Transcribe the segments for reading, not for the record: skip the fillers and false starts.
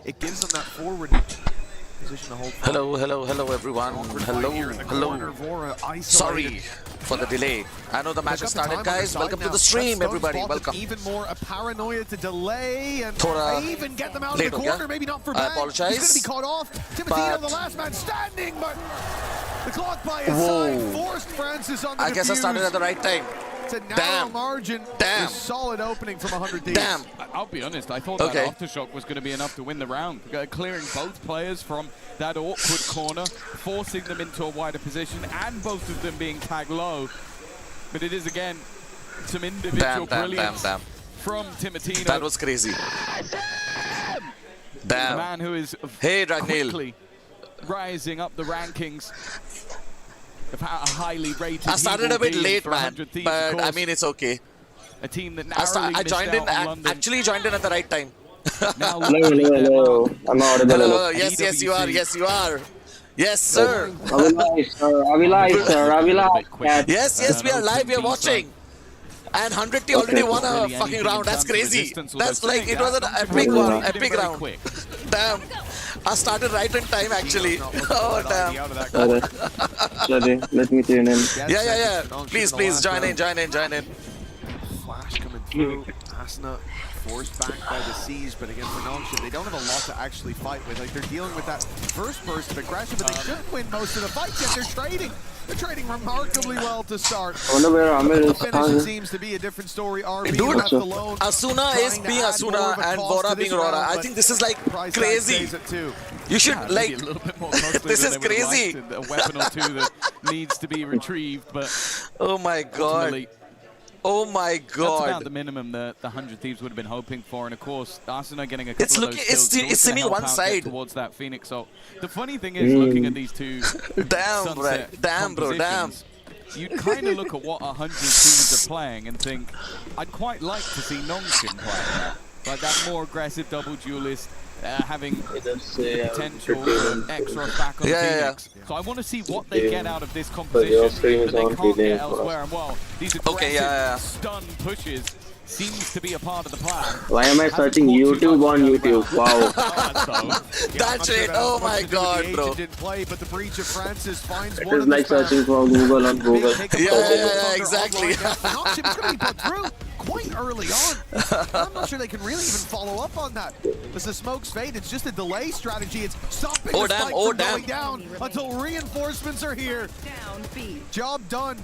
it gives them that forward position to hold. Hello everyone. Hello. Sorry for the delay. I know the match has started, guys. Welcome to the stream, everybody. Welcome. Even more a paranoia to delay and even get them out of the late corner. Maybe not for I Bang. apologize. He's going to be caught off. Timothy, the last man standing, but the clock by his side forced Francis on the I guess I started at the right time. It's a narrow margin. A solid opening from 100 Thieves. Damn. I'll be honest, I thought that aftershock was going to be enough to win the round. Clearing both players from that awkward corner, forcing them into a wider position, and both of them being tagged low. But it is, again, some individual brilliance from Timotino. That was crazy. The man who is quickly rising up the rankings. A highly rated. I started a bit late, man, but I mean, it's okay. A team that I joined in, actually joined in at the right time. Hello. I'm audible. Hello. Yes, you are. Yes, you are. Yes, sir. Are we live, sir? Yes, we are live. We are watching. And 100 T already won a fucking round. That's crazy. That's like, it was an epic one, epic round. Damn. I started right in time, actually. Oh, damn. Let me tune in. Yeah. Please, join in. Flash coming through. Asuna forced back by the siege, but again for NONGSHIM, they don't have a lot to actually fight with. Like, they're dealing with that first burst of aggression, but they should win most of the fights, yet they're trading. They're trading remarkably well to start. The finish, it seems to be a different story. RB left alone. Asuna is being Asuna and Vora being Vora. I think this is like crazy. You should like, a little bit more this is crazy. A weapon or two that needs to be retrieved, but oh my god. Oh my god. That's about the minimum that the 100 Thieves would have been hoping for, and of course, Asuna getting a couple of those kills. It's seeming one side towards that Phoenix. So the funny thing is, looking at these two damn bro, you kind of look at what 100 Thieves are playing and think, I'd quite like to see NONGSHIM playing like that more aggressive double duelist, having potential extra back on Phoenix. So I want to see what they get out of this composition that they can't get elsewhere. And well, these aggressive stun pushes seems to be a part of the plan. Why am I searching YouTube on YouTube? Wow. That's it. Oh my god, bro. Didn't play, but the breach of Francis finds It one is like searching for Google on Google. Yeah, exactly. NONGSHIM is going to be put through quite early on. I'm not sure they can really even follow up on that. As the smokes fade, it's just a delay strategy. It's stopping the spike from going down until reinforcements are here. Job done.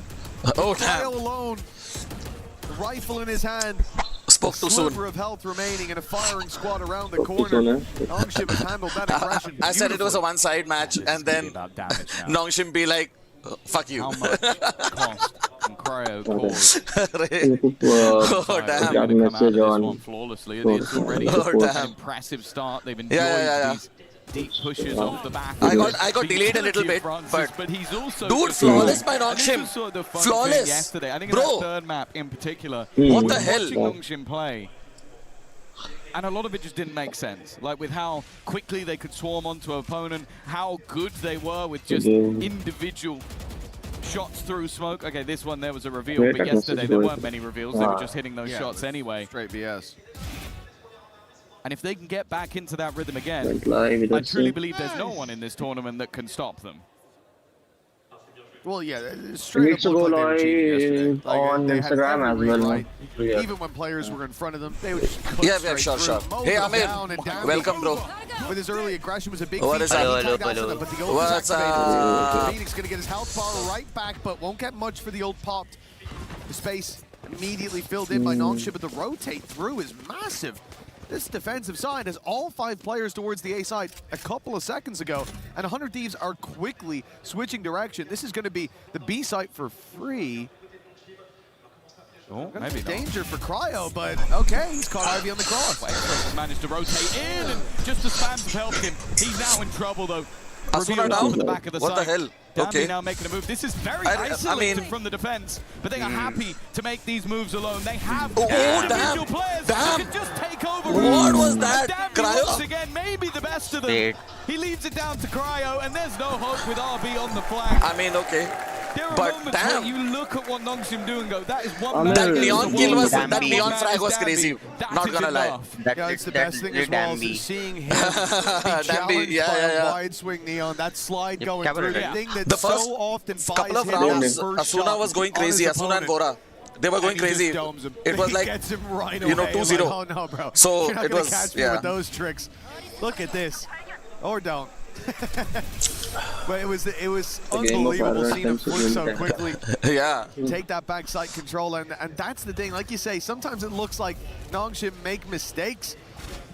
Kyle alone. The rifle in his hand. Spoke too soon. Of health remaining and a firing squad around the corner. NONGSHIM has handled that aggression. I said it was a one-side match, and then NONGSHIM be like, fuck you. How much cost and cryo cause? Oh damn. Message on. Flawlessly. It's already an impressive start. They've enjoyed these deep pushes off the back. I got delayed a little bit, but he's also dude, flawless by NONGSHIM. Flawless. Yesterday, I think bro. in that third map in particular. What the hell? Watching NONGSHIM play. And a lot of it just didn't make sense. Like with how quickly they could swarm onto an opponent, how good they were with just individual shots through smoke. Okay, this one there was a reveal, but yesterday there weren't many reveals. They were just hitting those shots anyway. Straight BS. And if they can get back into that rhythm again, I truly believe there's no one in this tournament that can stop them. Well, yeah, straight up looked like they were cheating yesterday. On Instagram as well. Right. Even when players were in front of them, they would just cook sure. Hey, Amir. Welcome, bro. With his early aggression was a big what is up? Hello. What's up? Phoenix going to get his health bar right back, but won't get much for the old popped. The space immediately filled in by NONGSHIM, but the rotate through is massive. This defensive side has all 5 players towards the A side a couple of seconds ago, and 100 Thieves are quickly switching direction. This is going to be the B site for free. Oh, maybe danger for Cryo, but okay, he's caught Ivy on the cross. Express managed to rotate in, and just the spams have helped him. He's now in trouble, though. Asuna down? The back of the what side. the hell? Okay. Now making a move. This is very isolated from the defense, but they are happy to make these moves alone. They have individual players who can just take over. What was that? Cryo once again, maybe the best of them. He leaves it down to Cryo, and there's no hope with RB on the flank. I mean, okay. There are But moments damn. where you look at what NONGSHIM do and go, that is one That Damn. neon kill was, Damn. that neon frag was crazy. That Not is gonna lie. enough. Yeah, it's the best thing as well, is seeing him be challenged yeah, by yeah, a yeah. wide swing neon, that slide going cover through, it, the yeah. thing that The first so often buys couple of him that rounds, first Asuna shot was going on his crazy. Asuna and opponent. Gora, they were going And he crazy. just domes him. It was He like, gets him right you know, away. 2-0. Like, oh no, bro. So You're not it gonna was, catch me yeah. with those tricks. Look at this. Or don't. But it was unbelievable seeing him flip so quickly. Yeah. Take that backside control, and that's the thing. Like you say, sometimes it looks like NONGSHIM make mistakes,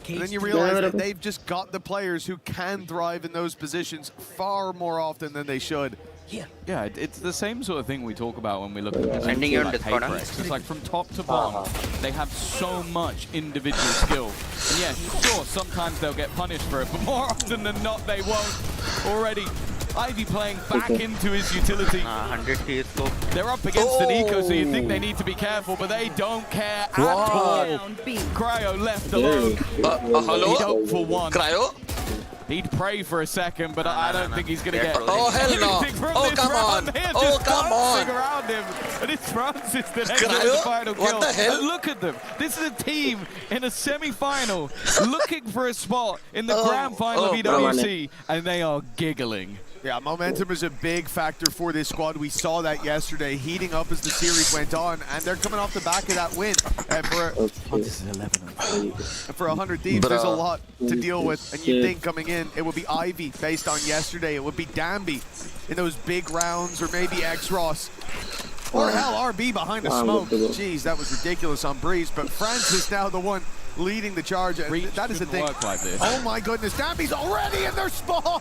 and then you realize that they've just got the players who can thrive in those positions far more often than they should. Yeah, it's the same sort of thing we talk about when we look at the Sending you on like Discord, paper X. It's like from top to bottom, they have so much individual skill. And yeah, sure, sometimes they'll get punished for it, but more often than not, they won't. Already, Ivy playing back into his utility. 100 TS scope. They're up against an eco, so you think they need to be careful, but they don't care at all. Cryo left alone. Hello? He'd hope for one. Cryo? He'd pray for a second, but I don't think he's going to get Oh, hell no. anything from Oh, this come round. on. They're Oh, just come on. dancing around him. And it's Francis that ends Cryo? with the final kill. What the hell? And look at them. This is a team in a semi-final looking for a spot in the grand final of EWC, and they are giggling. Yeah, momentum is a big factor for this squad. We saw that yesterday, heating up as the series went on, and they're coming off the back of that win. For 100 Thieves, there's a lot to deal with, and you'd think coming in, it would be Ivy based on yesterday. It would be Danby in those big rounds, or maybe X-Ross. Or hell, RB behind the smoke. Jeez, that was ridiculous on Breeze, but Francis now the one leading the charge. And that is the thing. Like this. Oh my goodness, Danby's already in their spawn.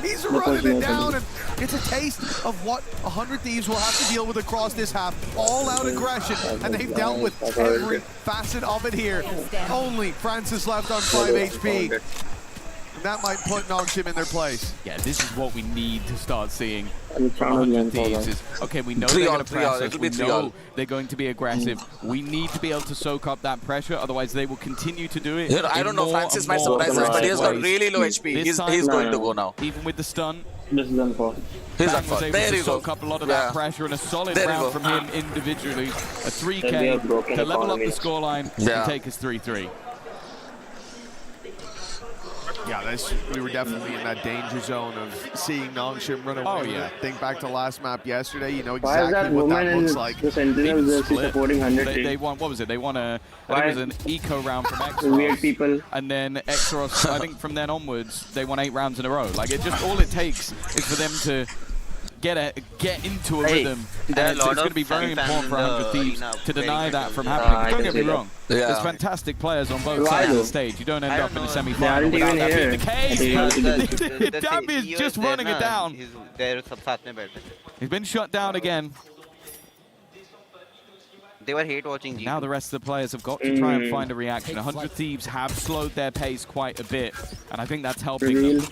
He's running it down, and it's a taste of what 100 Thieves will have to deal with across this half. All-out aggression, and they've dealt with every facet of it here. Only Francis left on 5 HP. And that might put NONGSHIM in their place. Yeah, this is what we need to start seeing. I'm trying to Thieves is, okay, we know they're going to press us. We know they're going to be aggressive. We need to be able to soak up that pressure, otherwise they will continue to do it. I don't know, Francis might surprise us, but he has got really low HP. He's going to go now. Even with the stun, This is unfair. He's Bang up was for. able There to you go. soak up a lot of that pressure, and a solid There you round go. from him individually. A We 3K have broken to level up the economy. scoreline Yeah. and take us 3-3. Yeah, we were definitely in that danger zone of seeing NONGSHIM run away. Oh, yeah. Think back to last map yesterday, you know Why is exactly that what woman that in looks like. the Sentinel jersey Split. supporting 100 They won, what was it? They won I think Why? it was an eco round from Weird X-Ross. people. And then X-Ross, I think from then onwards, they won 8 rounds in a row. Like, it just, all it takes is for them to get into a rhythm. And there are a it's lot going to of be very fans important for in the 100 Thieves arena to deny playing that from against happening. I Don't can get me see that. wrong. Yeah. There's fantastic players on both Why sides of the though? stage. You don't end I up don't in the know. semi-final They without aren't that being even the here. case. Dabby is just running it down. He's been shut down again. They were hate watching G2. Now the rest of the players have got to try and find a reaction. 100 Thieves have slowed their pace quite a bit, and I think that's helping Reveal. them.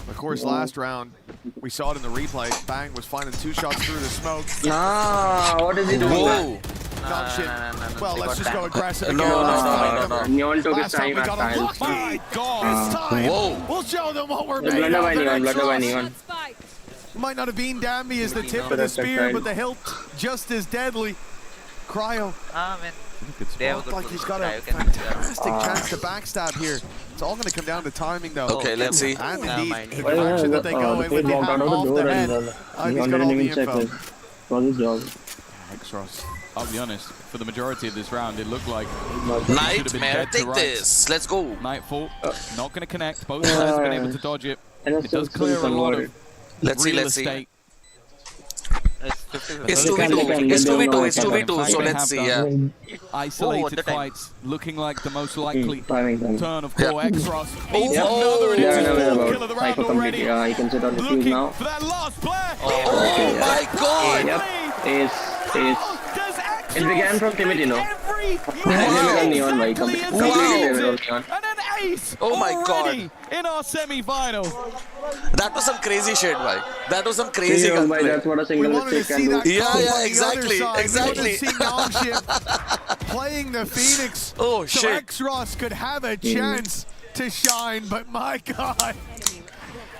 Of course, last round, we saw it in the replay. Bang was finding 2 shots through the smoke. Nah, what is he doing? Whoa. NONGSHIM. Well, let's just go aggressive again. No, Let's no, find no, them. Neon took his Last time time we at got him. times. My God, this time. Whoa. We'll show them what we're The made blunder by of. Neon, blunder by X-Ross Neon. might not have been Danby as the tip of the spear, but the hilt just as deadly. Cryo man. They looked like he's got a fantastic chance to backstab here. It's all going to come down to timing, though. Okay, let's see. And Nah, indeed, mind. the direction that they go in with the hammer off the head. He's got all the info. Was his job. X-Ross, I'll be honest, for the majority of this round, it looked like Nightmare, take this. Let's go. Nightfall, not going to connect. Both players have been able to dodge it. And It does clear a lot of Let's see, real let's see. estate. It's 2v2. It's 2v2. It's 2v2. So let's see, yeah. Isolated fights, looking like the most likely Timing. turn of Yeah. core X-Ross. Oh, Needs oh, another, and Yeah, it's no, his no, fourth no. kill of the round Cycle complete. already. Yeah, he can sit on the fuse Looking now. for that last play. Oh my God. Yep. Does X-Ross It began from Timothy, no? every Neon, Neon, like, exactly as completely he favorite wanted. of Neon. And an ace Oh my already in our semi-final. That was some crazy shit, bhai. That was some crazy Neon, gunplay. that's what a We single wanted to mistake see can that do. Yeah, combo yeah, on the other exactly, side. exactly. We wanted to see NONGSHIM playing the Phoenix Oh, so shit. X-Ross could have a chance to shine, but my God.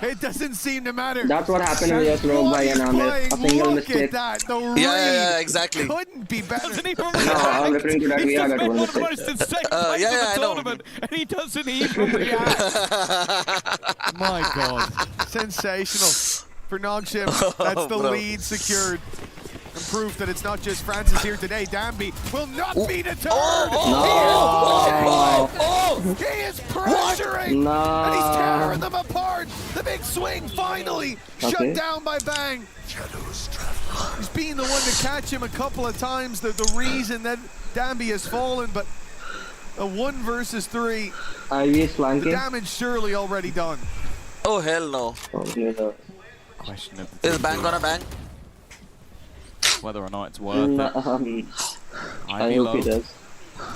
It doesn't seem to matter. That's what happened with just Rogue by an Amir. A single Look mistake. at that. The read Yeah, exactly. couldn't be better. Doesn't even No, I'm referring to that. We had that one one of the most mistake. insane plays yeah, of I the know. tournament, and he doesn't even react. My God. Sensational for NONGSHIM. That's the bro. lead secured. And proof that it's not just Francis here today. Danby will not be deterred. He is pressuring. No. And he's tearing them apart. The big swing finally shut down by Bang. He's been the one to catch him a couple of times. The reason that Danby has fallen, but a 1 versus 3. Ivy is The flanking. damage surely already done. Oh, hell no. Oh, here's a- Question of the Is Bang gonna bang? whether or not it's worth it. I hope he does.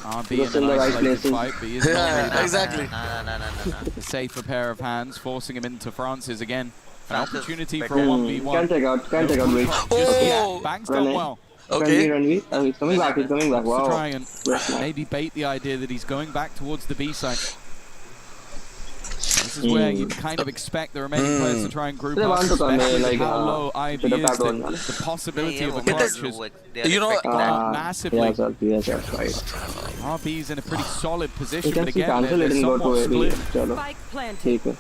RB Looks in in an the right isolated places. fight, but he is not Yeah, really exactly. a safer pair of hands, forcing him into Francis again. An Francis, opportunity for a Spectre. 1v1. Can take out wait. Oh, Bang's done Rene. well. okay. Run. Oh, he's coming back, To Wow. try and Yes, man. maybe bait the idea that he's going back towards the B side. This is where you kind of expect the remaining players to try and group They up, want to come especially in, with like, how low IB to the is, back one. the possibility of a It clutch is- is You know, massively. Yes, that's right. RB's in a pretty solid You position, can but see again, cancel they're it and go somewhat to split. AD. Chalo. Spike planted. ठीक है.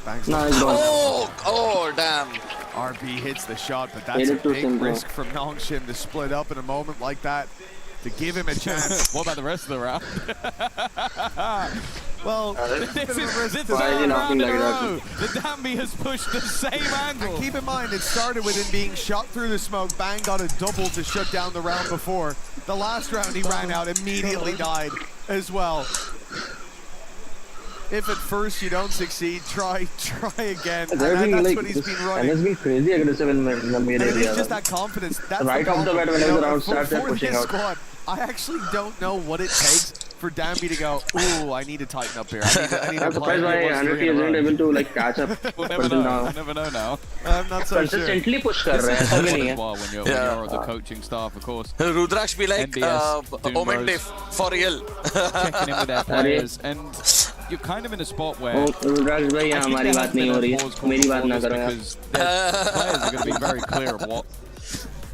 Bang's No, he's gone. oh, damn. RB hits the shot, but that's Made a it too big simple. risk from NONGSHIM to split up in a moment like that, to give him a chance. What about the rest of the round? Well, This is the Why is he third knocking round in a like that? row. The Danby has pushed the same angle. keep in mind, it started with him being shot through the smoke. Bang got a double to shut down the round before. The last round he ran out, immediately died as well. If at first you don't succeed, try again. They're And being that's like, what he's been and running. it's been crazy aggressive in the mid And it area. is just that confidence. That's Right the off the problem. bat, whenever the round for starts, they're pushing this out. squad, I actually don't know what it takes for Danby to go, ooh, I need to tighten up here. I need to I'm play surprised why it. 100 isn't able to like catch up. We'll never until know. now. We'll never know now. I'm not so sure. Consistently push कर रहे हैं, ऐसा भी नहीं है. Well, when you're the coaching staff, of course, Rudraksh be like, NBS, Doom Omen Rose. Diff, for real. checking in with their players, and you're kind of in a spot where Oh, रुद्राक्ष भाई यहाँ actually हमारी there बात has नहीं been हो a रही pause है. called मेरी बात before ना this करो यार. because their players are going to be very clear of what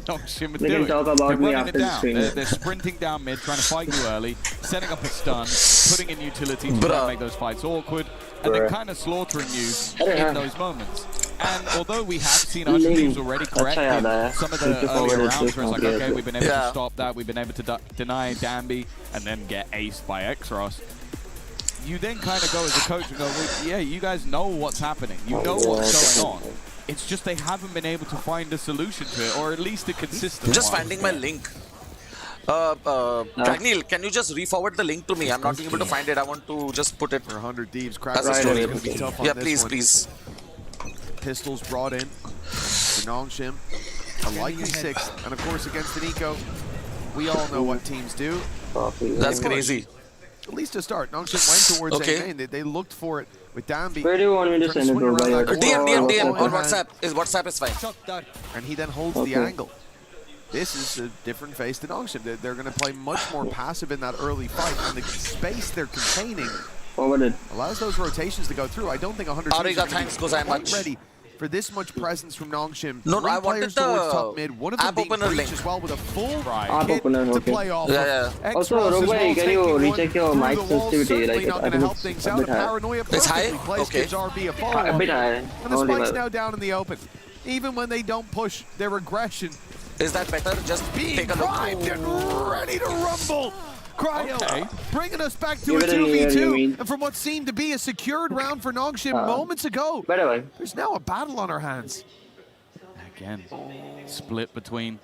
NONGSHIM are They can doing. talk about They're me running it after the down. stream. They're sprinting down mid, trying to fight you early, setting up a stun, putting in utility to try and make those fights awkward, and then kind of slaughtering you in those moments. And although we have seen our teams already correct in some of the earlier rounds where it's like, okay, we've been able to stop that, we've been able to deny Danby, and then get aced by Xros. You then kind of go as a coach and go, well, yeah, you guys know what's happening. You know what's going on. It's just they haven't been able to find a solution to it, or at least a consistent Just one. finding my link. Dragneel, can you just re-forward the link to me? I'm not being able to find it. I want to just put it. For 100 Thieves, That's Kraken a is story. going to be tough on Yeah, this please, one. please. Pistols brought in for NONGSHIM. A likely 6th, and of course against the Nico, we all know what teams do. That's crazy. At least to start, NONGSHIM went towards A main. They looked for it with Danby. Where do you want me to send it to? By DM on WhatsApp. WhatsApp is fine. And he then holds the angle. This is a different face to NONGSHIM. They're going to play much more passive in that early fight, and the space they're containing Forwarded. allows those rotations to go through. I don't think 100 Ariga, teams thanks, are goes I quite much. ready for this much presence from NONGSHIM. No, Three I wanted players towards the top mid, one of them app being opener breach link. as well with a full Right. kit opener, to okay. play off Yeah, of. Also, Xros as Rogue, well, can you taking one recheck your through mic the wall, sensitivity? certainly Like, not I going to think help it's things a out. bit high. Paranoia It's high? perfectly placed, Okay. gives RB a A follow-up. bit high. And the Only spike's well. now down in the open. Even when they don't push their aggression, Is that better? Just being take a look. primed and ready to rumble. Cryo Okay. bringing us back to Give a it a year, you 2v2. mean? And from what seemed to be a secured round for NONGSHIM moments ago, Better one. there's now a battle on our hands. Again, split between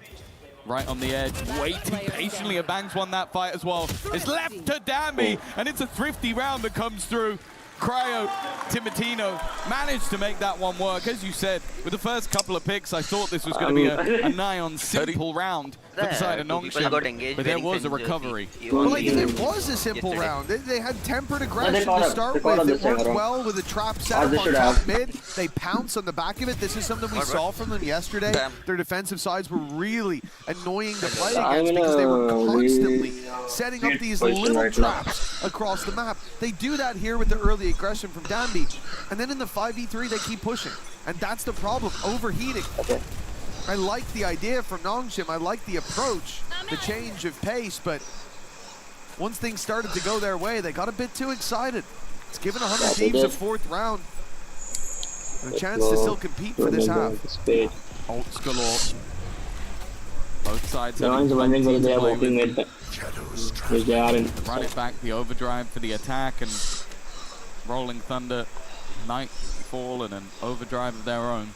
right on the edge, waiting patiently, and Bang's won that fight as well. It's left to Danby, and it's a thrifty round that comes through. Cryo, Timotino managed to make that one work. As you said, with the first couple of picks, I thought this was going to be a nigh on simple round. for the side of NONGSHIM, but there was a recovery. Well, like, it was a simple round. They had tempered aggression to start with. It worked well with a trap set up on top mid. They pounce on the back of it. This is something we saw from them yesterday. Their defensive sides were really annoying to play against because they were constantly setting up these little traps across the map. They do that here with the early aggression from Danby, and then in the 5v3 they keep pushing, and that's the problem, overheating. I like the idea from NONGSHIM, I like the approach, the change of pace, but once things started to go their way, they got a bit too excited. It's given 100 Thieves a fourth round, and a chance to still compete for this half. Ults galore. Both sides have Run it back, the overdrive for the attack, and Rolling Thunder, Nightfall, and an overdrive of their own.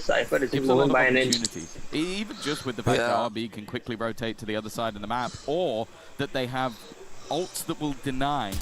Cypher is Gives a lot moving of by an inch. opportunities. Even just with the fact that RB can quickly rotate to the other side of the map, or that they have ults that will deny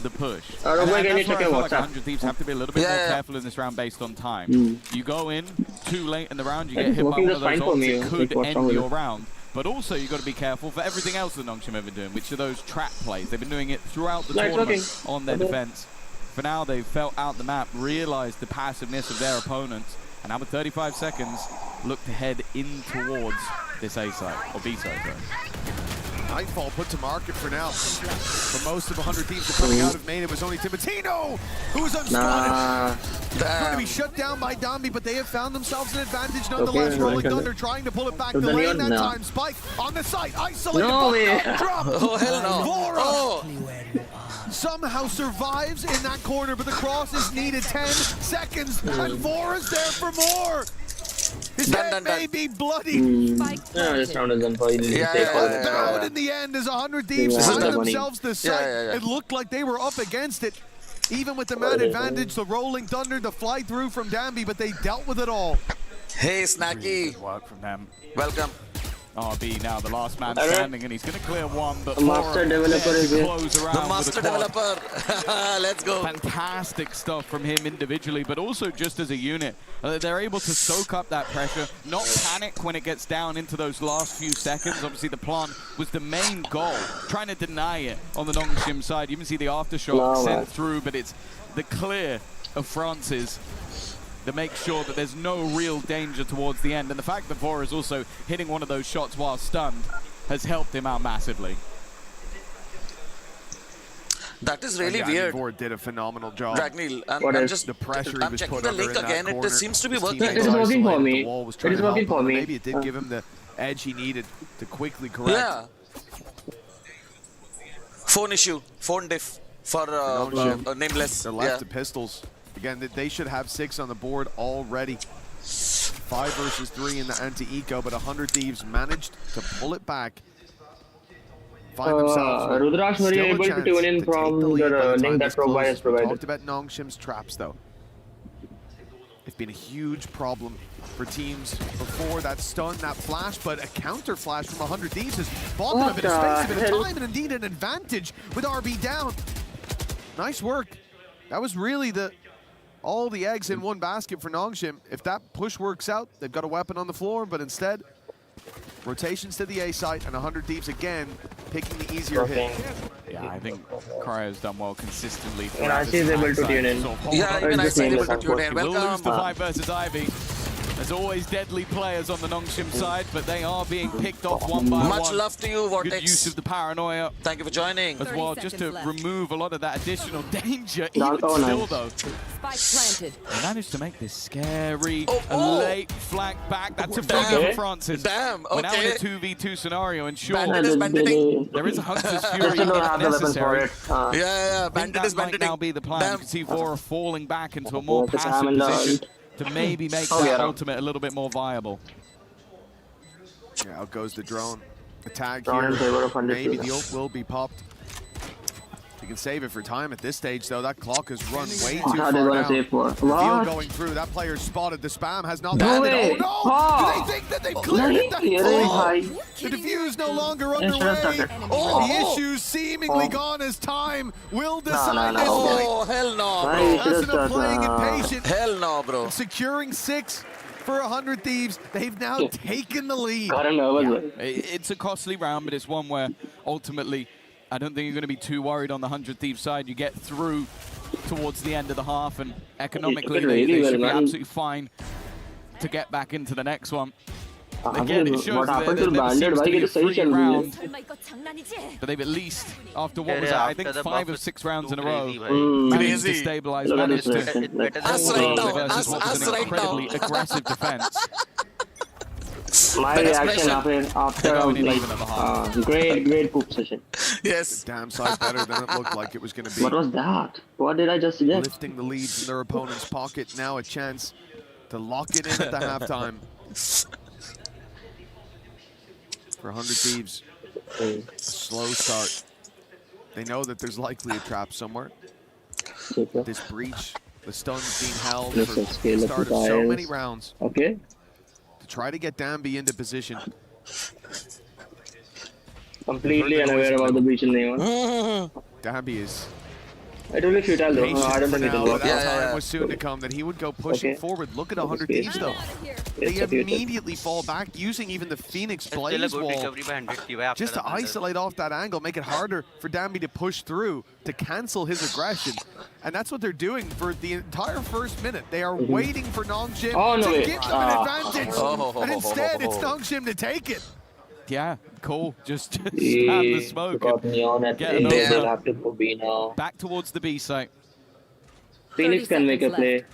the push. Oh, And no, that's can you where check I feel your like WhatsApp? 100 Thieves have to be a little bit more careful in this round based on time. You go in too late in the round, you get hit by working one of just fine those for ults, me. it could What's wrong end with your it? round. But also, you've got to be careful for everything else that NONGSHIM have been doing, which are those trap plays. They've been doing it throughout the tournament on their defense. For now, they've felt out the map, realized the passiveness of their opponents, and now with 35 seconds, look to head in towards this A side, or B side, sorry. Nightfall put to market for now. For most of 100 Thieves are coming out of main, it was only Timotino who was unspotted. Going to be shut down by Dambi, but they have found themselves an advantage nonetheless. Rolling Thunder trying to pull it back the lane that time. Spike on the site, isolated. Drop. Oh, hell no. Vora Oh. somehow survives in that corner, but the cross is needed. 10 seconds, and Vora's there for more. His head may be bloody. No, this round is done for you. Down in the end as 100 Thieves find themselves the site. It looked like they were up against it. Even with the man advantage, the Rolling Thunder, the fly through from Danby, but they dealt with it all. Hey, Snacky. Good work from them. Welcome. RB now the last man standing, and he's going to clear one, but Master developer is here. close around The master with a quad. developer. Let's go. Fantastic stuff from him individually, but also just as a unit. They're able to soak up that pressure, not panic when it gets down into those last few seconds. Obviously, the plant was the main goal, trying to deny it on the NONGSHIM side. You can see the aftershock sent through, but it's the clear of Francis that makes sure that there's no real danger towards the end. And the fact that Vora is also hitting one of those shots while stunned has helped him out massively. That is really weird. Vora did a phenomenal job. Ragnil, What I'm is just the pressure he I'm was checking put the under link in that again. corner. It seems to be His working. teammates It is working for isolated. me. The wall was It trying is to help working him, for but me. maybe it did give him the edge he needed to quickly correct. Yeah. Phone issue, phone diff for NONGSHIM. nameless. They're left to pistols. Again, they should have 6 on the board already. 5 versus 3 in the anti-eco, but 100 Thieves managed to pull it back. Find themselves with Rudraksh, were you still a able to chance tune in to take from the lead by the the link time that this Pro closes. has provided? We talked about NONGSHIM's traps, though. It's been a huge problem for teams before that stun, that flash, but a counter flash from 100 Thieves has bought them a bit of space, a bit of time, and indeed an advantage with RB down. Nice work. That was really all the eggs in one basket for NONGSHIM. If that push works out, they've got a weapon on the floor, but instead, rotations to the A site, and 100 Thieves again picking the easier hit. Yeah, I think Cryo's done well consistently. And Archie is able to tune in. Yeah, even I said able to tune in. We'll lose the Welcome. 5 versus Ivy. There's always deadly players on the NONGSHIM side, but they are being picked off one by one. Much love to you, Good use of Vortex. the paranoia Thank you for joining. as well, just to remove a lot of that additional danger. Oh, Even still, nice. though, Spike planted. they managed to make this scary. Oh, A oh. late flag back. That's a Damn. figure for Francis. Damn, We're now in a okay. 2v2 scenario, and sure, Bandit is banditing. there is a Hunter's Just Fury don't have the if weapons for necessary. it. Yeah, I think Bandit is that might now banditing. be the plan. You Damn. can see Vora falling back into a more Because I'm passive in the position to maybe make Oh, that yeah. ultimate a little bit more viable. Yeah, out goes the drone. A tag Drone in favor here. of 100 Maybe Thieves. the ult will be popped. You can save it for time at this stage, though. That clock has run way too What far are they down. gonna save for? The field What? going through. That player spotted. The spam has not No landed. way. Oh, no! Oh. Do they think that they've cleared it? That's Yeah, all. high. The defuse no longer Yeah, shut up, underway. Tucker. Oh, The oh. issues seemingly Oh. gone as time will decide no. this fight. Oh, hell no, Why bro. you should That's enough have playing impatient. Hell no, bro. Securing 6 for 100 Thieves. They've now taken the lead. It's a costly round, but it's one where ultimately I don't think you're going to be too worried on the 100 Thieves side. You get through towards the end of the half, and economically they should be absolutely fine to get back into the next one. Again, it shows that there never seems to be a free round, but they've at least, after what was that, I think 5 of 6 rounds in a row, managed to stabilize, managed to Us right now, versus what was an incredibly aggressive defense. My reaction after great poop session. Yes. Damn sight better than it looked like it was going to be. What was that? What did I just suggest? Lifting the lead from their opponent's pocket. Now a chance to lock it in at the halftime. For 100 Thieves, a slow start. They know that there's likely a trap somewhere. This breach, the stun's being held for the start of so many rounds. Okay. To try to get Danby into position. Completely unaware about the breach in Neon. Danby is I told you futile though. I don't think it will work. time was soon to come that he would go pushing forward. Look at 100 Thieves though. They immediately fall back, using even the Phoenix Blaze wall just to isolate off that angle, make it harder for Danby to push through, to cancel his aggression. And that's what they're doing for the entire first minute. They are waiting for NONGSHIM to give them an advantage. And instead, it's NONGSHIM to take it. Yeah, cool. Just stab the smoke. Back towards the B site. Phoenix can make a play.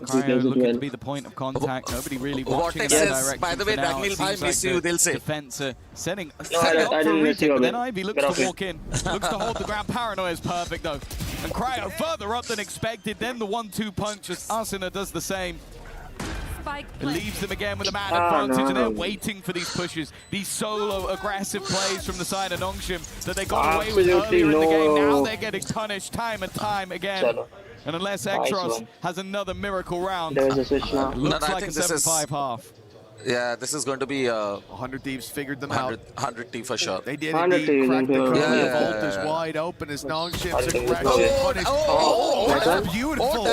Cryo looking to be the point of contact. Nobody really watching in that direction. By the way, Ragnil, I miss you, they'll say. Defense setting up I for a didn't miss retake, you. but then Ivy looks to walk in. Looks to hold the ground. Paranoia is perfect, though. And Cryo further up than expected. Then the 1-2 punch as Asuna does the same. It leaves them again with a man advantage, and they're waiting for these pushes, these solo aggressive plays from the side of NONGSHIM that they got away with earlier in the game. Now they're getting punished time and time again. And unless Exros has another miracle round, There's a switch now. looks like a 7-5 half. Yeah, this is going to be 100 Thieves figured them out. 100 T for sure. They did indeed crack the code. The vault is wide open as NONGSHIM's aggression punished. That's beautiful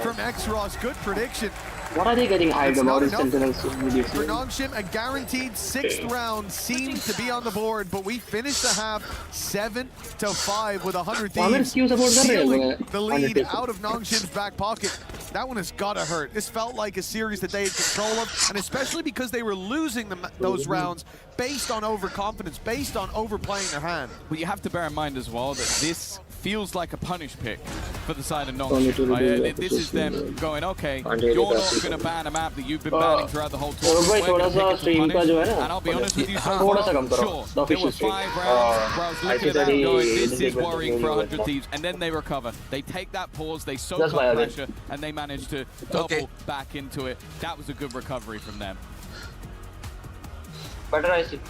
from Exros. Good prediction. What are they getting hyped about in Sentinels? For NONGSHIM, a guaranteed 6th round seems to be on the board, but we finished the half 7-5 with 100 Thieves sealing the lead out of NONGSHIM's back pocket. That one has gotta hurt. This felt like a series that they had control of, and especially because they were losing those rounds based on overconfidence, based on overplaying their hand. Well, you have to bear in mind as well that this feels like a punish pick for the side of NONGSHIM. This is them going, okay, you're not going to ban a map that you've been banning throughout the whole tournament. We're going to pick it to punish. And I'll be honest with you, so far, sure, there were 5 rounds where I was looking at that and going, this is worrying for 100 Thieves. And then they recover. They take that pause, they soak up pressure, and they manage to double back into it. That was a good recovery from them. Better I see.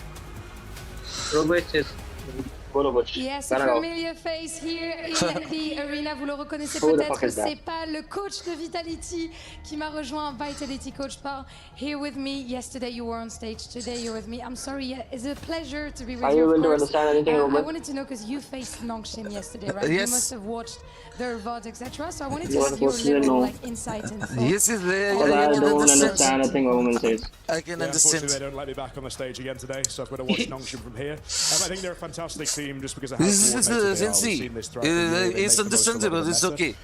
Yes, a familiar face here in the arena. Vous le reconnaissez peut-être, c'est pas le coach de Vitality qui m'a rejoint. Vitality coach par here with me. Yesterday you were on stage, today you're with me. I'm sorry, it's a pleasure to be with you. Are you able to understand anything? I wanted to know, because you faced NONGSHIM yesterday, right? Yes. You must have watched their VOD, etc. So I wanted to see your little insight and thoughts. Yes, I don't understand a thing a woman says. I can understand. Unfortunately, they don't let me back on the stage again today, so I've got to watch NONGSHIM from here. I think they're a fantastic team just because of how This is it's understandable. It's okay.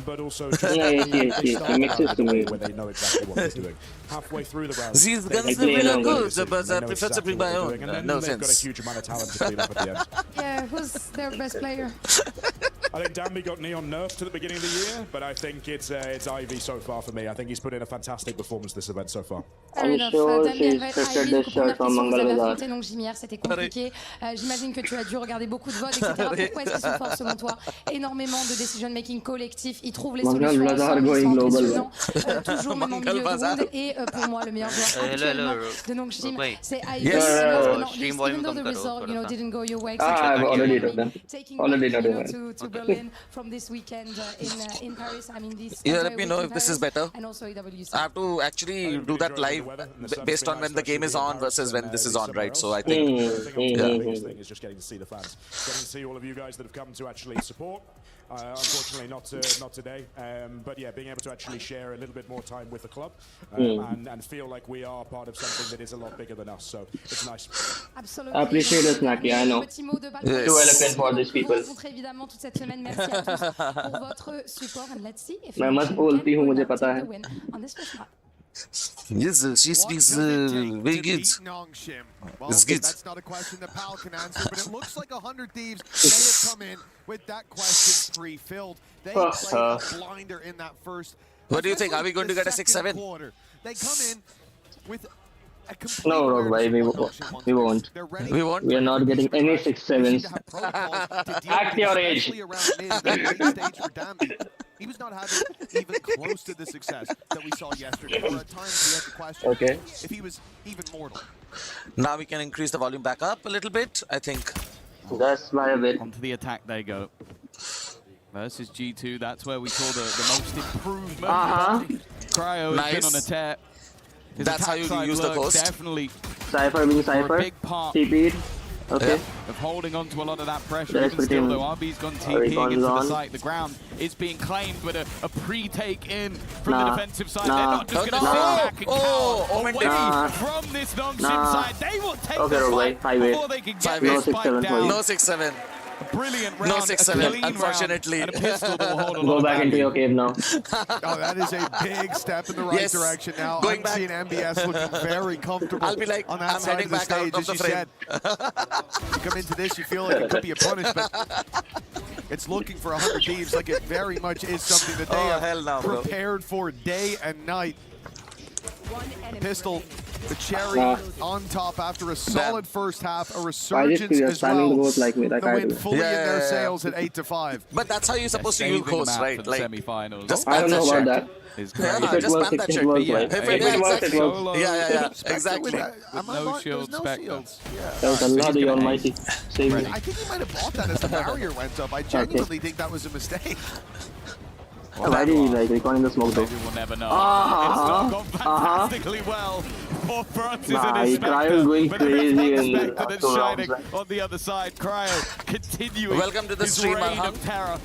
But also, it makes sense to me. where they know exactly what they're doing. Halfway through the round, These guns are really good, but I prefer to bring my own. No they've got a sense. huge amount of talent to clean up at the end. Yeah, who's their best player? I think Danby got Neon nerfed at the beginning of the year, but I think it's Ivy so far for me. I think he's put in a fantastic performance this event so far. Fair enough. Damien va être Ivy. Première question, vous avez affronté NONGSHIM hier, c'était compliqué. J'imagine que tu as dû regarder beaucoup de VOD, etc. Pourquoi est-ce qu'ils sont forts selon toi? Énormément de decision-making collectif. Ils trouvent les solutions ensemble, ils sont impressionnants. Toujours même en milieu de round. Et pour moi, le meilleur joueur actuellement de NONGSHIM, c'est Ivy. Even though the result, didn't go your way, I've already done that. taking Already back, done that. to Berlin from this weekend in Paris. I mean, this. Yeah, let me know if this is better. And also AWC. I have to actually do that live based on when the game is on versus when this is on, right? So I think, The biggest thing is just getting to see the fans, getting to see all of you guys that have come to actually support. Unfortunately, not today. But yeah, being able to actually share a little bit more time with the club and feel like we are part of something that is a lot bigger than us. So it's nice. Absolument. I appreciate it, Naki. I know. Petit mot de Yes. Too eloquent for these people. rencontrer évidemment toute cette semaine. Merci à tous pour votre support. And let's see if मैं मत बोलती हूँ, मुझे पता है. Yes, she speaks very good. It's good. That's not a question that Pal can answer, but it looks like 100 Thieves may have come in with that question pre-filled. They played a blinder in that first. What do you think? Are we going to get a 6-7? They come in with a complete No, Roguespectre, we won't. We won't? We are not getting any 6-7s. Act your age. He was not having even close to the success that we saw yesterday. There were times we had to question if he was even mortal. Now we can increase the volume back up a little bit, I think. That's my bit. Onto the attack they go. Versus G2, that's where we saw the most improvement. Cryo has been on a tear. His That's how you use the ghost. Definitely Cypher being for a Cypher. big part TP'd. Okay. of holding on to a lot of that pressure. There's Even still, him. though, RB's gone Already TPing into the gone. site. The ground is being claimed, but a pre-take in from the defensive side. Nah. They're not just going to sit back and cower away from this NONGSHIM side. They will take the fight before they can get this spike down. No 6-7. Brilliant round, No 6-7, a unfortunately. and a pistol that will hold a lot Go of back into value. your cave now. Oh, that is a big step in the right direction now. Going I'm seeing MBS looking very comfortable I'll be like, on that I'm side heading of the back stage, out as of you the said. You come into this, you feel like it could be a punish, but it's looking for 100 Thieves like it very much is something that they have prepared for day and night. Pistol, the cherry on top after a solid first half, a resurgence as well. The win fully in their sails at 8-5. But that's how you're supposed to use ghosts, right? For the semi-finals. Just I don't know about that. that. Is Yeah, great. If it just works, spam that it shit. works. Yeah, Right? if If it works, it works. Solo. Yeah, Spectre exactly. with No shield, there's no Spectre. shields. Yeah. That was Allah the Almighty. Save me. I think he might have bought that as the barrier went up. I genuinely think that was a mistake. Why did he like recording the smoke though? Maybe we'll never know. It's not gone fantastically well for Francis and his Spectre. Cryo going But crazy it's in Spectre that's two shining rounds. on the other side. Cryo continuing Welcome to the his stream, reign Arham. of terror.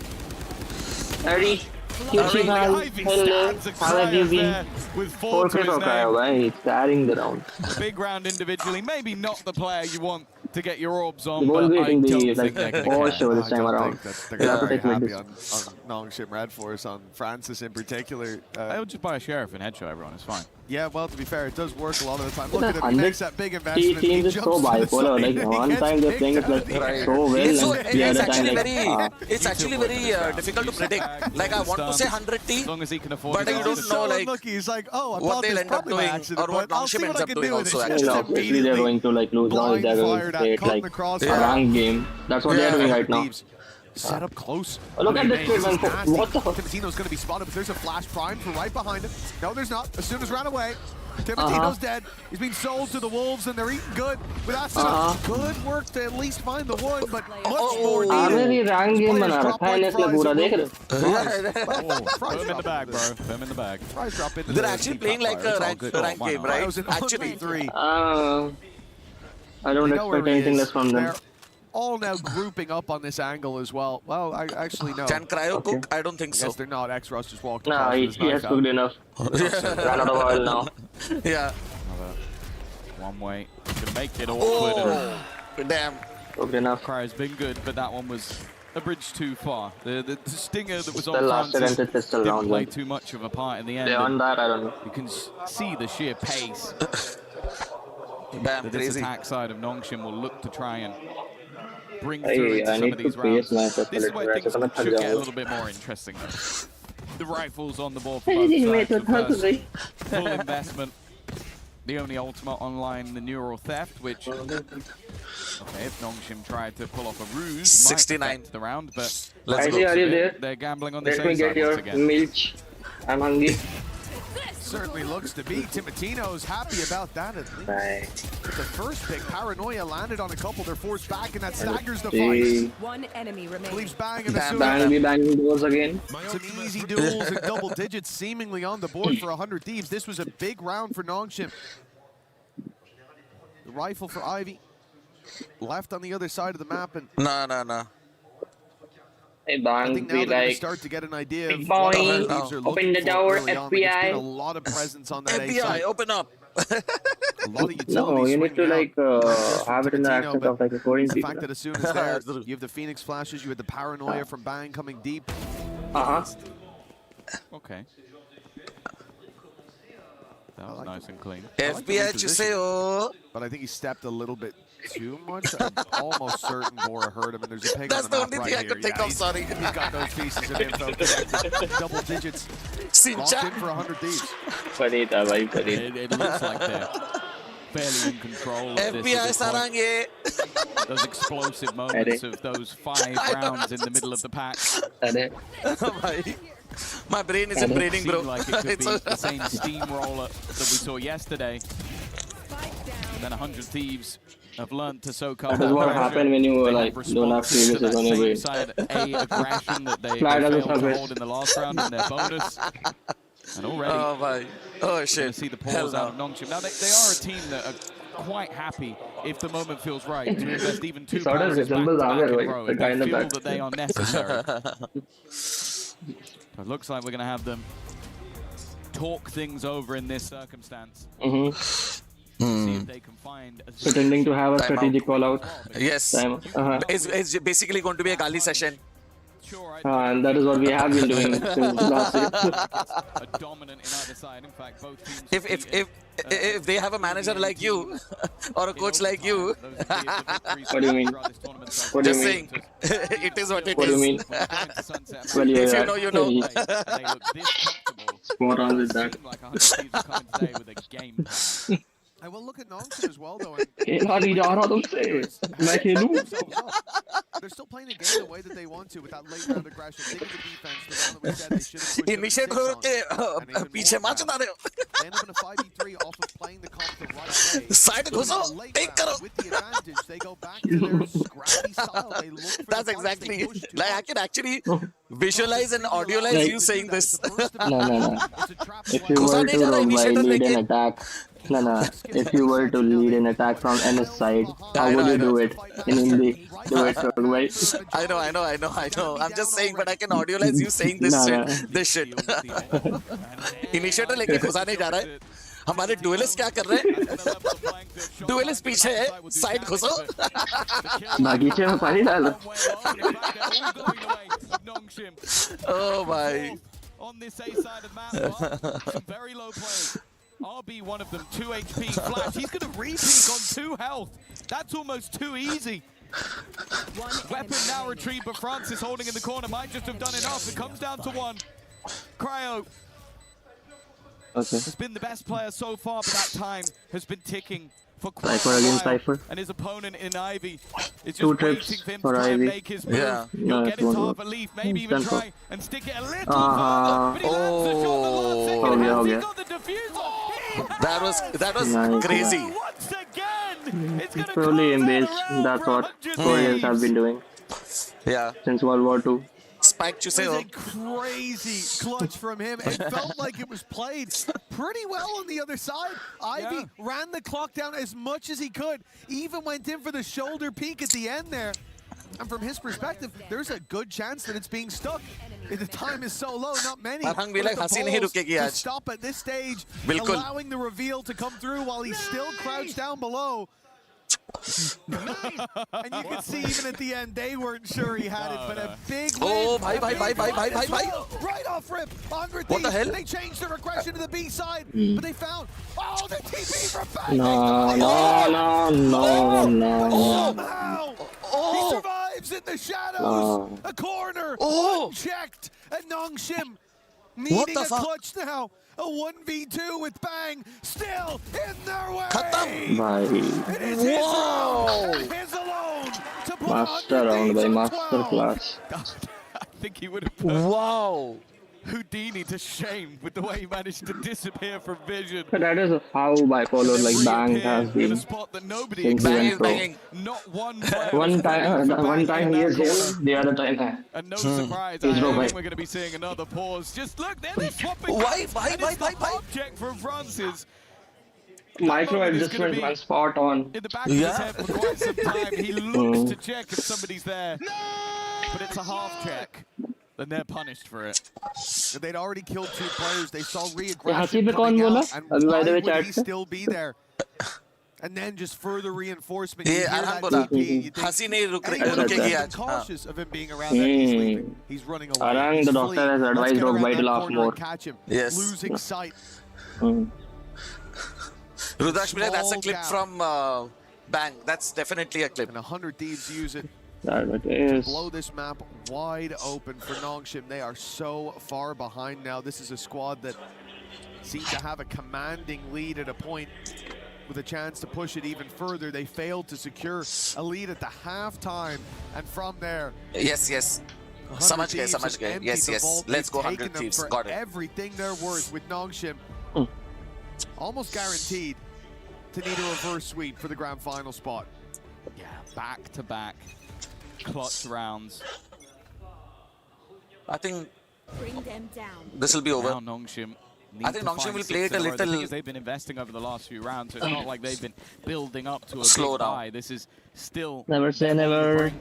Ready? Cutie pie. Ivy Hello. stands at How have you Cryo been? there with 4 4 to his for Cryo, name. right? It's carrying the round. Big round individually. Maybe not the player you want to get your orbs on, You but won't be I hitting don't the think they're going to for care. sure this time around. They're You have to very take with happy this. on NONGSHIM Red Force, on Francis in particular. I'll just buy a sheriff and headshot everyone. It's fine. Yeah, well, to be fair, it does work a lot of the time. Look The at him, he 100 makes that big investment. teams he is so jumps to the bipolar. side, Like he one gets time they're picked playing it out like of the air. so well, It's, and the it's other actually time very, like it's actually very difficult to predict. Like I want to say 100T, As long as he can afford but it. you He's don't just know so like unlucky. He's like, oh, I what thought they'll this end up probably by doing accident, or what but I'll see NONGSHIM what ends I up can doing do with also it. actually. you know, obviously they're going to like lose rounds. They're going to play it like a rank game. That's what they're doing right now. Thieves set up close. Oh, look at this kid, man. Nasty. What the fuck? Timotino's going to be spotted, but there's a flash prime for right behind him. No, there's not. As soon as ran away, Timotino's dead. He's been sold to the Wolves, and they're eating good. With that good work to at least find the one, but much more हमें भी needed. rank game बना रखा है इसलिए पूरा देख रहे Put him in the bag, bro. Put him in the bag. They're actually playing like a rank game, right? Actually, three. I don't They know where expect he anything is. less from them. They're all now grouping up on this angle as well. Well, I actually no. Can Cryo cook? I don't think so. Yes, they're not. X-Rust just walked Nah, across with his he has knife cooked out. enough. Ran out of oil now. Yeah. One way. To make it awkward. Oh, damn. Cooked enough. Cryo's been good, but that one was a bridge too far. The stinger that was The on last Francis second pistol didn't round. play too much of a part in the end. Beyond and that, I don't know. you can see the sheer pace Damn, that this crazy. attack side of NONGSHIM will look to try and bring Hey, through into I some need of to these face rounds. myself a This is little where bit. things I'm gonna should thug get a out. little bit more interesting though. The rifles on the board for both sides. The first full investment. The only ultimate online, the neural theft, which okay, if NONGSHIM tried to pull off a ruse, 69. might affect the round, but Let's I go. see, are you there? they're gambling on the Let me safe get side your once again. milch. I'm hungry. Certainly looks to be. Timotino's happy about that at least. Bye. The first pick, Paranoia, landed on a couple. They're forced back, and that staggers the See. fight. One enemy remaining. Leaves Bang and the Bang, be banging doors again. Some easy duels and double digits seemingly on the board for 100 Thieves. This was a big round for NONGSHIM. The rifle for Ivy. Left on the other side of the map, and No. Hey, I Bang, think now be they're going to like, start to get an idea of big what the boy, Thieves are open looking the for door, early on. Like, it's been a FBI. lot of presence on that A FBI, side. open up. A lot of utility No, you need to swinging out. like Not just from have it in the Tarantino, accent but of like a Korean the people. fact that as soon as there, you have the Phoenix flashes, you had the paranoia from Bang coming deep. Okay. That was nice and clean. FBI chuseo. But I think he stepped a little bit too much. I'm almost certain Bora heard him, and there's a ping That's on the the map only right thing I here. could think Yeah, of, sorry. He's got those pieces of info connected. Double digits. Locked in Sincha. for 100 Thieves. Funny tha, bhai, funny. It looks like they're fairly in control of this. FBI sarange. Those explosive moments of those 5 rounds in the middle of the pack. My brain isn't braining, bro. Seemed like it could It's be the same steamroller that we saw yesterday. And then 100 Thieves have learned to soak up That is what happened when you They like have don't have responses to previous that on your same way. side A aggression that they Flat as a failed to surface. hold in the last round in their bonus. And already Oh, my. Oh, we're going to shit. see the Hell pause out of no. NONGSHIM. Now, they are a team that are quite happy if the moment feels right to invest even 2 Sort of powers resembles back-to-back Amir, in right? row The if guy in they the feel back. that they are necessary. So it looks like we're going to have them talk things over in this circumstance. See if they can find a Pretending to have a strategic call out. Yes. Time. It's basically going to be a Gali session. And that is what we have been doing since last year. a dominant in either side. In fact, both teams If they have a manager like you or a coach like you, What do you mean? What do you just mean? saying, it is what it What do you is. mean? Well, If yeah, you know, you know. They look this comfortable. Spot on with that. Seem like 100 Thieves are coming today with a game plan. I will look at NONGSHIM as well, though. And खेला नहीं जा रहा तुमसे मैं खेलूं they're still playing the game the way that they want to with that late round aggression. Think of the defense, the one that we said they should have pushed Initiate over हो के पीछे मार चुका रहे हो. They end up in a 5v3 off of playing the comp the right way. Side घुसो, Late take round, करो. with the advantage, they go back to their scrappy style. They look for That's the fights, exactly they push too like I much. can actually visualize and audiolize Like- you saying this. no It's a trap if play. you घुसा were नहीं to जा रहा lead initiator an लेके. attack if you were to lead an attack from any side how would you do it in Hindi do it right I know. I'm just saying, but I can audiolize you saying this No. shit. This shit. Initiator लेके घुसा नहीं जा रहा है. हमारे duellist क्या कर रहे हैं? डुएलिस्ट पीछे है, साइड घुसो. बागीचे में पानी डालो Oh my. On this A side of the map, some very low plays. RB, one of them, 2 HP flash. He's going to re-peek on 2 health. That's almost too easy. Weapon now retrieved, but Francis holding in the corner might just have done enough. It comes down to 1. Cryo okay has been the best player so far, but that time has been ticking for quite Cypher a against while. Cypher. And his opponent in Ivy is just 2 waiting trips for him for to try and Ivy. make his move. Yeah. He'll No, get it it won't half work. a leaf, maybe even Stand try and stick it a little Uh-huh. further. But he lands the shot the last second. Oh, yeah, Has he yeah. got the diffuser? That was Nice. crazy. Once again, it's going to probably close in out base a round that's for what 100 Koreans have been doing Yeah. since World War II Spike It was chuseo. a crazy clutch from him. It felt like it was played pretty well on the other side. Ivy ran the clock down as much as he could, even went in for the shoulder peek at the end there. And from his perspective, there's a good chance that it's being stuck. The time is so low, not many. Farhang भी But like the हंसी नहीं balls रुकेगी to आज. stop at this stage, बिल्कुल. allowing the reveal to come through while he's still crouched down below. And you can see even at the end, they weren't sure he had it, but a big win. Oh, bhai, a bhai, big bhai, bhai, run bhai, as bhai, well. Right off rip, 100 What the Thieves. hell? They changed the regression to the B side, but they found, oh, the TP from back. no Somehow, he survives in the shadows. A corner, unchecked, and NONGSHIM needing the a fuck? clutch now. A 1v2 with Bang still in their way. खत्म. bhai It is his round, his alone, to put master 100 round Thieves by on master 12. class I think he would have put Wow. Houdini to shame with the way he managed to disappear from vision. but that is how bipolar like Bang has in a been spot that nobody since he Bang went is pro. banging. Not one player One was ready time, for Bang one time in he that is corner. here, the other time And no surprise, He's I no way. think we're going to be seeing another pause. Just look, they're swapping. Why, guns, why, and why, it's why, the why? object from Francis. micro moment is gonna adjustment be man spot on In the back of his head for quite some time. He looks to check if somebody's there. but it's a half check, then they're punished for it. They'd already killed 2 players. They saw हंसी re-aggression पे कौन coming बोला? out, and अभी by the why way would chat he पे. still be there? And then just further reinforcement. You ये hear आराम that बोला TP, you think, हंसी नहीं anyone रुकेगी who's आज. हाँ. cautious of him being around that, he's leaving. He's running away. Arang, He's the doctor fleeing. has Let's advised get around Roguespectre to that laugh corner more. and catch him. Yes. Losing sight. Rudraksh, that's a Small clip gap. from Bang. That's definitely a clip. And 100 Thieves use it. That it is. Blow this map wide open for NONGSHIM. They are so far behind now. This is a squad that seemed to have a commanding lead at a point with a chance to push it even further. They failed to secure a lead at the halftime, and from there, Yes, yes. 100 समझ गए, Thieves समझ have गए. emptied Yes, the yes. vault. Let's go They've 100 taken them Thieves. for Got it. everything they're worth with NONGSHIM. Almost guaranteed to need a reverse sweep for the grand final spot. Yeah, back-to-back clutch rounds. I think Bring them down. this will be over. Now NONGSHIM I think NONGSHIM will play it a little- The thing is they've been investing over the last few rounds, so it's not like they've been building up to a Slow big down. buy. This is still Never say never.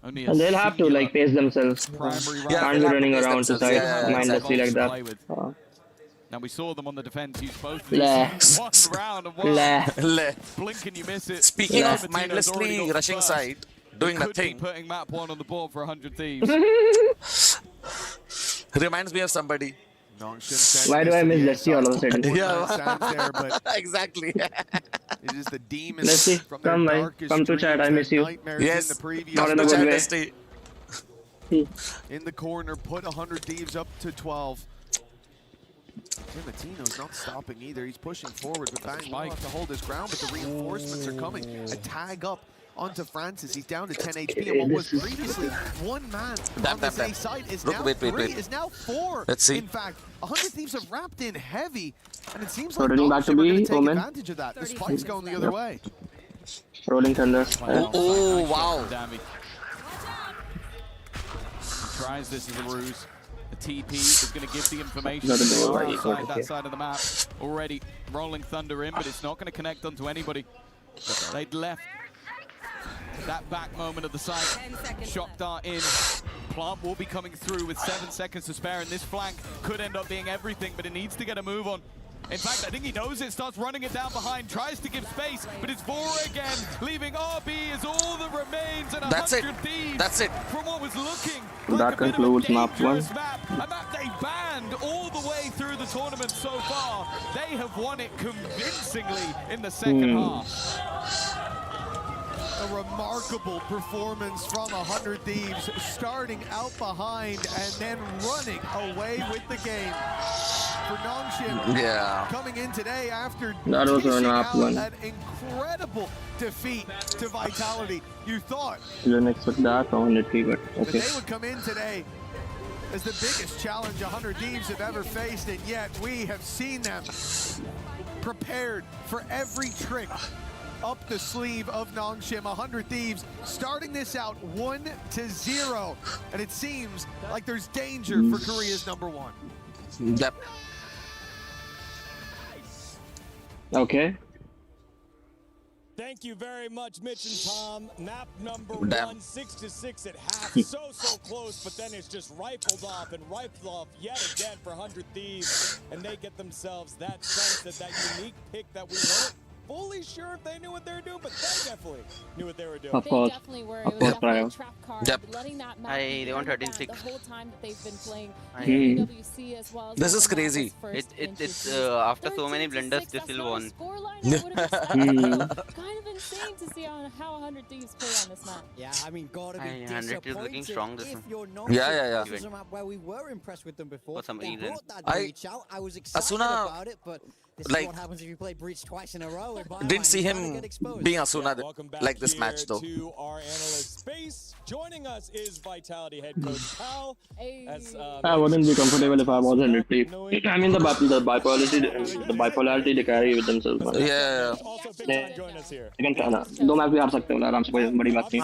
only a And they'll have to singular like pace themselves. primary Yeah, round. Can't be they'll running have to around pace to themselves. side Yeah, yeah, mindlessly yeah. like To that. play with. Uh, Now we saw them on the defense use both of Leh. these. One round of Leh. Le. blink and you miss it. Speaking Yeah. of Martino's already mindlessly got rushing first. side, doing Could be nothing, putting map 1 on the board for 100 Thieves. reminds me of somebody. NONGSHIM Why do I miss Leslie all of a sudden? Yeah. there, but Exactly. it is the demons Leslie, from their come, man. darkest Come to chat, I dreams, miss their you. nightmares Yes. in the previous Not in a Come to good chat, way. Dusty. in the corner, put 100 Thieves up to 12. Timatino's not stopping either. He's pushing forward, but Bang will have to hold his ground, but the reinforcements are coming. A tag up onto Francis. He's down to 10 HP, and what was previously one man on this A side is now Wait. three, is now four. Let's see. In fact, 100 Thieves have wrapped in heavy, and it seems So like running back to NONGSHIM are going B, to take Omen. advantage of that. The spike's going the other way. Rolling Thunder. Oh, wow. Damage. He tries this as a ruse. The TP is going to give the information. Not a They bad are idea. outside that side of the map. Already rolling Thunder in, but it's not going to connect onto anybody. They'd left that back moment of the site. Shock dart in. Plant will be coming through with 7 seconds to spare, and this flank could end up being everything, but it needs to get a move on. In fact, I think he knows it, starts running it down behind, tries to give space, but it's Vora again, leaving RB as all that remains, and 100 That's it. Thieves That's it. from what was looking That like a bit of a concludes map dangerous one. map, a map they banned all the way through the tournament so far. They have won it convincingly in the second half. A remarkable performance from 100 Thieves, starting out behind and then running away with the game. For NONGSHIM, Yeah. coming in today after That was dishing an out up one. an incredible defeat to Vitality. You thought Didn't expect that on it, but that okay. they would come in today as the biggest challenge 100 Thieves have ever faced, and yet we have seen them prepared for every trick up the sleeve of NONGSHIM. 100 Thieves starting this out 1-0, and it seems like there's danger for Korea's #1. Yep. Okay. Thank you very much, Mitch and Tom. Map number Damn. 1, 6-6 at half. So close, but then it's just rifled off yet again for 100 Thieves. And they get themselves that sense that unique pick that we weren't fully sure if they knew what they were doing, but they definitely knew what they were doing. Of course. Definitely were. Of It was course, definitely a Ryan. trap card. Yep. Letting that map They be want under 13-6. the whole time that they've been playing Hmm. WC as well. As This is the map was crazy. first It's introduced. after so many 13-6, blunders, they that's still not a won. scoreline I would have expected. Hmm. Kind of insane to see how 100 Thieves play on this map. Yeah, I mean, gotta be 100 is looking strong this if one. you're not Yeah. This was a map where we were impressed with them before. For some They reason. brought that I- breach out. I was excited Asuna, about it, but this like, is what happens if you play breach twice in a row. Didn't see him being Asuna Welcome back like this here match though. to our analyst space. Joining us is Vitality head coach Pal. As, I wouldn't be comfortable if I was 100 Thieves. I mean the bipolarity they carry with themselves. Man. Yeah. Also, big time join us here. लेकिन क्या ना 2 match भी हार सकते हो ना आराम से, कोई बड़ी बात नहीं.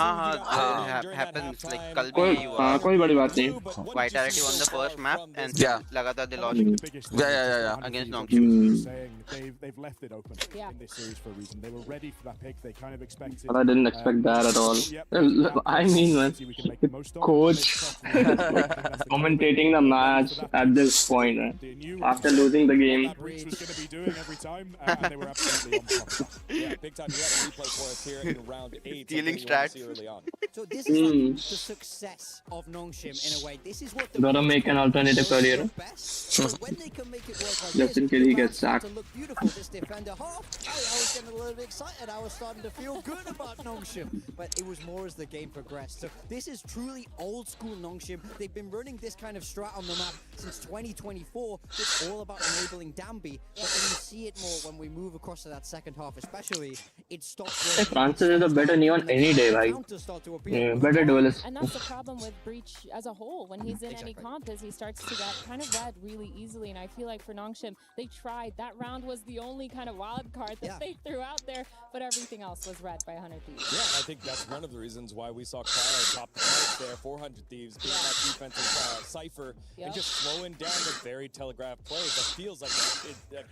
Happens like कल कोई भी हुआ. कोई बड़ी बात नहीं. Vitality won the first map and Yeah. लगातार they lost Yeah. against NONGSHIM. thing. They've left it open in this series for a reason. They were ready for that pick. They kind of expected. But I didn't expect that at all. I mean, man, coach commentating the match at this point, man, after losing the game. That Breach was going to be doing every time, and they were absolutely on top. Yeah, big time. You had a replay for us here in round 8. Stealing strats. So this is like the success of NONGSHIM in a way. This is what the Gotta make an alternative career. So when they can make it work like Just in case he gets sacked. to look beautiful, this defender half. I was getting a little bit excited. I was starting to feel good about NONGSHIM, but it was more as the game progressed. So this is truly old school NONGSHIM. They've been running this kind of strat on the map since 2024. It's all about enabling Dambi, but then you see it more when we move across to that second half, especially. It stops. Hey, Francis is a better Neon any day, right? Yeah, better duelist. And that's the problem with Breach as a whole. When he's in any comp, is he starts to get kind of red really easily. And I feel like for NONGSHIM, they tried. That round was the only kind of wild card that they threw out there, but everything else was red by 100 Thieves. Yeah, and I think that's one of the reasons why we saw Cryo top the fight there, 400 Thieves, being that defensive Cypher, and just slowing down the very telegraphed plays. That feels like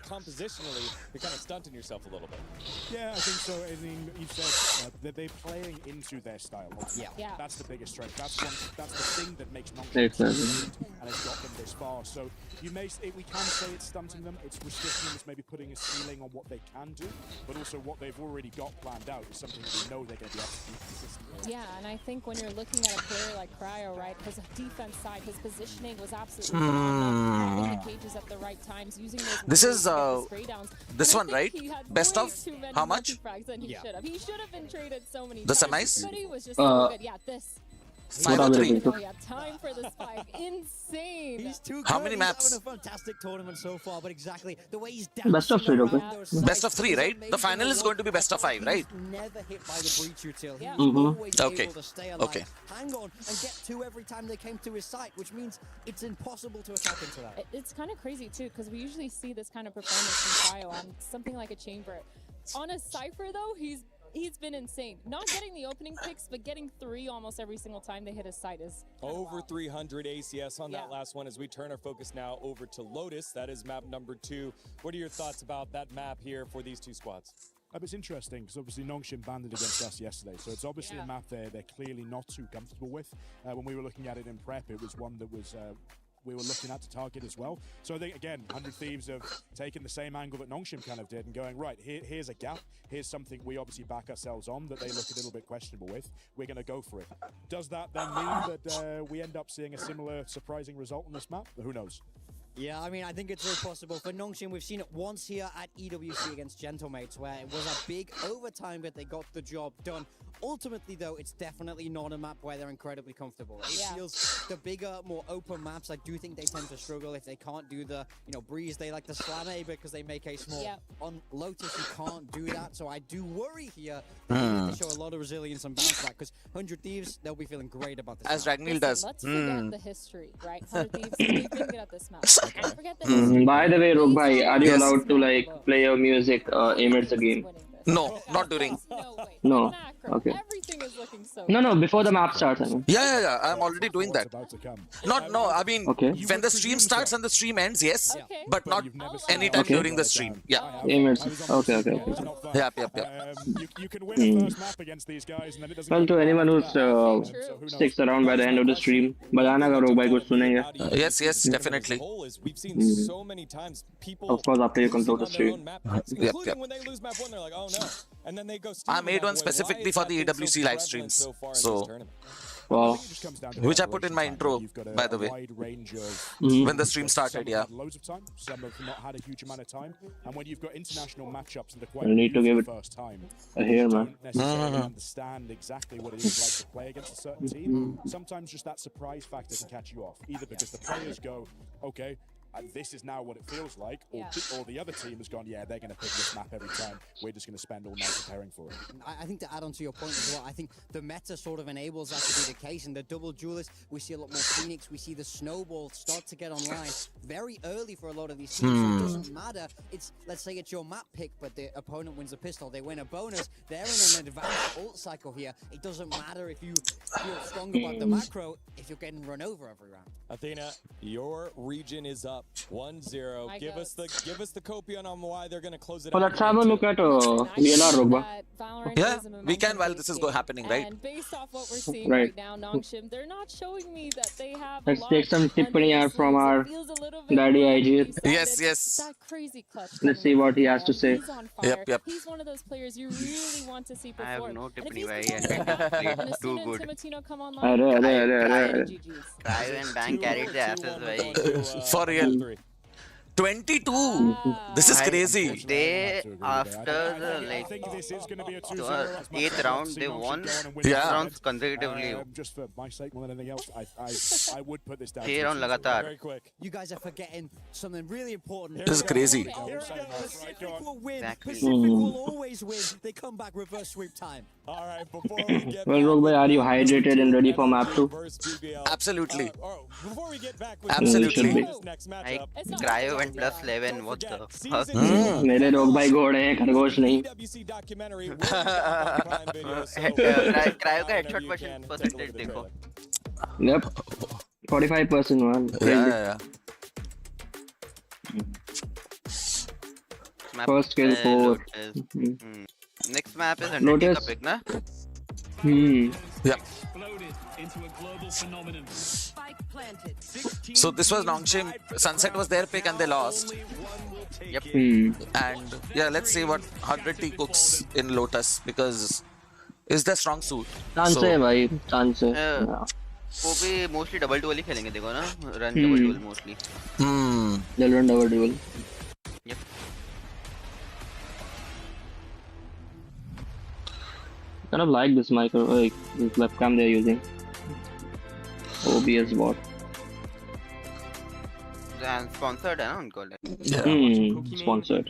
compositionally, you're kind of stunting yourself a little bit. Yeah, I think so. I mean, you said that they're playing into their style. Yeah. That's the biggest strength. That's the thing that makes NONGSHIM and it's got them this far. So we can say it's stunting them. It's restricting them. It's maybe putting a ceiling on what they can do, but also what they've already got planned out is something we know they're going to be able to do consistently. Yeah, and I think when you're looking at a player like Cryo, right, his defense side, his positioning was absolutely phenomenal. In the cages at the right times, using those. This is spray downs. this one, right? Best of how much? He should have been traded so many The times. semis? But he was just so good. Yeah, this. 5 or 3. Oh, yeah, time for the spike. Insane. He's too good. How many maps? He's having a fantastic tournament so far, but exactly the way he's down. Best of 3, okay. Best of 3, right? The final is going to be best of 5, right? Never hit by the breach util. He Yeah. was always Okay. able to stay alive, Okay. hang on, and get 2 every time they came to his site, which means it's impossible to attack into that. It's kind of crazy, too, because we usually see this kind of performance from Cryo on something like a chamber. On a Cypher, though, he's been insane. Not getting the opening picks, but getting 3 almost every single time they hit his site is Over 300 ACS on that Yeah. last one as we turn our focus now over to Lotus. That is map number 2. What are your thoughts about that map here for these 2 squads? It's interesting because obviously NONGSHIM banded against us yesterday, so it's obviously a map they're clearly not too comfortable with. When we were looking at it in prep, it was one that was we were looking at to target as well. So I think, again, 100 Thieves have taken the same angle that NONGSHIM kind of did and going, right, here's a gap. Here's something we obviously back ourselves on that they look a little bit questionable with. We're going to go for it. Does that then mean that we end up seeing a similar surprising result on this map? Who knows? Yeah, I mean, I think it's very possible. For NONGSHIM, we've seen it once here at EWC against Gentlemates, where it was a big overtime, but they got the job done. Ultimately, though, it's definitely not a map where they're incredibly comfortable. It feels the bigger, more open maps. I do think they tend to struggle if they can't do the, breeze. They like the slam A because they make a small. On Lotus, you can't do that. So I do worry here that they need to show a lot of resilience and bounce back, because 100 Thieves, they'll be feeling great about this As map. Ragnil does. Let's forget the history, right? 100 Thieves, they've been good at this map. Don't forget the history. By the way, Rogue bhai, are you allowed to play your music amid the game? No, not during. No. Okay. Everything is looking so No, before the map starts, I mean. Yeah. I'm already doing that. I mean, Okay. when the stream starts and the stream ends, yes. Okay. But not anytime Okay. during the stream. Yeah. Okay. Yep. You can win a first map against these guys, and then it doesn't. Well, to anyone who sticks around by the end of the stream, bajana ka Rogue bhai kuch sunenge. Yes, definitely. We've seen so many times people Of course, after you conclude the stream. including when they lose map 1, they're like, oh no. And then they go I made one specifically for the AWC live streams. So, Wow. which I put in my intro, by the way. When the stream started, yeah. Loads of time. Some have not had a huge amount of time. And when you've got international matchups that are quite You need to new give for it the first time, a hair, you man. don't necessarily understand exactly what it is like to play against a certain team. Sometimes just that surprise factor can catch you off, either because the players go, okay, this is now what it feels like, or the other team has gone, yeah, they're going to pick this map every time. We're just going to spend all night preparing for it. I think to add on to your point as well, I think the meta sort of enables that to be the case. In the double duelist, we see a lot more Phoenix. We see the snowball start to get online very early for a lot of these teams. So it doesn't matter. Let's say it's your map pick, but the opponent wins a pistol. They win a bonus. They're in an advanced ult cycle here. It doesn't matter if you feel strong about the macro if you're getting run over every round. Athena, your region is up. up 1-0. Give us the copion on why they're going to close it Well, out. let's have a look at VLR, Rogba. Yeah, we can while this is happening, right? And based off what we're seeing Right. right now, NONGSHIM, they're not showing me that they have. Let's a take lot some of tippany out from unused our leads. It feels a little bit daddy more IG. one-sided. Yes, yes. That crazy clutch Let's see coming what he from has to him. say. He's on fire. Yep, yep. He's one of those players you really want to see I have perform. no And if tippany he's bhai, performing and well, played and as too soon as good. Timotino come Arre, online, arre, arre, arre. GG's. Cryo and Bang carried the asses bhai. For real. 22. This is crazy. They, after the I think this is going to be a 2-0. the That's my 8th preference. round, See they Nongshim won go on and win 6 Yeah. rounds consecutively. Just for my sake more than anything else, I would put this down. 6 to round 2-0. लगातार. Very quick. You guys are forgetting something really important. This is crazy. Pacific will win. Exactly. Pacific will always win. They come back reverse sweep time. All right, before we get Well, back Rogba, with are you the hydrated and ready for map 2? reverse BBL, Absolutely. before we get back with Absolutely. this next Like, matchup, Cryo went plus 11. What the fuck? season मेरे रोग भाई घोड़े हैं खरगोश नहीं. PWC documentary will be back on Prime Video, so Cryo का whenever headshot you can, take a look percentage at the देखो. trailer. Yep. 45% man. Yeah. Map First kill for. Lotus. Next map is 100 Lotus. का pick ना? Yeah. So this was NONGSHIM. Sunset was their pick and they lost. Yep. And yeah, let's see what 100T cooks in Lotus because is their strong suit. Chance So- है भाई, chance है. Yeah. वो भी mostly double duel ही खेलेंगे देखो ना? Run double duel mostly. They'll run double duel. Yep. Kind of like this this webcam they're using. OBS bot. And sponsored है ना उनको? Sponsored.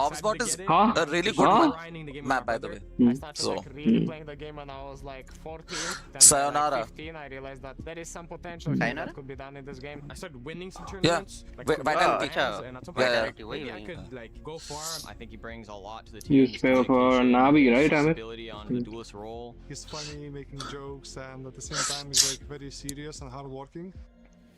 Obsbot is Huh? a really good map by the way. So playing the game and I was like 14, then Sayonara. like 15 I realized that there is some potential Sayonara? that could be done in this game. I started winning some Yeah. tournaments. Like, Vitality. and at some Yeah, point, yeah. like, maybe I वही could like go for him. I think he brings a lot to the team. You spell for Navi, right, Amit? Ability on the duelist role. He's funny, making jokes, and at the same time he's like very serious and hardworking.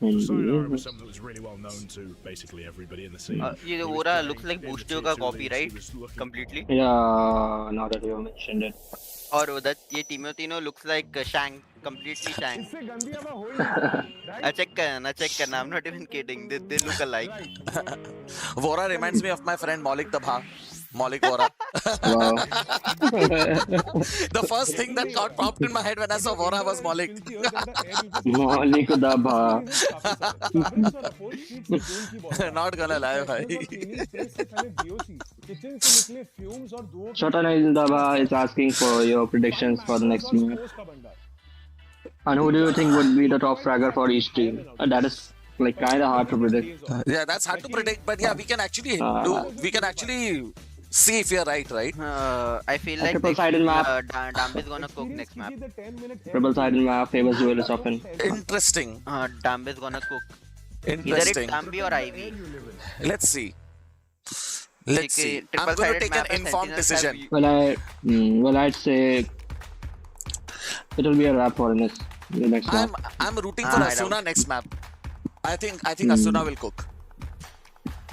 Sayonara was someone that was really well known to basically everybody in the scene. ये Aura looks like Boostio का copy, right? Completely. Yeah, now that you mentioned it. और उधर ये Timotino looks like Shang, completely Shang. check करना. I'm not even kidding. They look alike. Vora reminds me of my friend Malik Dabha. Malik Vora. Wow. The first thing that got popped in my head when I saw Vora was Malik. Malik Dabha. Not gonna lie, bhai. Shotana Dabha is asking for your predictions for the next map. And who do you think would be the top fragger for each team? That is like kind of hard to predict. Yeah, that's hard to predict, but yeah, we can actually see if you're right? I feel like triple-sided map. Damb is gonna cook next map. Triple-sided map favors duelist often. Interesting. Damb is gonna cook. Interesting. Either it's Dambi or Ivy. Let's see. Let's see. I'm going to take an informed decision. Well, I'd say it'll be a wrap for the next map. I'm rooting for Asuna next map. I think Asuna will cook.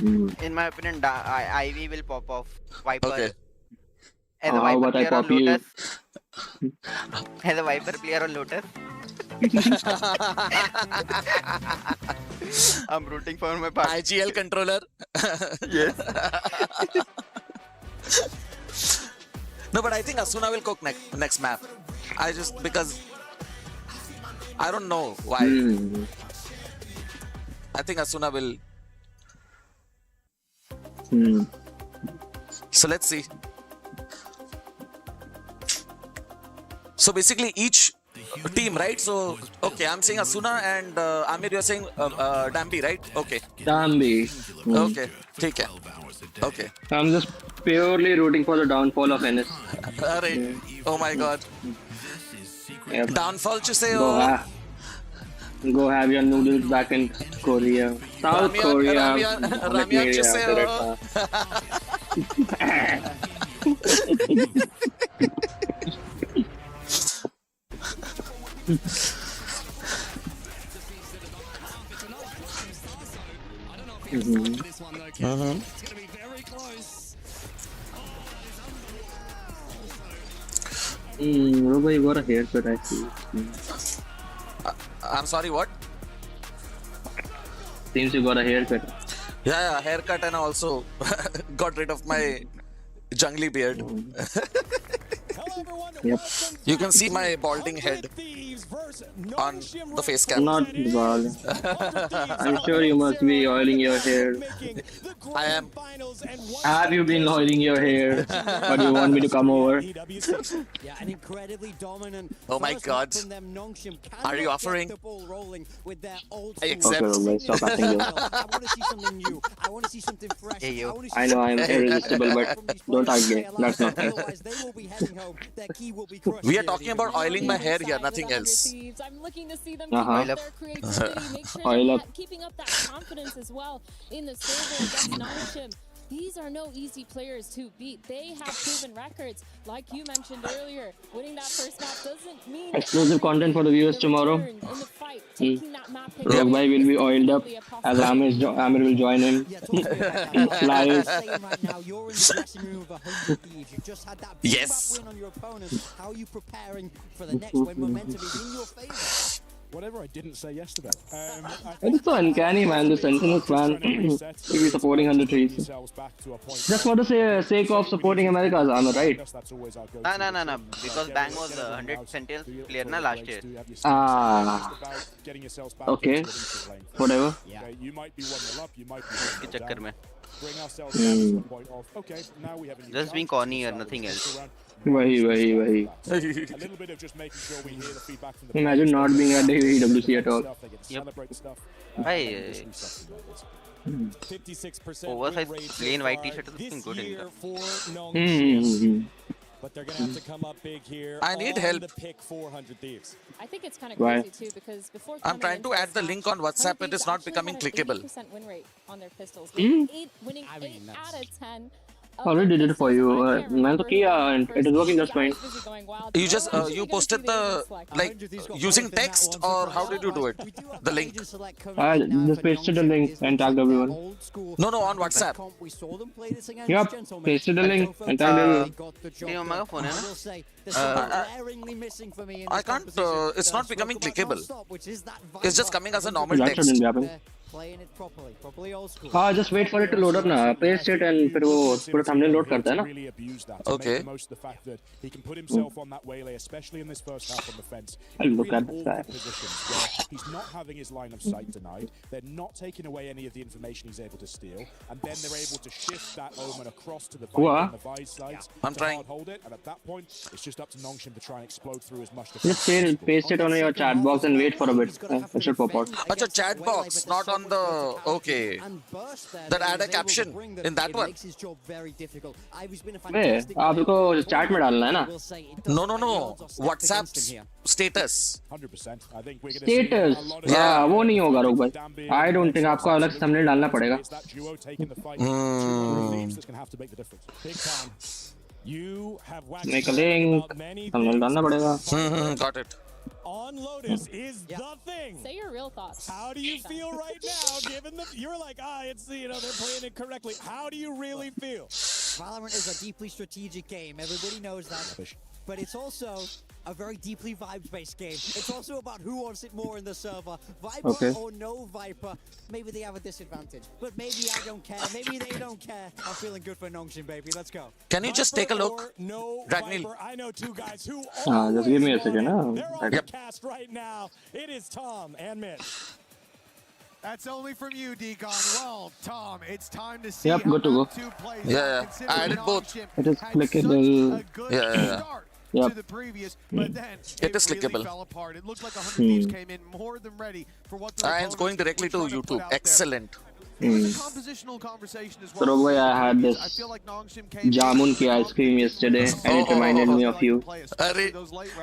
In my opinion, Ivy will pop off. Viper. Okay. As a Viper what I player on pop you? Lotus. As a Viper player on Lotus. I'm rooting for my partner. IGL controller. Yes. No, but I think Asuna will cook next map. Because I don't know why. I think Asuna will. So let's see. So basically each team, right? So okay, I'm saying Asuna and Amir, you're saying Dambi, right? Okay. Dambi. Okay. Take care. Okay. I'm just purely rooting for the downfall of NS. Alright. Oh my god. Yep. Downfall to say Go have your noodles back in Korea. South Korea. Ramyan to say Nobody got a haircut, I see. I'm sorry, what? Seems you got a haircut. Yeah, haircut, and also got rid of my jungly beard. Yep. You can see my balding head on the face cam. Not bald. I'm sure you must be oiling your hair. I am. Have you been oiling your hair? Or do you want me to come over? Yeah, an incredibly dominant. Oh my God. Are you offering? I accept. Okay, stop acting. I want to see something new. I want to see something fresh. I know I'm irresistible, but don't act gay. That's not. We are talking about oiling my hair here, nothing else. I'm looking to see them Oil up. Their creativity, make sure Oil up. keeping up that confidence as well in the server against NONGSHIM. These are no easy players to beat. They have proven records, like you mentioned earlier. Winning that first map doesn't mean Exclusive content for the viewers tomorrow. Rogue Bhai will be oiled up as Amir will join him. Live. Yes. How are you preparing for the next when momentum is in your favor? Whatever I didn't say yesterday. It's so uncanny, man. The Sentinels man will be supporting 100 trees. Just for the sake of supporting America's armor, right? No. Because Bang was 100 Sentinels player na last year. Ah. Okay. Whatever. You might be 1-0 up, you might be Ke chakkar mein. Bring ourselves down to the point of, okay, now we have a Just being corny or nothing else. Wahi. a little bit of just making sure we hear the feedback from the Imagine not being at the EWC at all. Celebrate stuff. Hey, 56% oversized plain white t-shirt is looking good in there. But they're gonna have to come up big here. I need help. The pick 400 Thieves. I think it's kind of Why? crazy too because before I'm trying to add the link on WhatsApp. It is not becoming clickable. 80% win rate on their pistols. Winning 8 out of 10. Already did it for you. Man, and it is working just fine. You just you posted the like using text, or how did you do it? The link. I just pasted the link and tagged everyone. No, on WhatsApp. Yup, pasted the link and tagged everyone. I can't. It's not becoming clickable. It's just coming as a normal That text. shouldn't be happening. हाँ just wait for it to load up ना paste it and फिर वो पूरा thumbnail load करता है ना Okay. He can put himself on that waylay, especially in this first half on the fence. I'll look at this guy. He's not having his line of sight denied. They're not taking away any of the information he's able to steal, and then they're able to shift that omen across to the Vice sides. I'm trying. Hold it, and at that point, it's just up to NONGSHIM to try and explode through as much. Just paste it on your chat box and wait for a bit. It should pop out. Acha, chat box, not on the. Okay. That add a caption in that one. Hey, आपको chat में डालना है ना? No. WhatsApp status. 100%. I think we're gonna Status. Yeah, वो नहीं होगा रोक भाई. I don't think आपको अलग thumbnail डालना पड़ेगा. Make a link. Thumbnail डालना पड़ेगा. Got it. On Lotus is the thing. Say your real thoughts. How do you feel right now, given the you're like, it's they're playing it correctly. How do you really feel? Valorant is a deeply strategic game. Everybody knows that. But it's also a very deeply vibes-based game. It's also about who wants it more in the server. Viper or no Viper, maybe they have a disadvantage. But maybe I don't care. Maybe they don't care. I'm feeling good for NONGSHIM, baby. Let's go. Can you just take a look? No Dragneel. I know two guys who just give me a second. They're on the cast right now. It is Tom and Mitch. That's only from you, Deacon. Well, Tom, it's time to see good to go. Yeah. I added both. It is clickable. Yeah. To the previous, but then it is really clickable. fell apart. It looked like 100 Thieves came in more than ready for what the it's going directly to YouTube. Excellent. It was a compositional conversation as well. So boy, I had this jamun ki ice cream yesterday, and it reminded me of you.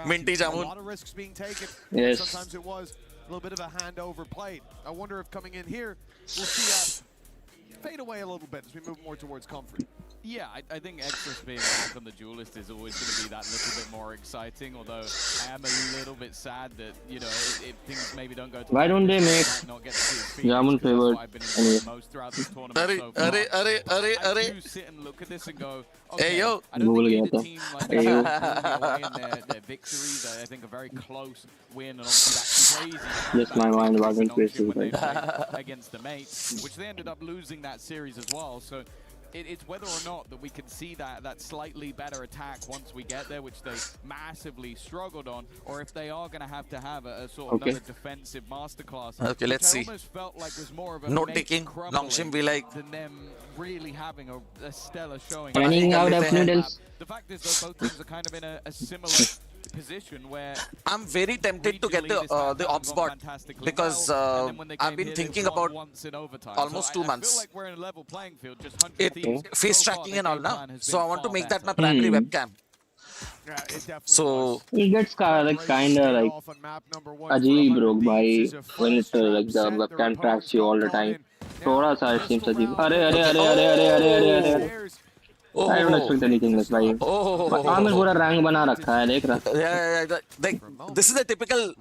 Minty jamun. A lot of risks being taken. Yes. Sometimes it was a little bit of a handover played. I wonder if coming in here, we'll see fade away a little bit as we move more towards comfort. Yeah, I think Exodus being back on the duelist is always going to be that little bit more exciting, although I am a little bit sad that, you know, if things maybe don't go to why don't they make Jamun favored anyway? most throughout this tournament so far. I do sit and look at this and go, okay, I don't think you need a team like this in their victories. I think a very close win, and obviously that crazy Just my mind wasn't crazy against the mates, which they ended up losing that series as well. So it's whether or not that we can see that slightly better attack once we get there, which they massively struggled on, or if they are going to have a sort of another defensive masterclass. Okay, let's see. Almost felt like was more of a Note taking. NONGSHIM be like than them really having a stellar showing. Running out of noodles. The fact is, though, both teams are kind of in a similar position where I'm very tempted to get the ops bot because I've been thinking about almost 2 months. It face tracking and all now, so I want to make that my primary webcam. So it gets like kinda like ajeeb broke by when it like the webcam tracks you all the time. थोड़ा सा it seems ajeeb. अरे I don't expect anything less भाई. आमिर पूरा rank बना रखा है देख रहा. Yeah. This is a typical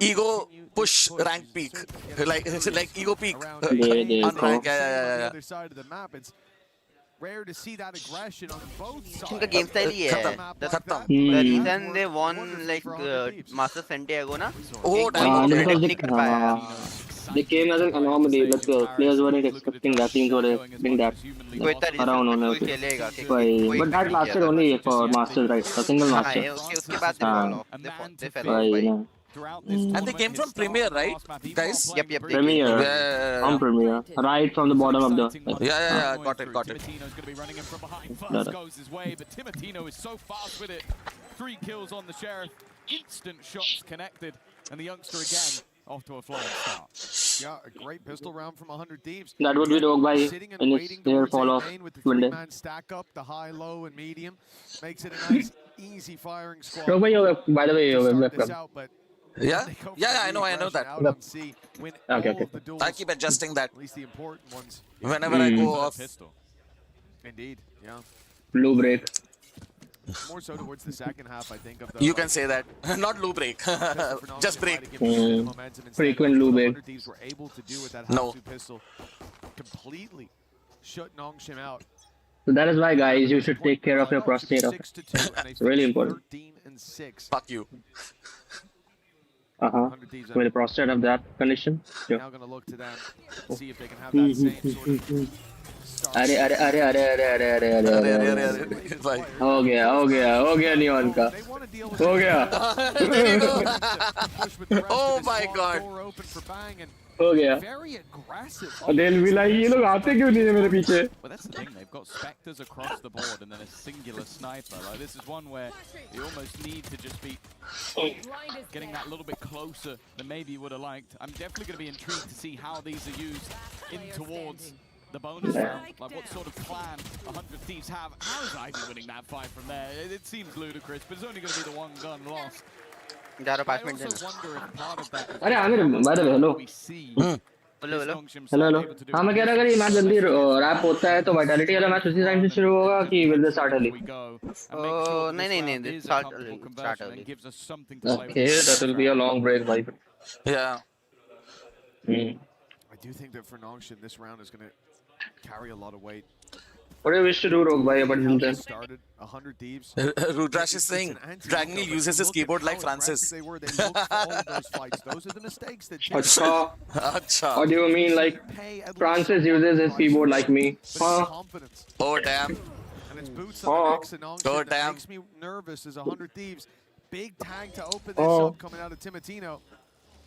ego push rank peak, like ego peak on rank. Yeah. Rare to see that aggression on both sides. उनका game style ही है. The reason they won like Master Sunday ago ना. Oh, damn. They came as an anomaly. Like players weren't expecting that. Teams were expecting that around on but that lasted only for Masters, right? A single Master. उसके बाद And they came from Premier, right, guys? Yep. Premier. From Premier. Right from the bottom of the... Yeah. Got it. Timotino's going to be running in from behind. First goes his way, but Timotino is so fast with it. 3 kills on the Sheriff. Instant shots connected. And the youngster again off to a flying start. Yeah, a great pistol round from 100 Thieves. That would be dog by in his hair fall off. With the 3-man stack up, the high, low, and medium. Makes it a nice, easy firing squad. Dog by the way, webcam. Yeah, I know that. Okay. I keep adjusting that. At least the important ones. Whenever I go off. Indeed, yeah. Blue break. More so towards the second half, I think. Of the you can say that. Not blue break. Just break. Frequent blue break. Were able to do with that no. Pistol. Completely shut NONGSHIM out. So that is why, guys, you should take care of your prostate. It's really important. 13 and 6. Fuck you. With the prostate of that condition. Now going to look to them, see if they can have that same sort of. अरे हो गया Lian का हो गया oh my god हो गया they'll be like ये लोग आते क्यों नहीं है मेरे पीछे. Well, that's the thing, they've got Spectres across the board and then a singular sniper. Like, this is one where you almost need to just be getting that little bit closer than maybe you would have liked. I'm definitely going to be intrigued to see how these are used in towards the bonus round. Like, what sort of plan 100 Thieves have. How is Ivy winning that fight from there? It seems ludicrous, but it's only going to be the one gun lost. I also wonder if part of that अरे Aamir by the way hello hello हाँ मैं कह रहा अगर ये match जल्दी rap होता है तो वाइटैलिटी वाला मैच उसी टाइम से शुरू होगा कि विल द स्टार्ट अर्ली. नहीं start early. Okay, that will be a long break, bye. Yeah. I do think that for NONGSHIM this round is going to carry a lot of weight. What do you wish to do, Rogue Bhai, about himself? Started 100 Thieves. Rudrash is saying Dragneel uses his keyboard like Francis. They looked for all of those fights. Those are the mistakes that Acha. What do you mean, like Francis uses his keyboard like me? Oh damn. And it's boots on the necks and NONGSHIM that makes me nervous as 100 Thieves. Big tag to open this up coming out of Timotino.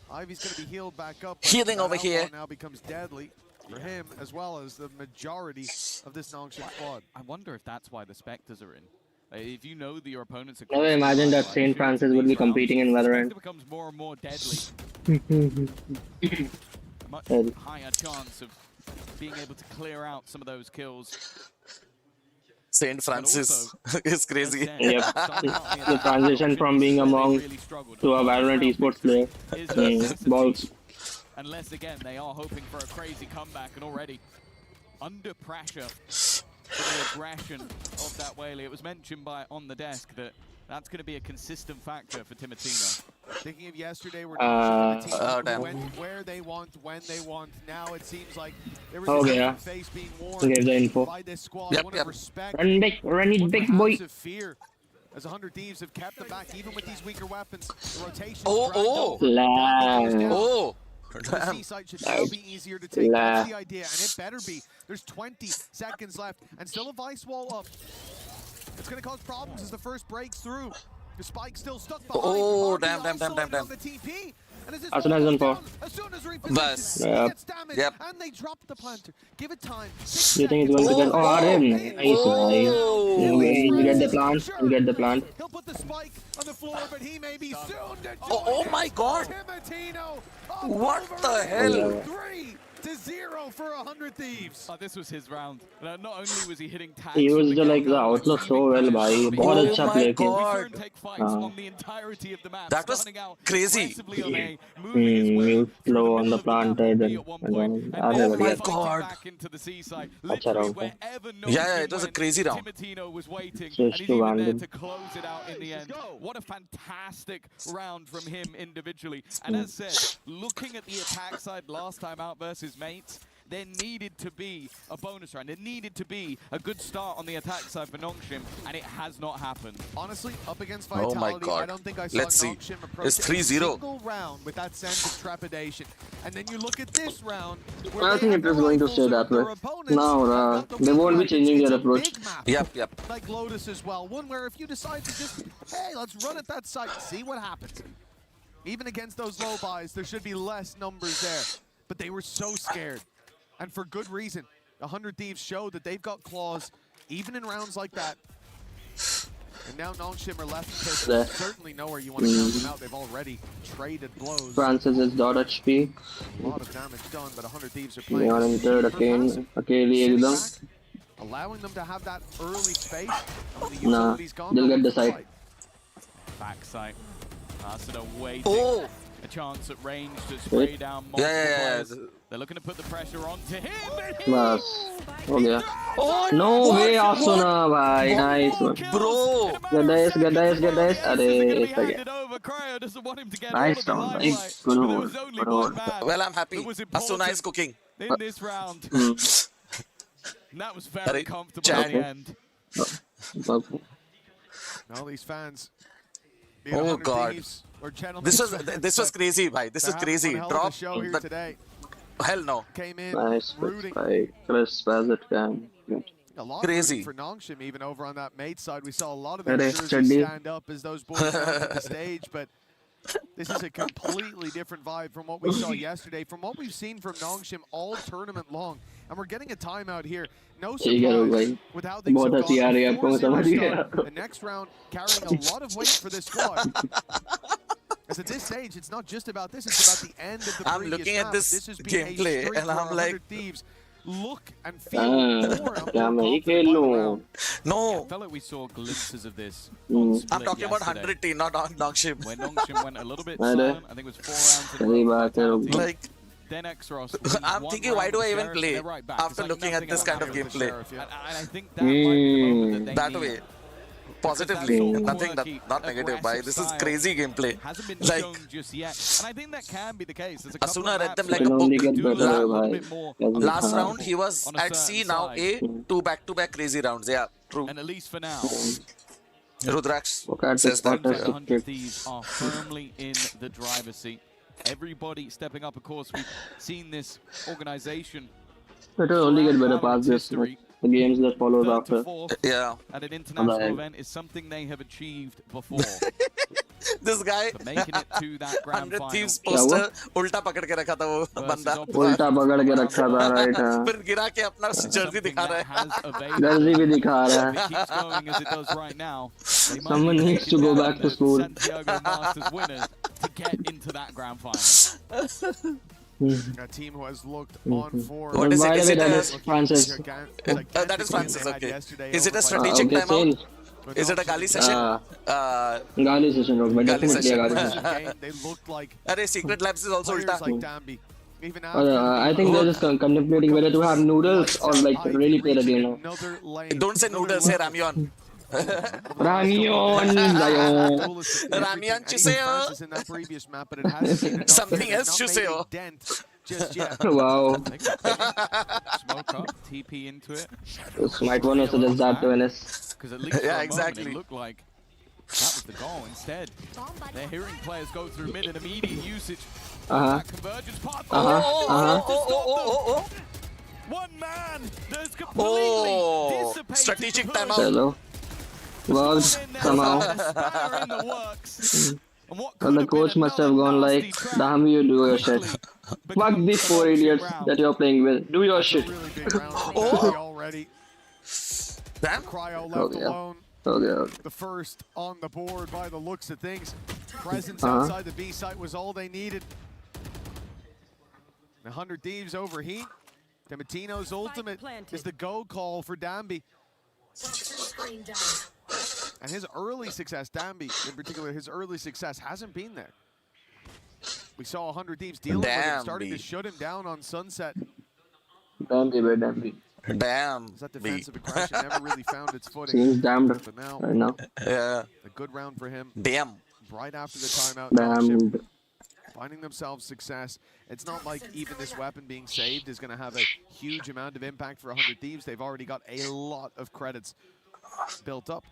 Ivy's going to be healed back up. Healing over here. Now becomes deadly for him as well as the majority of this NONGSHIM squad. I wonder if that's why the Spectres are in. If you know that your opponents are... Now imagine that St. Francis would be competing in Valorant. It becomes more and more deadly. Much higher chance of being able to clear out some of those kills. St. Francis is crazy. Yep. The transition from being a monk to a Valorant esports player. Balls. Unless, again, they are hoping for a crazy comeback and already under pressure. the aggression of that Whaley. It was mentioned by On The Desk that that's going to be a consistent factor for Timotino. Thinking of yesterday, we're where they want, when they want. Now it seems like there was a face being worn by this squad. One of respect. Run it big, boy. Fear. As 100 Thieves have kept them back, even with these weaker weapons. The rotation. The C-site should now be easier to take. That's the idea, and it better be. There's 20 seconds left, and still a vice wall up. It's going to cause problems as the first breaks through. The spike still stuck behind. Oh, damn. The TP. And as soon as repositioned, gets damaged, and they drop the planter. Give it time. You think it's going to get? You get the plant. You get the plant. He'll put the spike on the floor, but he may be soon to oh my God! Timotino. What the hell? 3-0 for 100 Thieves. This was his round. Not only was he hitting tags, he used like the outlook so well, bhai. बहुत अच्छा play किया. Take fights on the entirety of the map. That was crazy. Slow on the planted and oh my God. Back into the seaside. Yeah, it was a crazy round. Timotino was waiting, and he's even there to close it out in the end. What a fantastic round from him individually. And as said, looking at the attack side last time out versus mates, there needed to be a bonus round. There needed to be a good start on the attack side for NONGSHIM, and it has not happened. Honestly, up against Vitality, oh my God. I don't think I saw NONGSHIM approach it's 3-0. a single round with that sense of trepidation. And then you look at this round. I think it is going to stay that way. Now, they won't be changing their approach. Yep. Like Lotus as well. One where if you decide to just, hey, let's run at that site, see what happens. Even against those low buys, there should be less numbers there. But they were so scared. And for good reason. 100 Thieves showed that they've got claws, even in rounds like that. And now NONGSHIM are left to certainly know where you want to count them out. They've already traded blows. Francis is .HP. A lot of damage done, but 100 Thieves are playing. Leon entered again. Allowing them to have that early space. Nah, they'll get the site. Back site. Arsenal waiting. A chance at range to spray down multiple players. They're looking to put the pressure onto him. No way, Asuna, bhai. Nice one. Bro. Get this. Nice round. Nice. Good hold. Well, I'm happy. Asuna is cooking. In this round. That was very comfortable at the end. All these fans. Oh God. This was crazy, bhai. This is crazy. Drop today. Hell no. Came in nice. Rooting. Crisp as it can. A lot crazy for NONGSHIM even over on that mate side. We saw a lot of them stand up as those boys on the stage, but this is a completely different vibe from what we saw yesterday, from what we've seen from NONGSHIM all tournament long. And we're getting a timeout here. No surprise with how things have gone. The next round carrying a lot of weight for this squad. Because at this stage, it's not just about this, it's about the end of the I'm looking at this gameplay and I'm like, Thieves look and feel more. No. I felt like we saw glimpses of this. I'm talking about 100 T, not NONGSHIM. When NONGSHIM went a little bit silent, I think it was 4 rounds in a row. Like, then Xros. I'm thinking, why do I even play after looking at this kind of gameplay? And I think that might be the moment that that way. Positively, nothing not negative. Bhai, this is crazy gameplay. Hasn't been shown just yet, and I think that can be the case. Asuna read them like a book. Last round he was at C, now A. 2 back-to-back crazy rounds. Yeah, true. And at least for now, Rudraksh says that. 100 Thieves are firmly in the driver's seat. Everybody stepping up. Of course, we've seen this organization. It will only get better past this. The games that follows after. Yeah. At an international event is something they have achieved before. This guy. But making it to that grand 100 final. Thieves poster ulta pakad ke rakha tha wo banda. Ulta pakad ke rakha tha, right? फिर गिरा के अपना jersey दिखा रहा है. Jersey भी दिखा रहा है. It keeps going as it does right now. Someone needs to go back to school. Santiago Masters winners to get into that grand final. A team who has looked on form. What is it? Is it that is Francis. That is Francis, okay. Is it a strategic timeout? Is it a Gali session? Gali session, but definitely a Gali session. They looked like Secret Labs is also ulta. Like Dambi. Even I think they're just contemplating whether to have noodles or like really play the game now. Don't say noodles, say ramyeon. Ramyeon, Ramyeon chuseyo. Something else chuseyo. Just yet. Wow. Smoke up, TP into it. This might want to suggest that to NS. Because at least for a moment exactly. it looked like that was the goal. Instead, they're hearing players go through mid and immediate usage. That convergence path. One man that's completely dissipated. Strategic timeout. Hello. Worked somehow. And the coach must have gone like, damn, you do your shit. Fuck these 4 idiots that you're playing with. Do your shit. Damn. Okay. The first on the board by the looks of things. Presence outside the B site was all they needed. 100 Thieves overheat. Timatino's ultimate is the go call for Dambi. And his early success, Dambi in particular, his early success hasn't been there. We saw 100 Thieves dealing with him, starting to shut him down on Sunset. Dambi. Damn. That defensive aggression never really found its footing. Seems damned But now, right now. Yeah. a good round for him. Damn. Right after the timeout, Damned. finding themselves success. It's not like even this weapon being saved is going to have a huge amount of impact for 100 Thieves. They've already got a lot of credits built up.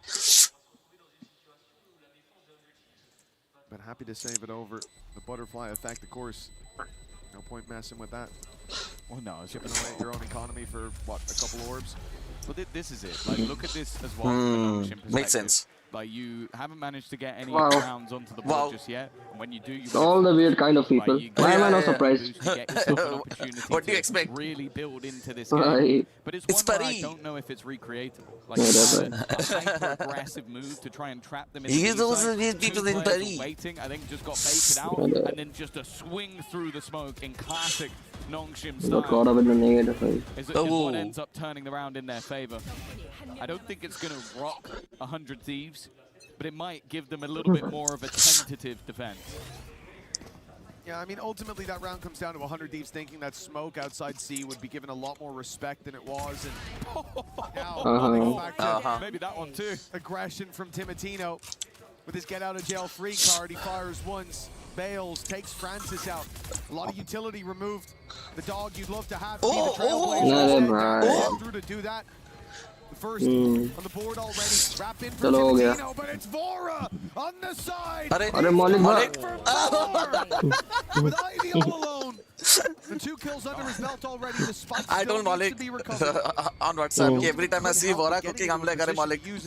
But happy to save it over the butterfly effect, of course. No point messing with that. Well, no, it's Chipping away at your own economy for, what, a couple orbs? Well, this is it. Like, look at this as well. From a Makes sense. Like, you haven't managed to get any rounds onto the board just yet. And when you do, you all the weird kind of people. Why am I not surprised? What do you expect? Really build into this game. But it's one where I don't know if it's recreatable. Like, a hyper-aggressive move to try and trap them in the B-side. Two players waiting, I think just got baited out. And then just a swing through the smoke in classic NONGSHIM style. Got caught up in the negative. Is what ends up turning the round in their favor. I don't think it's going to rock 100 Thieves, but it might give them a little bit more of a tentative defense. Yeah, I mean, ultimately that round comes down to 100 Thieves thinking that smoke outside C would be given a lot more respect than it was. And now, back to maybe that one too. Aggression from Timatino. With his get out of jail free card, he fires once, bails, takes Francis out. A lot of utility removed. The dog you'd love to have be the trailblazer. Through to do that. The first on the board already. Wrapped in for Timatino, but it's Vora on the side. With Ivy all alone. The 2 kills under his belt already. The spike I don't Malik on WhatsApp. Every time I see Vora cooking, I'm like, Malik. Guess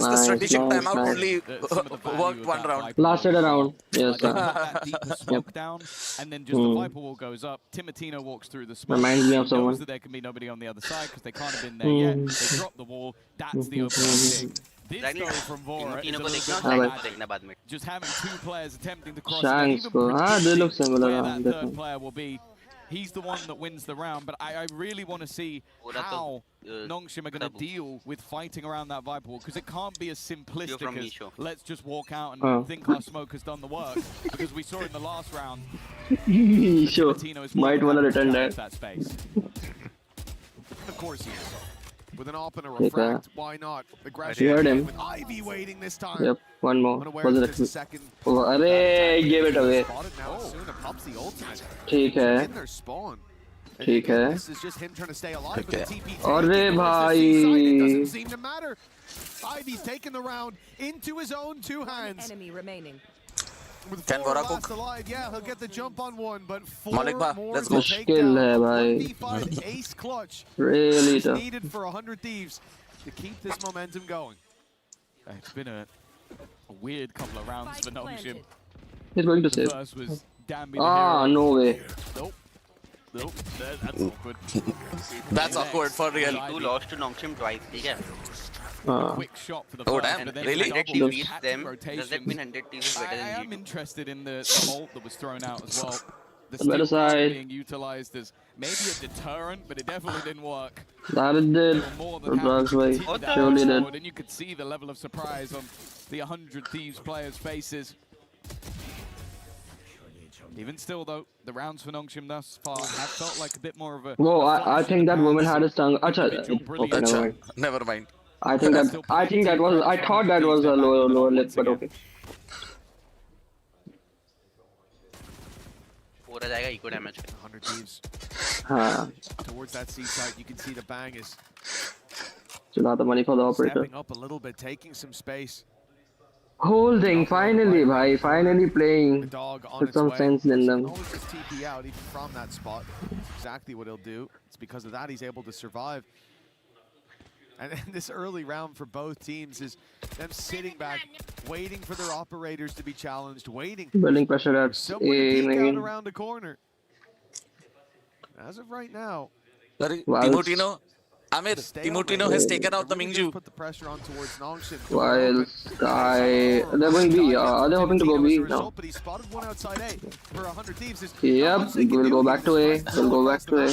the strategic timeout only worked 1 round. Lasted a round. Yes, Smoke down, and then just the Viper wall goes up. Timatino walks through the smoke. Reminds me of someone. Knows that there can be nobody on the other side because they can't have been there yet. They drop the wall. That's the opening pick. This goal from Vora is a little bit just having 2 players attempting to cross. They look similar. Where that third player will be. He's the one that wins the round, but I really want to see how NONGSHIM are going to deal with fighting around that Viper wall, because it can't be as simplistic as let's just walk out and think our smoke has done the work, because we saw in the last round. Might want to return that space. Of course he is. With an op and a refract, why not? You heard him. With Ivy waiting this time. Yep, one more. Was it a second? Arey, give it away. ठीक है. In their spawn. ठीक है. This is just him trying to stay alive. अरे भाई. Doesn't seem to matter. Ivy's taking the round into his own 2 hands. Enemy remaining. With 4 last alive, yeah, he'll get the jump on 1, but 4 more let's go. $1v5 ace clutch really is needed for 100 Thieves to keep this momentum going. It's been a weird couple of rounds for NONGSHIM. He's going to save. First was no way. Nope. That's awkward. That's awkward for real. You lost to NONGSHIM twice, okay? Quick shot for the oh first, damn, but then really? Does that mean 100 Thieves is better than I am interested in the ult that was thrown out as well. The better side being utilized as maybe a deterrent, but it definitely didn't work. That it did. Surely did. And you could see the level of surprise on the 100 Thieves players' faces. Even still, though, the rounds for NONGSHIM thus far have felt like a bit more of a... Whoa, I think that woman had a tongue. Okay, never mind. I think that was. I thought that was a lower lip, but okay. पूरा जाएगा eco damage 100 Thieves. Towards that C site, you can see the bang is Still the money for the operator. stepping up a little bit, taking some space. Holding, finally, bhai, finally playing with some sense in them. Always just TP out even from that spot. Exactly what he'll do. It's because of that he's able to survive. And this early round for both teams is them sitting back, waiting for their operators to be challenged, waiting. Building pressure at someone to peek out around the corner. As of right now, Timotino, Amir, Timotino has taken out the Mingju. Put the pressure on towards NONGSHIM. While Sky, they're going B. Are they hoping to go B? No. But he spotted one outside A for 100 Thieves. Yep, we'll go back to A. We'll go back to A.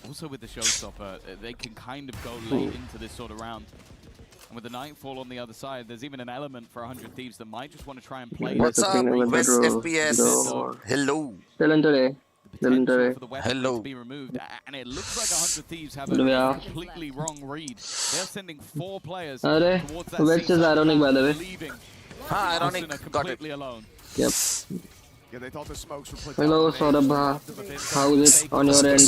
Also with the showstopper, they can kind of go late into this sort of round. And with the Nightfall on the other side, there's even an element for 100 Thieves that might just want to try and play. What's up, West FPS? Hello. Still in today. Hello. Be removed, and it looks like 100 Thieves have a completely wrong read. They're sending 4 players towards that West is ironic, by the way. leaving. Ironic. Completely alone. Yep. Yeah, they thought the smokes were put Hello, Saurabh. How is it on your end?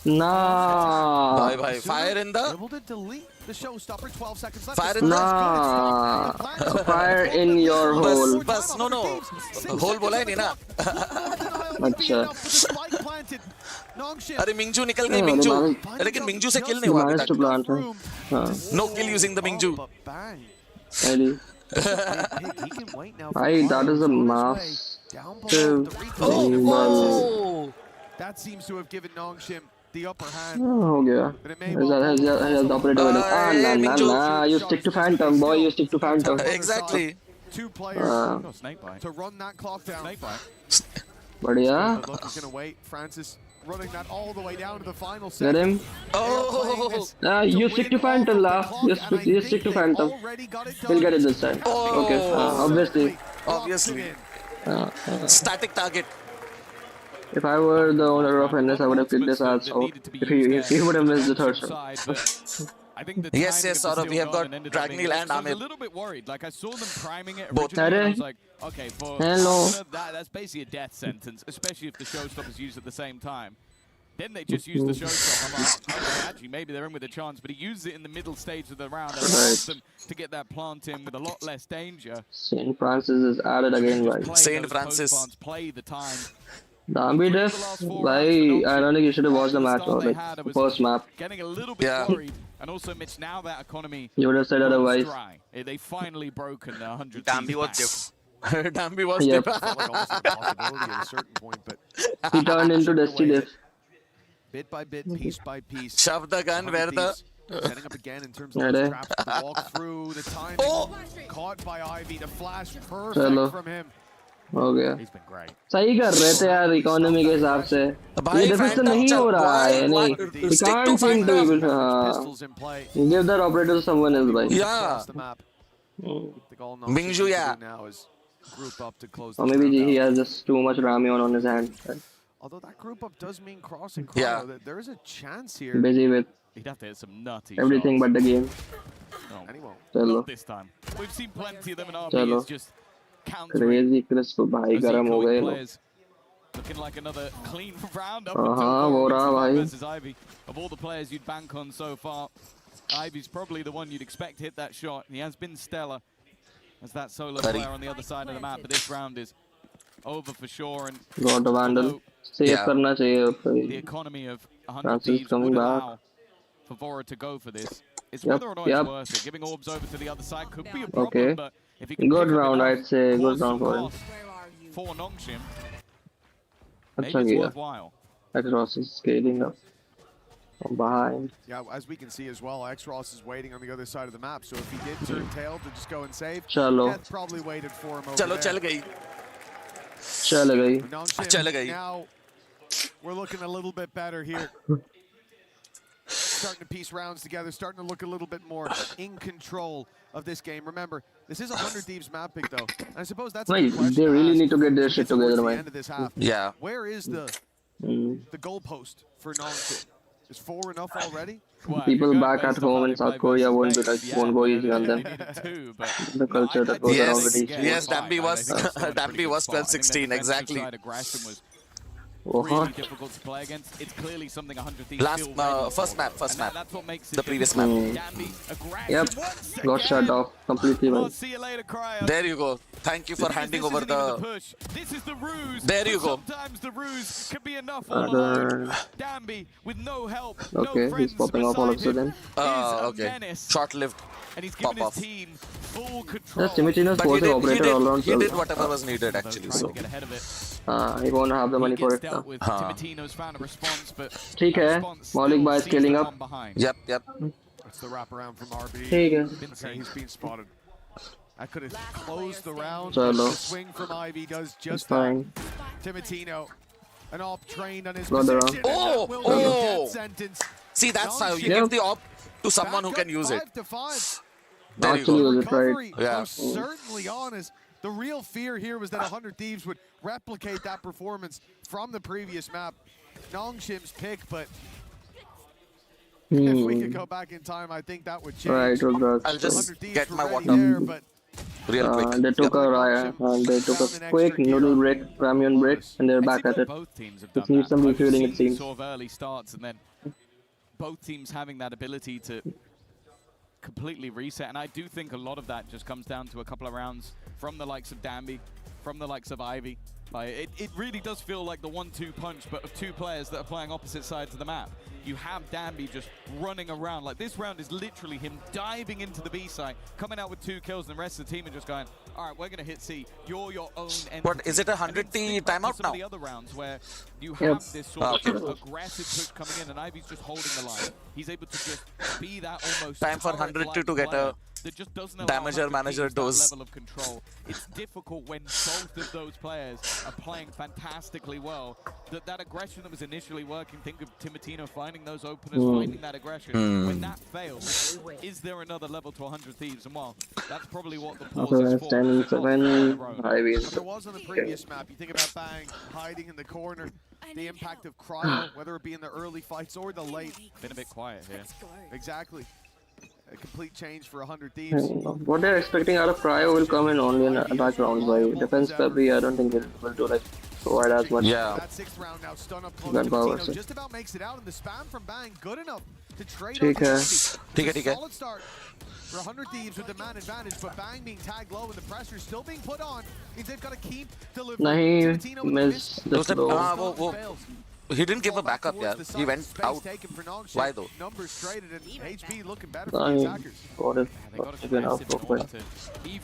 Nah. Bye bye. Fire in the. Able to delete the showstopper. 12 seconds left. Fire in the. Nah. Fire in your hole. Bas, no. Hole bola hai nahi na. अच्छा. अरे मिंगजू निकल गई मिंगजू लेकिन मिंगजू से किल नहीं हुआ अभी तक नो किल यूजिंग द मिंगजू that is a massive that seems to have given NONGSHIM the upper hand. Oh yeah. Has the operator nah. You stick to Phantom, boy. You stick to Phantom. Exactly. 2 players to run that clock down. But yeah. Look, he's gonna wait. Francis running that all the way down to the final set. Get him. Oh. You stick to Phantom, la. You stick to Phantom. We'll get it this time. Okay. Obviously. Static target. If I were the owner of NS, I would have kicked this ass out. If he would have missed the third shot. I think the yes, sort of. We have got Dragneel and Amir. I was a little bit worried. Like I saw them priming it Both. originally. I was like, okay, for hello. That's basically a death sentence, especially if the showstopper is used at the same time. Then they just use the showstopper. I'm like, okay, actually, maybe they're in with a chance, but he uses it in the middle stage of the round and allows them to get that plant in with a lot less danger. St. Francis is added again, right? St. Francis. Play the time. Dambi def, bhai, I don't think you should have watched the match, like, the first map. Getting a little bit worried. And also, Mitch, now that economy... You would have said otherwise. Dry. They finally broken the 100. Dambi was diff. Dambi was yep. Like almost an impossibility at a certain point, but... He turned into Dusty Diff. Bit by bit, piece by piece. Shove the gun where the... Setting up again in terms of the traps, the walk through, the timing. Caught by Ivy, the flash perfect from him. हो गया सही कर रहे थे यार economy के हिसाब से ये डिफेंस नहीं हो रहा है नहीं you can't seem to give that operator to someone else भाई Mingju or maybe he has just too much Ramion on his hand. Although that group up does mean crossing that there is a chance here. Busy with he'd have to hit some nutty everything shots. but the game. No, not this time. We've seen plenty of them in RB. It's just crazy crisp भाई गरम हो गए लोग. Looking like another clean round up वो रहा भाई. versus Ivy. Of all the players you'd bank on so far, Ivy's probably the one you'd expect to hit that shot. He has been stellar as that solo player on the other side of the map, but this round is over for sure. And got the vandal. Save करना चाहिए. The economy of 100 Thieves would allow for Vora to go for this. It's whether or not it's worth it. Giving orbs over to the other side could be a problem, but if he can good round, I'd say good round for him. For NONGSHIM, अच्छा किया. AORUS is scaling up from behind. Yeah, as we can see as well, AORUS is waiting on the other side of the map. So if he did turn tail to just go and save, Death probably waited for him over there. चल गई. Now we're looking a little bit better here. starting to piece rounds together, starting to look a little bit more in control of this game. Remember, this is a 100 Thieves map pick, though. And I suppose that's Wait, they really need to get their shit together, man. Yeah. Where is the goalpost for NONGSHIM? Is 4 enough already? People back at home in South Korea won't go easy on them. The culture that goes around with each. Yes, Dambi was 12-16, exactly. Really difficult to play against. It's clearly something 100 Thieves First map. That's what makes it the previous map. Yep, got shut off completely. Man. There you go. Thank you for handing over the push. This is the ruse. There you go. Sometimes the ruse can be enough all alone. Dambi with no help. Okay, he's popping off all of a sudden. Okay. Short-lived. And he's given his team full control. Yes, Timitino's supposed to operate all around. He did whatever was needed actually. So he won't have the money for it now. Timitino's found a response, but ठीक है, Maulik by scaling up. Yep. That's the wraparound from RB. ठीक है. Okay, he's being spotted. I could have closed the round. Chalo. The swing from Ivy does just fine. Timitino, an op trained on his Got the position. Oh! Sentence. See, that's how you give the op to someone who can use it. 5-5. There you go. Recovery, Yeah. was certainly honest. The real fear here was that 100 Thieves would replicate that performance from the previous map. NONGSHIM's pick, but if we could go back in time, I think that would change. Right, I'll just get my water there, real quick. They took a quick noodle break, ramen break, and they're back at it. Both teams have It needs some refueling, it seems. Sort of early starts, and then both teams having that ability to completely reset. And I do think a lot of that just comes down to a couple of rounds from the likes of Dambi, from the likes of Ivy. Like, it really does feel like the 1-2 punch, but of two players that are playing opposite sides of the map. You have Dambi just running around. Like, this round is literally him diving into the B side, coming out with 2 kills, and the rest of the team are just going, all right, we're going to hit C. You're your own entity. What, is it a 100T timeout now? Some of the other rounds where you have this sort of aggressive push coming in, and Ivy's just holding the line. He's able to just be that almost time for 100T to get a damager manager dose. Level of control. It's difficult when both of those players are playing fantastically well. That aggression that was initially working, think of Timitino finding those openers, finding that aggression. When that fails, is there another level to 100 Thieves? And well, that's probably what the pause is for. 10-7, Ivy. There was on the previous map, you think about Bang hiding in the corner, the impact of Cryo, whether it be in the early fights or the late. Been a bit quiet here. Exactly. A complete change for 100 Thieves. What they're expecting out of Cryo will come in only in attack rounds. By defense February, I don't think it will do like provide as much. Yeah. That 6th round now, stun up close to just about makes it out, and the spam from Bang good enough to trade off solid start for 100 Thieves with the man advantage, but Bang being tagged low and the pressure still being put on means they've got to keep delivering. He didn't give a backup, yeah. He went out. Why though? Numbers traded and HB looking better for the attackers. Got it. Again, out of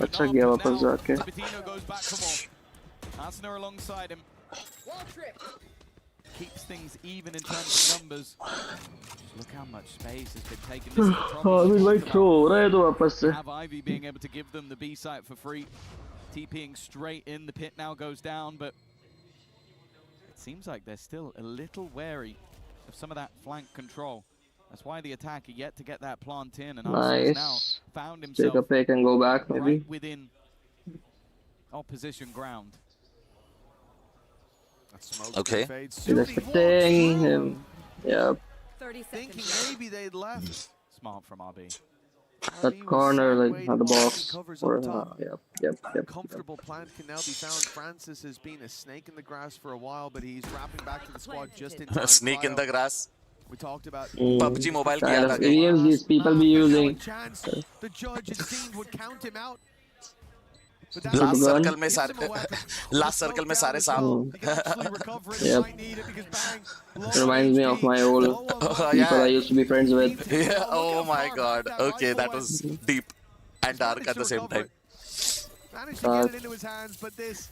अच्छा किया वापस जाके. Timitino goes back for more. Asner alongside him. Keeps things even in terms of numbers. Look how much space has been taken. This is the problem. Have Ivy being able to give them the B site for free. TPing straight in. The pit now goes down, but seems like they're still a little wary of some of that flank control. That's why the attacker yet to get that plant in, and Arsenal's now found himself take a pick and go back maybe right within opposition ground. Okay. He's expecting him. Yep. Thinking maybe they'd left. Smart from RB. That corner, like on the box. Or, yep. Comfortable plant can now be found. Francis has been a snake in the grass for a while, but he's wrapping back to the squad just in time. Snake in the grass. We talked about PUBG Mobile. Kind of idioms these people be using. The judge, it seemed, would count him out. Last circle में सारे सांप. Yep. It reminds me of my old people I used to be friends with. Yeah. Oh my God. Okay, that was deep and dark at the same time. Managed to get it into his hands, but this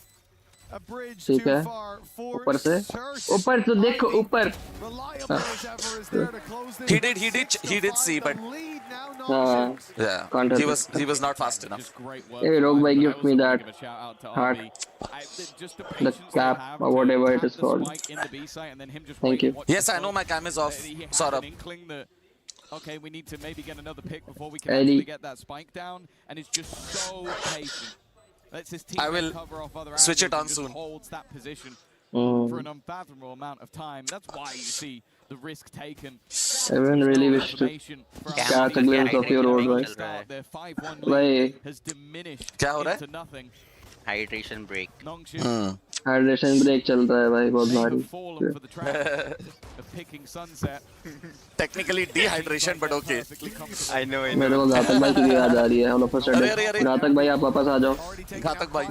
a bridge too far for ऊपर से देखो ऊपर. He did see, but yeah, he was not fast enough. Hey, Rogue Bhai, give me that heart, the cap or whatever it is called. Thank you. Yes, I know my cam is off. Saurabh. okay, we need to maybe get another pick before we can actually get that spike down, and it's just so patient. Lets his team cover off other switch it on and soon. Holds that position for an unfathomable amount of time. That's why you see the risk taken. Everyone really wish to catch a glimpse of your road, right? Their 5-1 lead has diminished into nothing. Hydration break. Hydration break चल रहा है भाई बहुत भारी. Technically dehydration, but okay. I know. मेरे को घातक भाई की याद आ रही है. All of a sudden. घातक भाई आप वापस आ जाओ. घातक भाई.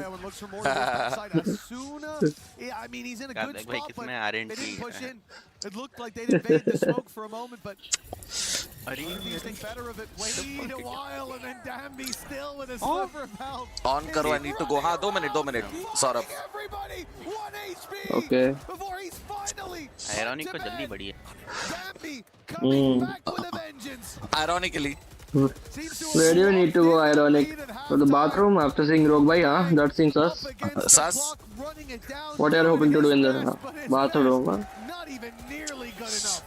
I mean, he's in a good spot, but they didn't push in. It looked like they'd invade the smoke for a moment, but he's think better of it. Wait a while, and then Dambi still with a sliver of health. On karo, I need to go. हाँ 2 minute. Saurabh. Everybody, 1 HP. Okay. Before he's finally. Ironic को जल्दी बढ़ी है. Dambi coming back with a vengeance. Ironically. Where do you need to go, Ironic? To the bathroom after seeing Rogue Bhai, huh? That seems sus. Sus? What are you hoping to do in the bathroom? Huh? Not even nearly good enough.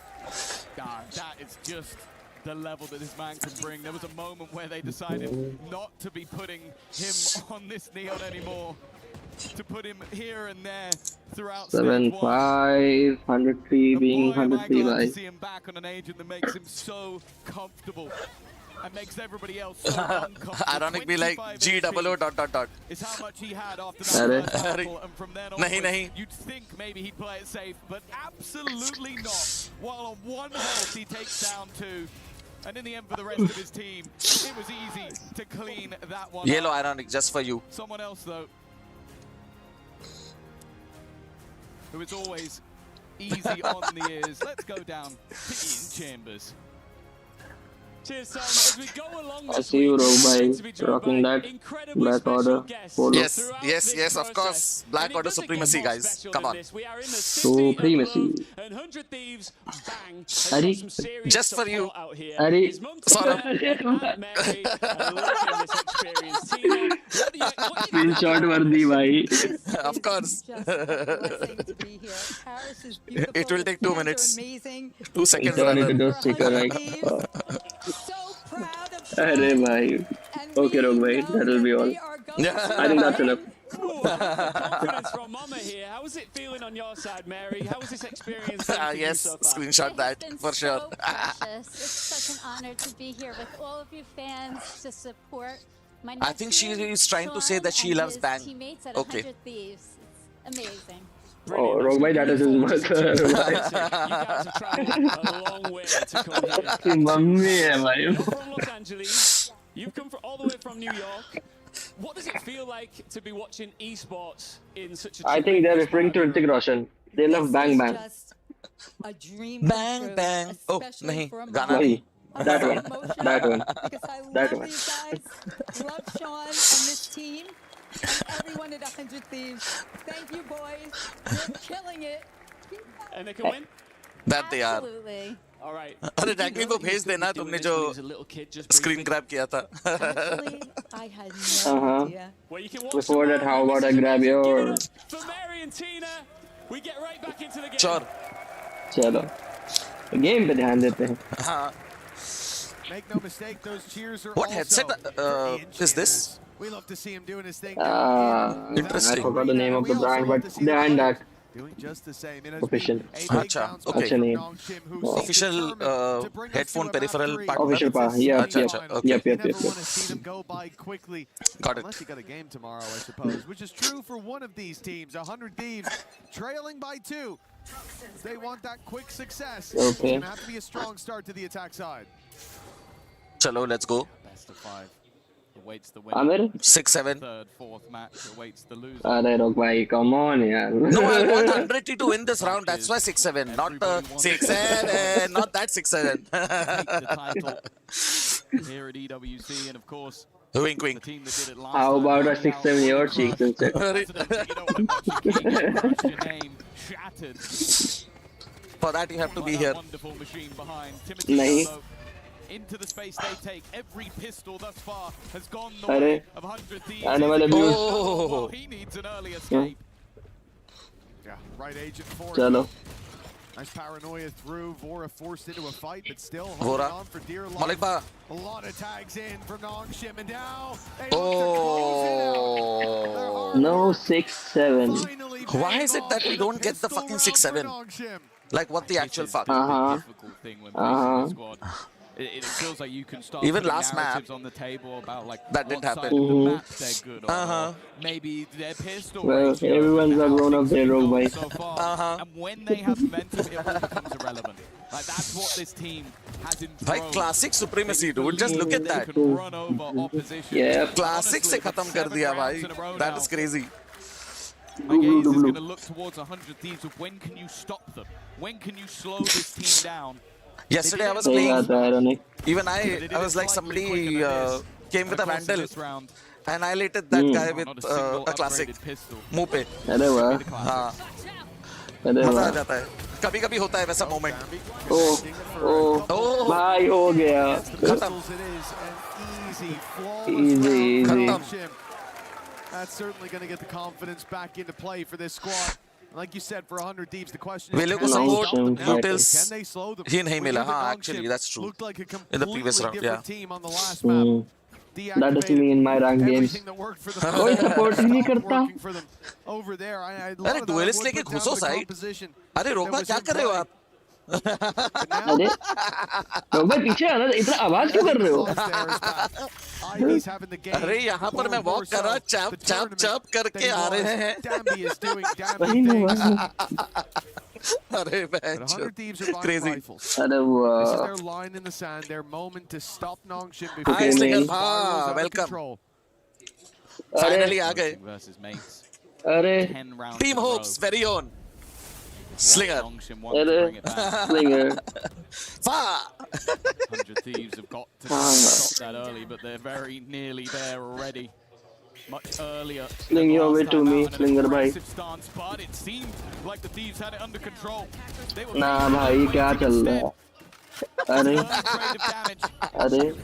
God, that is just the level that this man can bring. There was a moment where they decided not to be putting him on this neon anymore. To put him here and there throughout 7-5, 103 being 103 to by. see him back on an agent that makes him so comfortable and makes everybody else so uncomfortable. Ironic be like G00... Is how much he had after that first battle, and from then nahi. You'd think maybe he'd play it safe, but absolutely not. While on 1 health he takes down 2. And in the end, for the rest of his team, it was easy to clean that one Yellow up. Ironic, just for you. Someone else, though, who is always easy on the ears. Let's go down to Ian Chambers. Cheers, Sam. As we go along I see you, Rogue Bhai, rocking that Black Order polo. Yes, of course. Black Order supremacy, guys. Come on. Supremacy. Ari, just for you. Ari, screenshot worthy, bhai. Of course. It will take 2 minutes. 2 seconds. Arey bhai. Okay, Rogue Bhai, that will be all. I think that's enough. Confidence from Mama here. How was it feeling on your side, Mary? How was this experience? Yes, screenshot that for sure. So precious. It's such an honor to be here with all of you fans to support my I think she is trying to say that she loves Bang. Okay. It's amazing. Oh, Rogue Bhai, that is his mother. You guys have traveled a long way to come here. Mummy hai bhai. You're from Los Angeles. You've come all the way from New York. What does it feel like to be watching esports in such a... I think they're referring to Hrithik Roshan. They love Bang Bang. A dream Bang Bang. Oh, nahi. Gana nahi. That one. That one. Because I That love one. these guys, love Sean and this team, and everyone at 100 Thieves. Thank you, boys. You're killing it. And they can win? That they are. Absolutely. All right. अरे जैकली को भेज देना तुमने जो screen grab किया था. Actually, I had no idea. Well, you can watch Before that, how about I grab your... For Mary and Tina, we get right back into the game. Sure. चलो. Game पे ध्यान देते हैं. हाँ. Make no mistake, those cheers are What also headset is this? We love to see him doing his thing. Interesting. I forgot the name of the brand, but behind that. Doing just the same. Official. Acha, okay. Official headphone peripheral partner. Official yep. Want to see them go by quickly. Got it. Unless you got a game tomorrow, I suppose, which is true for one of these teams. 100 Thieves trailing by 2. They want that quick success. Okay. It's gonna have to be a strong start to the attack side. Chalo, let's go. Best of 5 awaits the winner. Amir? 6-7. Third, fourth match awaits the loser. Arey Rogue Bhai, come on, yaar. No, I want 100 to win this round. That's why 6-7, not 6-7, not that 6-7. The title here at EWC, and of course, Wink, wink. the team that did it last How time. about a 6-7 your cheeks instead? Your name shattered. For that, you have to be here. Wonderful machine behind. Timothy Nahi. Gallo into the space they take. Every pistol thus far has gone the way of 100 Thieves. Oh. He needs an early escape. Yeah, right agent for Chalo. Nice paranoia through. Vora forced into a fight, but still holding on for dear life. A lot of tags in from NONGSHIM, and now they look to close it out. No 6-7. Why is it that we don't get the fucking 6-7? Like, what the actual fuck? Difficult thing when facing the squad. It feels like you can start even putting last narratives map on the table about like that didn't happen. The map they're good on. Maybe their pistol. Well, everyone's a grown up there, rogue boy. So far. And when they have momentum, it all becomes irrelevant. Like that's what this team has in. Like classic supremacy, dude. Just look at that. Run over opposition. Yeah. Classic se khatam kar diya, bhai. That is crazy. Magaze is going to look towards 100 Thieves. When can you stop them? When can you slow this team down? Yesterday I was playing, even I was like somebody came with a vandal and annihilated that guy with a classic मुंह पे. हाँ. मजा आ जाता है. कभी-कभी होता है वैसा moment. Oh, भाई हो गया. खत्म. Easy. That's certainly going to get the confidence back into play for this squad. Like you said, for 100 Thieves, the question is, can they slow them? He nahi mila. Haan, actually, that's true. In the previous round, yeah. That doesn't mean in my rank games. कोई support ही नहीं करता. अरे duelist लेके घुसो side. अरे रोका क्या कर रहे हो आप? अरे रोक भाई पीछे आना. इतना आवाज क्यों कर रहे हो? अरे यहाँ पर मैं वॉक कर रहा चैप चैप चैप करके आ रहे हैं. अरे crazy. अरे वाह. This is their line in the sand, their moment to stop NONGSHIM before Hi Slinger. हाँ, welcome. Finally आ गए. अरे Team Hopes very own. Slinger. Slinger. 100 Thieves have got to stop that early, but they're very nearly there already. Much earlier. Sling your way to me, Slinger bhai. Stance, but it seemed like the Thieves had it under control. Nah bhai, क्या चल रहा है? अरे अरे.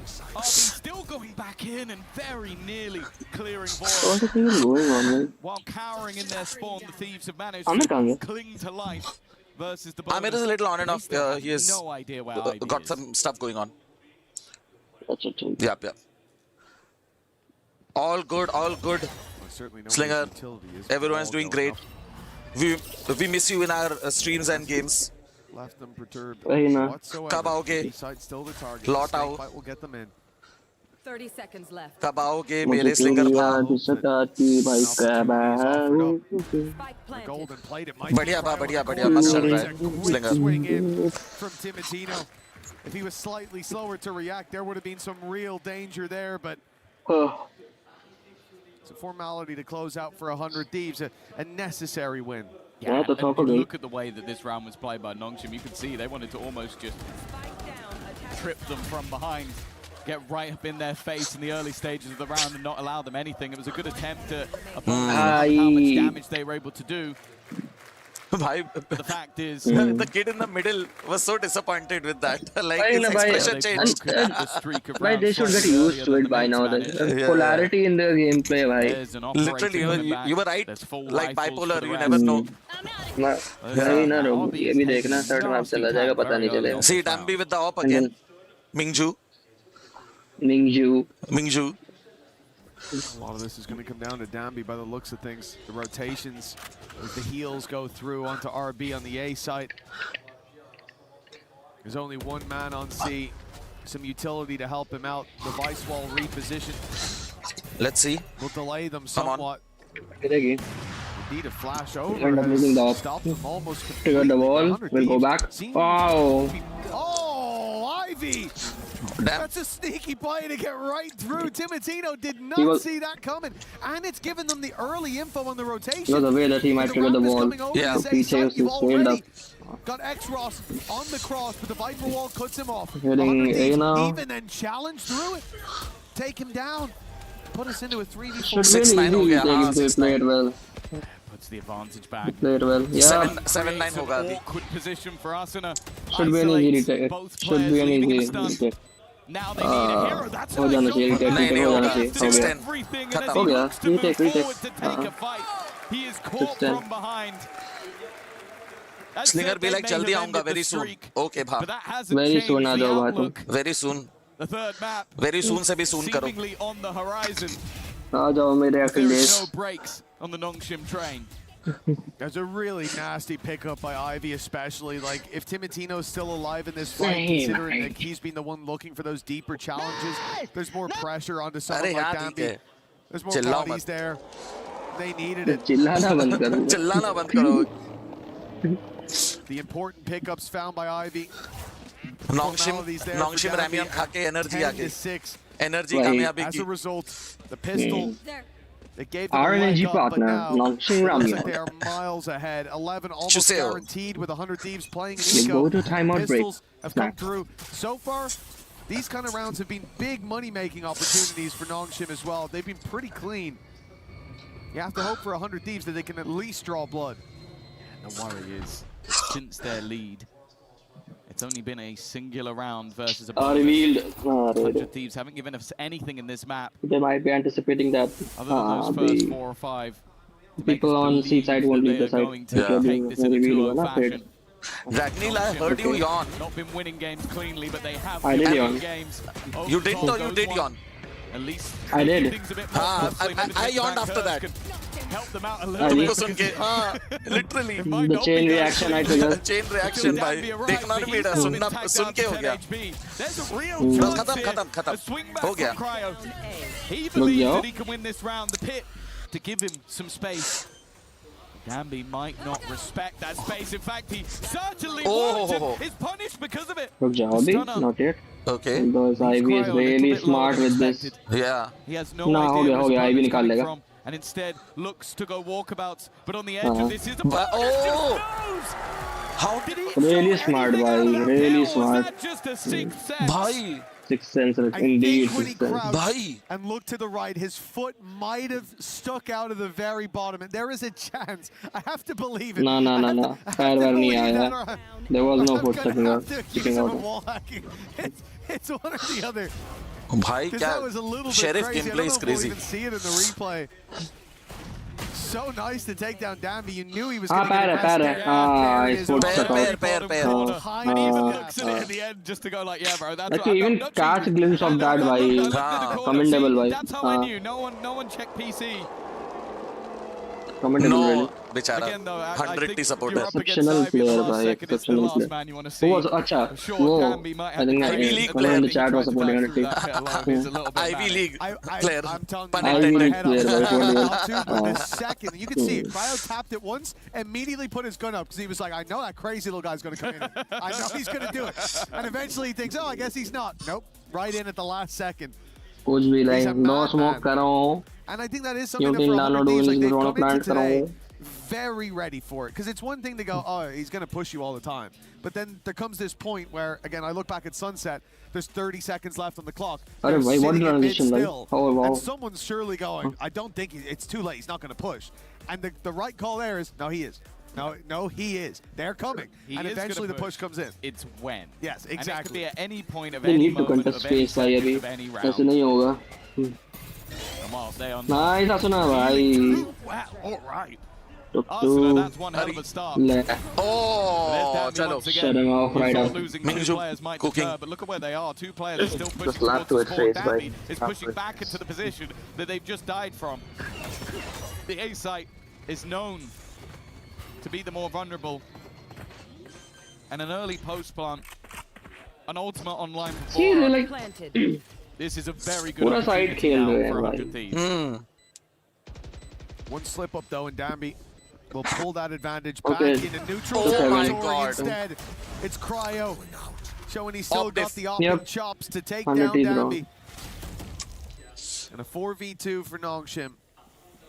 Still going back in and very nearly clearing What is going on, man? While cowering in their spawn, the Thieves have managed to cling to life versus the Amir is a little on and off. He has no idea where got some stuff going on. Yep. All good, all good. Slinger, everyone is doing great. We miss you in our streams and games. Left them perturbed whatsoever. कब आओगे? लौट आओ. 30 seconds left. कब आओगे मेरे Slinger भाई? बढ़िया मस्त चल रहा है Slinger. From Timotino. If he was slightly slower to react, there would have been some real danger there, but it's a formality to close out for 100 Thieves, a necessary win. Yeah, and look at the way that this round was played by NONGSHIM. You could see they wanted to almost just trip them from behind, get right up in their face in the early stages of the round and not allow them anything. It was a good attempt at how much damage they were able to do. The fact is, the kid in the middle was so disappointed with that. Like his expression changed. They should get used to it by now. The polarity in the gameplay, bhai. Literally, you were right. Like bipolar, you never know. ये भी देखना third map चला जाएगा पता नहीं चलेगा. See Dambi with the op again. Mingju. A lot of this is going to come down to Dambi by the looks of things. The rotations as the heals go through onto RB on the A site. There's only one man on C. Some utility to help him out. The Vice Wall reposition. Let's see. Will delay them somewhat. Need a flash over. Stop them almost completely. Trigger the wall. We'll go back. Wow. Oh, Ivy. That's a sneaky play to get right through. Timotino did not see that coming. And it's given them the early info on the rotation. The way that he might trigger the wall. Yeah, you've already got X-Ross on the cross, but the Viper wall cuts him off. Even then challenge through it. Take him down. Put us into a 3v4. 6-9 ho gaya. They played well. Puts the advantage back. Played well. Yeah. 7-9 hoga. Awkward position for Asuna. Should be an easy retake. Should be an easy retake. Now they need a hero. That's हो जाना चाहिए retake. हो जाना चाहिए. हो गया. Retake. He is caught from behind. Slinger be like, jaldi aunga very soon. Okay, bha. Very soon आ जाओ भाई. Very soon. The third map. Very soon से भी soon करो. Seemingly on the horizon. आ जाओ मेरे affiliates. No breaks on the NONGSHIM train. There's a really nasty pickup by Ivy, especially. Like, if Timotino's still alive in this fight, considering that he's been the one looking for those deeper challenges, there's more pressure onto someone like Dambi. There's more bodies there. They needed it. चिल्लाना बंद करो. चिल्लाना बंद करो. The important pickups found by Ivy. NONGSHIM Ramian खा के energy आ गई. Energy कामयाबी की. As a result, the pistol. They gave them RNG a leg up, but partner, now NONGSHIM Ramian. they are miles ahead. 11 almost guaranteed with 100 Thieves playing in They Eco. go to timeout break. Pistols have come through. So far, these kind of rounds have been big money-making opportunities for NONGSHIM as well. They've been pretty clean. You have to hope for 100 Thieves that they can at least draw blood. And the worry is, since their lead, it's only been a singular round versus a revealed. 100 Thieves haven't given us anything in this map. They might be anticipating that other than those first 4 or 5. People on C side won't leave the side. Take this in a 2-0 fashion. Ragnil, I heard you yawn. Not been winning games cleanly, but they have I did yawn. games. You did or you did yawn? At least I did. I yawned after that. Help them out a little bit. Literally. The chain reaction I triggered. Chain reaction भाई. देखना नहीं पड़ा. सुन के हो गया. बस खत्म. हो गया. He believes that he can win this round. The pit to give him some space. Dambi might not respect that space. In fact, he certainly won't. Is punished because of it. रुक जाओ अभी. Not yet. Okay. Because Ivy is really smart with this. Yeah. He has no idea हो गया. Ivy निकाल लेगा. And instead looks to go walkabouts. But on the edge of this is the How did he? Really smart, boy. Really smart. Just a sixth sense. Bhai. Sixth sense, indeed. When he crouched Bhai. and looked to the right, his foot might have stuck out of the very bottom, and there is a chance. I have to believe it. No. पैर नहीं आया. There was no foot sticking out. It's one or the other. भाई क्या sheriff gameplay is crazy. Even see it in the replay. So nice to take down Dambi. You knew he was going to get and he even looks at it at the end just to go like, yeah, bro. That's what even catch a glimpse of that, bhai. Commendable, bhai. That's how I knew. No one checked PC. Commendable, really. बेचारा 100 supporter. Exceptional player, bhai. Exceptional player. Who was अच्छा? वो I think Ivy League player in the chat was supporting on the Ivy League player. Ivy League player. The second you can see it, Cryo tapped it once, immediately put his gun up because he was like, I know that crazy little guy's going to come in. I know he's going to do it. And eventually he thinks, oh, I guess he's not. Nope, right in at the last second. कुछ भी like no smoke कर रहा हूँ. And I think that is something that for 100 Thieves, like, they've come into today very ready for it. Because it's one thing to go, oh, he's going to push you all the time. But then there comes this point where, again, I look back at Sunset, there's 30 seconds left on the clock. What transition, like? Oh, wow. And someone's surely going, I don't think it's too late. He's not going to push. And the right call there is, no, he is. No, he is. They're coming. And eventually the push comes in. It's when. Yes, exactly. And it could be at any point of they any need to moment contest of any space, bhai, of any round. ऐसे नहीं होगा. Nice, Asuna, bhai. Wow, all right. Asuna, that's one hell of a start. Oh, shut him off right off. Losing two players might deter, but look at where they are. Two players are still pushing left towards to the his spawn. face, Dambi is pushing back into the position that they've just died from. The A site is known to be the more vulnerable. And an early post plant, an ultimate online like this is a very good opportunity now for 100 Thieves. One slip up though, and Dambi will pull that advantage back into neutral. Oh my God. Instead, it's Cryo showing he's still got the optic chops to take down Dambi. And a 4v2 for NONGSHIM.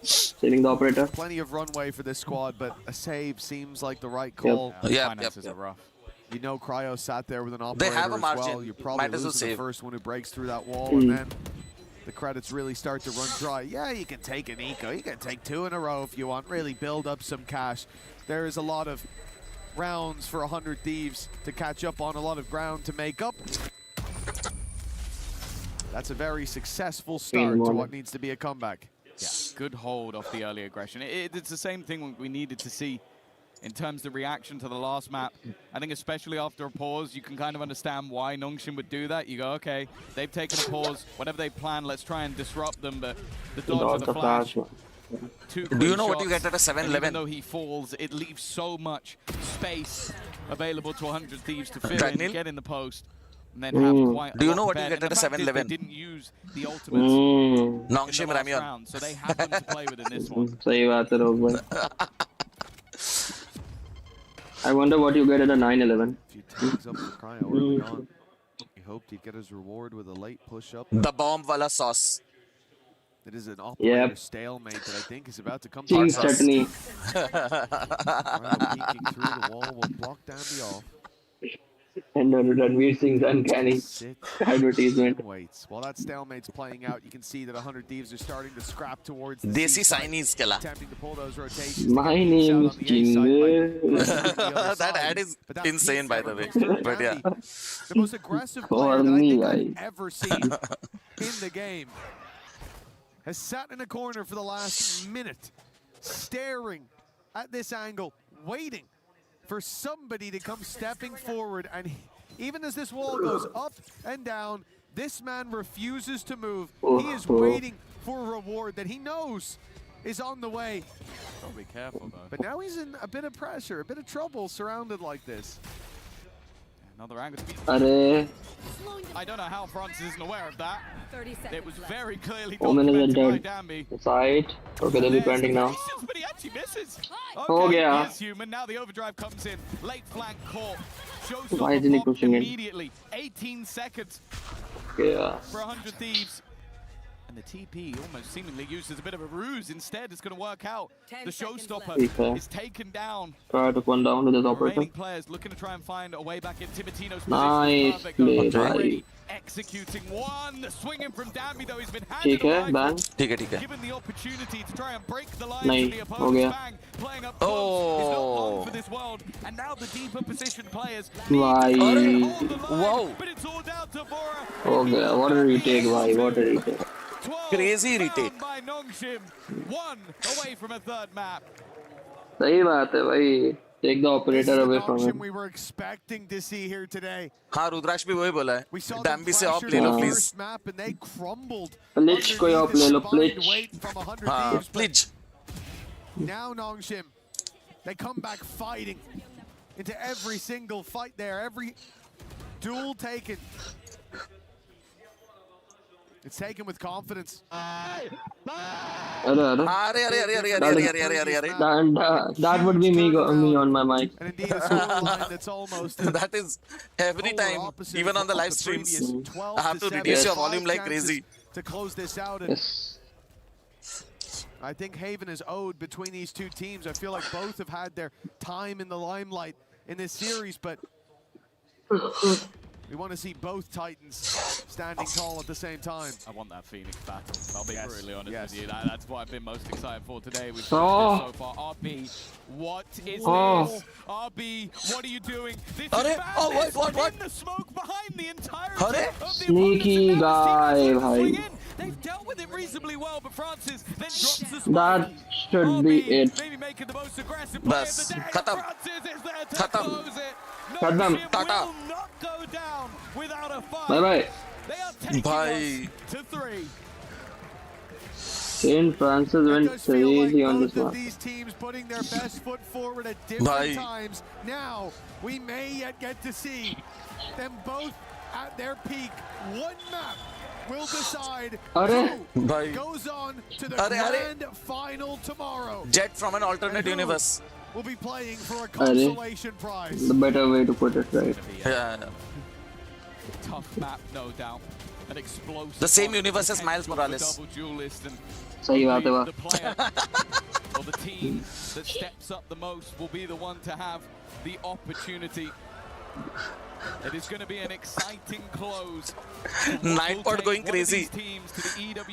Saving the operator. Plenty of runway for this squad, but a save seems like the right call. Finances are rough. You know Cryo sat there with an operator They have a margin. as well. You're probably losing the first one who breaks through that wall, and then the credits really start to run dry. Yeah, you can take an eco. You can take 2 in a row if you want. Really build up some cash. There is a lot of rounds for 100 Thieves to catch up on, a lot of ground to make up. That's a very successful start to what needs to be a comeback. Yeah, good hold off the early aggression. It's the same thing we needed to see in terms of reaction to the last map. I think especially after a pause, you can kind of understand why NONGSHIM would do that. You go, okay, they've taken a pause. Whatever they plan, let's try and disrupt them. But the dodge of the flash. Do you know what you get at a 7-11? Even though he falls, it leaves so much space available to 100 Thieves to fill in, get in the post, and then have quite. Do you know what you get at a 7-11? They didn't use the ultimates. NONGSHIM Ramyon. So they have them to play with in this one. सही बात है रोग भाई. I wonder what you get at a 9-11. He hoped he'd get his reward with a late push-up. The bomb wala sauce. It is an operator stalemate that I think is about to come to Cheese chutney. peeking through the wall will block down the off. And Ranveer Singh's uncanny advertisement. Waits. While that stalemate's playing out, you can see that 100 Thieves are starting to scrap towards the Desi Chinese killer. attempting to pull those rotations. My name is Jingle. That ad is insane, by the way. But yeah. The most aggressive player that I think I've ever seen in the game has sat in a corner for the last minute, staring at this angle, waiting for somebody to come stepping forward. And even as this wall goes up and down, this man refuses to move. He is waiting for a reward that he knows is on the way. Gotta be careful though. But now he's in a bit of pressure, a bit of trouble surrounded like this. Another angle. I don't know how Francis isn't aware of that. It was very clearly documented by Danby. Side. Okay, they'll be planting now. But he actually misses. Oh yeah. He is human. Now the overdrive comes in. Late flank caught. Why isn't he pushing in? Immediately. 18 seconds Yeah. for 100 Thieves. And the TP almost seemingly used as a bit of a ruse. Instead, it's going to work out. The showstopper is taken down. Try to run down with his operator. Remaining players looking to try and find a way back in. Timotino's Nice position. play, Already executing one. Swinging from Danby, though he's been handed a rifle. Given the opportunity to try and break the lines of the opponent's bang. Playing up close. He's not long for this world. And now the deeper position players need to hold the line. But it's all down to Bora. Oh yeah, what a retake, bhai, what a retake. Crazy retake. By NONGSHIM, one away from a third map. सही बात है भाई. Take the operator away from him. We were expecting to see here today. हाँ रुद्राक्ष भी वही बोला है. Danby से ऑफ ले लो please. And they crumbled. Plitch कोई ऑफ ले लो, Plitch. हाँ, Plitch. Now NONGSHIM, they come back fighting into every single fight there, every duel taken. It's taken with confidence. That would be me on my mic. And indeed, a scoreline that's almost. That is every time, even on the live streams. I have to reduce your volume like crazy. To close this out. I think Haven is owed between these two teams. I feel like both have had their time in the limelight in this series, but we want to see both Titans standing tall at the same time. I want that Phoenix battle. I'll be brutally honest with you. That's what I've been most excited for today. We've seen so far. RB, what is this? RB, what are you doing? This is what? In the smoke behind the entire Sneaky guy, bhai. They've dealt with it reasonably well, but Francis then drops the smoke. That should be it. Maybe making the most aggressive play of the day. Francis is there to close it. Khatam. Tata. Not go down without a fight. Bye bye. They are taking us to 3. Saint Francis went crazy on this one. These teams putting their best foot forward at different times. Now we may yet get to see them both at their peak. One map will decide who goes on to the grand final tomorrow. Jet from an alternate universe. We'll be playing for a consolation prize. The better way to put it, right? Yeah. Tough map, no doubt. An explosive. The same universe as Miles Morales. सही बात है The player or the team that steps up the most will be the one to have the opportunity. It is going to be an exciting close. Nightbot going crazy.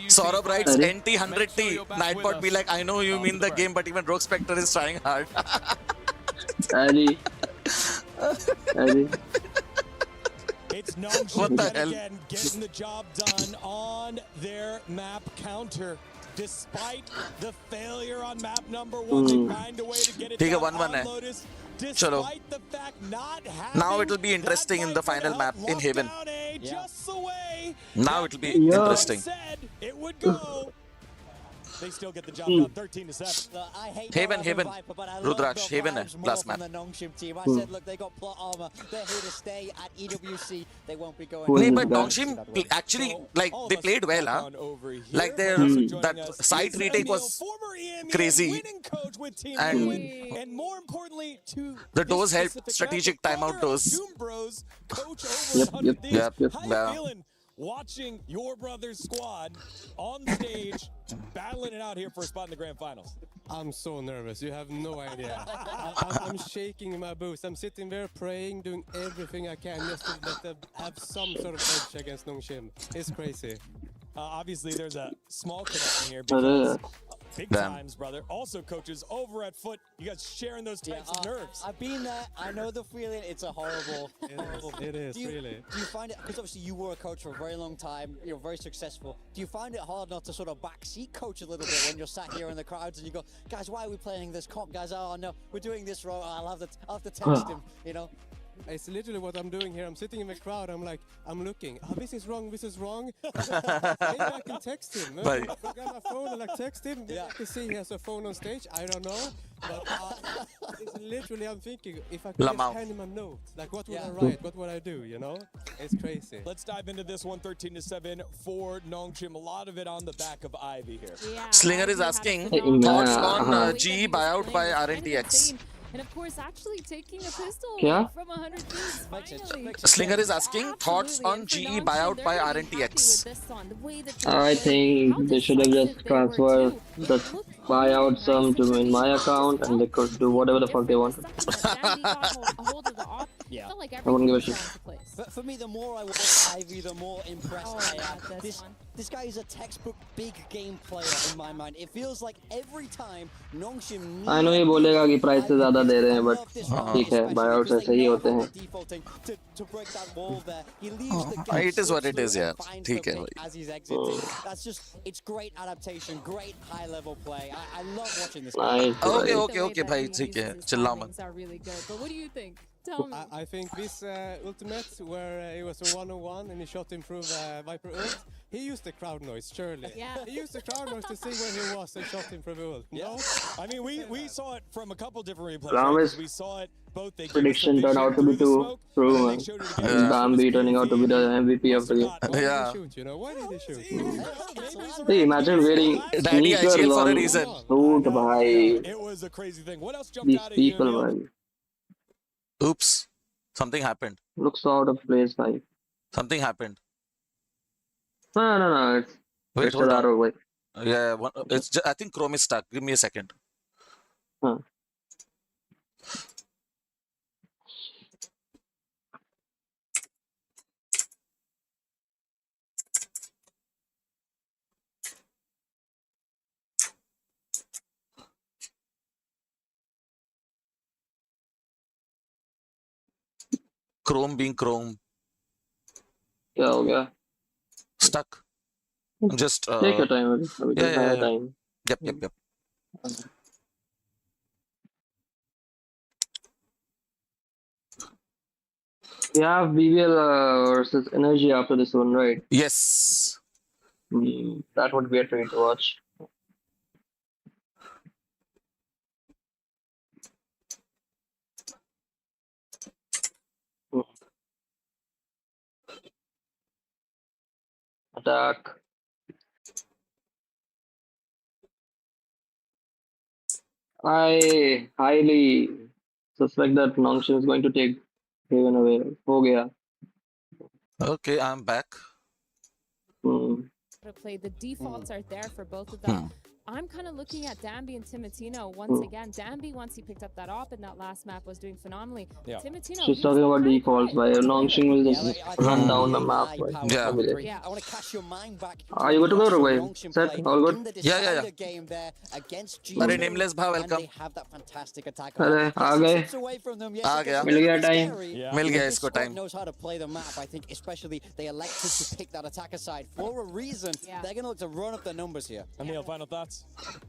Saurabh writes NT 100T. Nightbot be like, I know you mean the game, but even roguespectre is trying hard. Ali. It's NONGSHIM again getting the job done on their map counter. Despite the failure on map number 1, they find a way to get it ठीक है, done 1-1 on है. Lotus. चलो. Despite the fact not Now it will be interesting in the final map in Haven. Now it will be interesting. It would go. They still get the job done, 13-7. Haven, Rudraksh, Haven है last map. The NONGSHIM team. I said, look, they got plot armor. They're here to stay at EWC. They won't be going. नहीं, but NONGSHIM actually like they played well, huh? Like their that site retake was crazy, and more importantly, the doors helped strategic timeout doors. Yep. Watching your brother's squad on stage battling it out here for a spot in the grand finals. I'm so nervous. You have no idea. I'm shaking in my boots. I'm sitting there praying, doing everything I can just to let them have some sort of edge against NONGSHIM. It's crazy. Obviously, there's a small connection here because big Damn. times, brother. Also, coaches over at Foot, you guys sharing those types of nerves. I've been there. I know the feeling. It's a horrible. It is, really. Do you find it, because obviously you were a coach for a very long time, you're very successful. Do you find it hard not to sort of backseat coach a little bit when you're sat here in the crowds and you go, guys, why are we playing this comp? Guys, oh no, we're doing this wrong. I'll have to text him, you know? It's literally what I'm doing here. I'm sitting in the crowd. I'm like, I'm looking. Oh, this is wrong. This is wrong. Maybe I can text him. But Look at my phone and like text him. I can see he has a phone on stage. I don't know. But it's literally, I'm thinking, if I could just hand him a note, like what would I write? What would I do? You know? It's crazy. Let's dive into this one, 13-7 for NONGSHIM. A lot of it on the back of Ivy here. Slinger is asking thoughts on GE buyout by RNTX. And of course, actually taking a pistol from 100 feet, finally. Slinger is asking thoughts on GE buyout by RNTX. I think they should have just transferred the buyout sum to in my account and they could do whatever the fuck they wanted. Yeah. I wouldn't give a shit. But for me, the more I watch Ivy, the more impressed I am. This guy is a textbook big game player in my mind. It feels like every time NONGSHIM I know he बोलेगा कि price से ज़्यादा दे रहे हैं, but ठीक है, buyouts ऐसे ही होते हैं. It is what it is, yeah. ठीक है As he's exiting. That's just, it's great adaptation, great high level play. I love watching this guy. Okay, भाई ठीक है, चिल्ला मत. Are really good. But what do you think? Tell me. I think this ultimate where it was a 1-on-1 and he shot him through Viper ult, he used the crowd noise, surely. Yeah. He used the crowd noise to see where he was and shot him through the ult. Yeah. No? I mean, we saw it from a couple different replays. Promise. We saw it both. They Prediction turned out to be true, man. Bambi turning out to be the MVP of the game. Yeah. Shoot, you know? Why did he shoot? See, imagine wearing Daddy, I chill sneakers for a on reason. suit, bhai. It was a crazy thing. What else jumped These out at you? people, bhai. Oops, something happened. Looks so out of place, bhai. Something happened. No, it's Wait, just hold a on. RO, wait. Yeah, it's just, I think Chrome is stuck. Give me a second. Huh. Chrome being Chrome. क्या हो गया? Stuck. I'm just. Take your time, अभी तो है time. Yep. We have BBL versus Energy after this one, right? Yes. That would be a treat to watch. Attack. I highly suspect that NONGSHIM is going to take Haven away. हो गया. Okay, I'm back. To play. The defaults are there for both of them. I'm kind of looking at Danby and Timatino once again. Danby, once he picked up that op in that last map, was doing phenomenally. Yeah. Timatino, She's talking about defaults, by NONGSHIM will just run down the map. Yeah. Yeah, I want to cast your mind back. Are you good to go, Roy? Set? All good? Yeah. Game there against Very nameless bha, welcome. They have that fantastic attack. अरे आ गए आ गया मिल गया time मिल गया इसको time knows how to play the map. I think especially they elected to pick that attacker side for a reason. They're going to look to run up the numbers here. Emil, final thoughts?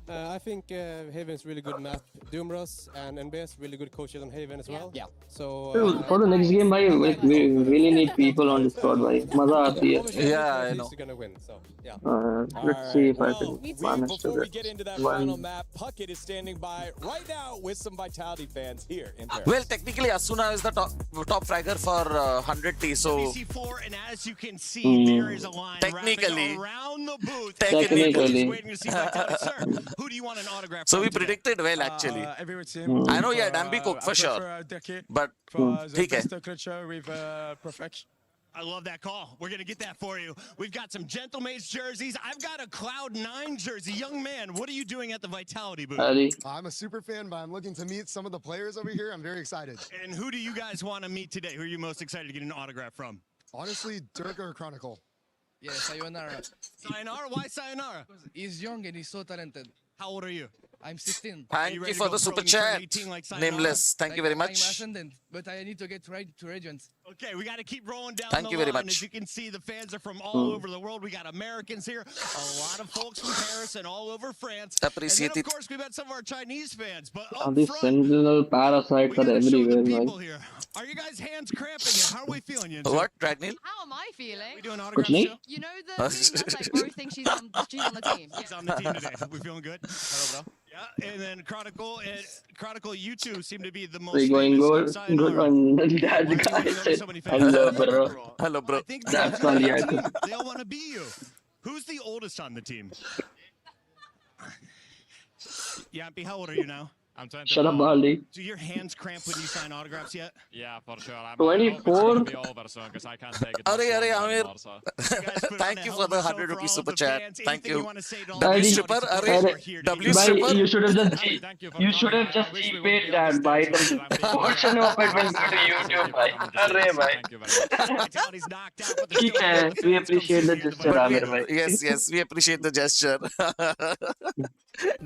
I think Haven's really good map. Doomros and NBS really good coaches on Haven as well. Yeah. So for the next game, bhai, we really need people on Discord, bhai. Maza aati hai. Yeah, I know. Gonna win, so yeah. Let's see if I can manage to Before we get get into that one. final map, Puckett is standing by right now with some Vitality fans here in Paris. Well, technically, Asuna is the top fragger for 100T, so and as you can see, there is a line technically around the booth. Technically. Waiting to see Vitality. Sir, who do you want an autograph So from we today? predicted well, actually. I know, yeah, Danby cook for sure. But ठीक है. Perfection. I love that call. We're going to get that for you. We've got some Gentlemates jerseys. I've got a Cloud9 jersey. Young man, what are you doing at the Vitality booth? I'm a super fan, but I'm looking to meet some of the players over here. I'm very excited. And who do you guys want to meet today? Who are you most excited to get an autograph from? Honestly, Dirk or Chronicle. Yeah, Sayonara. Sayonara? Why Sayonara? Because he's young and he's so talented. How old are you? I'm 16. Thank you for the super chat. Nameless. Thank you very I'm much. ascendant, but I need to get right to Regents. Okay, we got to keep rolling down Thank the you very line. much. As you can see, the fans are from all over the world. We got Americans here, a lot of folks from Paris and all over France. Appreciate and then, it. of course, we've got some of our Chinese fans. But All these sentinel parasites are everywhere, man. here. Are you guys hands cramping yet? How are we feeling, Yinzu? What, Dragnil? How am I feeling? We doing Kuch autograph nahi? show? You know the thing that like Bro thinks she's on the team. She's on the team today. We feeling good? Hello, bro. Yeah, and then Chronicle, you two seem to be the most We're going good on that guy. Hello, bro. Hello, bro. That's all you have to. They all want to be you. Who's the oldest on the team? Yampy, how old are you now? I'm 24. Shut up, Baldi. Do your hands cramp when you sign autographs yet? Yeah, for sure. I'm 24. be over soon because I can't take it. Amir. Thank you for the 100 rupees super chat. Thank you. W stripper, W stripper. You should have just cheaped that by the portion of it when go to YouTube. Arre bhai. ठीक है, we appreciate the gesture, Amir bhai. Yes, we appreciate the gesture.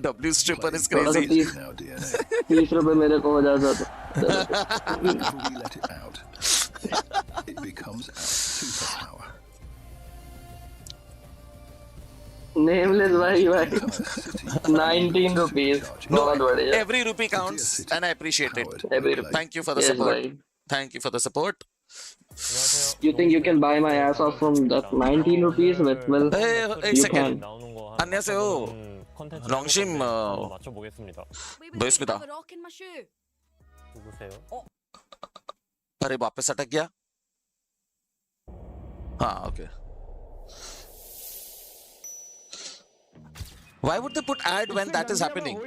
W stripper is crazy. 30 रुपए मेरे को हो जाता था. Whenever we let it out, it becomes our superpower. Nameless bhai. 19 rupees. बहुत बढ़िया. Every rupee counts and I appreciate it. Every rupee. Thank you for the Yes, support. bhai. Thank you for the support. You think you can buy my ass off from that 19 rupees? But well, Hey, एक you second. can. 안녕하세요. 롱심 맞춰보겠습니다. 보였습니다. 누구세요? अरे वापस अटक गया. हाँ, okay. Why would they put ad when that is happening?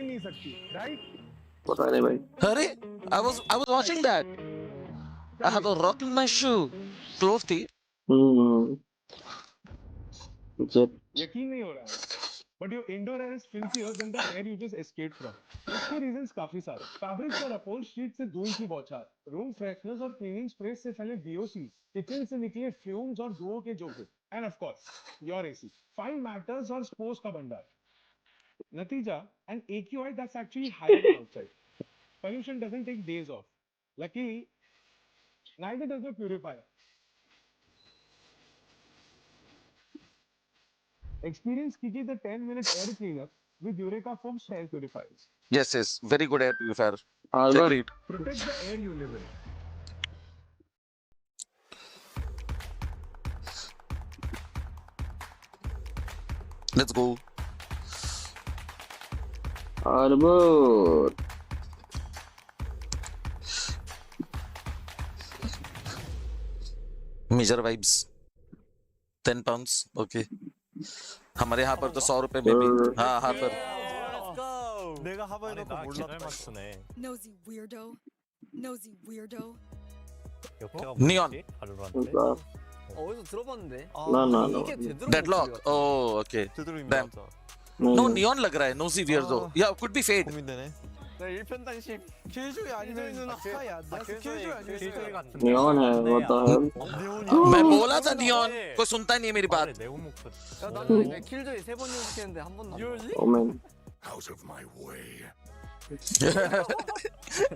पता नहीं भाई. अरे, I was watching that. I have a rock in my shoe. Clove थी. यकीन नहीं हो रहा है. But your indoor air is filthier than the air you just escaped from. इसके reasons काफी सारे. Fabrics और upholstery से धूल की बौछार, room fresheners और cleaning sprays से फैले DOCs, kitchen से निकले fumes और धुओं के जोखे, and of course your AC, fine matters और spores का भंडार. Natija, an AQI that's actually higher than outside. Pollution doesn't take days off. Luckily, neither does the purifier. Experience कीजिए the 10-minute air cleanup with Eureka Foam's air purifiers. Yes, very good air purifier. Agreed. Protect the air you live in. Let's go. Motherboard. Major vibes. 10 pounds. Okay. हमारे यहाँ पर तो 100 रुपए में भी. हाँ, यहाँ पर. 내가 하버해놓고 몰라. 잘 맞추네. Nosy weirdo. Nosy weirdo. Neon. 어디서 들어봤는데? No. Deadlock. Oh, okay. 되도록이면 Damn. 맞아. No, neon लग रहा है. Nosy weirdo. Yeah, could be fade. 일편단심 킬조이 아니면 아까야 킬조이 아니면 Neon है, what the hell? मैं बोला था neon. कोई सुनता नहीं है मेरी बात. 나는 킬조이 3번 연습했는데 한 번도 Oh man. Out of my way.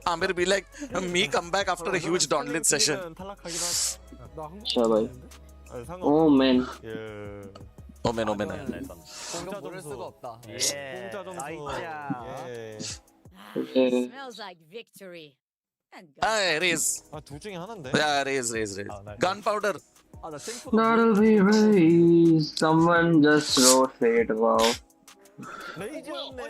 Amir be like, me come back after a huge downlit session. अच्छा भाई. Oh man. 오멘. 공짜 모를 수가 없다. 공짜 점수. Okay. Smells like victory. Hey, raise. 둘 중에 하나인데. Yeah, raise. Gunpowder. That'll be raised. Someone just wrote fate. Wow. 레이저였네.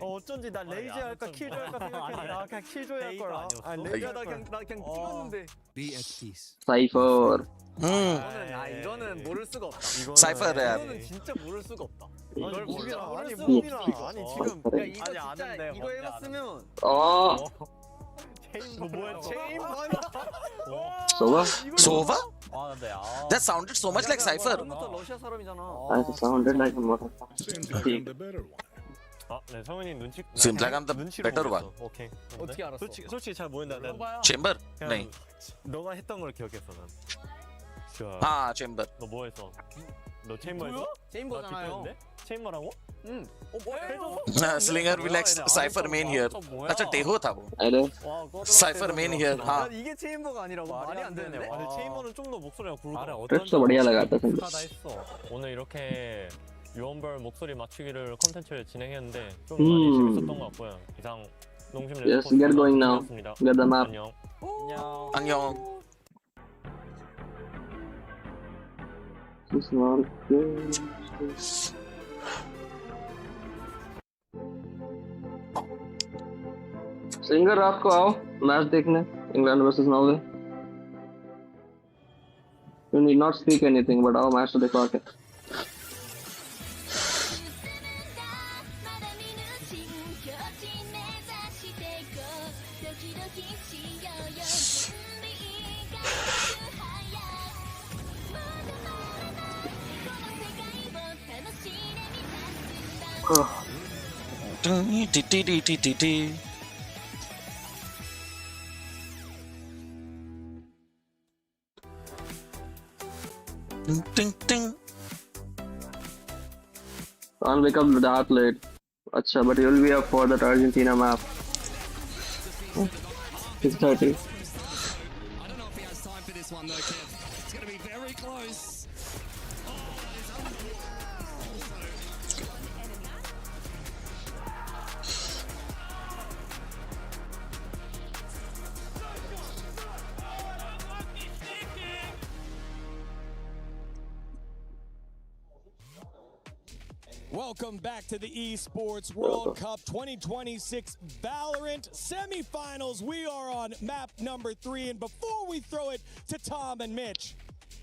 어쩐지 나 레이저 할까 킬조 할까 생각했는데 그냥 킬조 할 거라. 레이저 나 그냥 찍었는데. Be at peace. Cypher. 이거는 모를 수가 없다. Cypher야. 이거는 진짜 모를 수가 없다. 이걸 모르라. 아니 지금 이거 진짜 이거 해봤으면. 뭐야 체인 Sova? That sounded so much like Cypher. 러시아 사람이잖아. That sounded like a motherfucker. 네 성현이 눈치. Seems like I'm the better one. 오케이. 어떻게 알았어? 솔직히 잘 모른다. Chamber? नहीं. 너가 했던 걸 기억했어 난. हाँ, chamber. 너 뭐 했어? 너 체인버 했어? 체인버잖아요. 체인버라고? 응. हाँ, Slinger relax. Cypher main here. अच्छा, Teho था वो. Cypher main here. हाँ. 이게 체인버가 아니라고 말이 안 되네. 아니 체인버는 좀 더 목소리가 굵어. Trips तो बढ़िया लगा था Sanjay. 했어. 오늘 이렇게 유언별 목소리 맞추기를 컨텐츠를 진행했는데 좀 많이 재밌었던 것 같고요. 이상 농심 Yes, get going now. Get the map. 안녕. It's not good. Singer रात को आओ मैच देखने England versus Norway. You need not speak anything, but आओ मैच तो देखो आके. Can't wake up that late. Acha, but you'll be up for that Argentina map. 6:30. I don't know if he has time for this one though, kid. It's going to be very close. Welcome back to the Esports World Cup 2026 Valorant semifinals. We are on map number 3, and before we throw it to Tom and Mitch,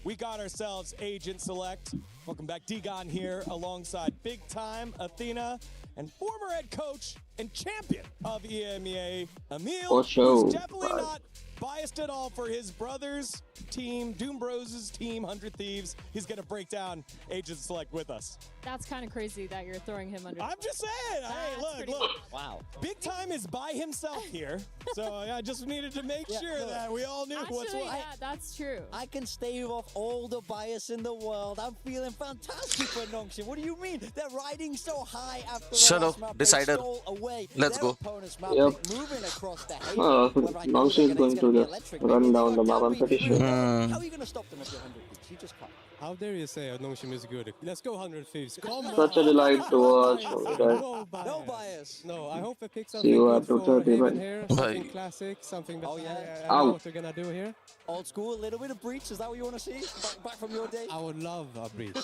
we got ourselves Agent Select. Welcome back, Digon here alongside Big Time, Athena, and former head coach and champion of EMEA, Emil, who's definitely not biased at all for his brother's team, Doom Bros' team, 100 Thieves. He's going to break down Agent Select with us. That's kind of crazy that you're throwing him under. I'm just saying. Hey, look. Wow. Big Time is by himself here. So I just needed to make sure that we all knew what's what. Yeah, that's true. I can stave off all the bias in the world. I'm feeling fantastic for NONGSHIM. What do you mean? They're riding so high after the last map. Decider. Stole away Let's their go. opponent's map, moving across the NONGSHIM is going to just run down the map, I'm pretty sure. How are you going to stop them if you're 100 Thieves? You just can't. How dare you say NONGSHIM is good? Let's go 100 Thieves. Come on. Such a delight to watch. No bias. No, I hope I pick See you something after good for 30, Haven man. here. Something classic, something that I know what we're going to do here. Old school, a little bit of breach. Is that what you want to see? Back from your day? I would love a breach.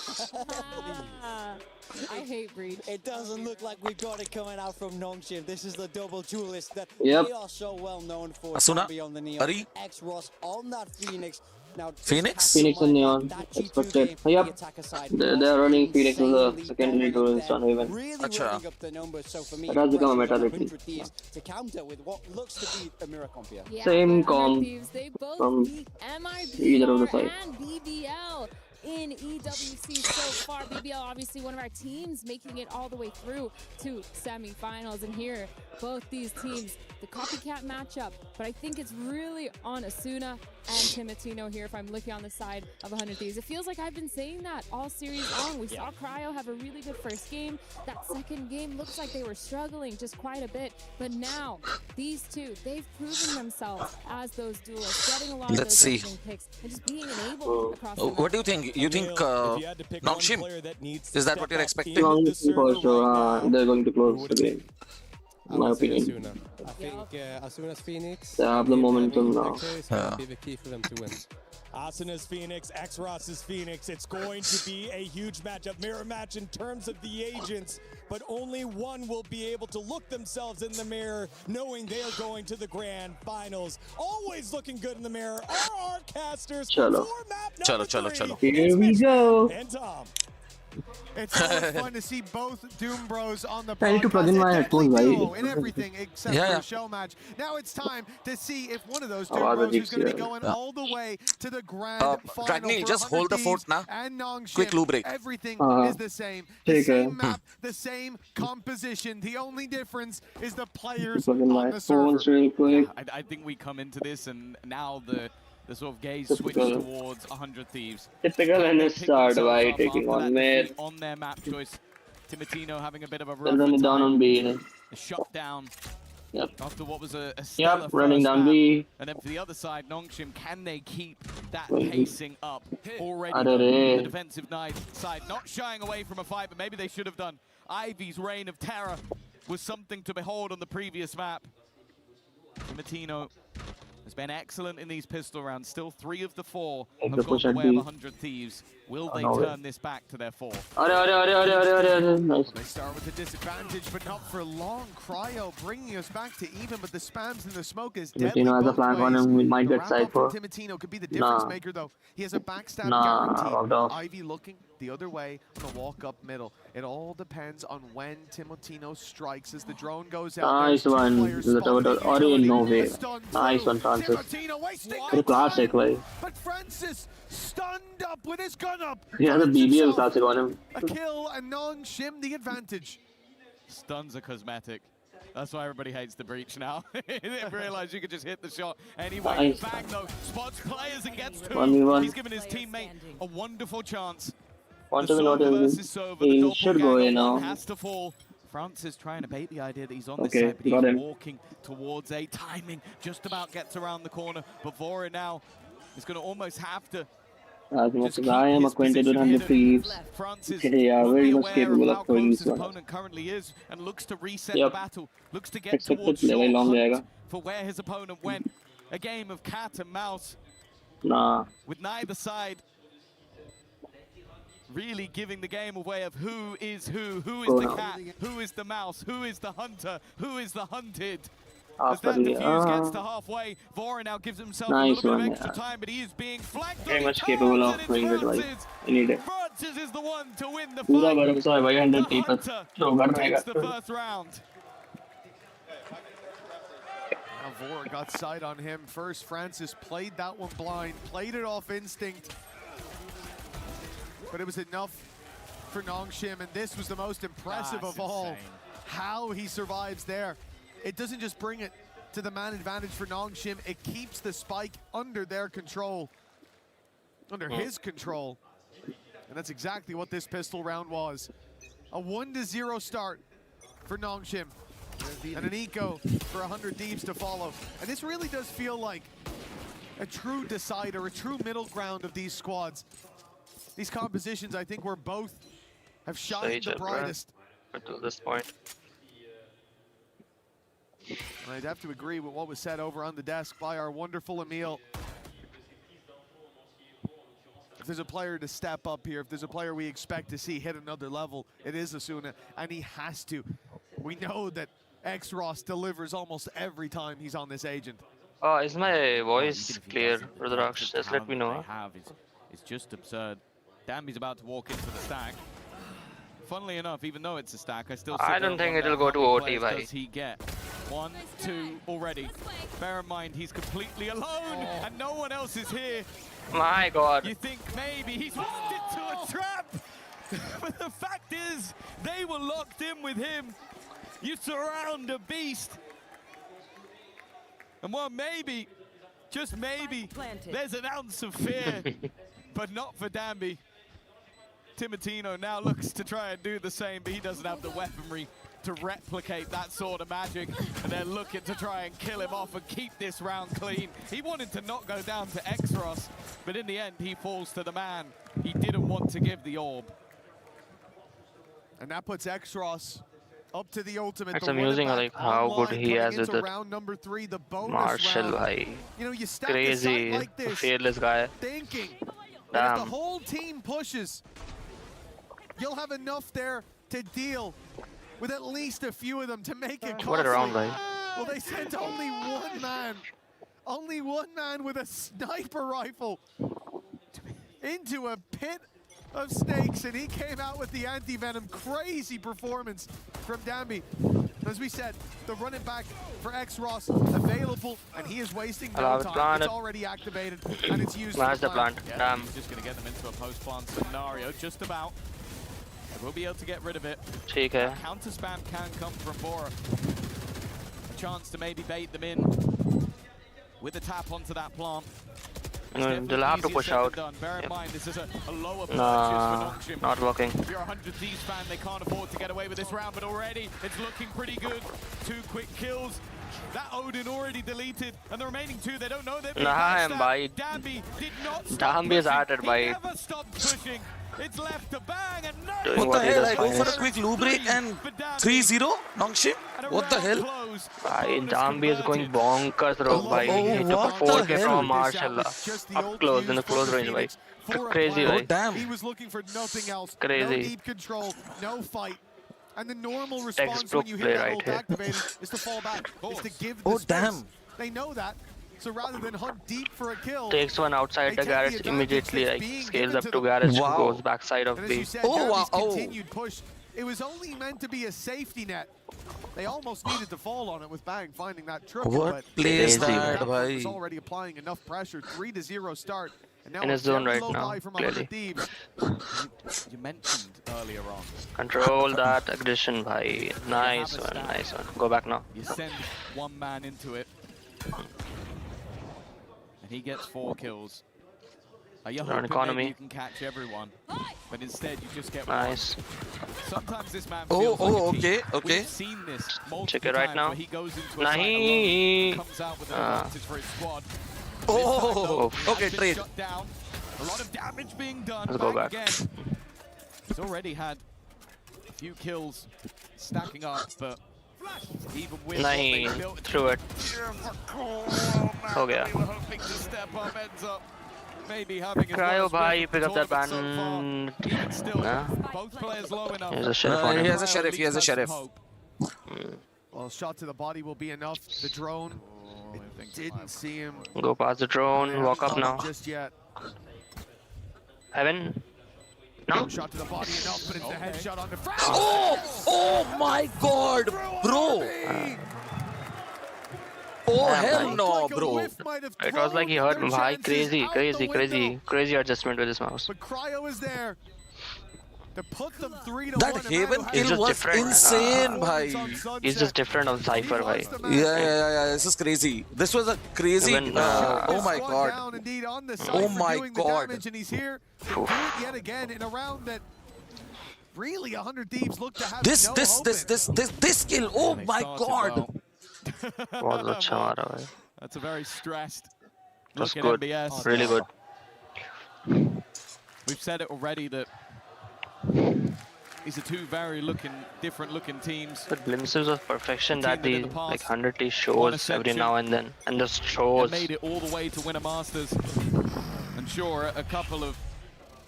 I hate breach. It doesn't look like we got it coming out from NONGSHIM. This is the double duelist that they are so well known for. Asuna, on the Neon, Ari, X-Ross on that Phoenix. Now, Phoenix and Neon, expected. Yep, they're running Phoenix as a secondary duelist on Haven. Acha. That has become a meta lately. To counter with what looks to be a mirror comp here. Same comp They both from beat either of the sides. and BBL. in EWC so far. BBL, obviously one of our teams, making it all the way through to semifinals. And here, both these teams, the copycat matchup, but I think it's really on Asuna and Timotino here if I'm looking on the side of 100 Thieves. It feels like I've been saying that all series long. We saw Cryo have a really good first game. That second game looks like they were struggling just quite a bit, but now these two, they've proven themselves as those duelists, getting a lot of those opening picks and just being enabled across the What do you think? You think NONGSHIM? Is that what you're expecting? For sure, they're going to close the game. In my opinion. I think Asuna's Phoenix. They have the momentum now. Be the key for them to win. Asuna's Phoenix, X-Ross's Phoenix. It's going to be a huge matchup, mirror match in terms of the agents, but only one will be able to look themselves in the mirror knowing they are going to the grand finals. Always looking good in the mirror are our casters. Chalo. Chalo. Here we go. And Tom. It's always fun to see both Doom Bros on the I need to plug in my headphones, right? in everything except for a show match. Now it's time to see if one of those Doom Bros is going to be going all the way to the grand final. Dragneel, just hold the fort now. And NONGSHIM. Quick loo break. Everything is the same. The same map, the same composition. The only difference is the players on the server. Real quick. I think we come into this and now the sort of gaze switch towards 100 Thieves. Typical NS start by taking on mid. On their map choice, Timotino having a bit of a Then down on B. a shot down. Yep. After what was a stellar running down B. And then for the other side, NONGSHIM, can they keep that pacing up? Already the defensive side not shying away from a fight, but maybe they should have done. Ivy's reign of terror was something to behold on the previous map. Timotino has been excellent in these pistol rounds. Still 3 of the 4 have gone the way of 100 Thieves. Will they turn this back to their 4? Nice. They start with a disadvantage, but not for long. Cryo bringing us back to even, but the spams and the smoke is deadly. Timotino has a flank on him. We might get Cypher. Timotino could be the difference maker, though. He has a backstab guarantee. Ivy looking the other way on the walk up middle. It all depends on when Timotino strikes as the drone goes out. Nice one. No way. Nice one, Francis. Pretty classic, like. But Francis stunned up with his gun up. Yeah, the BBL classic on him. A kill and NONGSHIM the advantage. Stuns are cosmetic. That's why everybody hates the breach now. They didn't realize you could just hit the shot anyway. Nice. Bang though, spots players and gets 2. 1v1. He's given his teammate a wonderful chance. Want to not he should go in now. Has to fall. Francis trying to bait the idea that he's on Okay, this side, but got he's him. walking towards a timing. Just about gets around the corner. But Vora now is going to almost have to. As much as I am acquainted with 100 Thieves, they are very much capable of throwing this one. Opponent currently is and looks to reset the battle. Looks to get towards for where his opponent went. A game of cat and mouse. Nah. With neither side really giving the game away of who is who is the cat, who is the mouse, who is the hunter, who is the hunted. As that defuse gets to halfway, Vora now gives himself a little bit of extra time, but he is being flanked. Very much capable of playing it like any day. Francis is the one to win the fight. The hunter takes the first round. Now Vora got sight on him first. Francis played that one blind, played it off instinct. But it was enough for NONGSHIM, and this was the most impressive of all. How he survives there. It doesn't just bring it to the man advantage for NONGSHIM, it keeps the spike under their control, under his control. And that's exactly what this pistol round was. A 1-0 start for NONGSHIM, and an eco for 100 Thieves to follow. And this really does feel like a true decider, a true middle ground of these squads. These compositions, I think, where both have shined the brightest. Until this point. And I'd have to agree with what was said over on the desk by our wonderful Emil. If there's a player to step up here, if there's a player we expect to see hit another level, it is Asuna, and he has to. We know that X-Ross delivers almost every time he's on this agent. Oh, is my voice clear, Rudraksh? Just let me know. It's just absurd. Dambi's about to walk into the stack. Funnily enough, even though it's a stack, I don't think it'll go to OT, bhai. Does he get 1, 2 already? Bear in mind, he's completely alone, and no one else is here. My God. You think maybe he's wasted trap. But the fact is, they were locked in with him. You surround a beast. And well, maybe, just maybe, there's an ounce of fear, but not for Danby. Timotino now looks to try and do the same, but he doesn't have the weaponry to replicate that sort of magic, and they're looking to try and kill him off and keep this round clean. He wanted to not go down to Exros, but in the end, he falls to the man he didn't want to give the orb. And that puts Exros up to the ultimate. It's amusing like how good he has with it. Round number 3, the bonus Marshall, round. bhai. You know, you stack Crazy, like this, fearless guy. thinking that if Damn. the whole team pushes, you'll have enough there to deal with at least a few of them to make it costly. What a round, bhai. Well, they sent only one man with a sniper rifle into a pit of snakes, and he came out with the anti-venom. Crazy performance from Danby. As we said, the running back for X-Ross available, and he is wasting no time. It's already activated, and it's used. Smash the plant. Yeah, he's just going to get them into a post-plant scenario, just about. We'll be able to get rid of it. Counter spam can come from Bora. A chance to maybe bait them in with a tap onto that plant. They'll have to push out. Bear in mind, this is a lower purchase Nah, for NONGSHIM. not working. If you're a 100 Thieves fan, they can't afford to get away with this round, but already it's looking pretty good. 2 quick kills. That Odin already deleted, and the remaining 2, they don't know they've been Danby did not stop Danby is at it, He bhai. never stopped pushing. It's left to bang, and no. What the hell? I go for a quick loo break and 3-0 NONGSHIM? What the hell? Bhai, Danby is going bonkers, bro. Bhai, he took a 4K from Marshall up close in the close range, bhai. Crazy, bhai. Damn. He was looking for nothing else. Crazy. No deep control, no fight. And the normal response Textbook when you play hit that right ult here. activated is to fall back, is to give the space. Damn. They know that. So rather than hunt deep for a kill, Takes one outside the garage, immediately like scales up to garage, goes backside of and as you B. said, Danby's continued push. It was only meant to be a safety net. They almost needed to fall on it with Bang finding that triple. What but play is Danby that, was bhai? already applying enough pressure. 3-0 start. And now In his zone right now, from clearly. Thieves. You mentioned earlier on. Control that aggression, bhai. Nice one, nice one. Go back now. You send one man into it, and he gets 4 kills. You're hoping economy. maybe you can catch everyone, but instead you just get Nice. one. Sometimes this man feels like a team. okay. We've seen this multiple Check it right times now. where he goes into a site alone, Nice. comes out with an advantage for his squad. Oh, okay, trade. Shut down. A lot of damage being done. Let's go back. Again. He's already had a few kills stacking up, but even with what they Nice. built, Through it. okay. We were hoping to step up, ends up maybe having his Cryo, worst bhai, win pick up that tournament so far. band. Even still, Nah. both players low enough. There's a sheriff on He him. has a sheriff, he has a sheriff. Well, shot to the body will be enough. The drone, it didn't see him. Go past the drone, walk up now. Just yet. Heaven? No. Shot to the body enough, but it's the headshot on the front. Oh my god, bro. Oh hell no, bro. It was like he hurt him, bhai. Crazy adjustment with his mouse. But Cryo is there to put them 3-1. That Haven kill was insane, bhai. He's just different on Cypher, bhai. Yeah, this is crazy. This was a crazy, Even, oh my god. Oh my god. And he's here to do it yet again in a round that really 100 Thieves look to have This kill, oh my god. That's a very stressed That's look at good. MBS. Really good. We've said it already that these are 2 very different looking teams. But glimpses of perfection that the like 100 T shows every now and then, and just shows. Made it all the way to win a Masters. And sure, a couple of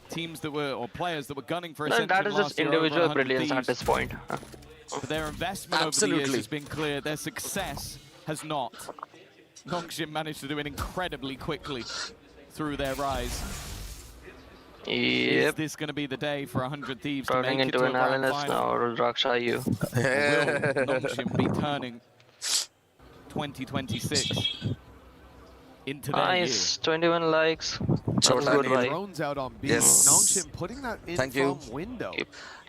teams that were, or players that were gunning for No, ascension that is just last year over individual 100 brilliance at Thieves. this point. But their investment over the years has been clear. Their success has not. NONGSHIM managed to do it incredibly quickly through their rise. Is this going to be the day for 100 Thieves to Turning make it into to a an grand analyst final? now, Rudraksha, you. Will NONGSHIM be turning 2026 into their year. Nice, 21 likes. That was good, right? Drones out on B. Yes. NONGSHIM putting that in Thank you. from window.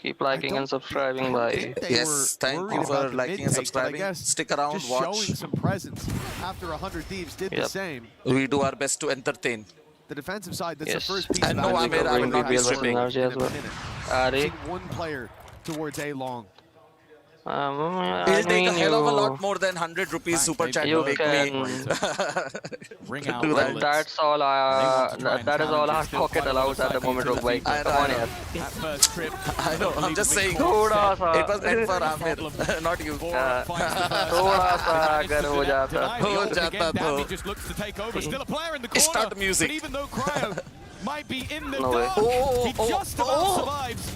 Keep liking and subscribing, bye. Yes, thank you for liking and subscribing. Stick around, just watch. showing some presence after 100 Thieves did the same. We do our best to entertain. The defensive side, that's Yes. the first piece And of no, action I will not be in a stripping. minute. Are Seen one player towards A long. It'll take a hell of a lot more than 100 rupees super chat to make me Ring out do that. bullets. That's all. That is all our pocket allows at the moment, Rogue Bike. Come on, yeah. That first trip. I know, I'm just saying. थोड़ा सा It was meant for Amir, not you. थोड़ा सा अगर हो जाता हो जाता तो. Just looks to take over. Still a player in the corner. Start music. But even though Cryo might be in the No way. dark, he just about survives.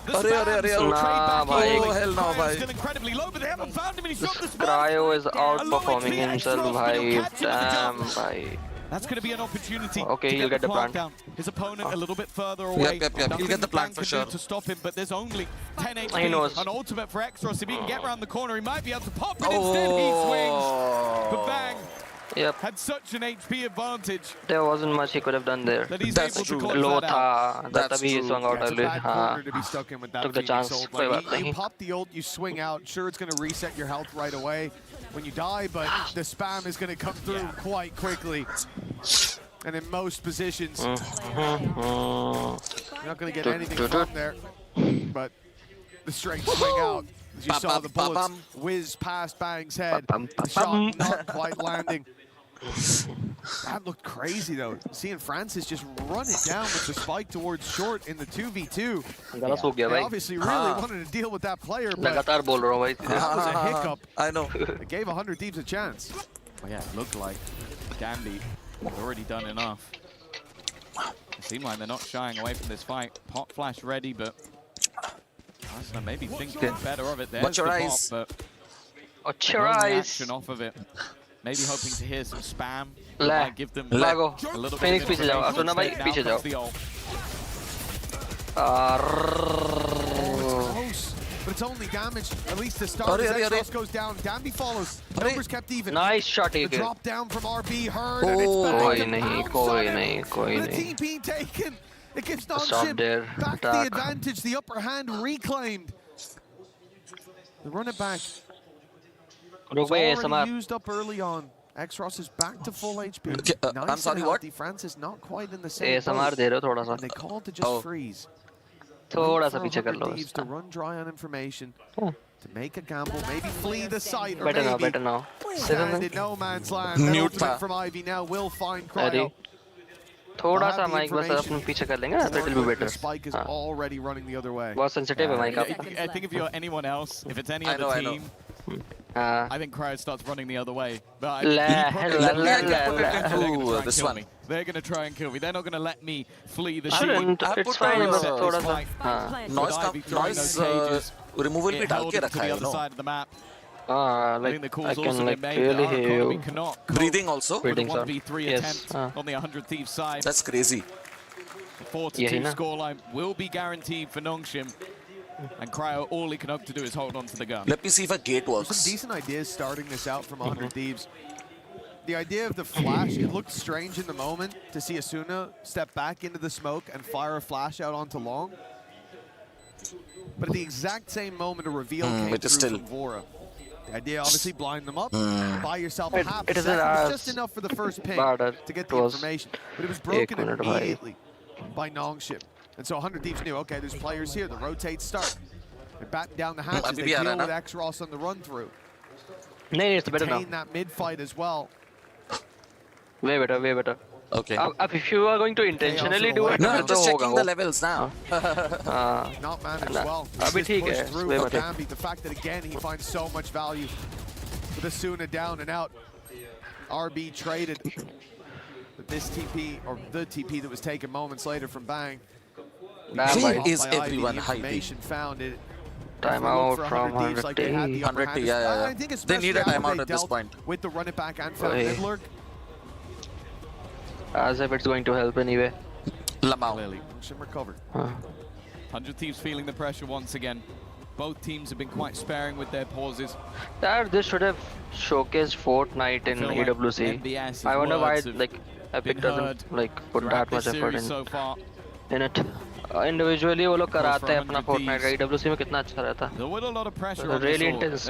The Arey, arey, arey, spams will nah, trade back bhai. in. Oh, hell no, Cryo's bhai. still incredibly low, but they haven't found him, and he's dropped the spam. Cryo is A low outperforming HP himself, extra, bhai. but he'll catch him with the Damn, jump. bhai. That's going to be an opportunity Okay, to he'll get get the plant plant. down. His opponent a little bit further away. Yep. He'll Nothing get the plant can for do sure. to stop him, but there's only 10 He HP. knows. An ultimate for Extros. If he can get around the corner, he might be able to pop, but instead he swings. But Bang Yep, had such an HP advantage there wasn't much he could have done there. that he's That's able true. to close Low that out. था, that That's तभी he true. swung out That's a early. bad corner to be stuck in with that Took the Phoenix chance. ult. कोई Like, बात you नहीं. pop the ult, you swing out. Sure, it's going to reset your health right away when you die, but the spam is going to come through quite quickly. And in most positions, you're not going to get anything from there. But the straight swing out, as you saw the bullets whiz past Bang's head. The shot not quite landing. That looked crazy though. Seeing Francis just run it down with the spike towards short in the 2v2. गलत हो गया They भाई. obviously really wanted to deal with that player, but लगातार बोल रहा हूँ भाई. that was a hiccup. I know. It gave 100 Thieves a chance. Well, yeah, it looked like Gambit had already done enough. It seemed like they're not shying away from this fight. Pop flash ready, but Arsenal maybe thinking better of it. There's Watch your the eyes. pop, but Watch your no eyes. reaction off of it. Maybe hoping to hear some spam. ले, Might give them लागो. a little bit Phoenix of पीछे जाओ. information. अपना भाई Now पीछे comes जाओ. the ult. Close, but it's only damage. At least the start as Exos goes down. Danby follows. Numbers kept even. Nice shot The taken. drop down from RB heard, and it's back कोई to नहीं, bounce कोई on him. नहीं, कोई The नहीं. team being taken. It gives Stop NONGSHIM there. back the Attack. advantage, the upper hand reclaimed. They run it back. रुक It's भाई already ASMR. used up early on. Exros is back to full HP. I'm Nice sorry, and what? healthy. Francis not quite in the same ASMR boat. दे रहे हो थोड़ा सा. And they called to just freeze. थोड़ा सा For पीछे कर 100 लो. Thieves to run dry on information, to make a gamble, maybe flee the site, or Better now, maybe better now. stand in no man's land. That Mute ultimate था. from Ivy now will find अरे Cryo. थोड़ा They'll सा have the mic बस information. अपन पीछे कर लेंगे ना, तो it will be The better. spike is हाँ. already running the other way. बहुत sensitive है माइक I आपका. think if you're anyone else, if it's any I other know, I know. team, हाँ. I think Cryo starts running the other way. But La, I, la, la, This one. They're going to try and kill me. They're not going to let me flee the I shield. don't- I it's put fine, those, but थोड़ा सा. हाँ. noise removal भी It डाल held के him to रखा the है, other no? side of the map. Ah, I like think the I call's also can been like made. clearly Our hear economy you. cannot Breathing also? with a Breathing, sir. 1v3 Yes. attempt on the 100 Thieves side. That's crazy. The 4-2 Yeah, na. scoreline will be guaranteed for NONGSHIM. And Cryo, all he can hope to do is hold on to the gun. Let me see if a gate Some works. decent ideas starting this out from 100 Thieves. The idea of the flash, it looked strange in the moment to see Asuna step back into the smoke and fire a flash out onto long. But at the exact same moment, a reveal came it is through still- from Vora. The idea, obviously, blind them up, buy yourself a It- half it is second. as It's just enough for the first ping bad to get it the was information. But it was broken minute, bhai. immediately by NONGSHIM. And so 100 Thieves knew, okay, there's players here. The rotates start. They're batting down the hatches. They Abhi bhi aa deal raha with na? X-Ross on the run-through. नहीं, it's better now. Contain that mid-fight as well. Way better, way better. Okay. If you are going to intentionally do it, No, then I'm just तो checking होगा the वो. levels now. हाँ. Not managed Nah, well. abhi Just ठीक pushed है, through way for better. Gambit. The fact that again he finds so much value with Asuna down and out. RB traded this TP or the TP that was taken moments later from Bang. Where is By Ivy, everyone the hiding? information found it. Timeout For from 100 Thieves, like they had the upper 100 hand. yeah. I think They need a especially after timeout they at this dealt point. with the run it back and found Oi. mid-lurk. As if it's going to help anyway. Lamau. Clearly. NONGSHIM recovered. 100 Thieves feeling the pressure once again. Both teams have been quite sparing with their pauses. This should have showcased Fortnite in EWC. I wonder why Epic doesn't put that much effort in it. Individually वो लोग कराते हैं अपना Fortnite का EWC में कितना अच्छा रहता है. Really intense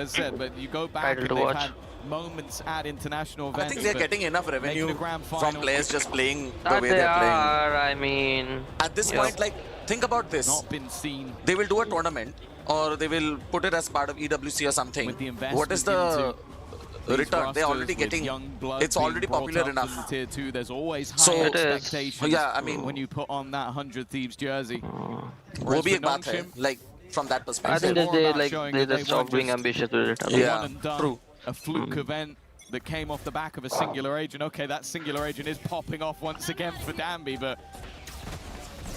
title to watch. Moments at international events. I think they're getting enough revenue from players just playing the That way they they're playing. are, I mean, At this point, think about this. Not been seen. They will do a tournament, or they will put it as part of EWC or something. What is the return? They're already getting. It's already popular enough. In Tier 2, there's always So, high expectations. yeah, I mean, when you put on that 100 Thieves jersey. वो भी एक बात है, like from that perspective. I think they just stopped being ambitious with it. Yeah, true. A fluke event that came off the back of a singular agent. Okay, that singular agent is popping off once again for Danby, but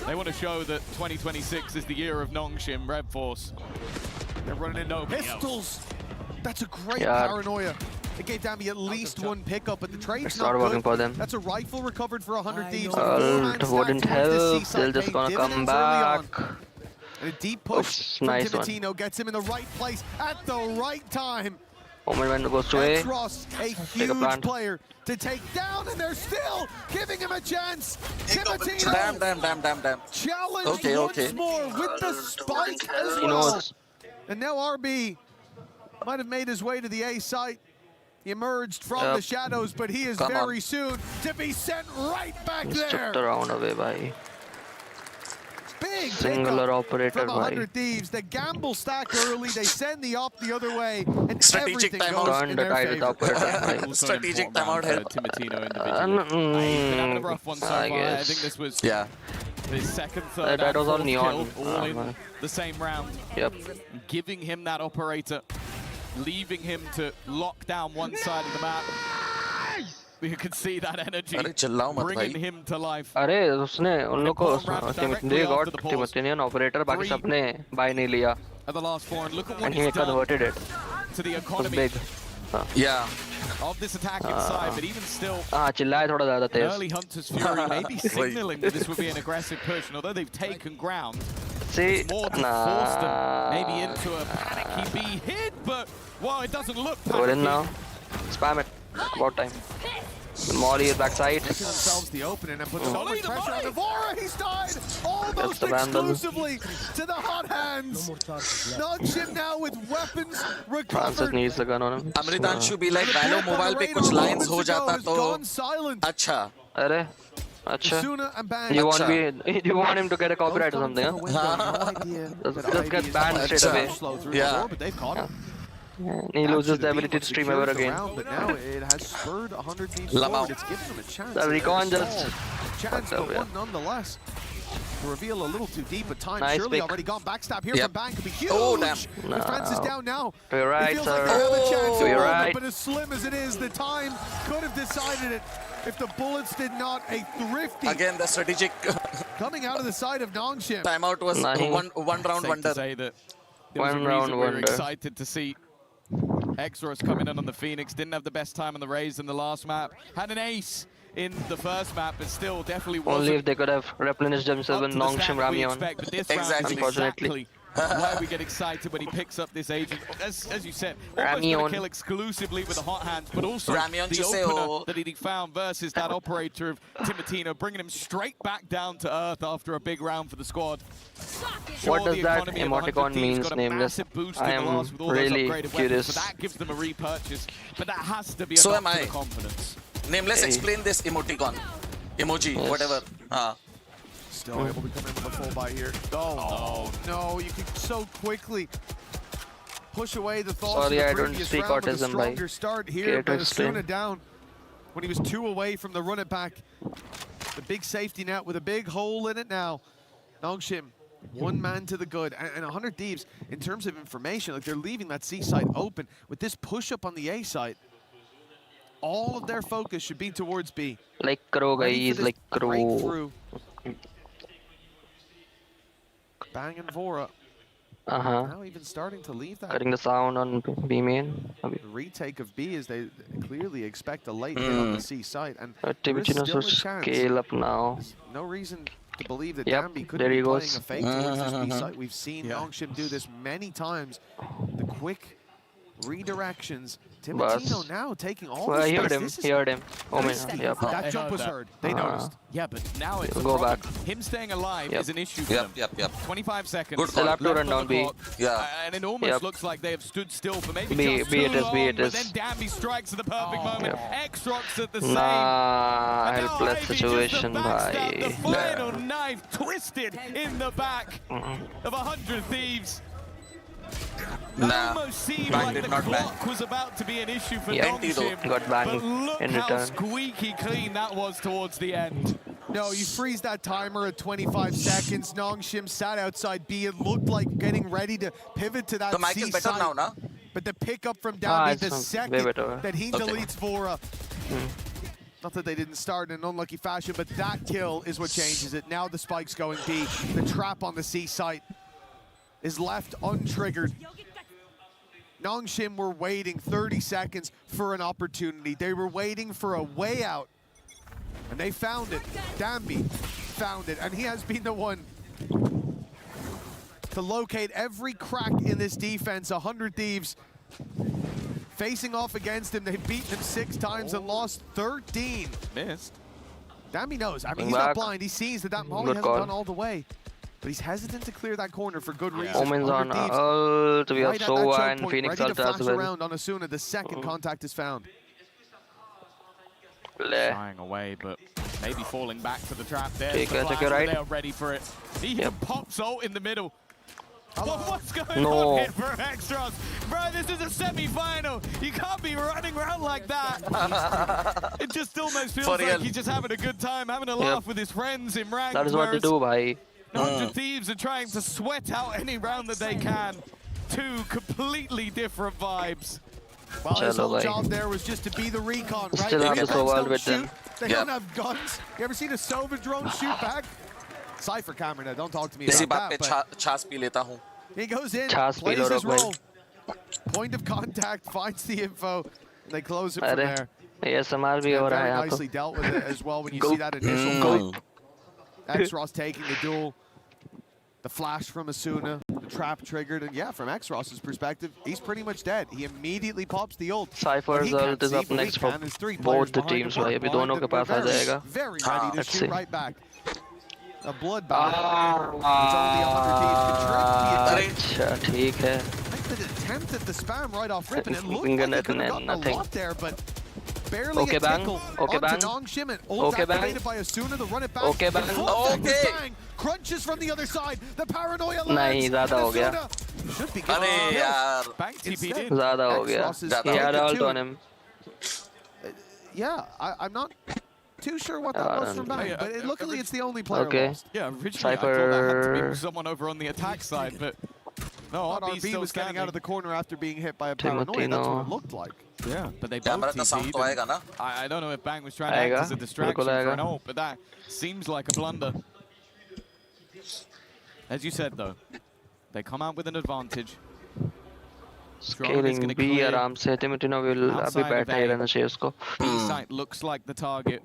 they want to show that 2026 is the year of Nongshim, Red Force. They're running into pistols. That's a great paranoia. It gave Danby at least one pickup, but the trade's not working for them. That's a rifle recovered for 100 Thieves. Ult wouldn't help. They're just gonna come back. And a deep push from nice Timotino gets him in the right place at the right time. Moment when it goes to A. A huge player to take down, and they're still giving him a chance. Timotino. Damn. Challenge once more with the spike as well. And now RB might have made his way to the A site. He emerged from the shadows, but he is very soon to be sent right back there. Just around away by big singular operator from 100 Thieves. They gamble stack early, they send the op the other way, and strategic everything goes in their favor. Strategic timeout help. Timotino individually. He's been having a rough one so far. I think this was his second, third, that was on Neon. Neon. All in the same round. Yep. Giving him that operator, leaving him to lock down one side of the map. You can see that energy bringing him to life. अरे उसने उन लोग को they got Timotinian operator बाकी सबने buy नहीं लिया. At the last four, and look at what and he converted it. To the economy. Big. Yeah. Of this attack inside, but even still, चिल्लाए थोड़ा ज़्यादा तेज. early Hunter's Fury may be signaling that this would be an aggressive push, and although they've taken ground, it's more to force them maybe into a panicky B hit, but well, it doesn't look panicky. Go in now. Spam it. About time. The Molly is backside. Making themselves the opening and put so much pressure on Navora. He's died almost exclusively to the hot hands. NONGSHIM now with weapons recovered. Francis needs the gun on him. Amritanshu be like, Valo mobile पे कुछ lines हो जाता तो अच्छा. अरे अच्छा. You want him to get a copyright or something, huh? Just get banned straight away. Yeah. But they've caught him. He loses the ability to stream ever again. But now it has spurred 100 Thieves forward. It's given them a chance. The recon just chance, but one nonetheless. To reveal a little too deep, but time surely already gone. Backstab here from Bang could be huge. Oh, damn. Defense is down now. You're right, it feels sir. like they have a chance You're moment, right. but as slim as it is, the time could have decided it if the bullets did not. A thrifty. Again, the strategic coming out of the side of NONGSHIM. Timeout was one round wonder. Say that there was a reason we were excited to see AORUS coming in on the Phoenix. Didn't have the best time on the Raze in the last map. Had an ace in the first map, but still definitely wasn't. Only if they could have replenished themselves with NONGSHIM Ramion. Exactly. Why we get excited when he picks up this agent. As you said, almost going to kill exclusively with the hot hands, but also the opener that he found versus that operator of Timotino, bringing him straight back down to earth after a big round for the squad. What does that emoticon mean, Nameless? I am really curious. So that gives them a repurchase, but that has to be enough for the confidence. Nameless, explain this emoticon. Emoji, whatever. Still able to come in with a full buy here. Oh, no, you can so quickly push away the thoughts of the previous round with a stronger start here, but Asuna down when he was 2 away from the run it back. The big safety net with a big hole in it now. NONGSHIM, one man to the good, and 100 Thieves, in terms of information, like they're leaving that C site open. With this push up on the A site, all of their focus should be towards B. Like Crow, guys, like Crow. Bang and Vora. Now even starting to leave that. Cutting the sound on B main. The retake of B is they clearly expect a late hit on the C site, and Timotino should scale up now. No reason to believe that Yep, Danby could there be he playing goes. a fake towards this B site. We've seen NONGSHIM do this many times. The quick redirections. Timotino now taking all the space. He heard him. Oh man, yep. That jump was heard. They noticed. Yeah, but now it's go back. Him staying alive is an issue for them. 25 seconds. Good call. They'll have to run down B. And it almost looks like they have stood still for maybe just B too long, it but is. then Danby strikes at the perfect moment. X-Rocks at the same. Nah, helpless situation, bhai. The final knife twisted in the back of 100 Thieves. Almost seemed like the clock was about to be an issue for NONGSHIM, got banged but look in how return. squeaky clean that was towards the end. No, you freeze that timer at 25 seconds. NONGSHIM sat outside B. It looked like getting ready to pivot to that C side. Now, nah? But the pickup from Danby, the second better. that he deletes Vora. Not that they didn't start in an unlucky fashion, but that kill is what changes it. Now the spike's going B. The trap on the C site is left untriggered. NONGSHIM were waiting 30 seconds for an opportunity. They were waiting for a way out, and they found it. Danby found it, and he has been the one to locate every crack in this defense. 100 Thieves facing off against him. They've beaten him 6 times and lost 13. Missed. Danby knows. I mean, he's not blind. He sees that molly hasn't gone all the way. But he's hesitant to clear that corner for good reason. Omen's on ult, we have Sova and Phoenix ult as well. Around on Asuna, the second contact is found. Shying away, but maybe falling back for the trap there. Take it right. They are ready for it. He pops ult in the middle. What's going No. on here for Extras? Bro, this is a semi-final. You can't be running around like that. It just almost feels like he's just having a good time, having a laugh with his friends in rank. That is what they do, bhai. 100 Thieves are trying to sweat out any round that they can. 2 completely different vibes. Well, his whole job there was just to be the recon, right? Still have the Sova with them. They don't have guns. You ever seen a Sova drone shoot back? Cypher camera now, don't talk to me about that. But he goes in, plays his role. Point of contact, finds the info, and they close it from there. ASMR bhi ho raha hai nicely dealt with it as well when you see that initial fight. X-Ross taking the duel. The flash from Asuna, the trap triggered, and yeah, from X-Ross's perspective, he's pretty much dead. He immediately pops the ult. Cypher's ult is up next for both the teams, bhai. Abhi dono ke paas aa jayega. Very ready to shoot right back. A bloodbath. It's only 100 Thieves to trick the ठीक है. The attempt at the spam right off rip, and it looked like he could have gotten a lot there, but barely a tickle onto NONGSHIM, and ult activated by Asuna to run it back. Bang! Crunches from the other side. The paranoia lands. नहीं ज़्यादा हो गया. Should be good. Bang TP did. ज़्यादा हो गया. He had ult on him. Yeah, I'm not too sure what that was from Bang, but luckily it's the only player lost. Yeah, originally I thought that had to be someone over on the attack side, but no, RB was getting out of the corner after being hit by a paranoia. That's what it looked like. Yeah, but they both TP'd. I don't know if Bang was trying to act as a distraction for an ult, but that seems like a blunder. As you said, though, they come out with an advantage. Scaling B आराम से Timotino will अभी बैठा ही रहना चाहिए उसको. B site looks like the target.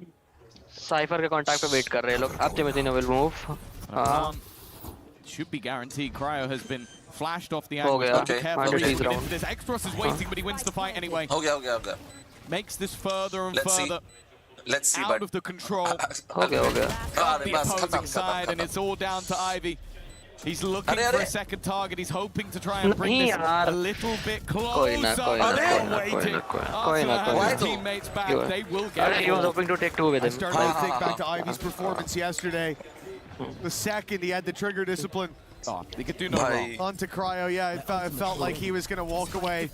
Cypher के contact पे wait कर रहे हैं लोग. अब Timotino will move. Should be guaranteed. Cryo has been flashed off the angle. This X-Ross is waiting, but he wins the fight anyway. Okay. Makes this further and further. Let's see, out of the control. Okay. The opposing side, and it's all down to Ivy. He's looking for a second target. He's hoping to try and bring this a little bit closer. After teammates back, they will get it. He was hoping to take 2 with him. I started to think back to Ivy's performance yesterday. The second he had the trigger discipline. He could do no wrong. Onto Cryo, yeah, it felt like he was going to walk away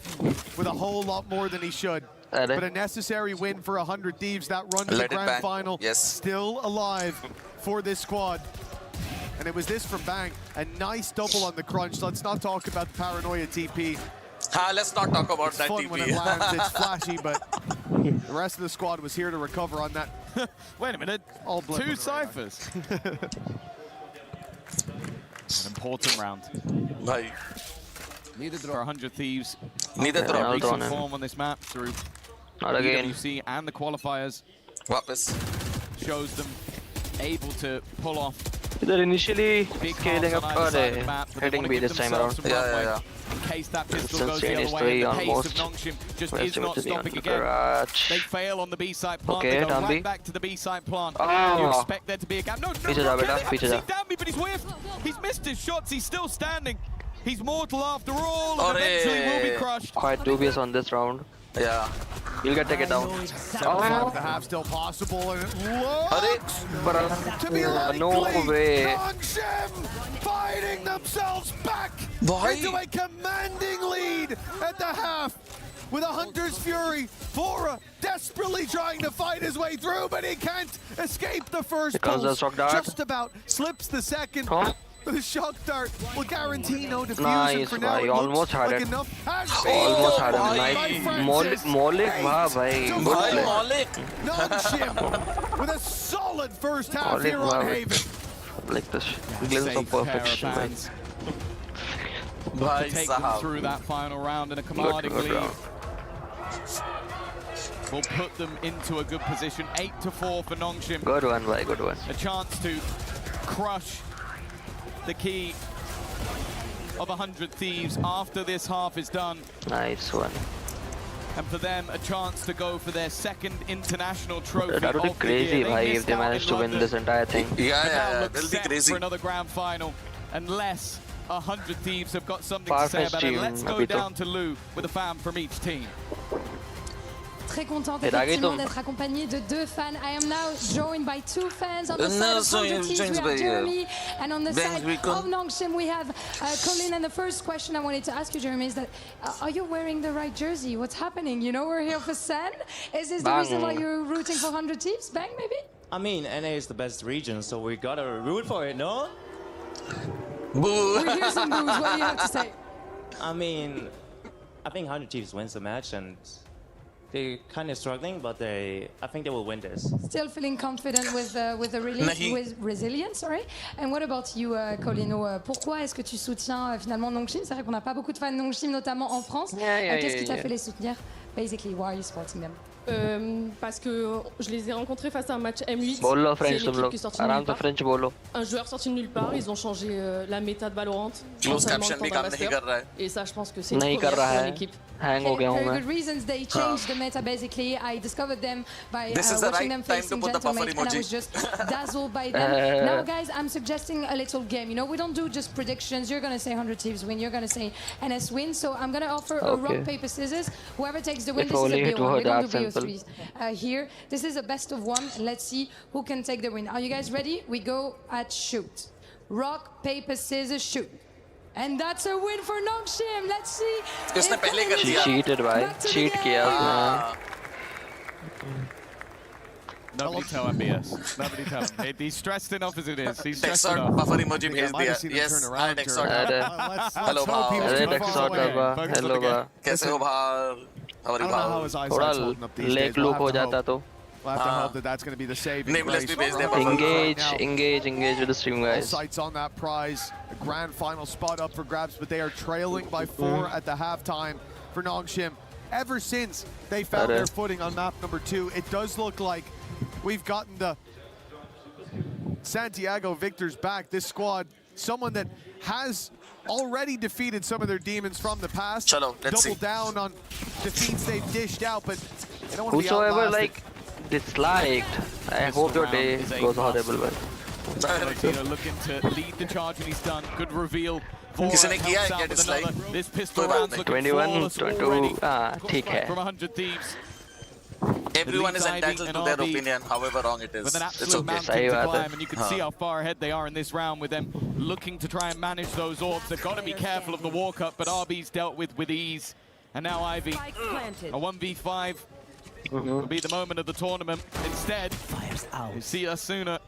with a whole lot more than he should. But a necessary win for 100 Thieves. That run to the grand final, still alive for this squad. And it was this from Bang. A nice double on the crunch. Let's not talk about the paranoia TP. Let's not talk about that fun TP. When it lands, it's flashy, but the rest of the squad was here to recover on that. Wait a minute. All 2 ciphers. An important round. Neither for 100 Thieves. Neither recent form on this map through EWC and the qualifiers. Shows them able to pull off They're initially scaling up or hitting B this time around. Yeah. In case that pistol Since goes the other Chinese way, 3 the pace almost. of NONGSHIM just Where's is not the stopping again. garage? They fail on the B side plant. Okay, They go Dambi. right back to the B side plant. Oh. You expect there to be a gap. No, Piche ja, beta. Piche ja. Dambi, but he's whiffed. He's missed his shots. He's still standing. He's mortal after all, and eventually will be crushed. Quite dubious on this round. Yeah. You'll get taken down. The half still possible, and it looks to be likely. No way. NONGSHIM fighting themselves back into a commanding lead at the half. With a Hunter's Fury, Fora desperately trying to fight his way through, but he can't escape the first pulse. Just about slips the second. The shock dart will guarantee no diffusion Nice, for now. bhai. Almost had it. Almost had him. Nice. Maulik, wow, bhai. Good play. NONGSHIM with a solid first half Maulik, here on wow. Haven. Like this glimpse of perfection. To take them through that final round in a commanding lead. Will put them into a good position. 8-4 for NONGSHIM. Good one, bhai. Good one. A chance to crush the key of 100 Thieves after this half is done. Nice one. And for them, a chance to go for their second international trophy. That would be crazy, bhai, if they managed to win this entire thing. Yeah, that'll be crazy. For another grand final, unless 100 Thieves have got something to Far-fetched say about it. team, Let's go down to Lou with a fan from each team. Très contente effectivement d'être accompagnée de deux fans. I am now joined by two fans on the side of 100 Thieves. We have Jeremy, and on the side of NONGSHIM we have Colin. And the first question I wanted to ask you, Jeremy, is that are you wearing the right jersey? What's happening? You know, we're here for Sen. Is this the reason why you're rooting for 100 Thieves? Bang, maybe? I mean, NA is the best region, so we gotta root for it, no? Boo! We hear some boos. What do you have to say? I mean, I think 100 Thieves wins the match, and they're kind of struggling, but I think they will win this. Still feeling confident with with resilience, sorry. And what about you, Colino? Pourquoi est-ce que tu soutiens finalement NONGSHIM? C'est vrai qu'on n'a pas beaucoup de fans de NONGSHIM, notamment en France. Qu'est-ce qui t'a fait les soutenir? Basically, why are you supporting them? Parce que je les ai rencontrés face à un match M8. Bolo, C'est French, l'équipe qui est sortie de nulle part. French bolo. Un joueur sorti de nulle part, ils ont changé la méta de Valorant. Close caption भी काम नहीं कर रहा है. Et ça, je pense que c'est une première pour l'équipe. Hang हो गया हूँ Very good reasons. They changed the meta basically. I discovered them by This is the watching right them time to facing put the buffer Gentlemate, and I emoji. was just dazzled by them. Now, guys, I'm suggesting a little game. You know, we don't do just predictions. You're gonna say 100 Thieves win. You're gonna say NS win. So I'm gonna offer a rock paper scissors. Whoever takes the win, this is a BO1. We don't do BO3s here. This is a best of one. Let's see who can take the win. Are you guys ready? We go at shoot. Rock, paper, scissors, shoot. And that's a win for NONGSHIM. Let's see. उसने पहले कर दिया. Cheated, भाई. Cheat किया उसने. Nobody tell MBS. Nobody tell him. He's stressed enough as it is. He's stressed Dexort enough. buffer emoji भेज दिया. Yes, hi Dexort. Hello भाव. अरे Dexort भाव. Hello भाव. कैसे हो भाव? हमारी भाव. थोड़ा लेग लूप हो जाता तो. We'll have to hope that that's going to be the saving Nameless grace. भी भेज दे. Engage with the stream, All guys. sights on that prize. A grand final spot up for grabs, but they are trailing by 4 at the halftime for NONGSHIM. Ever since they found their footing on map number 2, it does look like we've gotten the Santiago victors back. This squad, someone that has already defeated some of their demons from the past. Chalo, let's double see. down on defeats they've dished out, but they don't want to be Whosoever outlasted. Disliked, I hope your day goes horrible, but. Valentino looking to lead the charge and he's done. Good reveal. किसने किया है क्या dislike? This pistol round's looking 21, 22, ठीक है. From 100 Thieves. Everyone is entitled to their opinion, however wrong it is. With an It's absolute okay. mountain to climb, and you can see how far ahead they are in this round with them looking to try and manage those orbs. They've got to be careful of the walk-up, but RB's dealt with ease. And now Ivy, a 1v5 will be the moment of the tournament. Instead, you see us sooner.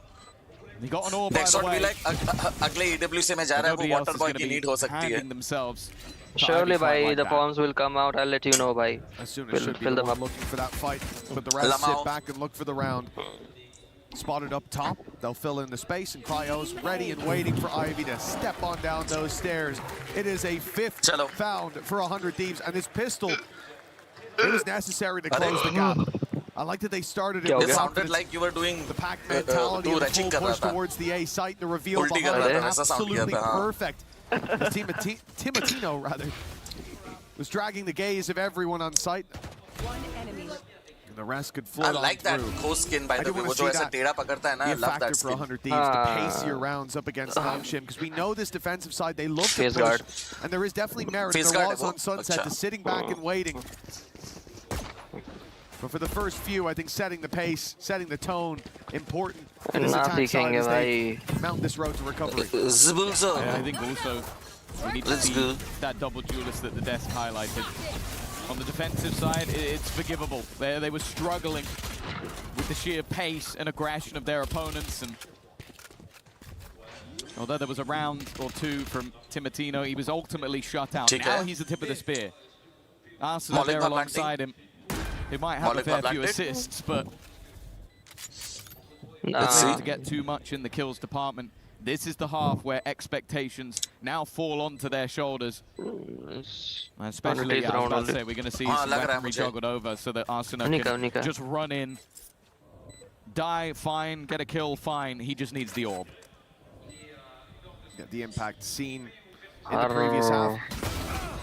He got an orb by the way. like अगले EWC में जा रहा है वो water boy की need हो सकती है. Themselves. Surely, by the forms will come out. I'll let you know, by. As soon as should be the one looking for that fight, but the rest sit back and look for the round. Spotted up top, they'll fill in the space, and Cryo's ready and waiting for Ivy to step on down those stairs. It is a 5th found for 100 Thieves, and this pistol, it was necessary to close the gap. I like that they started it. It sounded like you were doing the pack mentality and the full push towards the A site. The reveal behind it, absolutely perfect. Timotino, rather, was dragging the gaze of everyone on site. One enemy. And the rest could float I like that ghost skin, by the way. वो जो ऐसा टेढ़ा पकड़ता है ना, I love that for skin. 100 Thieves to pace your rounds up against NONGSHIM, because we know this defensive side, they love to push, and there is definitely merit. There was on Sunset to sitting back and waiting. But for the first few, I think setting the pace, setting the tone, important for this attack side as they mount this road to recovery. Yeah, I think also we need to see that double duelist that the desk highlighted. On the defensive side, it's forgivable. They were struggling with the sheer pace and aggression of their opponents, and although there was a round or two from Timotino, he was ultimately shut out. Now he's the tip of the spear. Arsenal there alongside him. He might have a fair few assists, but to get too much in the kills department. This is the half where expectations now fall onto their shoulders. Especially, I was about to say, we're going to see some weaponry juggled over so that Arsenal can just run in, die, fine, get a kill, fine. He just needs the orb. Yeah, the impact seen in the previous half.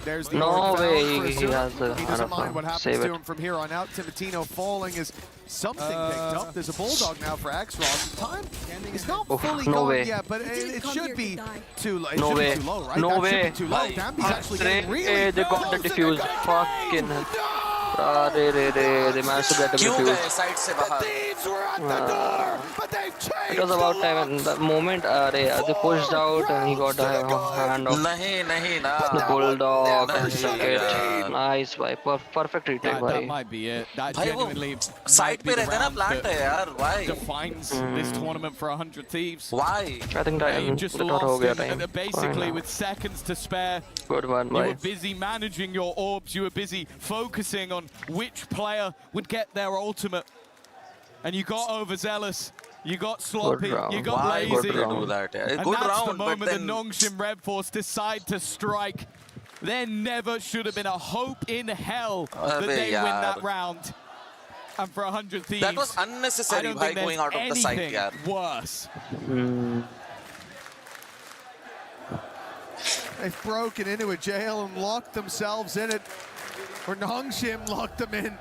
There's the no way he doesn't mind what happens to him from here on out. Timotino falling is something picked up. There's a bulldog now for X-Ross. Time is not fully gone yet, but it should be too low. No way. Too low, right? No that way. Should be too low. Dambi's actually getting really they got the diffuse. Fucking they managed to get the diffuse. It was about time, and the moment they pushed out and he got a hand off the bulldog and took it. Nice, bhai. Perfect retake, bhai. That might be it. That genuinely might be the round that defines this tournament for 100 Thieves. Why? I think you just lost it, basically with seconds to spare. Good one, you were busy managing your orbs. You were busy focusing on which player would get their ultimate. And you got overzealous, you got sloppy, you got lazy. And that's the moment the NONGSHIM Red Force decide to strike. There never should have been a hope in hell that they win that round. And for 100 Thieves, that was unnecessary by going out of the site. Worse. They've broken into a jail and locked themselves in it. Or NONGSHIM locked them in.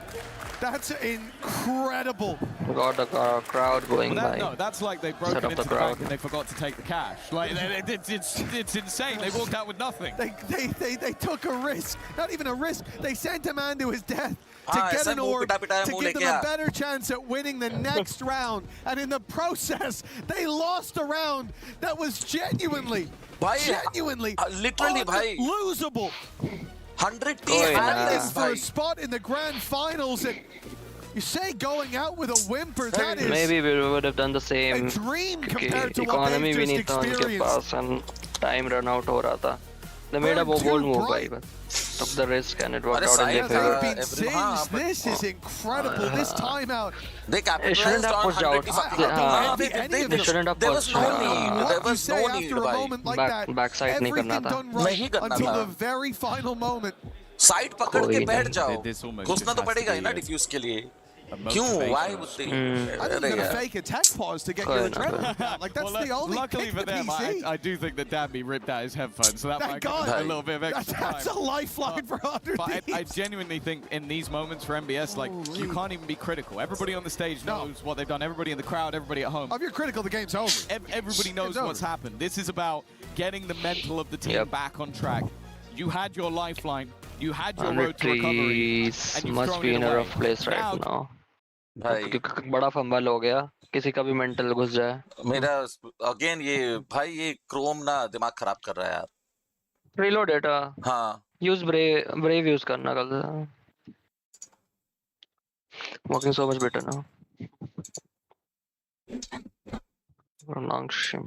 That's incredible. Got the crowd going by. No, that's like they've broken into the bank and they forgot to take the cash. Like it's insane. They walked out with nothing. They took a risk. Not even a risk. They sent a man to his death to get an orb to give them a better chance at winning the next round. And in the process, they lost a round that was genuinely literally losable. 100 Thieves for a spot in the grand finals, and you say going out with a whimper, that is maybe we would have done the same. A dream compared to economy what we they've need just experienced. and time run out ho raha tha. They made a bold move, but took the risk and it worked out in their favor. This is incredible. This timeout. They capitalized on 100. They shouldn't have There was no need. There was no need. After a moment like that, backside everything done right until the very final moment. Side पकड़ के बैठ जाओ. घुसना तो पड़ेगा ही ना diffuse के लिए. Why would they? I think they're gonna fake a tech pause to get your adrenaline down. Like that's the only luckily for them, I do think that Danby ripped out his headphones, so that might give a little bit of extra time. That's a lifeline for 100 But I genuinely think in these moments for MBS, like you can't even be critical. Everybody on the stage knows what they've done. Everybody in the crowd, everybody at home. If you're critical, the game's over. Everybody knows what's happened. This is about getting the mental of the team back on track. You had your lifeline. You had your road to recovery, and you've must be in a rough place right now. भाई बड़ा fumble हो गया किसी का भी mental घुस जाए मेरा अगेन ये भाई ये क्रोम ना दिमाग खराब कर रहा है यार रीलोड डेटा हाँ यूज ब्रेव यूज करना कल working so much better now NONGSHIM.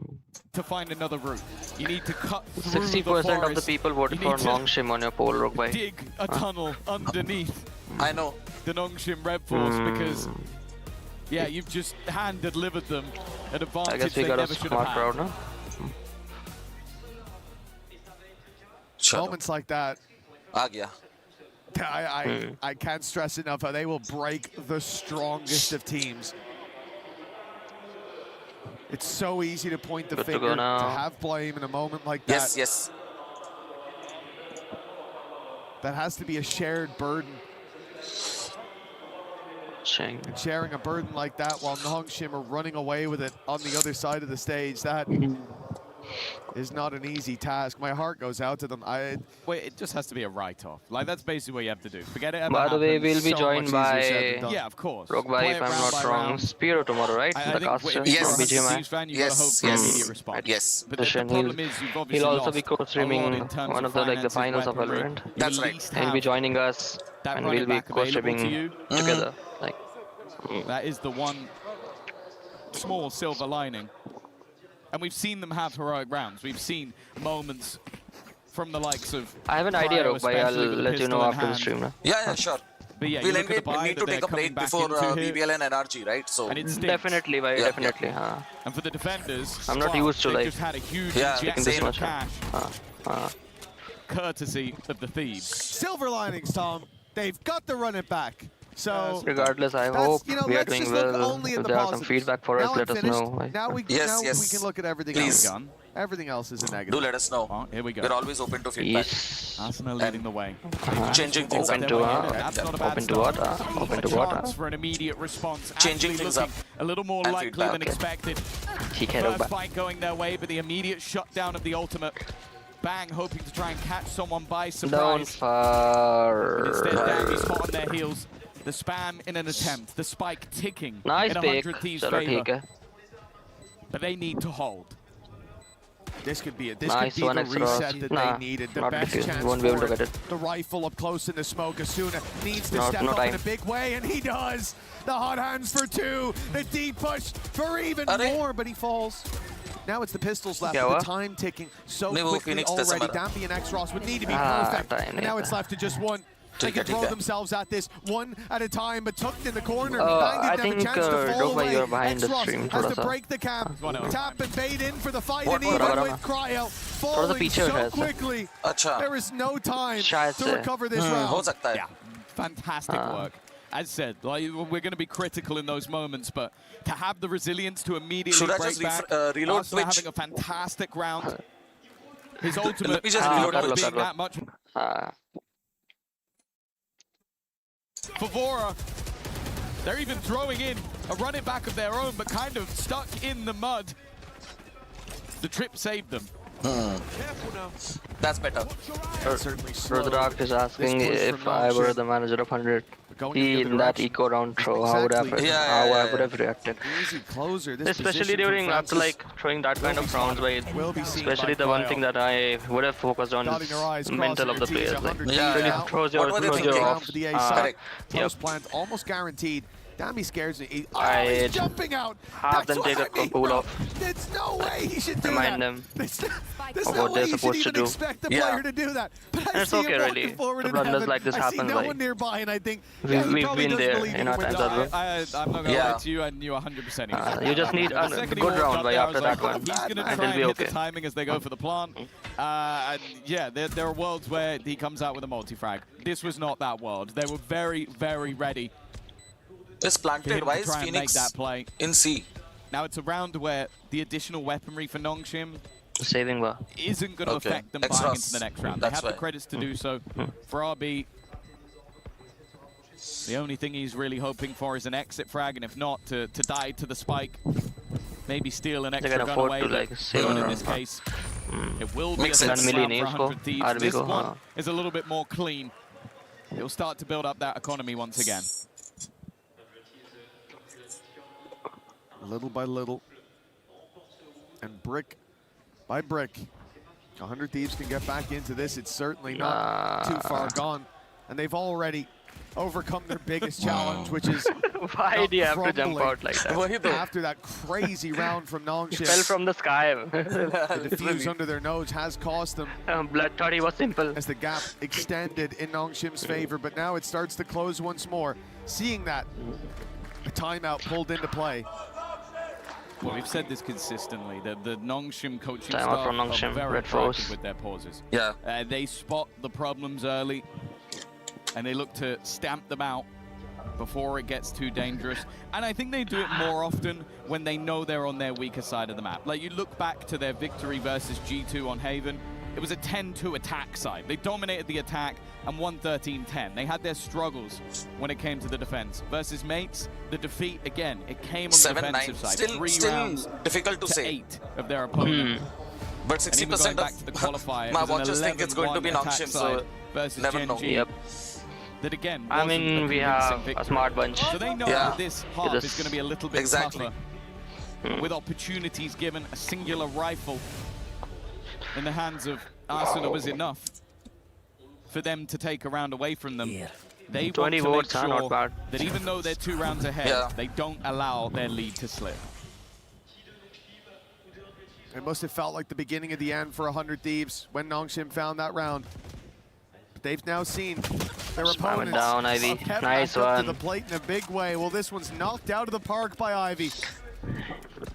To find another route, you need to cut through 60% of the people voted for NONGSHIM on your poll, Rogue. Dig a tunnel underneath. I know the NONGSHIM Red Force because, yeah, you've just hand-delivered them an advantage. I guess we got a smart crowd, no? Moments like that. आ गया. I can't stress enough how they will break the strongest of teams. It's so easy to point the finger, to have blame in a moment like that. Yes, yes. That has to be a shared burden. And sharing a burden like that while NONGSHIM are running away with it on the other side of the stage, that is not an easy task. My heart goes out to them. It just has to be a write-off. Like, that's basically what you have to do. Forget it. By the way, we'll be joined by of course. Roguespectre, if I'm not wrong, Spiro tomorrow, right? The caster from BGMI. Yes. But the problem is you've obviously he'll also be co-streaming one of the finals of Valorant. That's right. He'll be joining us, and we'll be co-streaming together. That is the one small silver lining. And we've seen them have heroic rounds. We've seen moments from the likes of... I have an idea, Roguespectre. I'll let you know after the stream. Yeah, sure. But yeah, we need to take a break before BBL and NRG, right? So definitely, definitely. And for the defenders, I'm not used to like just had a huge injection of cash, courtesy of the thieves. Silver linings, Tom. They've got to run it back. So regardless, I hope we are doing well. If there are some feedback for us, let us know. Now we can look at everything else. Everything else is a negative. Do let us know. Oh, here we go. We're always open to feedback. Arsenal leading the way. Changing things up. Open to what? Open to what? For an immediate response. Changing things up. A little more likely than expected. First fight going their way, but the immediate shutdown of the ultimate. Bang, hoping to try and catch someone by surprise. Don't far. Instead, Dandy's hot on their heels. The spam in an attempt, the spike ticking in 100 Thieves' favor. But they need to hold. This could be the reset that they needed. The best chance for it. The rifle up close in the smoke. Asuna needs to step up in a big way, and he does. The hot hands for 2. The deep push for even more, but he falls. Now it's the pistols left. The time ticking so quickly already. Dampy and X-Ross would need to be perfect. And now it's left to just one. They can throw themselves at this one at a time, but tucked in the corner. I think you're behind the stream. Has to break the cap, tap and bait in for the fight, and even with Cryo falling so quickly, there is no time to recover this round. Yeah, fantastic work. As said, like, we're going to be critical in those moments, but to have the resilience to immediately break back, reload Twitch? Having a fantastic round. His ultimate being that much. For Vora, they're even throwing in a run it back of their own, but kind of stuck in the mud. The trip saved them. That's better. Zotac is asking if I were the manager of 100. In that eco round throw, how would I have reacted? Especially during after like throwing that kind of rounds, especially the one thing that I would have focused on is mental of the players. Like, really throws your off. Close plant, almost guaranteed. Dammy scares me. He's jumping out. Have them take a pull off. There's no way he should do Remind that. them of what they're supposed to do. Expect the player to do that. But it's okay, really. The blunders like this happen. No one nearby, and I think we've been there in our times as well. I'm not gonna lie to you. I knew 100%. You just need a good round after that one. He's gonna try and hit the timing as they go for the plant. And yeah, there are worlds where he comes out with a multi-frag. This was not that world. They were very, very ready. It's planted wise, Phoenix that play. In C. Now it's a round where the additional weaponry for NONGSHIM isn't going to affect them buying into the next round. They have the credits to do so. For RB, the only thing he's really hoping for is an exit frag, and if not, to die to the spike. Maybe steal an extra gun away, but in this case, it will be a round for 100 Thieves. This one is a little bit more clean. It'll start to build up that economy once again. Little by little, and brick by brick, 100 Thieves can get back into this. It's certainly not too far gone, and they've already overcome their biggest challenge, which is why do you have to jump out like that? After that crazy round from NONGSHIM. He fell from the sky. The defuse under their nose has cost them. Blood thought he was simple. As the gap extended in NONGSHIM's favor, but now it starts to close once more. Seeing that, a timeout pulled into play. Well, we've said this consistently. The NONGSHIM coaching staff are very proactive with their pauses. Yeah. They spot the problems early. and they look to stamp them out before it gets too dangerous. And I think they do it more often when they know they're on their weaker side of the map. Like, you look back to their victory versus G2 on Haven, it was a 10-2 attack side. They dominated the attack and won 13-10. They had their struggles when it came to the defense. Versus Mates, the defeat, again, it came on the defensive side. Still rounds difficult to say. 8 of their opponent. But 60% back to the qualifier, my watchers think it's going to be NONGSHIM, so versus never know. Gen G. That again, I mean, we have a smart bunch. So they know that this half is going to be a little bit tougher. With opportunities given, a singular rifle in the hands of Arsenal was enough for them to take a round away from them. They want to make sure that even though they're 2 rounds ahead, they don't allow their lead to slip. It must have felt like the beginning of the end for 100 Thieves when NONGSHIM found that round. But they've now seen their opponents down, Ivy. kept Nice back up one. to the plate in a big way. Well, this one's knocked out of the park by Ivy.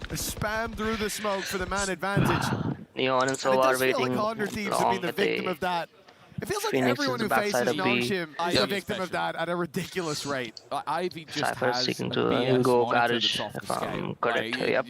A spam through the smoke for the man advantage. Neon and so it are does feel waiting like 100 Thieves have been the victim of that. It feels like Phoenix everyone is who the faces backside of B. NONGSHIM is a victim of that at a ridiculous rate. Ivy just Cypher has seeking a to BS go monitor garage, that's off the if I'm scale, correct. right? Yep.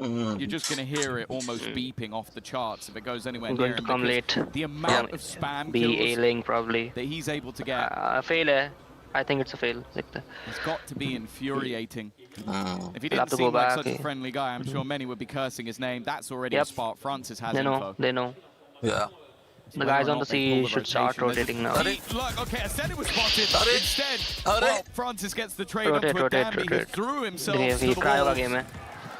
You're just going to hear it almost beeping off the charts if it goes anywhere I'm near going to him, come because late. the amount of spam B kills A-Link probably. that he's able to get. Fail hai. I think it's a fail. It's got to be infuriating. If he We'll have didn't to seem go like back. such a friendly guy, I'm sure many would be cursing his name. That's already a spot. Francis has They know. info. They know. Yeah. The guys on the C should start rotating now. Look, okay, I said it was spotted. Instead, well, Francis gets the trade onto a Danby who threw himself to the wall.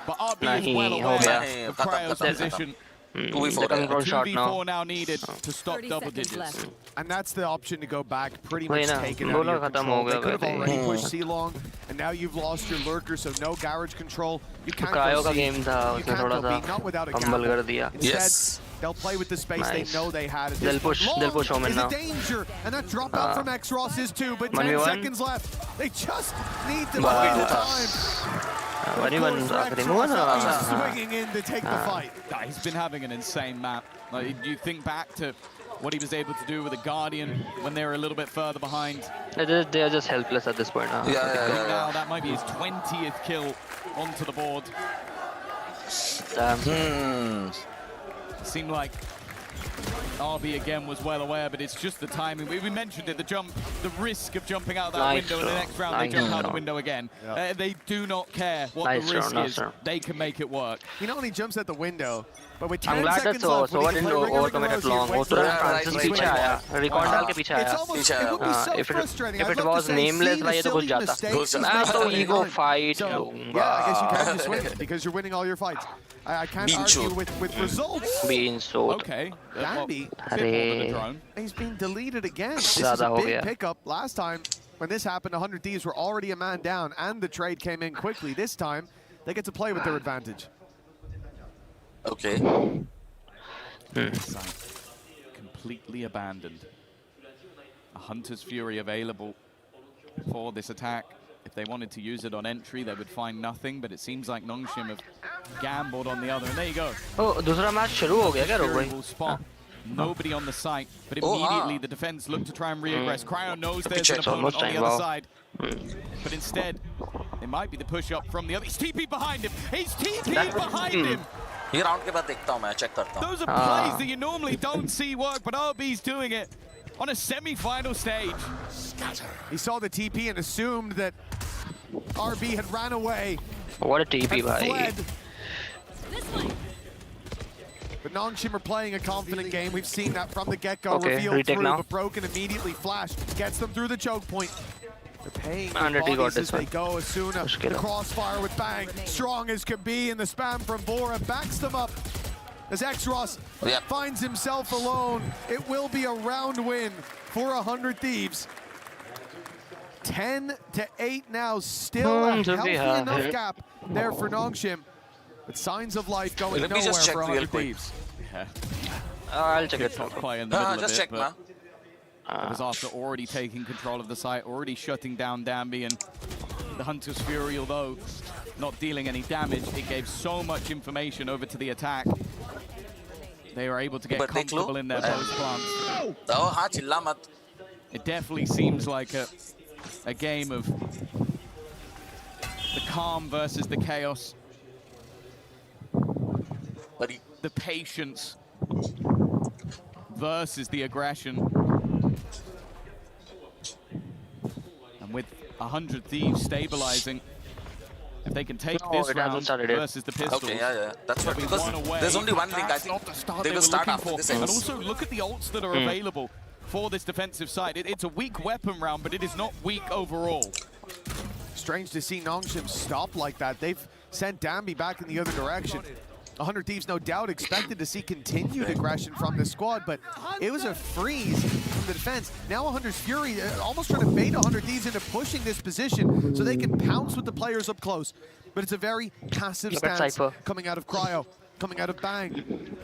But RB is well aware of Cryo's position. 2v4 now needed to stop double digits. And that's the option to go back, pretty much take it out of your control. They could have already pushed C-Long, and now you've lost your lurker, so no garage control. You can't go C, you can't go B, not without a gap. Instead, they'll play with the space they know they had. They'll push Omen now. Is a danger, and that dropout from X-Ross is too, but 10 seconds left. They just need to buy the time. He's swinging in to take the fight. He's been having an insane map. Like, you think back to what he was able to do with a Guardian when they were a little bit further behind. They are just helpless at this point now. Now that might be his 20th kill onto the board. Damn. Seemed like RB again was well aware, but it's just the timing. We mentioned it, the risk of jumping out of that window in the next round, they jump out the window again. They do not care what the risk is. They can make it work. He not only jumps out the window, but with 10 I'm glad seconds that left, Sova didn't overcome it at long. वो तुरंत Francis पीछे आया, Recon डाल के पीछे आया. If it was nameless, भाई ये तो घुस जाता. मैं तो ego fight लूँगा. Yeah, I guess you can just win it because you're winning all your fights. I can't argue with results. Being so. Okay. Danby, he's been deleted again. This is a big pickup. Last time when this happened, 100 Thieves were already a man down, and the trade came in quickly. This time, they get to play with their advantage. Okay. Completely abandoned. A Hunter's Fury available for this attack. If they wanted to use it on entry, they would find nothing, but it seems like NONGSHIM have gambled on the other. And there you go. Oh, दूसरा match शुरू हो गया क्या रोग भाई? Will spot nobody on the site, but immediately the defense look to try and re-aggress. Cryo knows there's an opponent on the other side, but instead, it might be the push-up from the other. He's TP behind him! He's TP behind him! ये round के बाद देखता हूँ मैं check करता हूँ. Those are plays that you normally don't see work, but RB's doing it on a semi-final stage. He saw the TP and assumed that RB had ran away. What a TP, bhai. But NONGSHIM are playing a confident game. We've seen that from the get-go. Revealed through, but Broken immediately flash. Gets them through the choke point. They're paying their bodies as they go. Asuna, the crossfire with Bang. Strong as can be, and the spam from Bora backs them up. As X-Ross finds himself alone, it will be a round win for 100 Thieves. 10-8 now, still a healthy enough gap there for NONGSHIM. But signs of life going nowhere for 100 Thieves. Yeah. I'll check it. Play in the middle Just check, man. It was after already taking control of the site, already shutting down Danby, and the Hunter's Fury, although not dealing any damage, it gave so much information over to the attack. They were able to get comfortable in their post plants. Oh, हाँ चिल्ला मत. It definitely seems like a game of the calm versus the chaos. The patience versus the aggression. And with 100 Thieves stabilizing, if they can take this round versus the pistols, okay, yeah. That's what, because there's only one link. I think they will start after this ends. And also look at the ults that are available for this defensive side. It's a weak weapon round, but it is not weak overall. Strange to see NONGSHIM stop like that. They've sent Dambi back in the other direction. 100 Thieves, no doubt, expected to see continued aggression from this squad, but it was a freeze from the defense. Now 100's Fury almost trying to bait 100 Thieves into pushing this position so they can pounce with the players up close. But it's a very passive stance coming out of Cryo, coming out of Bang.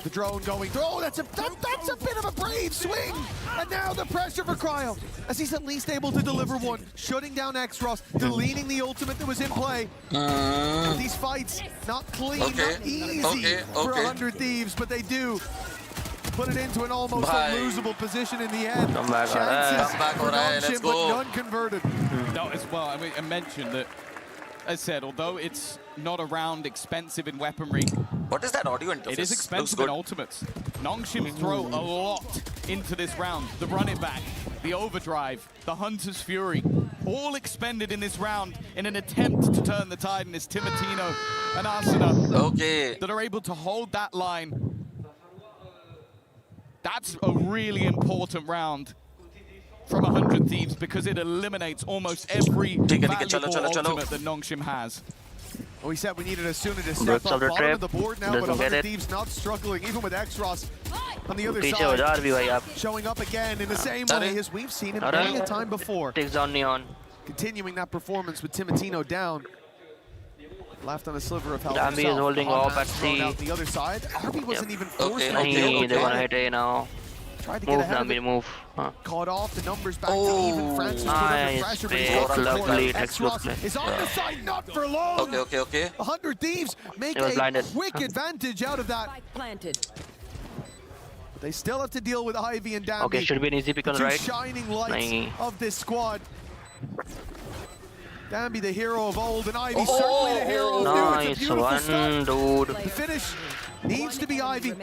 The drone going through. Oh, that's a bit of a brave swing. And now the pressure for Cryo, as he's at least able to deliver one, shutting down Xross, deleting the ultimate that was in play. These fights, not clean, not easy for 100 Thieves, but they do put it into an almost unlosable position in the end. Chances for NONGSHIM, but none converted. No, as well, I mean, I mentioned that, as said, although it's not a round expensive in weaponry, what is that audio interface? It is expensive in ultimates. NONGSHIM throw a lot into this round. The run it back, the overdrive, the Hunter's Fury, all expended in this round in an attempt to turn the tide, and it's Timatino and Arsena that are able to hold that line. That's a really important round from 100 Thieves because it eliminates almost every valuable ultimate that NONGSHIM has. We said we needed Asuna to step up bottom of the board now, but 100 Thieves not struggling, even with Xross on the other side. Showing up again in the same way as we've seen him many a time before. Takes down Neon. Continuing that performance with Timatino down. Left on a sliver of health. Dambi is holding off at C. Out the other side. RB wasn't even forced to they wanna hit A now. Tried to get ahead of it. Move. Caught off, the numbers back to even. Francis put under pressure, but he's Xross is on the side, not for long. Okay. 100 Thieves make a quick advantage out of that. They still have to deal with Ivy and Dambi. Okay, should be an easy pick on the right. Shining lights of this squad. Dambi, the hero of old, and Ivy certainly the hero of new. It's a beautiful start. Dude. The finish needs to be Ivy.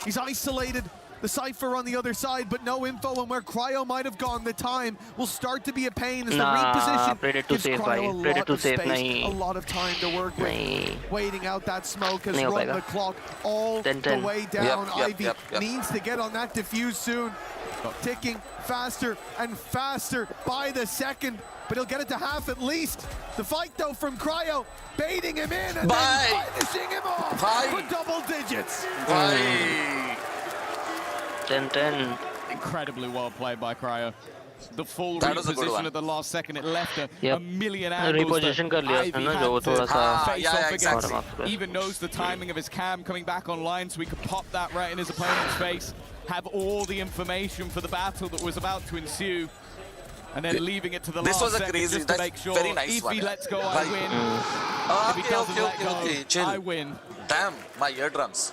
He's isolated. The Cypher on the other side, but no info on where Cryo might have gone. The time will start to be a pain as the reposition gives Cryo a lot of space, a lot of time to work with. Waiting out that smoke has run the clock all the way down. Ivy needs to get on that defuse soon. Ticking faster and faster by the second, but he'll get it to half at least. The fight though from Cryo, baiting him in and then finishing him off for double digits. 10-10. Incredibly well played by Cryo. The full reposition at the last second, it left a million angles. Reposition कर लिया था ना जो थोड़ा सा even knows the timing of his cam coming back online, so he could pop that right in his opponent's face, have all the information for the battle that was about to ensue, and then leaving it to the last second just to make sure if he lets go, I win. If he doesn't let go, I win. Damn, my eardrums.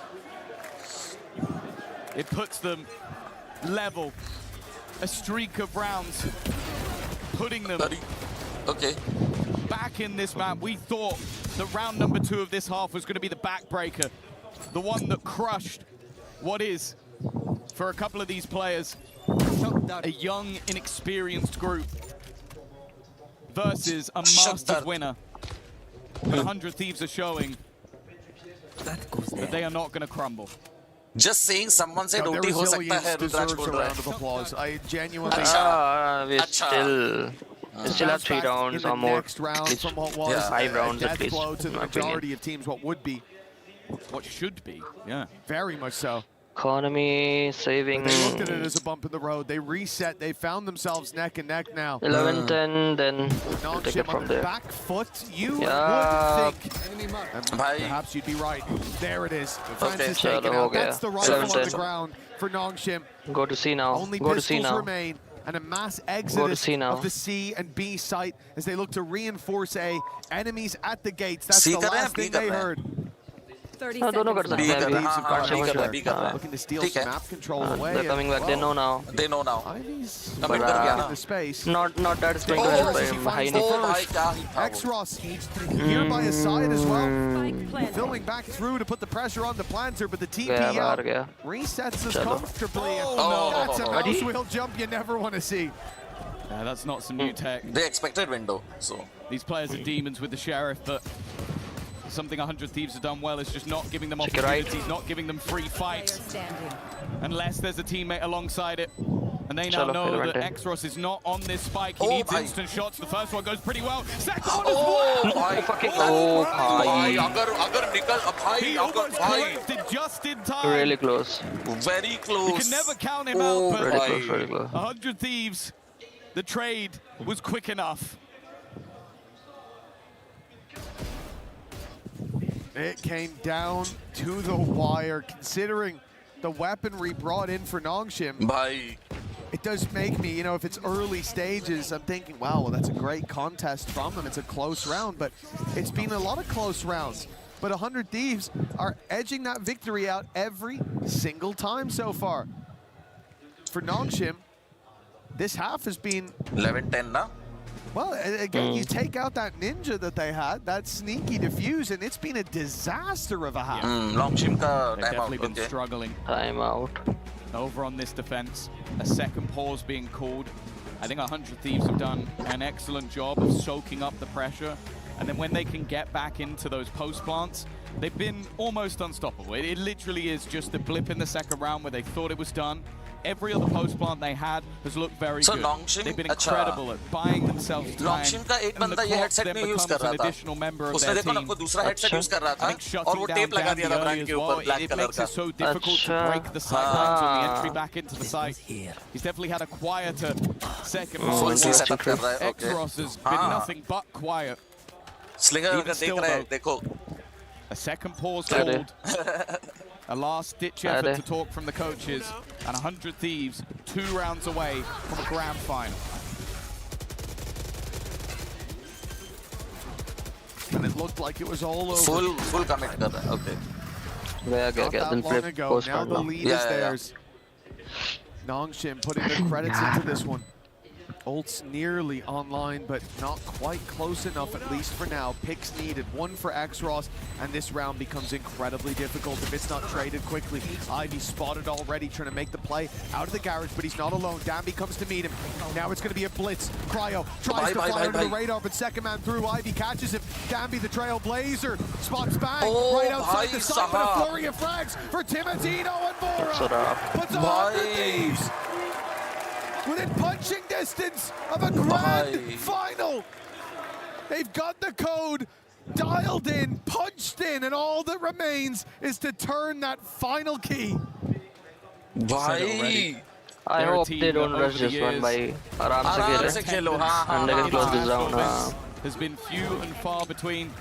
It puts them level, a streak of rounds, putting them back in this map. We thought that round number 2 of this half was going to be the backbreaker, the one that crushed what is, for a couple of these players, a young, inexperienced group versus a Masters winner. And 100 Thieves are showing that they are not going to crumble. Just saying someone said OT ho sakta hai, deserves a round of applause. I genuinely we still have 3 rounds or more. Next round from what was 5 rounds at least. Blow to the majority of teams, what would be, what should be, very much so. Economy saving. They looked at it as a bump in the road. They reset. They found themselves neck and neck now. 11-10, then we'll take it from there. Back foot, you would think. Perhaps you'd be right. There it is. Francis taken out. That's the rifle on the ground for NONGSHIM. Go to C now. Only pistols remain. And a mass exodus of the C and B site as they look to reinforce A. Enemies at the gates. That's the last thing they heard. हाँ दोनों कर सकते हैं अभी looking to steal some map control away. They're coming back. They know now. They know now. But not that is going to help him. High X-Ross here by his side as well. Filming back through to put the pressure on the planter, but the TP out resets us comfortably. That's a mouse wheel jump you never want to see. Yeah, that's not some new tech. They expected window, so. These players are demons with the Sheriff, but something 100 Thieves have done well is just not giving them opportunities, not giving them free fights. Unless there's a teammate alongside it. And they now know that X-Ross is not on this spike. He needs instant shots. The first one goes pretty well. Second one as well. He almost collected just in time. Really close. Very close. You can never count him out, but very close. 100 Thieves, the trade was quick enough. It came down to the wire, considering the weaponry brought in for NONGSHIM. It does make me, you know, if it's early stages, I'm thinking, wow, well, that's a great contest from them. It's a close round, but it's been a lot of close rounds. But 100 Thieves are edging that victory out every single time so far. For NONGSHIM, this half has been 11-10 now. Well, again, you take out that ninja that they had, that sneaky defuse, and it's been a disaster of a half. They've definitely been struggling. Time out. Over on this defense, a second pause being called. I think 100 Thieves have done an excellent job of soaking up the pressure. And then when they can get back into those post plants, they've been almost unstoppable. It literally is just a blip in the second round where they thought it was done. Every other post plant they had has looked very good. They've been incredible at buying themselves time. And the clock then becomes an additional member of their team. I think shutting down Dandy early as well, it makes it so difficult to break the sight lines on the entry back into the site. He's definitely had a quieter second half. X-Ross has been nothing but quiet. Even still, though, a second pause called. A last-ditch effort to talk from the coaches, and 100 Thieves 2 rounds away from a grand final. And it looked like it was all over. Full commit. Okay. Not that long ago. Now the lead is theirs. NONGSHIM putting the credits into this one. Ult's nearly online, but not quite close enough, at least for now. Picks needed, 1 for X-Ross, and this round becomes incredibly difficult if it's not traded quickly. Ivy spotted already, trying to make the play out of the garage, but he's not alone. Danby comes to meet him. Now it's going to be a blitz. Cryo tries to fly under the radar, but second man through. Ivy catches him. Danby, the trailblazer, spots bang right outside the site, but a flurry of frags for Timotino and Bora. Puts 100 Thieves within punching distance of a grand final. They've got the code dialed in, punched in, and all that remains is to turn that final key. I hope they don't rush this one by Aram se khele. And they can close this round. Has been few and far between.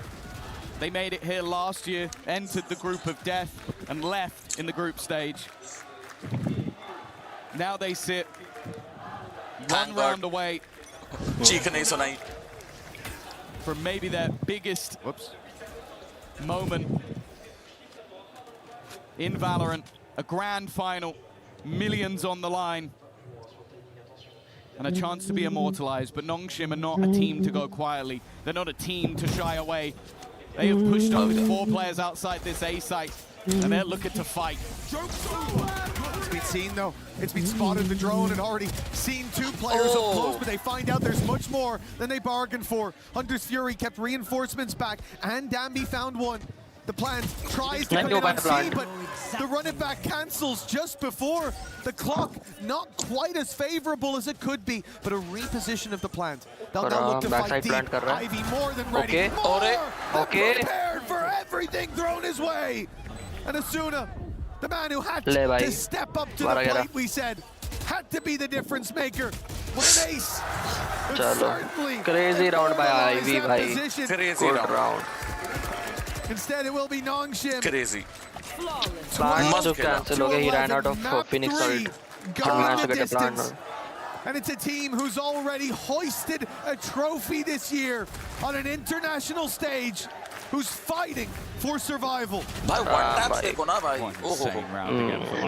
They made it here last year, entered the group of death, and left in the group stage. Now they sit 1 round away from maybe their biggest moment in Valorant. A grand final, millions on the line, and a chance to be immortalized. But NONGSHIM are not a team to go quietly. They're not a team to shy away. They have pushed up 4 players outside this A site, and they're looking to fight. It's been seen though. It's been spotted. The drone had already seen 2 players up close, but they find out there's much more than they bargained for. Hunter's Fury kept reinforcements back, and Danby found 1. The plan tries to cut it on C, but the run it back cancels just before the clock. Not quite as favorable as it could be, but a reposition of the plant. They'll now look to fight deep. Ivy more than ready. Prepared for everything thrown his way. And Asuna, the man who had to step up to the plate, we said, had to be the difference maker with an ace. Crazy round by Ivy, bhai. Good round. Instead, it will be NONGSHIM. Crazy. Plant to cancel. He ran out of Phoenix ult. Got the distance. And it's a team who's already hoisted a trophy this year on an international stage. who's fighting for survival. Bhai, one tap dekho na bhai.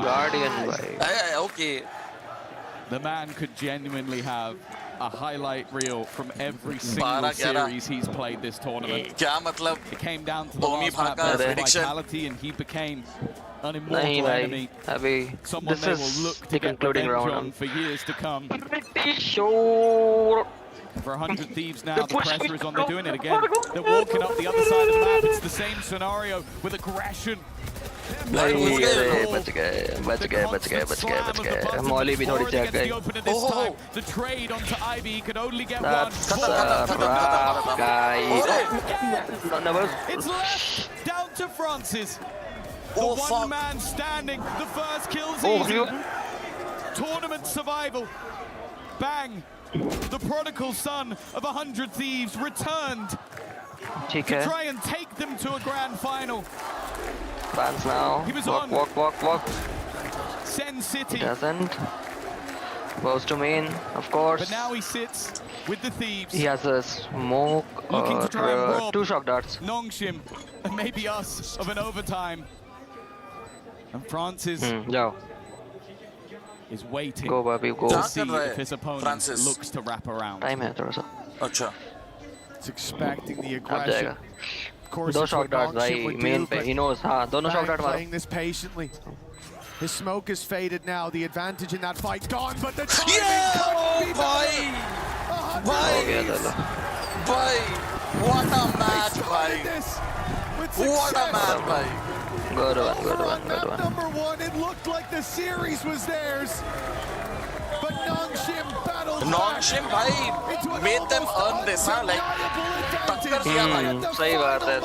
Guardian bhai. Okay. The man could genuinely have a highlight reel from every single series he's played this tournament. It came down to the last map vitality, and he became an immortal enemy. Someone they will look to get revenge on for years to come. For 100 Thieves now, the pressure is on. They're doing it again. They're walking up the other side of the map. It's the same scenario with aggression. बच गए मौली भी थोड़ी check गई The trade onto Ivy, he could only get one. It's left down to Francis. The one man standing, the first kill season. Tournament survival. Bang. The prodigal son of 100 Thieves returned to try and take them to a grand final. Fans now. He was walk. Sen City. Doesn't. Goes to main, of course. But now he sits with the Thieves. He has a smoke looking to try and rob 2 shock darts. NONGSHIM and maybe us of an overtime. And Francis is waiting to see if his opponent looks to wrap around. Time है थोड़ा सा. अच्छा. It's expecting the aggression. दो shot darts भाई main पे he knows हाँ दोनों shot dart मारो. Playing this patiently. His smoke is faded now. The advantage in that fight gone, but the timing couldn't be better. Bhai, what a match, bhai. What a match, bhai. Good one. Number one, it looked like the series was theirs. But NONGSHIM battled NONGSHIM, bhai, made them earn this, huh? Like, टक्कर दिया भाई. सही बात है.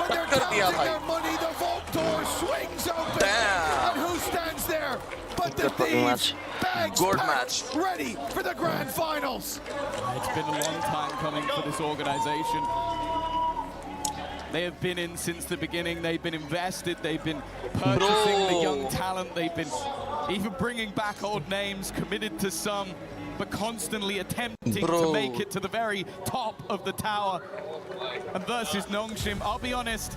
टक्कर दिया भाई. The vault door swings open. Damn. And who stands there? But the Thieves, bags Good packed, match. ready for the grand finals. It's been a long time coming for this organization. They have been in since the beginning. They've been invested. They've been purchasing the young talent. They've been even bringing back old names, committed to some, but constantly attempting to make it to the very top of the tower. And versus NONGSHIM, I'll be honest,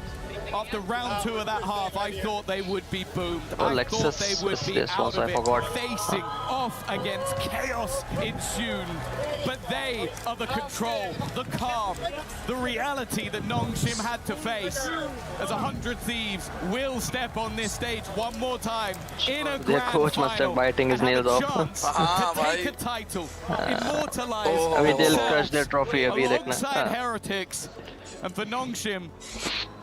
after round 2 of that half, I thought they would be boomed. I thought they would be out of it, facing off against chaos ensued. But they are the control, the calm, the reality that NONGSHIM had to face. As 100 Thieves will step on this stage one more time in a Their coach must have biting his nails off. to take a title, immortalize I mean, they'll crush their trophy alongside Heretics. And for NONGSHIM,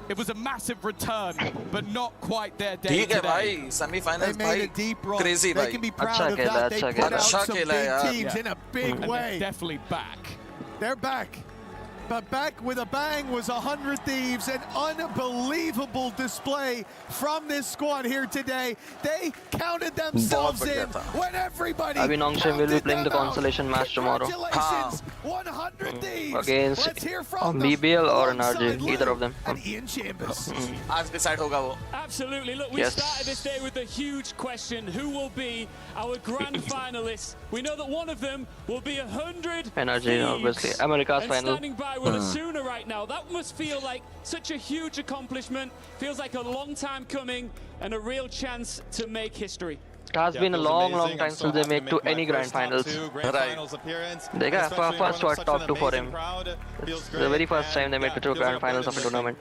it was a massive return, but not quite their day today. Semi-finals, they made a deep run. Crazy, they can be proud of that. They put out some big teams in a big And way. they're definitely back. They're back. But back with a bang was 100 Thieves. An unbelievable display from this squad here today. They counted themselves in when everybody Abhi NONGSHIM will be playing the consolation match tomorrow. 100 Thieves Against BBL or an RG, either of them. And Ian Chambers. आज decide होगा वो. Absolutely. Look, we started this day with a huge question: who will be our grand finalists? We know that one of them will be 100 Energy, obviously. America's final. Standing by with Asuna right now. That must feel like such a huge accomplishment. Feels like a long time coming and a real chance to make history. It has been a long time since they make to any grand finals. They got first top 2 for him. It's the very first time they made it to grand finals of a tournament.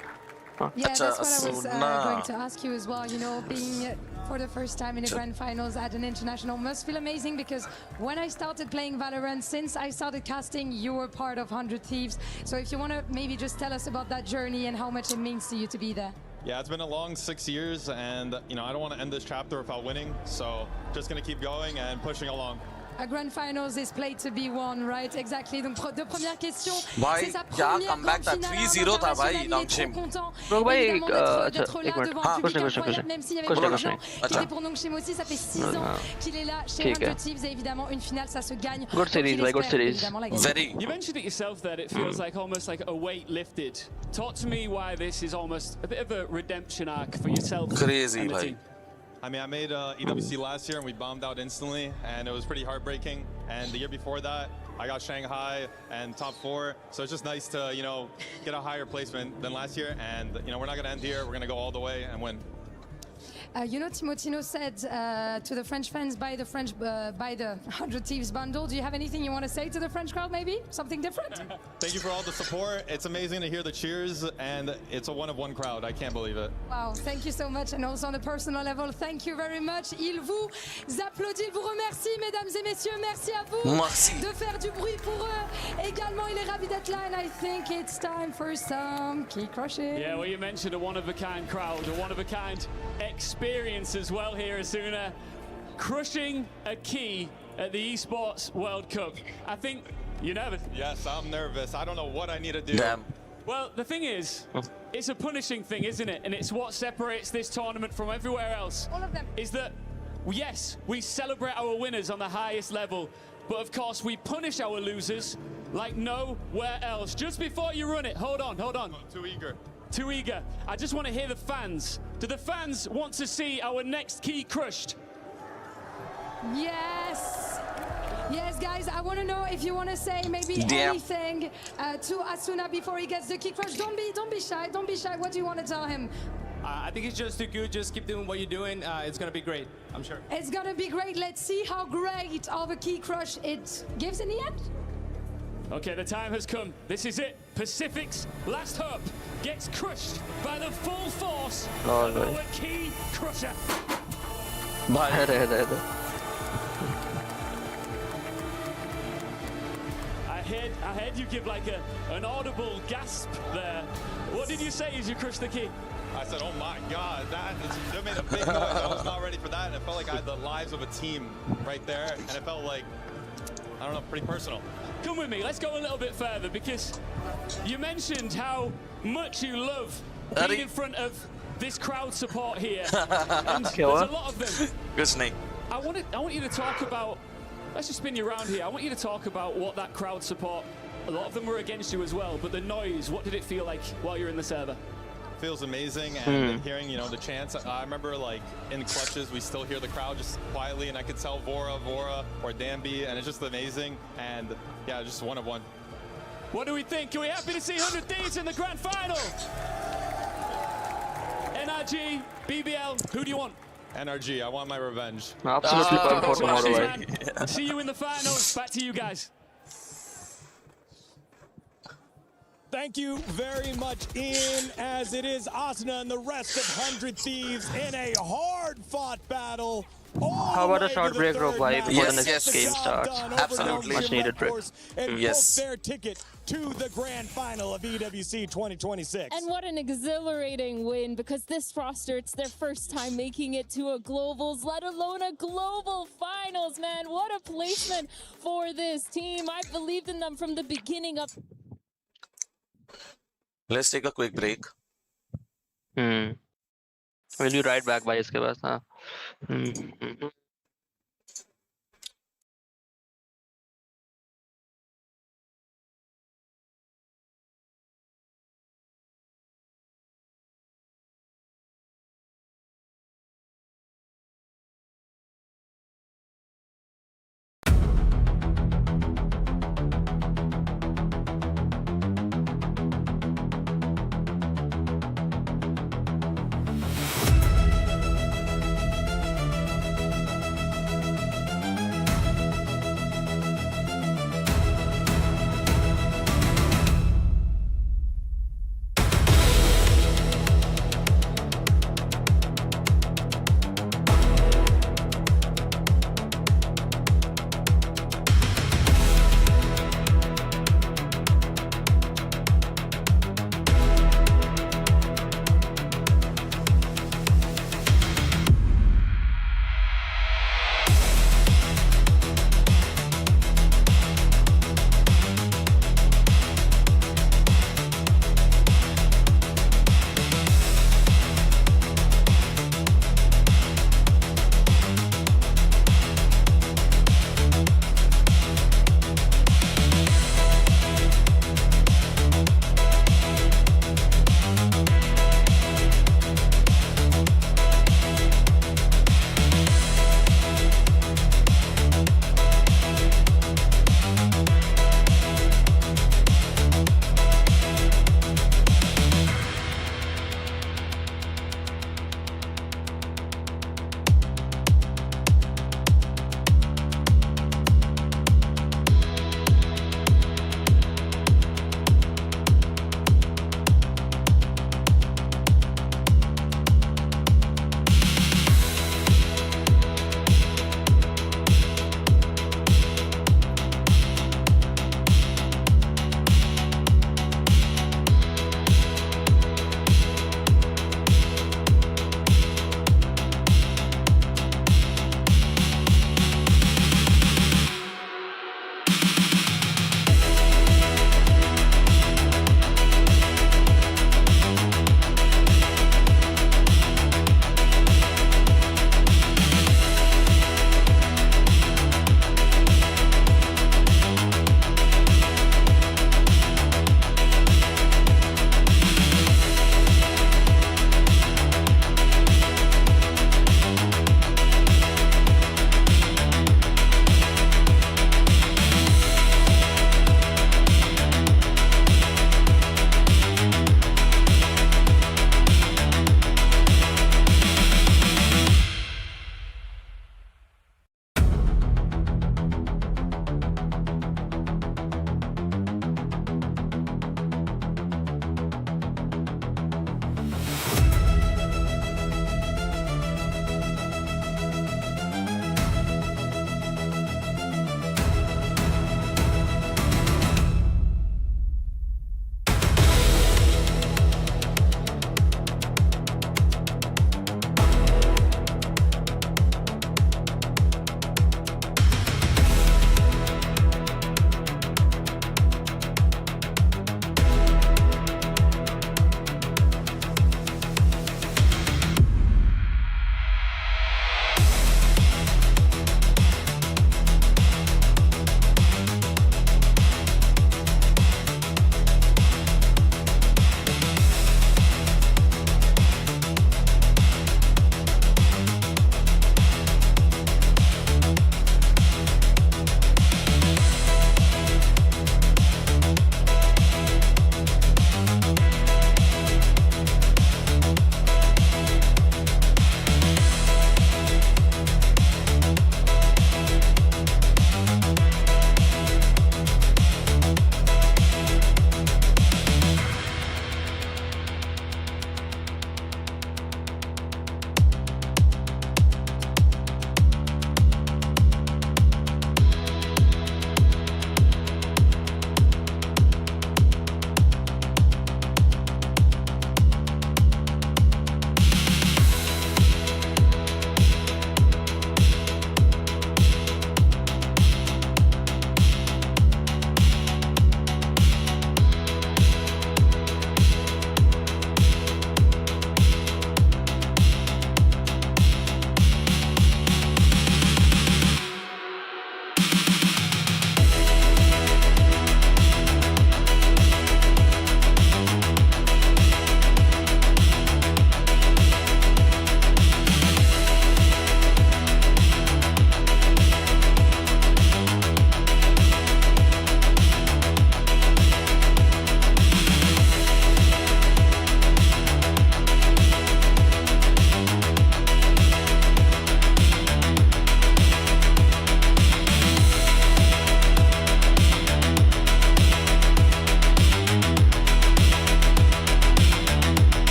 Yeah, that's what I was going to ask you as well. You know, being for the first time in the grand finals at an international must feel amazing, because when I started playing Valorant, since I started casting, you were part of 100 Thieves. So if you want to maybe just tell us about that journey and how much it means to you to be there. Yeah, it's been a long 6 years, and you know, I don't want to end this chapter without winning, so just gonna keep going and pushing along. A grand finals is played to be won, right? Exactly. Donc deux premières questions. भाई क्या comeback था 3-0 था भाई NONGSHIM. Donc भाई d'être là devant un public incroyable, même s'il y avait pas d'argent. Qui était pour NONGSHIM aussi, ça fait 6 ans qu'il est là chez 100 Thieves, et évidemment une finale ça se gagne. Good series, like good series. Very. You mentioned it yourself that it feels like almost like a weight lifted. Talk to me why this is almost a bit of a redemption arc for yourself. Crazy, and the bhai. team. I mean, I made EWC last year and we bombed out instantly, and it was pretty heartbreaking. And the year before that, I got Shanghai and top 4, so it's just nice to, you know, get a higher placement than last year. And, you know, we're not going to end here. We're going to go all the way and win. You know, Timotino said to the French fans, buy the 100 Thieves bundle. Do you have anything you want to say to the French crowd, maybe? Something different? Thank you for all the support. It's amazing to hear the cheers, and it's a one-of-one crowd. I can't believe it. Wow, thank you so much. And also on a personal level, thank you very much. Il vous applaudit, il vous remercie, mesdames et messieurs. Merci à vous de faire du bruit pour eux. Également, il est ravi d'être là, and I think it's time for some key crushing. Yeah, well, you mentioned a one-of-a-kind crowd, a one-of-a-kind experience as well here, Asuna. Crushing a key at the Esports World Cup. I think you're nervous. Yes, I'm nervous. I don't know what I need to do. Damn. Well, the thing is, it's a punishing thing, isn't it? And it's what separates this tournament from everywhere else. All of them. Is that, yes, we celebrate our winners on the highest level, but of course we punish our losers like nowhere else. Just before you run it, hold on. I'm too eager. Too eager. I just want to hear the fans. Do the fans want to see our next key crushed? Yes. Yes, guys, I want to know if you want to say maybe anything to Asuna before he gets the key crush. Don't be shy. Don't be shy. What do you want to tell him? I think it's just too good. Just keep doing what you're doing. It's going to be great, I'm sure. It's going to be great. Let's see how great of a key crush it gives in the end. Okay, the time has come. This is it. Pacific's last hope gets crushed by the full force of our key crusher. I heard you give like an audible gasp there. What did you say as you crushed the key? I said, oh my God, that made a big noise. I was not ready for that, and it felt like I had the lives of a team right there, and it felt like, I don't know, pretty personal. Come with me, let's go a little bit further, because you mentioned how much you love being in front of this crowd support here. And there's a lot of them. Good snake. I want you to talk about, let's just spin you around here. I want you to talk about what that crowd support, a lot of them were against you as well, but the noise, what did it feel like while you're in the server? Feels amazing, and hearing, you know, the chants. I remember, like, in clutches, we still hear the crowd just quietly, and I could tell Vora, or Danby, and it's just amazing, and yeah, just one of one. What do we think? Are we happy to see 100 Thieves in the grand final? NRG, BBL, who do you want? NRG, I want my revenge. Absolutely. See you in the final. Back to you guys. Thank you very much, Ian, as it is Asuna and the rest of 100 Thieves in a hard-fought battle. How about a short break, bro, before the next game starts? Absolutely. Much needed break. And book their ticket to the grand final of EWC 2026. And what an exhilarating win, because this roster, it's their first time making it to a globals, let alone a global finals, man. What a placement for this team. I believed in them from the beginning of... Let's take a quick break. Will you ride back by iske paas?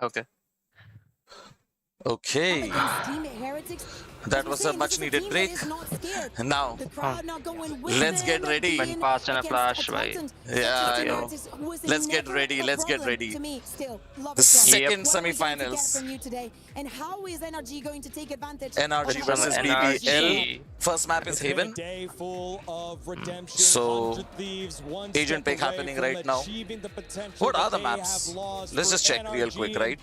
Okay. Okay. That was a much needed break. Now, let's get ready. Went past in a flash, right? Yeah, I know. Let's get ready. Let's get ready. The second semi-finals. NRG versus BBL. First map is Haven. So, agent pick happening right now. What are the maps? Let's just check real quick, right?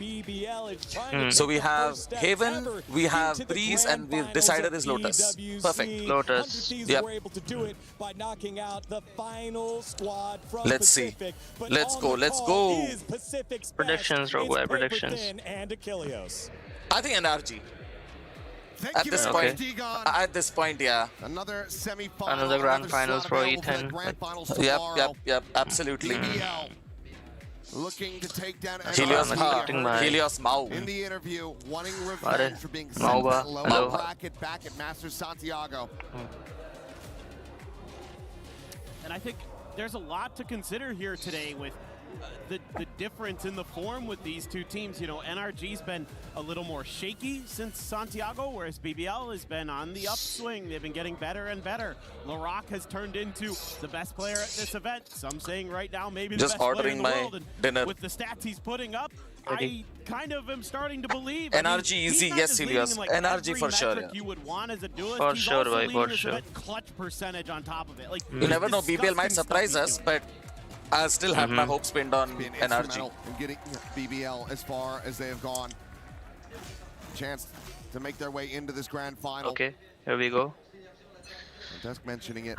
So we have Haven, we have Breeze, and the decider is Lotus. Perfect. Lotus. Yep. Let's see. Let's go. Let's go. Predictions, Roguewire predictions. I think NRG. At this point, yeah. Another Another grand finals for Ethan. Yep, absolutely. Looking to take down Helios Mau. in the interview, wanting revenge for being sent Mauba. low Hello. bracket back at Masters Santiago. And I think there's a lot to consider here today with the difference in the form with these two teams. You know, NRG's been a little more shaky since Santiago, whereas BBL has been on the upswing. They've been getting better and better. LaRock has turned into the best player at this event. Some saying right now maybe the Just best player in the ordering world. And dinner. with the stats he's putting up, I kind of am starting to believe. NRG easy, yes, Helios. Like NRG for sure. You would want as a duelist. For He's sure, also bhai, leading for this sure. event clutch percentage on top of it. Like You never know, BBL might surprise us, but I still have my hopes pinned on Been NRG. instrumental in getting BBL as far as they have gone. Chance to make their way into this grand final. Okay, here we go. Just mentioning it.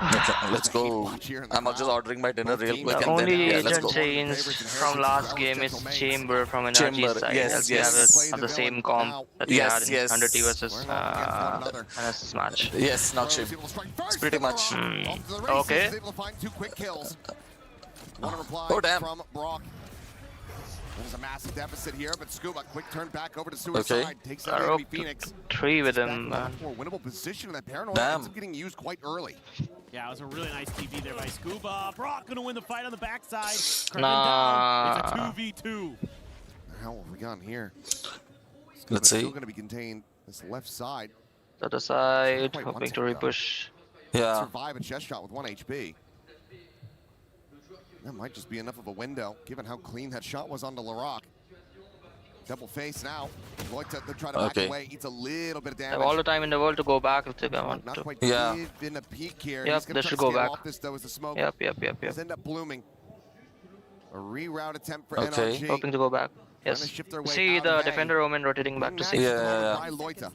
Let's go. I'm just ordering my dinner real quick. The And only then, let's agent go. change from last game is Chamber from NRG side. Yes, We have it on the same comp that we had in 100T versus NSS match. Yes, not Shim. It's pretty much. Okay. Oh, damn. From Brock. There's a massive deficit here, but Scuba, quick turn back over to Suicide. Okay. Takes out Arrow Phoenix. 3 with him. More winnable position, and that Paranoid Damn. ends up getting used quite early. Yeah, it was a really nice TV there by Scuba. Brock gonna win the fight on the backside. Kraken Nah. down. It's a 2v2. How have we gone here? Let's see. Still going to be contained this left side. Other side, Quite hoping wants to it, though. repush. Yeah. Survive a chest shot with 1 HP. That might just be enough of a window, given how clean that shot was onto LaRock. Double face now. Loita to try to back away, eats a little bit of They damage. have all the time in the world to go back if they want Not to. quite Yeah. in a peak here. Yep, He's gonna they try should to go scale back. off this though as the smoke Yep. does end up blooming. A reroute attempt for Okay. NRG. Hoping to go back. Trying Yes. to shift their way See out the of A. defender Omen rotating back to C. Yeah. By Loita.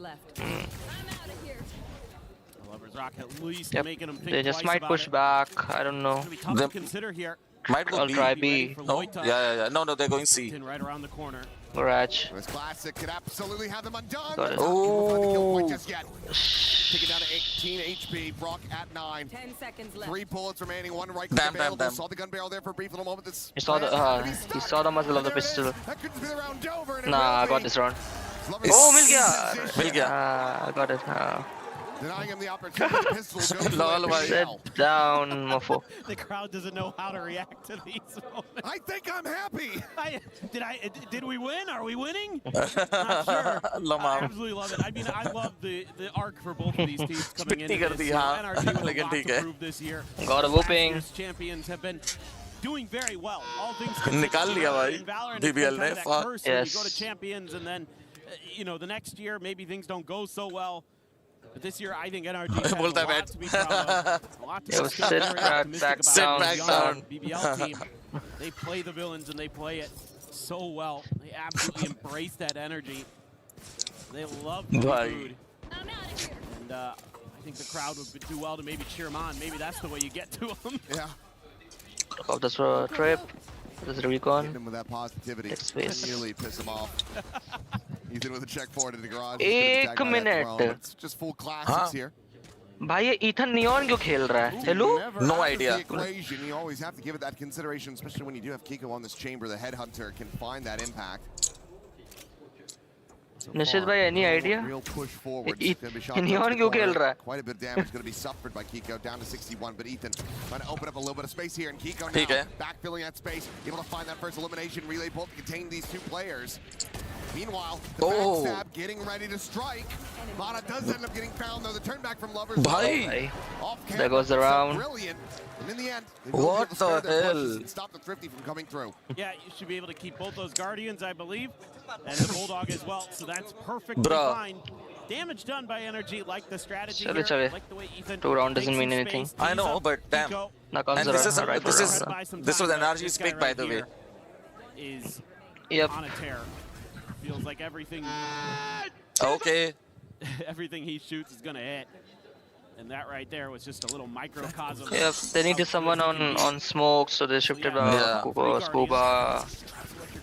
Lovers Rock at least Yep. making them think They just twice might about push it. back. I don't know. It's gonna be tough Them- to consider here. Might go I'll B. try Be B. ready for No? Loita. Yeah. No, they're going C. Right around the corner. Garage. This classic could absolutely have them undone. Got it. Not gonna find the kill point Oh. just yet. Taking down to 18 HP. Brock at 9. 10 seconds left. 3 bullets remaining. 1 right Damn, available. damn. Saw the gun barrel there for a brief little moment. This He saw the he saw the muzzle of the pistol. That could be the round over. and it Nah, I will got be. this round. Lovers Oh, Rock mil gaya. Mil gaya. I got it. Denying him the opportunity. Pistol goes to Lol, NBL. Sit down, mofo. The crowd doesn't know how to react to these moments. I think I'm happy. Did we win? Are we winning? Not sure. Lama. I absolutely love it. I mean, I love the arc for both of these teams coming into कर this. The, You know, हाँ. NRG with a लेकिन lot ठीक to है. prove this year. Got a whooping. Last year's champions have been doing very well. All things निकाल लिया भाई, in Valorant, BBL it's been ने. kind of that Fuck. curse when you go to Yes. champions and then, you know, the next year maybe things don't go so well. But this year, I think NRG has a बोलता है lot बैठ. to be proud of. A lot to Yo, be sit very back, optimistic back about. down. The Sit young back down. BBL team, they play the villains and they play it so well. They absolutely embrace that energy. They love the Bhai. food. And I think the crowd would do well to maybe cheer them on. Maybe that's the way you get to them. Yeah. Off this trip. This is recon. Hit him with that positivity. Take space. Really piss him off. Ethan with a check forward in the garage. एक minute. It's just full classics here. भाई ये Ethan neon क्यों खेल रहा है? Hello? Never No out of idea. The equation, you always have to give it that consideration, especially when you do have Kiko on this chamber. The headhunter can find that impact. Nishit bhai, any idea? Real push forward. Neon क्यों खेल रहा है? Quite a bit of damage going to be suffered by Kiko, down to 61. But Ethan trying to open up a little bit of space here, and Kiko now backfilling that space, able to find that first elimination. Relay bolt to contain these two players. Meanwhile, the backstab getting ready to strike. Vada does end up getting found though. The turn back from Lovers. Bhai, there goes the round. Brilliant. And in the end, what the hell? Stop the Thrifty from coming through. Yeah, you should be able to keep both those Guardians, I believe, and the Bulldog as well. So that's perfectly fine. Damage done by Energy, like the strategy here, like the way Ethan. 2 round doesn't mean anything. I know, but damn. And this was an NRG's pick, by the way. Is on a tear. Feels like everything. Okay. Everything he shoots is gonna hit. And that right there was just a little microcosm. Yep, they needed someone on smoke, so they shifted Scuba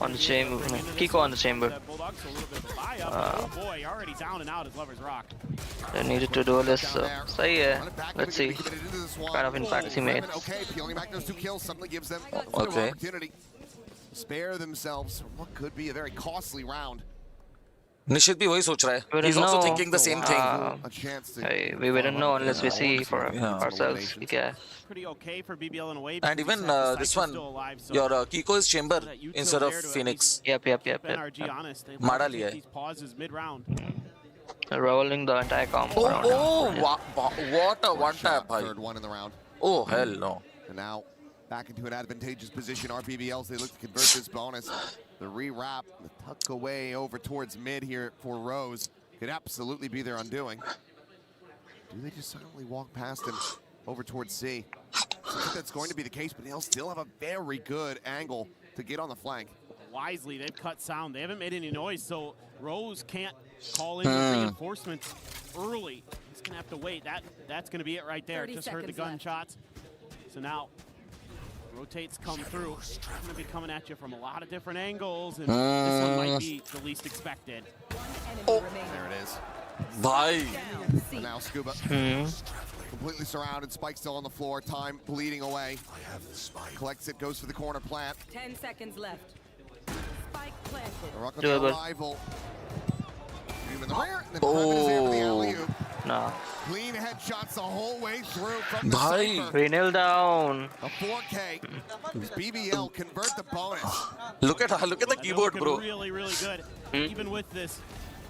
on the chamber, Kiko on the chamber. Oh boy, already down and out as Lovers Rock. They needed to do this, so let's see what kind of impact he made. Okay, peeling back those 2 kills suddenly gives them opportunity. Spare themselves what could be a very costly round. Nishit bhi wahi soch raha hai. He's also thinking the same thing. A chance to we wouldn't know unless we see for ourselves. Pretty okay for BBL in a way. And even this one, your Kiko is chamber instead of Phoenix. Yep. Mada liya These pauses mid-round. Rolling the entire combo. What a one tap, bhai. Third one in the round. Oh hell no. And now back into an advantageous position. RBBLs, they look to convert this bonus. The re-wrap, the tuck away over towards mid here for Rose could absolutely be their undoing. Do they just silently walk past him over towards C? I think that's going to be the case, but they'll still have a very good angle to get on the flank. Wisely, they've cut sound. They haven't made any noise, so Rose can't call in the reinforcements early. He's gonna have to wait. That's gonna be it right there. Just heard the gunshots. So now rotates come through. It's gonna be coming at you from a lot of different angles, and this one might be the least expected. There it is. Bye. And now Scuba completely surrounded. Spike still on the floor. Time bleeding away. Collects it. Goes for the corner plant. 10 seconds left. Spike planted. Rock on the arrival. In the rear, and then is there for the alley-oop. No. Clean headshots the whole way through from the Bye. cipher. 3-0 down. A 4K. BBL convert the bonus. Look at the keyboard, bro. Really good. Even with this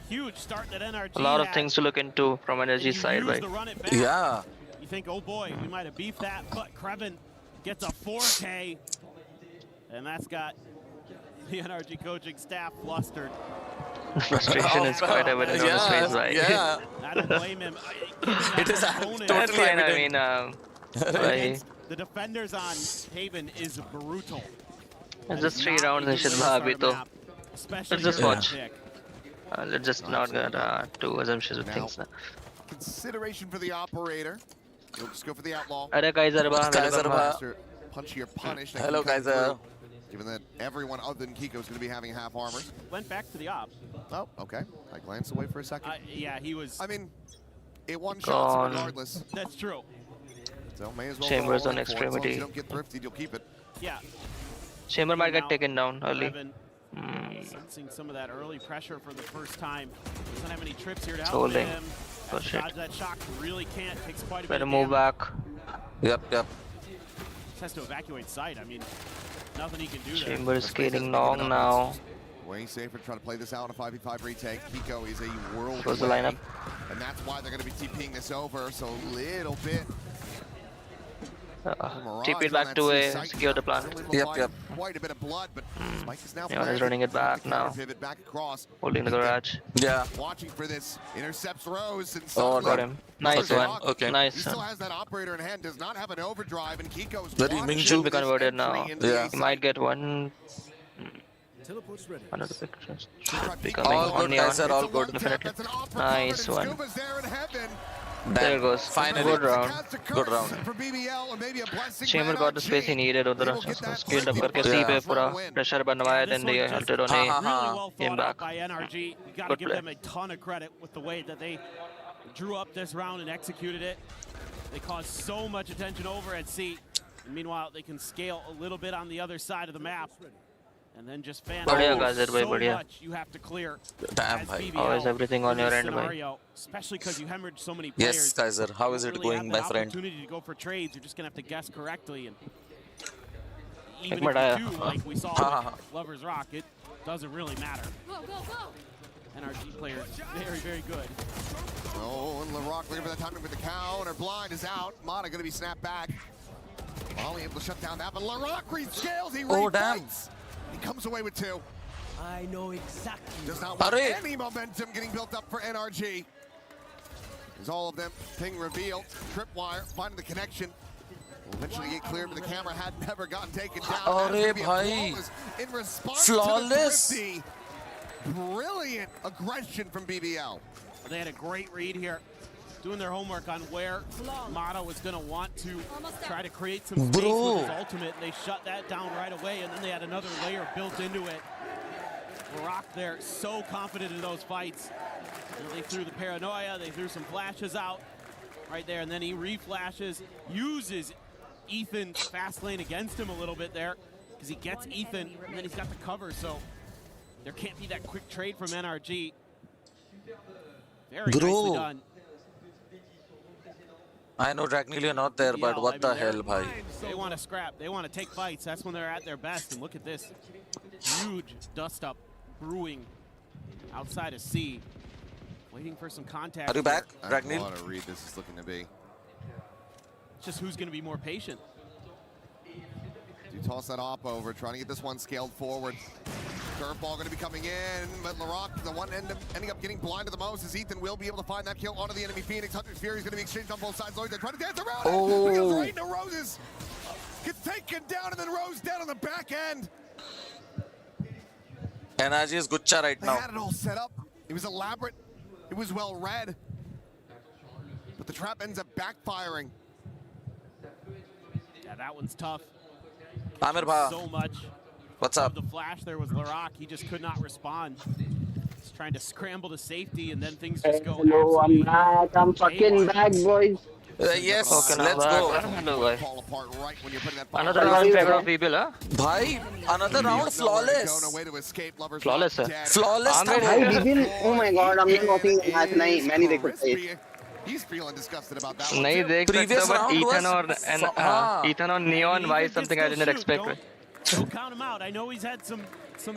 huge start that NRG a lot of things to look into from Energy side, right? Yeah. You think, oh boy, we might have beefed that, but Kraken gets a 4K, and that's got the NRG coaching staff flustered. The frustration is quite evident on his face, right? Yeah. I don't blame him. It is totally fine. evident. I mean, the defenders on Haven is brutal. It's just 3 rounds and shit bhag to. Let's just watch. Let's just not get too assumptions with things. Consideration for the operator. We'll just go for the outlaw. Punch your punish. Hello, Kaiser. Given that everyone other than Kiko is going to be having half armors. Went back to the op. Oh, okay. I glanced away for a second. Yeah, he was. I mean, it one-shots regardless. That's true. So may as well. Chambers on extremity. As you don't get thrifty, you'll keep it. Yeah. Chamber might get taken down early. Sensing some of that early pressure for the first time. Doesn't have any trips here to help him. Dodge that shock. Really can't. Takes quite a bit. Better move back. Yep. Just has to evacuate site. I mean, nothing he can do there. Chamber is skating long now. Way safer trying to play this out in a 5v5 retake. Kiko is a world Close the lineup. And that's why they're going to be TPing this over. So a little bit. TP it back to a secure the plant. Yep. Quite a bit of blood, but Spike is now he's running it back now. Pivot back across. Holding the garage. Yeah. Watching for this. Intercepts Rose and got him. Nice one. Okay. Nice. He still has that operator in hand. Does not have an overdrive, and Kiko's Should be converted now. Yeah. He might get one. Another picture. All good, guys are all good. Definitely. Nice one. There it goes. Finally. Good round. Good round. Chamber got the space he needed. Scaled up करके C पे पूरा pressure बनवाया, then they ulted on A. Came back. By NRG. You got to give them a ton of credit with the way that they drew up this round and executed it. They caused so much attention over at C. And meanwhile, they can scale a little bit on the other side of the map. And then just fan Badhiya, out Gazer bhai, so badhiya. much you have to clear. Damn, as bhai. BBL How is everything on in your this end, bhai? scenario, especially because you hemorrhaged so many players. Yes, Kaiser. How is You it don't really going, have my that friend? opportunity to go for trades. You're just gonna have to guess correctly, and even if badhiya. you do, like we saw with Lovers Rock, it doesn't really matter. NRG players very, very good. Oh, and LaRock looking for the timing with the counter. Blind is out. Mata going to be snapped back. Molly able to shut down that, but LaRock rescales. He refights. He comes away with 2. I know exactly. Does not want any momentum getting built up for NRG. As all of them, ping revealed, tripwire, finding the connection. Will eventually get cleared, but the camera had never gotten taken down. Arey bhai. In response Flawless. to the thrifty, brilliant aggression from BBL. They had a great read here, doing their homework on where Mata was going to want to try to create some space with his ultimate. They shut that down right away, and then they had another layer built into it. Rock there, so confident in those fights. They threw the paranoia, they threw some flashes out right there, and then he reflashes, uses Ethan's fast lane against him a little bit there, because he gets Ethan, and then he's got the cover, so there can't be that quick trade from NRG. Very nicely done. I know technically you're not there, but what the hell, bhai? They want to scrap. They want to take fights. That's when they're at their best. And look at this. Huge dust up brewing outside of C. Waiting for some contact. Are you back, I don't Ragnil? know what a read this is looking to be. It's just who's going to be more patient. Do toss that op over, trying to get this one scaled forward. Curveball going to be coming in, but LaRock, the one ending up getting blinded the most, as Ethan will be able to find that kill onto the enemy Phoenix. Hunter's Fury is going to be exchanged on both sides. Lloyd, they're trying to dance around it. He goes right into Rose's. Gets taken down, and then Rose down on the back end. NRG is Gucci right now. They had it all set up. It was elaborate. It was well read. But the trap ends up backfiring. Yeah, that one's tough. Amir bha. So much. What's up? The flash there was LaRock. He just could not respond. He's trying to scramble to safety, and then things just go. Hello, I'm back. I'm fucking back, boys. Yes, let's go. Another round in favor of BBL, huh? Bhai, another round flawless. Flawless, sir. Flawless. Oh my god, I'm not watching the match. नहीं, मैं नहीं देख सकता. He's feeling disgusted about that. नहीं देख सकता, but Ethan or Neon, why something I didn't expect. Don't count him out. I know he's had some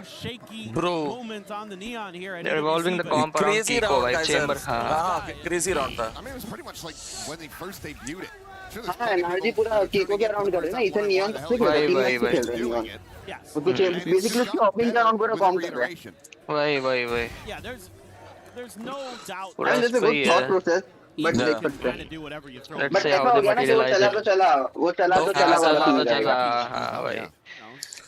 shaky moments on the Neon here. They're evolving the comp around Kiko, right? Chamber. Crazy round. I mean, it was pretty much like when they first debuted it. हाँ, NRG पूरा Kiko के around कर रहे हैं ना. Ethan Neon से खेल रहे हैं. खेल रहे हैं Neon. उसको basically उसकी opening का round पूरा comp कर रहे हैं. वही. Yeah, there's no doubt. And there's a good thought process. But Let's say how they materialize it. वो चला.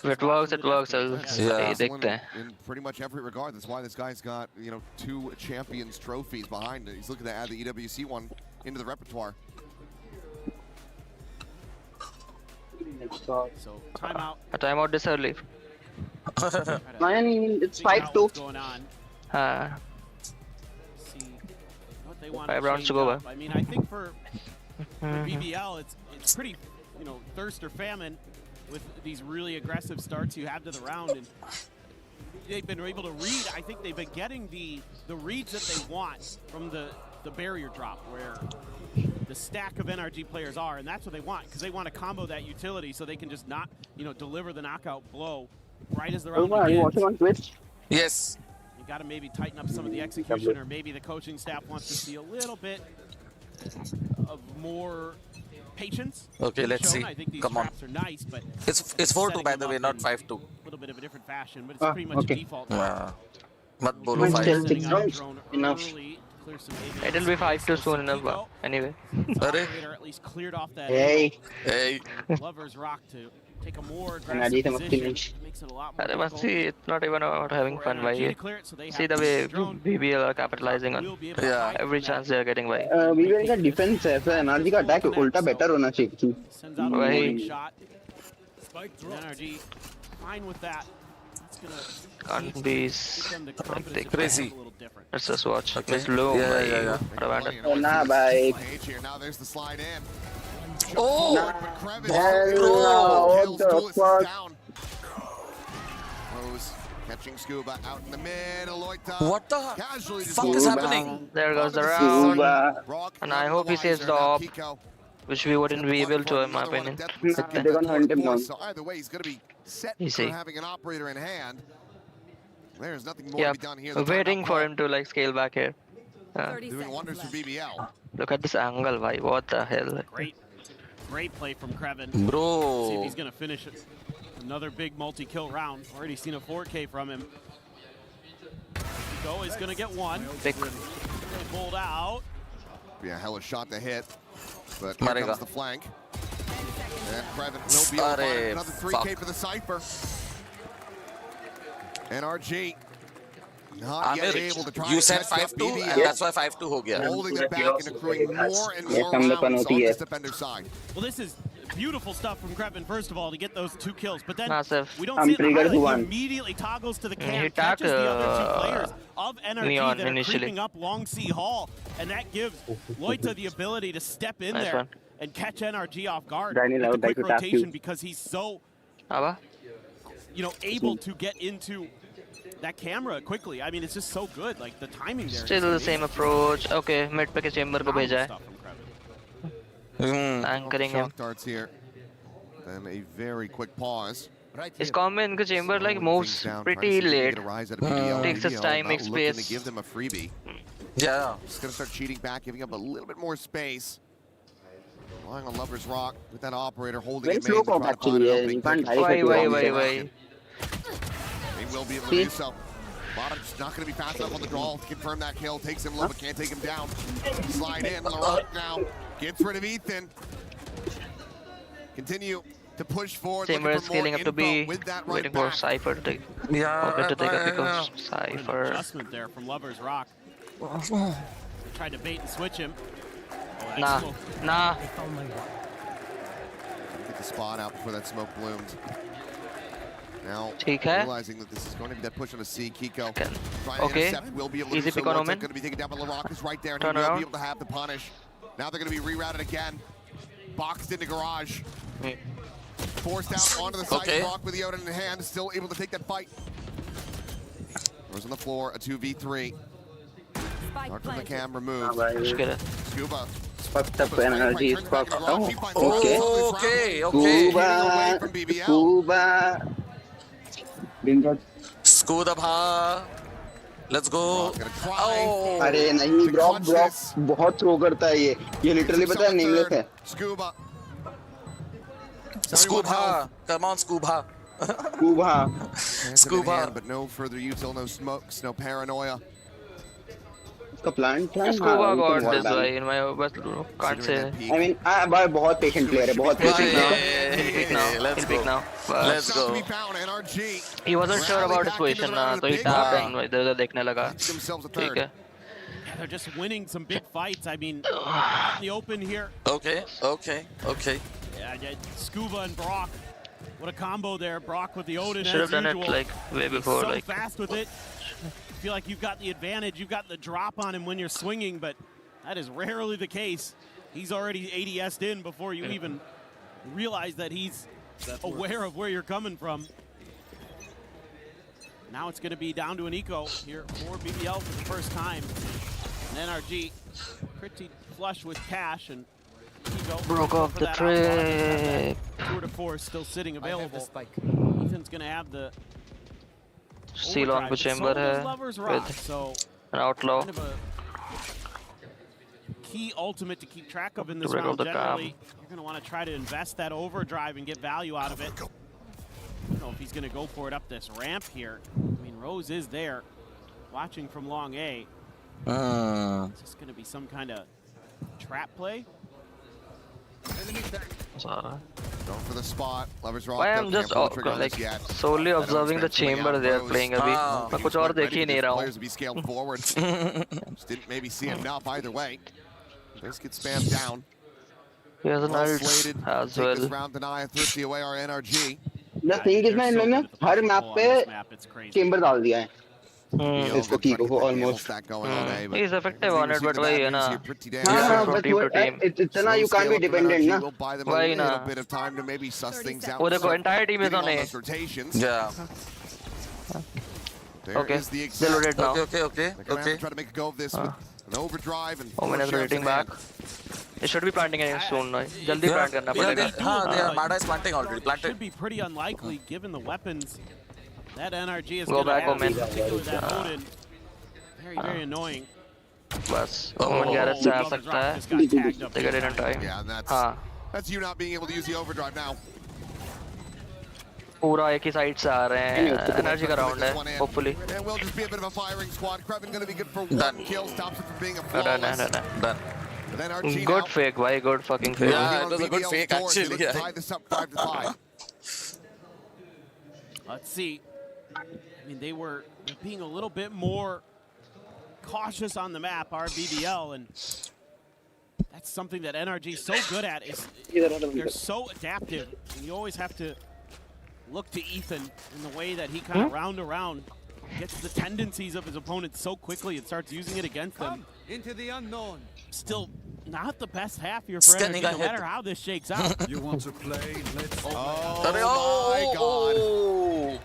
If it works, it works. In pretty much every regard. That's why this guy's got, 2 champions trophies behind it. He's looking to add the EWC one into the repertoire. So timeout. A timeout this early. Man, it's 5-2. Going on. They want 5 rounds to go. I mean, I think for BBL, it's pretty, thirst or famine with these really aggressive starts you have to the round, and they've been able to read. I think they've been getting the reads that they want from the barrier drop, where the stack of NRG players are, and that's what they want, because they want to combo that utility so they can just not, deliver the knockout blow right as the round begins. Are you watching on Twitch? Yes. You got to maybe tighten up some of the execution, or maybe the coaching staff wants to see a little bit of more patience. Okay, let's see. I think these Come on. traps are nice, but It's 4-2 by the way, not 5-2. a little bit of a different fashion, but it's pretty much a default. Mat bolo 5. Enough. It'll be 5-2 soon enough. Anyway. At least cleared off that. Hey. Lovers Rock to take a more aggressive position. Makes it a lot more difficult. See, it's not even about having fun. By see the way BBL are capitalizing on every chance they are getting by. BBL का defense है, फिर NRG का attack उल्टा better होना चाहिए. Sends out a warning shot. NRG fine with that. It's gonna can't be crazy. Let's just watch. It's low. Yeah. Nah, bye. Now there's the slide in. Oh! What the fuck? Rose catching Scuba out in the middle. What the fuck is happening? There goes the round. And I hope he says the op, which we wouldn't be able to, in my opinion. They're gonna hunt him down. So either way, he's gonna be set for having an operator in hand. There's nothing more to be done here. We're waiting for him to like scale back here. Doing wonders for BBL. Look at this angle, bhai. What the hell? Great play from Kraken. Bro. See if he's gonna finish it. Another big multi-kill round. Already seen a 4K from him. Go is gonna get one. Pulled out. Be a hella shot to hit, but here comes the flank. And Kraken will be able to find another 3K for the Cypher. NRG not yet able to try you to said catch up 5-2 BBL. and that's why 5-2 ho gaya. Holding them back and accruing more and more rounds on this defender side. Well, this is beautiful stuff from Kraken, first of all, to get those 2 kills. But then we don't I'm see the highlight. He one. immediately toggles to the cam, catches the other 2 players of NRG Lian that are initially. creeping up Long C Hall. And that gives Loita the ability to step in there and catch NRG off guard with the quick rotation because he's so, able to get into that camera quickly. I mean, it's just so good. Like, the timing there. Still the same approach. Okay, mid पे के chamber को भेजा है. Anchoring him. Darts here. Then a very quick pause. His combo in the chamber like moves pretty late. Takes his time, makes space. To give them a freebie. Yeah. Just gonna start cheating back, giving up a little bit more space. Relying on Lover's Rock with that operator holding it. Why? They will be able to do so. Bottom's not going to be fast enough on the draw to confirm that kill. Takes him low, but can't take him down. Slide in on the rock now. Gets rid of Ethan. Continue to push forward. Chamber is scaling up to B. Waiting for Cypher to take a pick of Cypher. Adjustment there from Lover's Rock. Tried to bait and switch him. Nah. Get the spot out before that smoke bloomed. Now, realizing that this is going to be that push on a C, Kiko. Trying to intercept, will be able to do so. Going to be taken down, but LaRock is right there, and he will be able to have the punish. Now they're going to be rerouted again. Boxed into garage. Forced out onto the side. Rock with the Odin in hand, still able to take that fight. Goes on the floor, a 2v3. Start from the cam, removed. Scuba. Fucked up energy is fucked. Oh, okay. Scuba. Scuba bha. Let's go. अरे नहीं Brock बहुत throw करता है ये literally पता है nameless है. Scuba. Come on, Scuba. Scuba. But no further util, no smokes, no paranoia. Plan Scuba got this guy in my best can't say. I mean, बहुत patient player है, बहुत patient. He'll pick now. Let's go. He wasn't sure about his position ना, तो he tapped and इधर देखने लगा. ठीक है. They're just winning some big fights. I mean, in the open here. Okay. Yeah, Scuba and Brock. What a combo there. Brock with the Odin Should have as done usual. it like way before. So fast with it. Feel like you've got the advantage, you've got the drop on him when you're swinging, but that is rarely the case. He's already ADS'd in before you even realize that he's aware of where you're coming from. Now it's going to be down to an eco here for BBL for the first time. And NRG pretty flush with cash, and Eco broke off the trip. Tour de force still sitting available. Ethan's going to have the seal on the chamber with an outlaw. Kind of a key ultimate to keep track of in this round. Generally, you're going to want to try to invest that overdrive and get value out of it. I don't know if he's going to go for it up this ramp here. I mean, Rose is there, watching from long A. Is this going to be some kind of trap play? Going for the spot. Lovers Rock. Why I'm just like solely observing the chamber they are playing अभी. मैं कुछ और देख ही नहीं रहा हूँ. Players to be scaled forward. Just didn't maybe see enough either way. Just get spammed down. He has an ult as well. This round deny thrifty away our NRG. The thing is ना इन्होंने हर map पे chamber डाल दिया है. इसको की को almost. He's effective on it, but वही है ना. इतना you can't be dependent ना. Why ना? Bit of time to maybe suss things out. वो देखो entire team is on A. Rotations. Yeah. Okay, they loaded now. Okay. Try to make a go of this with an overdrive and Omen is rotating back. They should be planting it soon. Jaldi plant karna padega. Mada is planting already. Planted. Should be pretty unlikely given the weapons that NRG is Go going back, to have, Omen. particularly that Odin. Very annoying. बस Omen garage से आ सकता है. They get it in time. Yeah, and that's you not being able to use the overdrive now. पूरा एक ही side से आ रहे हैं. Energy का राउंड है. Hopefully. And we'll just be a bit of a firing squad. Kraken going to be good for one kill. Stops it from being a flawless. Done. Good fake, bhai. Good fucking fake. Yeah, it was a good fake actually. Tie this up 5-5. Let's see. I mean, they're being a little bit more cautious on the map, our BBL, and that's something that NRG is so good at. Is they're so adaptive, and you always have to look to Ethan in the way that he kind of round around gets the tendencies of his opponents so quickly and starts using it against them. Into the unknown. Still not the best half here for NRG, no matter how this shakes out. You want to play? Let's Oh my God.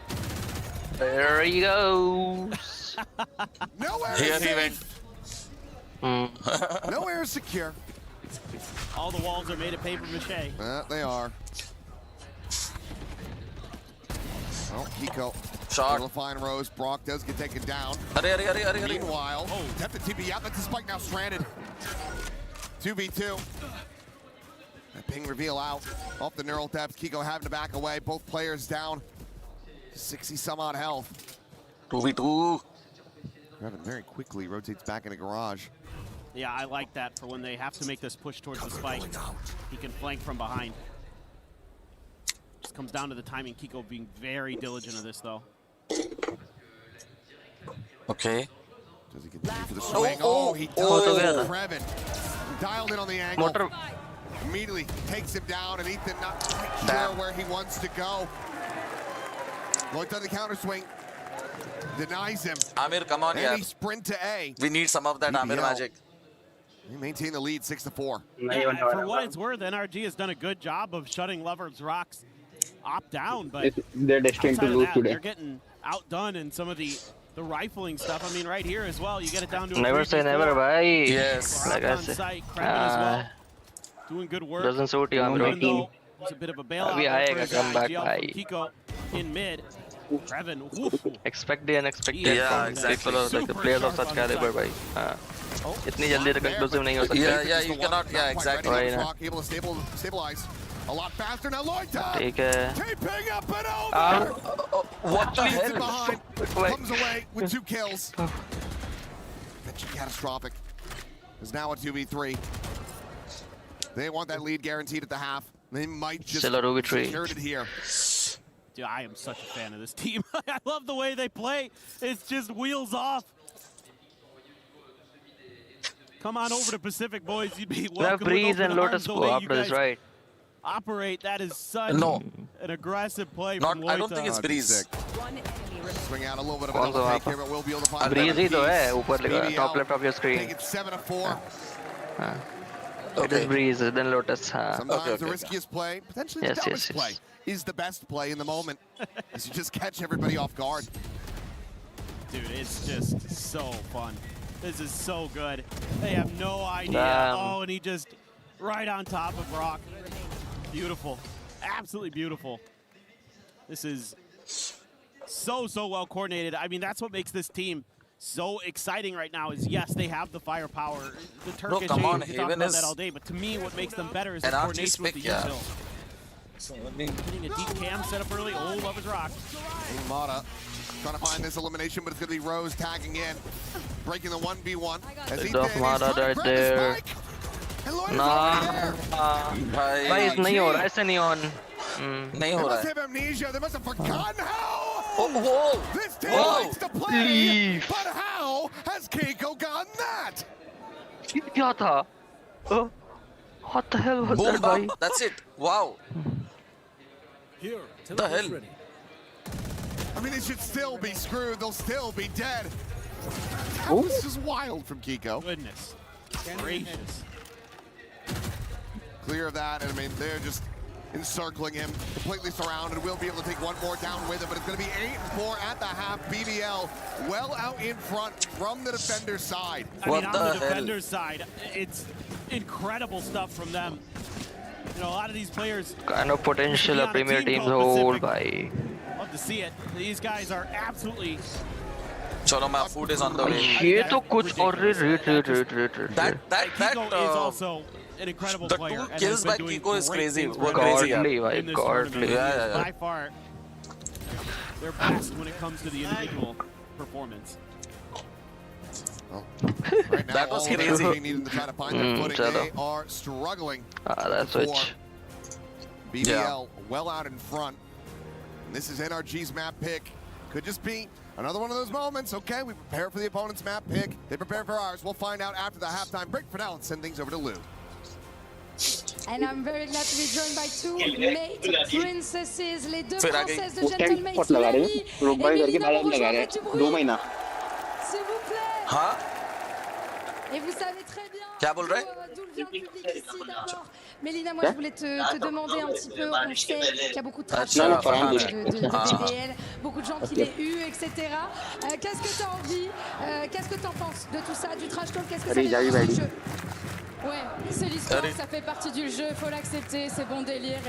There he goes. Nowhere Here is he safe. went. Nowhere is secure. All the walls are made of paper mache. They are. Oh, Kiko. Shot. Fine Rose. Brock does get taken down. Hurry. Meanwhile, Depth of TP out. That's the spike now stranded. 2v2. That ping reveal out. Off the neural depth. Kiko having to back away. Both players down. 60 some odd health. 2v2. Kraken very quickly rotates back in the garage. Yeah, I like that for when they have to make this push towards the spike. He can flank from behind. Just comes down to the timing. Kiko being very diligent of this, though. Okay. Does he continue for the swing? Oh, he does. Kraken dialed in on the angle. Immediately takes him down, and Ethan not quite sure where he wants to go. Looked on the counter swing. Denies him. Amir, come on, and he sprint to A. We need some of that Amir magic. They maintain the lead 6-4. Yeah, for what it's worth, NRG has done a good job of shutting Lover's Rocks opt down, but they're destined to lose today. They're getting outdone in some of the rifling stuff. I mean, right here as well, you get it down to a never say never, bhai. Yes. Like I said. Kraken as well. Doing good work. Doesn't suit you, even though it's a bit of a bailout. Kiko in mid. Kraken, expect the unexpected. Yeah, from exactly. People like the players of such caliber, bhai. इतनी जल्दी तक conclusive नहीं हो सकता. Yeah, you cannot. Yeah, exactly. Able to stabilize a lot faster now. Loita. ठीक है. Keeping up and over. What the hell? Behind. Comes away with 2 kills. That's catastrophic. It's now a 2v3. They want that lead guaranteed at the half. They might just secure it here. Dude, I am such a fan of this team. I love the way they play. It's just wheels off. Come on over to Pacific, boys. You'd be welcome. Breeze and Lotus go after this, right? Operate. That is such an aggressive play from Loita. I don't think it's Breeze. Swing out a little bit of an overtake here, but we'll be able to find Breeze ही तो है ऊपर top left of your screen. Take it 7-4. It is Breeze, then Lotus. Sometimes the riskiest play, potentially the dumbest play, is the best play in the moment. As you just catch everybody off guard. Dude, it's just so fun. This is so good. They have no idea. Oh, and he just right on top of Brock. Beautiful. Absolutely beautiful. This is so well coordinated. I mean, that's what makes this team so exciting right now is, yes, they have the firepower. The Turkish come on, we talk about that all day, but to me, what makes them better is the coordination with the util. So, I mean, getting a deep cam set up early. Oh, Lover's Rock. Mata trying to find this elimination, but it's going to be Rose tagging in. Breaking the 1v1. Good off Mata right there. Nah. भाई इस नहीं हो रहा ऐसे नहीं on. नहीं हो रहा है. They must have amnesia. They must have forgotten how. Oh, this team likes to play, but how has Kiko gotten that? क्या था? What the hell was that, boy? That's it. Wow. Here, the hell? I mean, they should still be screwed. They'll still be dead. That was just wild from Kiko. Goodness gracious. Clear of that, and I mean, they're just encircling him, completely surrounded. Will be able to take one more down with him, but it's going to be 8-4 at the half. BBL well out in front from the defender's side. I mean, on the defender's side, it's incredible stuff from them. You know, a lot of these players kind of potential a premier teams hold by. Love to see it. These guys are absolutely. Chalo, my food is on the way. ये तो कुछ और That is also an incredible the player. two kills by Kiko is crazy. Godly. Yeah. By far, they're best when it comes to the individual performance. Right now, that was all crazy. they needed to try to find their footing. They are struggling. That's it. BBL well out in front. And this is NRG's map pick. Could just be another one of those moments. Okay, we prepare for the opponent's map pick. They prepare for ours. We'll find out after the halftime break. For now, let's send things over to Lou. And I'm very glad to be joined by two mate princesses, les deux princesses de Gentlemates, Mélanie et Mélina. S'il vous plaît. Huh? Et vous savez très bien क्या बोल रहे? D'où vient le public ici d'abord. Mélina, moi je voulais te demander un petit peu, on sait qu'il y a beaucoup de trash talk de BBL, beaucoup de gens qui les huent, etc. Qu'est-ce que tu as envie, qu'est-ce que tu en penses de tout ça, du trash talk, qu'est-ce que ça fait dans le jeu? Ouais, c'est l'histoire, ça fait partie du jeu, faut l'accepter, c'est bon délire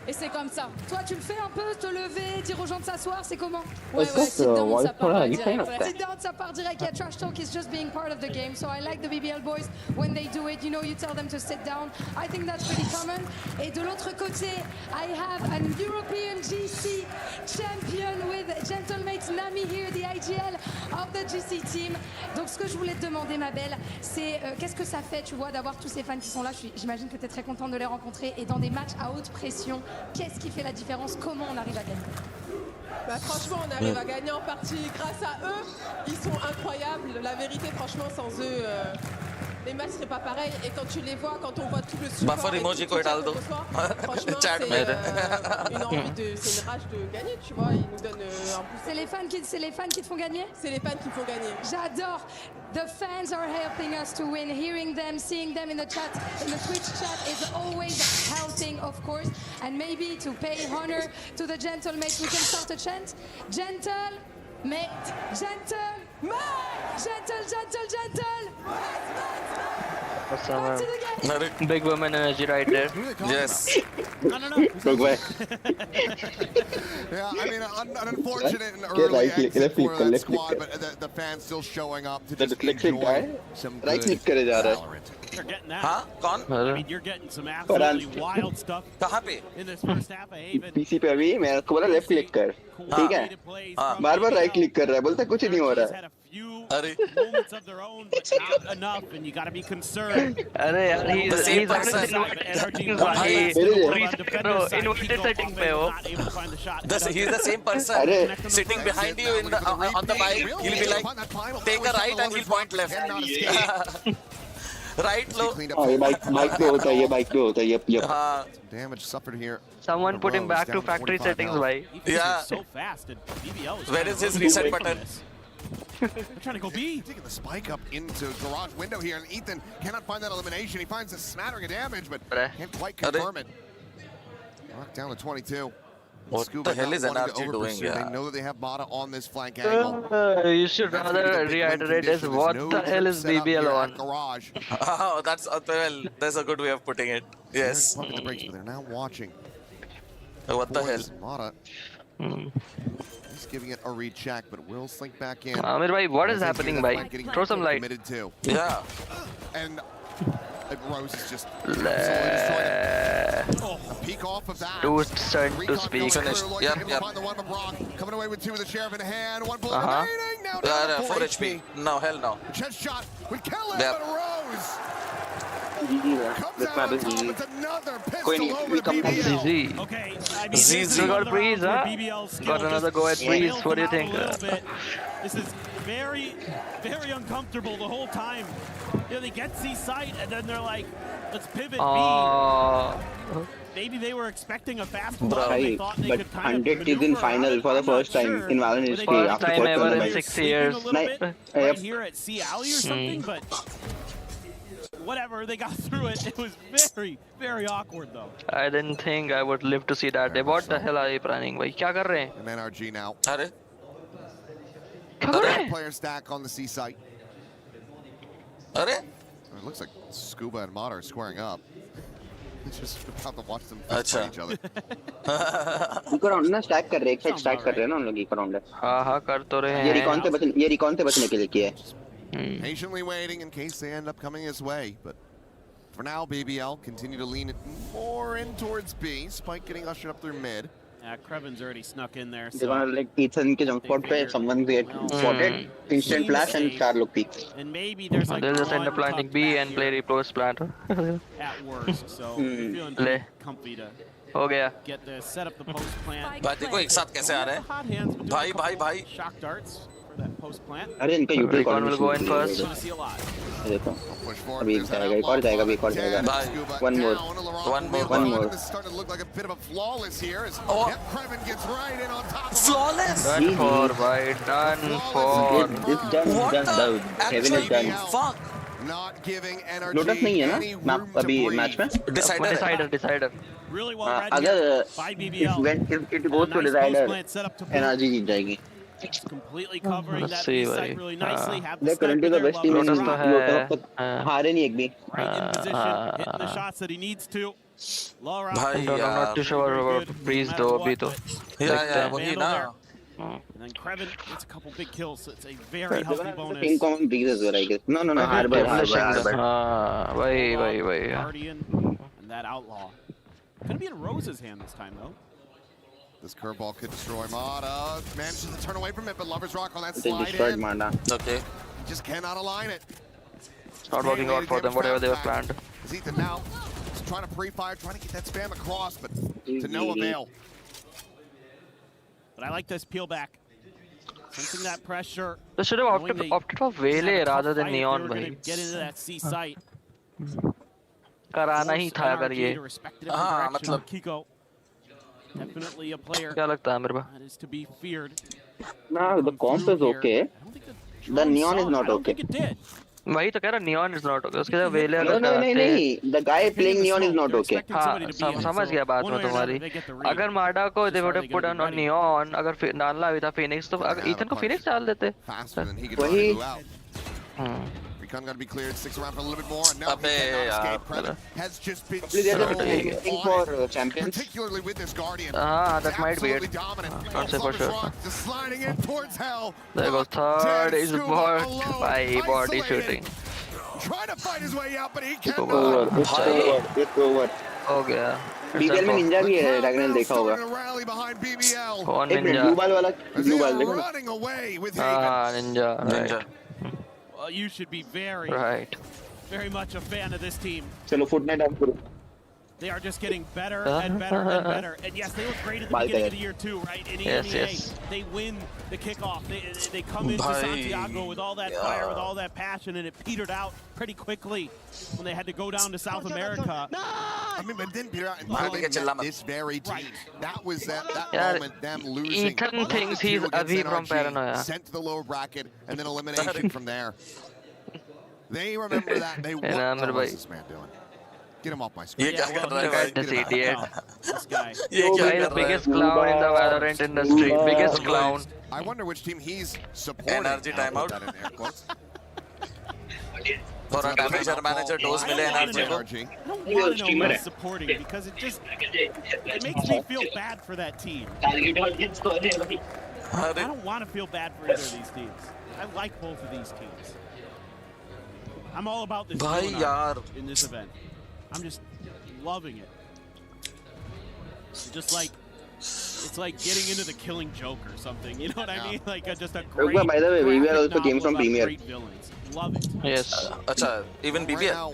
et c'est comme ça. Toi, tu le fais un peu, te lever, dire aux gens de s'asseoir, c'est comment? Ouais, sit down, ça part direct. Sit down, ça part direct. Yeah, trash talk is just being part of the game. So I like the BBL boys when they do it. You know, you tell them to sit down. I think that's pretty common. Et de l'autre côté, I have an European GC champion with Gentlemates Nami here, the IGL of the GC team. Donc, ce que je voulais te demander, ma belle, c'est qu'est-ce que ça fait, tu vois, d'avoir tous ces fans qui sont là. J'imagine que tu es très contente de les rencontrer. Et dans des matchs à haute pression, qu'est-ce qui fait la différence? Comment on arrive à gagner? Bah, franchement, on arrive à gagner en partie grâce à eux. Ils sont incroyables. La vérité, franchement, sans eux, les matchs seraient pas pareils. Et quand tu les vois, quand on voit tout le support, franchement, c'est une envie c'est une rage de gagner, tu vois. Ils nous donnent un boost. C'est les fans qui te font gagner? C'est les fans qui font gagner. J'adore. The fans are helping us to win. Hearing them, seeing them in the chat, in the Twitch chat is always helping, of course. And maybe to pay honor to the Gentlemates, we can start a chant. Gentle-mate, gentle-mate, gentle. Awesome. Big woman energy right there. Yes. Yeah, I mean, an unfortunate and early exit for that squad, but the fans still showing up to just enjoy some good Valorant. You're getting that. Huh? Gone? I mean, you're getting some absolutely wild stuff in this first half of Haven. PC पे अभी मैं को बोला left click कर, ठीक है? बार-बार right click कर रहा है, बोलता कुछ नहीं हो रहा. Moments of their own, but not enough, and you got to be concerned. He's the same person. He's the same person sitting behind you in the, on the bike. He'll be like, take a right and he'll point left. Right, low. ये bike पे होता है, ये bike पे होता है, yep. Damage suffered here. Someone put him back to factory settings, bhai. Yeah. So fast, and BBL is where is his reset button? They're trying to go B. Taking the spike up into garage window here, and Ethan cannot find that elimination. He finds a smattering of damage, but can't quite confirm it. Knocked down to 22. What the hell is NRG doing? Yeah. They know that they have Mata on this flank angle. You should rather reiterate this. What the hell is BBL on? Garage. Oh, well, that's a good way of putting it. Yes. The brakes, but they're now watching. What the hell? Mata. He's giving it a recheck, but will slink back in. Amir bhai, what is happening, bhai? Throw some light. Yeah. And Rose is just a peek off of that. Too stern to speak. Yep. Coming away with two with the sheriff in hand. One bullet remaining. Now down 4 HP. No, hell no. Chest shot would kill him, but Rose comes out on top with another pistol over to BBL. Okay, I mean, ZZ got breeze, huh? Got another go at breeze. What do you think? This is very, very uncomfortable the whole time. You know, they get C site and then they're like, let's pivot B. Maybe they were expecting a fast blow. They thought they could kind of 100 kills in final for the first time in Valorant history. First time ever in 6 years. Right here at C Alley or something, but whatever, they got through it. It was very, very awkward though. I didn't think I would live to see that day. What the hell are you planning? Bhai, kya kar rahe hain? And NRG now. Arre. Player stack on the C site. Arre. It looks like Scuba and Mod are squaring up. It's just about to watch them fight each other. Eco round ना stack कर रहे हैं, एक side stack कर रहे हैं ना उन लोग इको राउंड है. हाँ कर तो रहे हैं. ये रिकॉन से बचने के लिए किया है. Patiently waiting in case they end up coming his way, but for now BBL continue to lean it more in towards B. Spike getting ushered up through mid. Kraken's already snuck in there. They're gonna like Ethan ke jump spot pe someone get spotted, instant flash and star look peek. And maybe there's like they'll just end up planting B and play repost planter. At worst, so feeling pretty comfy to हो गया. Get the set up the post plant. भाई देखो एक साथ कैसे आ रहे हैं. भाई. Shock darts. That post plant. अरे इनका यूटिल corner will go in first. देखो अभी एक और जाएगा. One more. This is starting to look like a bit of a flawless here as Kraken gets right in on top of flawless. Done for, right? Done for. It's done. Heaven is done. Fuck. Not giving energy. Lotus नहीं है ना अभी match में. Decider. Really well read अगर by BBL. if it goes to decider, NRG जीत जाएगी. Completely covering that site really nicely. Have the They're currently the best team in Lotus. हारे नहीं एक भी. Right in position, hitting the shots that he needs to. Lower out. I'm not too sure about Breeze though. अभी तो. Yeah, वही ना. And then Kraken gets a couple big kills, so it's a very healthy bonus. Same common Breeze as well, I guess. No, Harbor. Wait. Guardian and that Outlaw. Gonna be in Rose's hand this time though. This curveball could destroy Mada. Manages to turn away from it, but Lover's Rock on that They slide destroyed in. Mada. Okay. He just cannot align it. It's not working out for them, whatever they were planned. Ethan now just trying to pre-fire, trying to get that spam across, but to no avail. But I like this peel back. Sensing that pressure. They should have opted for Vele rather than Neon. Get into that C site. कराना ही था अगर ये. हाँ मतलब. Kiko. Definitely a player क्या लगता है मेरे को? that is to be feared. No, the comp is okay. The Neon is not okay. वही तो कह रहा Neon is not okay. उसके साथ वेले अगर नहीं. The guy playing Neon is not okay. हाँ समझ गया बात में तुम्हारी. अगर मार्डा को they would have put on Neon अगर डालना भी था Phoenix तो अगर Ethan को Phoenix डाल देते. वही. Recon gonna be cleared. Sticks around for a little bit more. No, he cannot escape. Kraken has just been so champions, particularly with this Guardian. That might be it. Can't say for sure. Just sliding in towards hell. There goes third. Is blocked by body shooting. Trying to fight his way out, but he can't. It's over. हो गया. BBL में Ninja भी है. Dragon देखा होगा. कौन Ninja? Blue ball वाला. Blue ball देखो. Running away with ninja. Well, you should be very much a fan of this team. चलो footnet डाल करो. They are just getting better and better and better. And yes, they look great at the beginning of the year too, right? In EMEA, they win the kickoff. They come into Santiago with all that fire, with all that passion, and it petered out pretty quickly when they had to go down to South America. I mean, but then peter out and this very team. That was that moment, them losing. Ethan thinks he's Avi from Paranoia. Sent to the lower bracket and then elimination from there. They remember that. They what was this man doing? Get him off my screen. This idiot. This guy. The biggest clown in the Valorant industry. Biggest clown. I wonder which team he's supporting. Energy timeout. For a damager manager, dose mile energy. I don't want to know what he's supporting because it makes me feel bad for that team. I don't want to feel bad for either of these teams. I like both of these teams. I'm all about this in this event. I'm just loving it. It's like getting into the Killing Joke or something. You know what I mean? Like just a great. By the way, BBL also came from Premier. Love it. Yes. Acha, even BBL.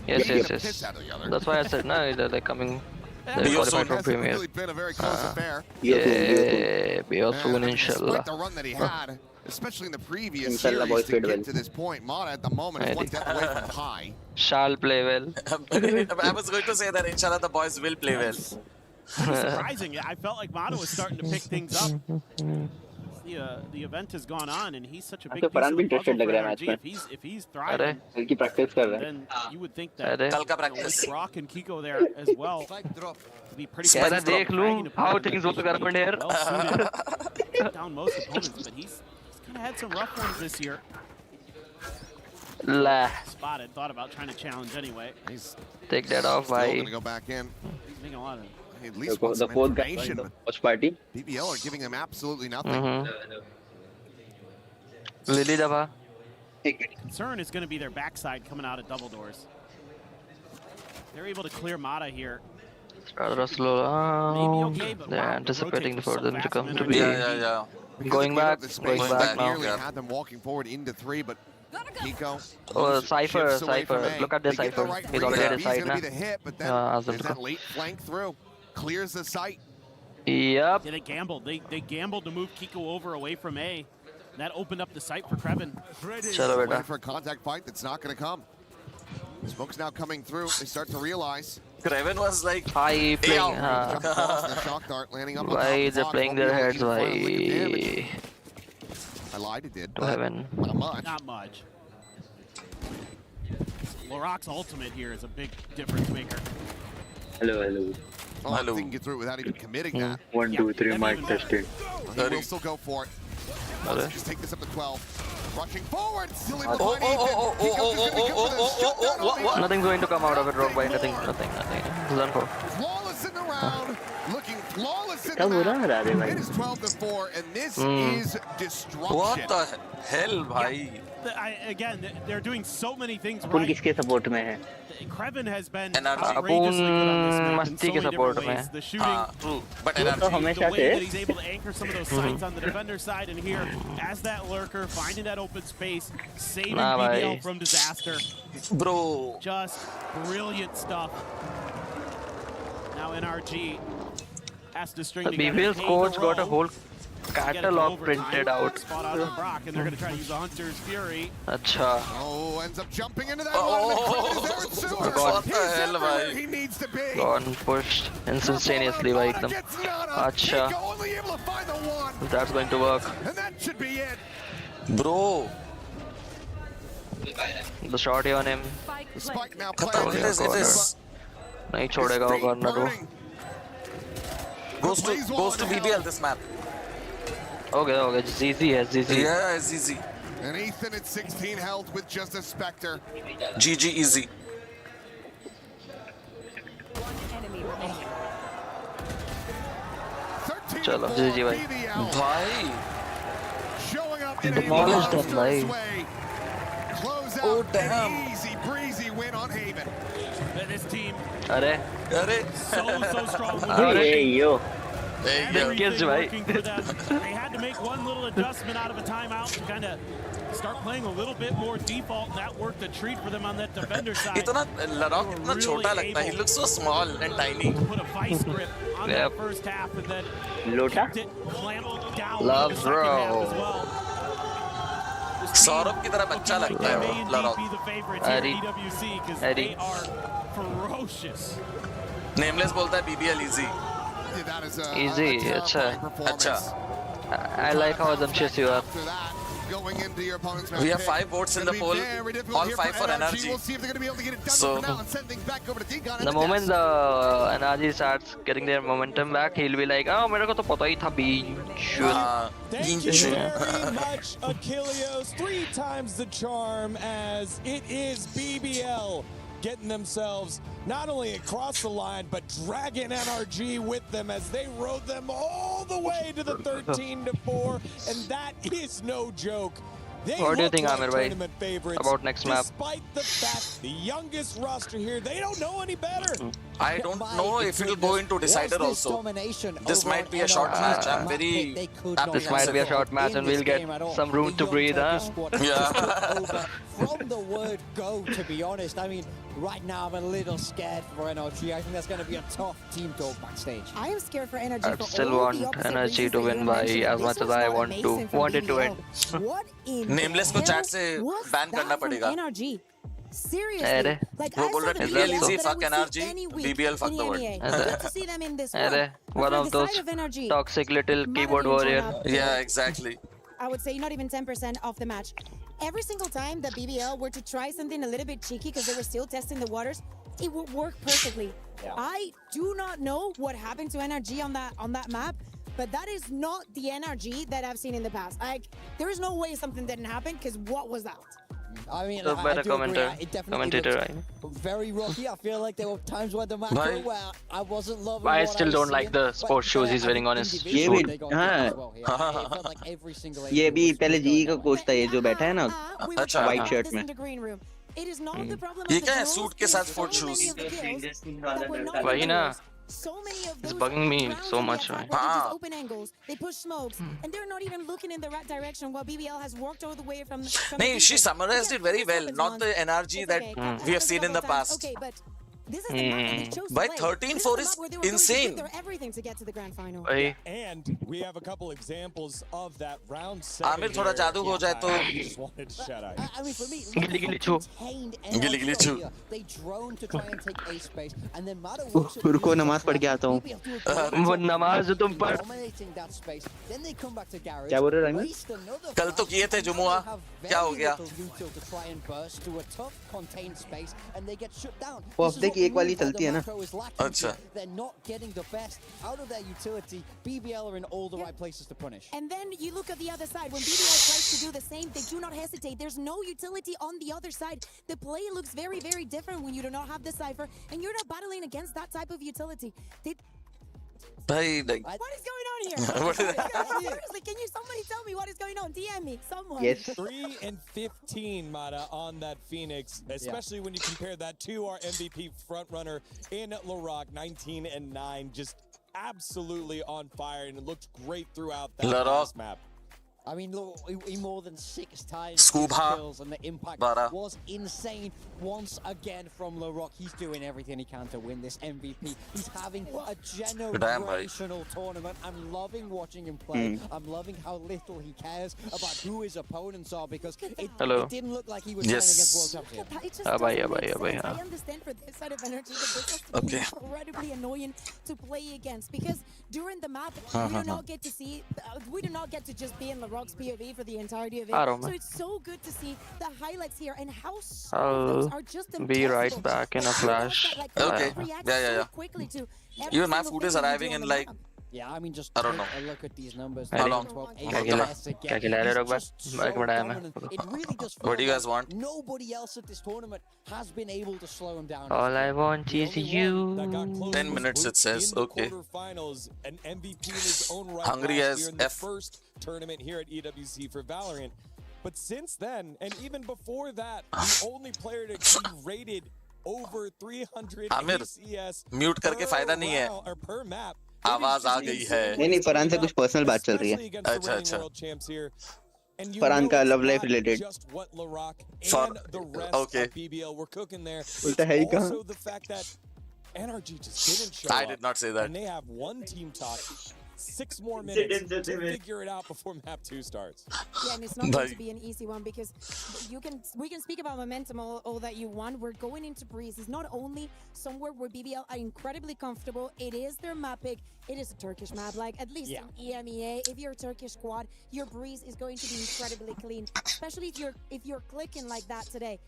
Yes. That's why I said no. They're coming. They're qualified from Premier. It's been a very close affair. Yeah, BBL soon, inshallah. The run that he had. Especially in the previous series to get to this point. Mada at the moment is one step away from high. Shall play well. I was going to say that inshallah the boys will play well. Surprising. I felt like Mada was starting to pick things up. the event has gone on, and he's such a big तो piece Farhan of भी the puzzle interested लग for रहा है match NRG. में If he's thriving, कल की practice कर रहा है then you would think that with Brock and Kiko there as well, to be pretty Keh raha close to dekh lu dragging how opponent. things would happen here. Well suited, take down most opponents, but he's kind of had some rough ones this year. La. Spotted, thought about trying to challenge anyway. He's Take that off, still bhai. gonna go back in. He's making a lot of. At least the want some fourth guy information. the watch party BBL are giving them absolutely nothing. Lily daba. Concern is going to be their backside coming out of double doors. They're able to clear Mata here. Rather slow. okay, but They're wow, the anticipating rotate for was them so to fast come from to NRG. be Because going they gave up back, the space going that back now. nearly had them walking forward into 3, but Kiko Oh, Cypher, shifts away from Cypher. A. Look at the They get the Cypher. right He's read. already at his He's side gonna now. be the hit, but then Yeah, there's that late flank through. Clears the site. Yep. Yeah, they gambled. They gambled to move Kiko over away from A. That opened up the site for Kraken. Chalo beta. Waiting for a contact fight that's not going to come. Smoke's now coming through. They start to realize. Kraken was like, High playing. The shock dart landing up on top Why of the they're box. playing Won't be their able to heads? even find a lick of Why? damage. I lied, it did. To But heaven. not much. Not much. Loroc's ultimate here is a big difference maker. hello Oh, I think he can get through it without even committing that. 1 2 3 mic tested He will still go for it. Let's just take this up to 12. Rushing forward, still able to find Ethan. Nothing's going to come out of it, Rogue, nothing. It's done for. Flawless in the round, looking flawless in the क्या हो रहा match. है अरे भाई It is 12-4, and this is destruction. what the hell, bhai? Again, they're doing so many things upon right. किसके support में है Kraken has been NRG. outrageously good on this map in मस्ती so के many support different में ways. The shooting, True. But तो NRG. हमेशा the way से that he's able to anchor some of those sites on the defender side, and here, as that lurker, finding that open space, saving Nah, BBL bhai. from disaster. Bro. Just brilliant stuff. Now NRG has to string together. BBL's pay the coach got a roll, whole get it to catalog overtime, printed out. Spot out from Brock, and they're going to try to use the Hunter's Fury. Acha. Oh, ends up jumping into that Oh, one. Is there a what the He's hell, everywhere bhai? he needs to be. Gone pushed instantaneously by them. Acha. Kiko only able to find the one, That's going to work. and that should be it. Bro. The shot on him. The spike now Khatar, it is, it is. नहीं छोड़ेगा वो corner को. Goes to BBL this map. Okay, ZZ है ZZ. Yeah, it's easy. And Ethan at 16 health with just a Spectre. GG easy. चलो GG भाई. Bhai. Showing up in a Demolished them भाई. way. Close out Oh, damn. an easy breezy win on Haven. This team अरे. so strong. hey yo Everything working for them. They had to make one little adjustment out of a timeout to kind of start playing a little bit more default, and that worked a treat for them on that defender side. इतना लड़ाक इतना छोटा लगता है. He looks so small and tiny. Put a vice grip on that first half, and then लोटा kept it clamped down Love, in the second half bro. as well. Saurabh की तरह बच्चा लगता है वो लड़ाक. Be the favorites here at EWC because they are ferocious. Nameless बोलता है BBL easy. Yeah, that is Easy, अच्छा I like how Zamshis you are. Going into your opponent's We have 5 votes in the poll, all 5 for NRG. We'll see if they're going to be able to get it done So, for now and send things back over to Deacon. The moment the NRG starts getting their momentum back, he'll be like, oh, मेरे को तो पता ही था बीच. Thank you very much, Achilleos. 3 times the charm, as it is BBL getting themselves not only across the line, but dragging NRG with them as they rode them all the way to the 13-4, and that is no joke. They What do you think, like Amir bhai, tournament favorites, about next map? Despite the fact the youngest roster here, they don't know any better. I don't know if it'll go into decider also. This might be a short match. I'm very apprehensive. This might be a short match and we'll get some room to breathe, huh? Yeah. From the word go, to be honest. I mean, right now I'm a little scared for NRG. I think that's going to be a tough team talk backstage. I am scared for NRG. I still want NRG to win by as much as I want it to win. Nameless को chat से ban करना पड़ेगा. NRG. Seriously, like I saw the BBL, easy, but fuck I would see NRG, any week BBL fuck in the the world. NEA. Good to see them in this one. One of those toxic little keyboard warrior. Yeah, exactly. I would say not even 10% of the match. Every single time the BBL were to try something a little bit cheeky because they were still testing the waters, it would work perfectly. Yeah. I do not know what happened to NRG on that map, but that is not the NRG that I've seen in the past. Like, there is no way something didn't happen, because what was that? I mean, So I better do agree. commenter, It definitely commentator, looked right? very rocky. I feel like there were times where the match Why? where I wasn't loving I what still was don't like seeing, the but sports shoes he's wearing on his individually ये भी suit. they got good as well here. It हाँ felt like every single ये भी पहले जी का coach था ये जो बैठा है ना अच्छा वाइट शर्ट में It is not the problem ये of क्या है the सूट girls, के it साथ is sport so shoes? many of the kills that were not वही ना. So many of It's those bugging me rounds so in the much, attack right? where they just open angles, they push smokes, and they're not even looking in the right direction while BBL has walked all the way from the No, she defense. summarized it very well. Not the NRG that we have seen in the past. Okay, but this is the map that they chose to By play. 13-4 This the is map where they were going to insane. give their everything to get to the grand final. वही. And we have a couple examples of that round 7. Aamir थोड़ा जादू हो जाए तो I just wanted to shout out. I mean, for me, Gilly gilly choo. Gilly gilly choo. They drone to try and take A space, and then matter what. रुको नमाज पढ़ के आता हूँ वो नमाज तुम पढ़. Dominating that space. Then they come back to garage. क्या बोल रहे हो राइमन? waste another कल तो किए थे जुमुआ क्या हो गया little util to try and burst to a tough contained space, and they get shut down. वो This is हफ्ते what की एक the वाली move by चलती है the ना macro is lacking अच्छा here. They're not getting the best out of their utility. BBL are in all the right places to punish. And then you look at the other side. When BBL tries to do the same, they do not hesitate. There's no utility on the other side. The play looks very, very different when you do not have the Cypher, and you're not battling against that type of utility. भाई like What is going on here? Seriously, can you somebody tell me what is going on? DM me, someone. Yes. 3 and 15, Mata, on that Phoenix, especially when you compare that to our MVP frontrunner in LaRock, 19 and 9, just absolutely on fire, and it looked great throughout that last map. I mean, look, he more than 6 times Scuba. kills, and the impact was insane once again from LaRock. He's doing everything he can to win this MVP. He's having a generational tournament. I'm loving watching him play. I'm loving how little he cares about who his opponents are, because it didn't look like he was playing against world champions. It just doesn't make sense. I understand for this side of energy that this has been incredibly annoying to play against, because during the map we do not get to see, we do not get to just be in LaRock's POV for the entirety of it. So it's so good to see the highlights here and how those are just be right back in a flash. Okay. Yeah. Even my food is arriving in like Yeah, I mean, just I don't know. a look at these numbers. How long? क्या खिला रहे हो रोक बस? एक minute आया मैं. What do you guys want? Nobody else at this tournament has been able to slow him down. All I want is you. 10 minutes it says. Okay. An MVP in his own right Hungry last as year in the F. first tournament here at EWC for Valorant. But since then, and even before that, the only player to be rated over 300 Aamir ACS mute करके फायदा नहीं है or per map. आवाज आ गई है नहीं फरहान से कुछ पर्सनल बात चल रही है अच्छा फरहान का लव लाइफ रिलेटेड ओके उल्टा है ही कहाँ NRG just didn't show I did not say that. And they have one team talk. 6 more minutes to figure it out before map 2 starts. Yeah, and it's not going to be an easy one, because we can speak about momentum all that you want. We're going into Breeze. It's not only somewhere where BBL are incredibly comfortable. It is their map pick. It is a Turkish map. Like, at least in EMEA, if you're a Turkish squad, your Breeze is going to be incredibly clean, especially if you're clicking like that today.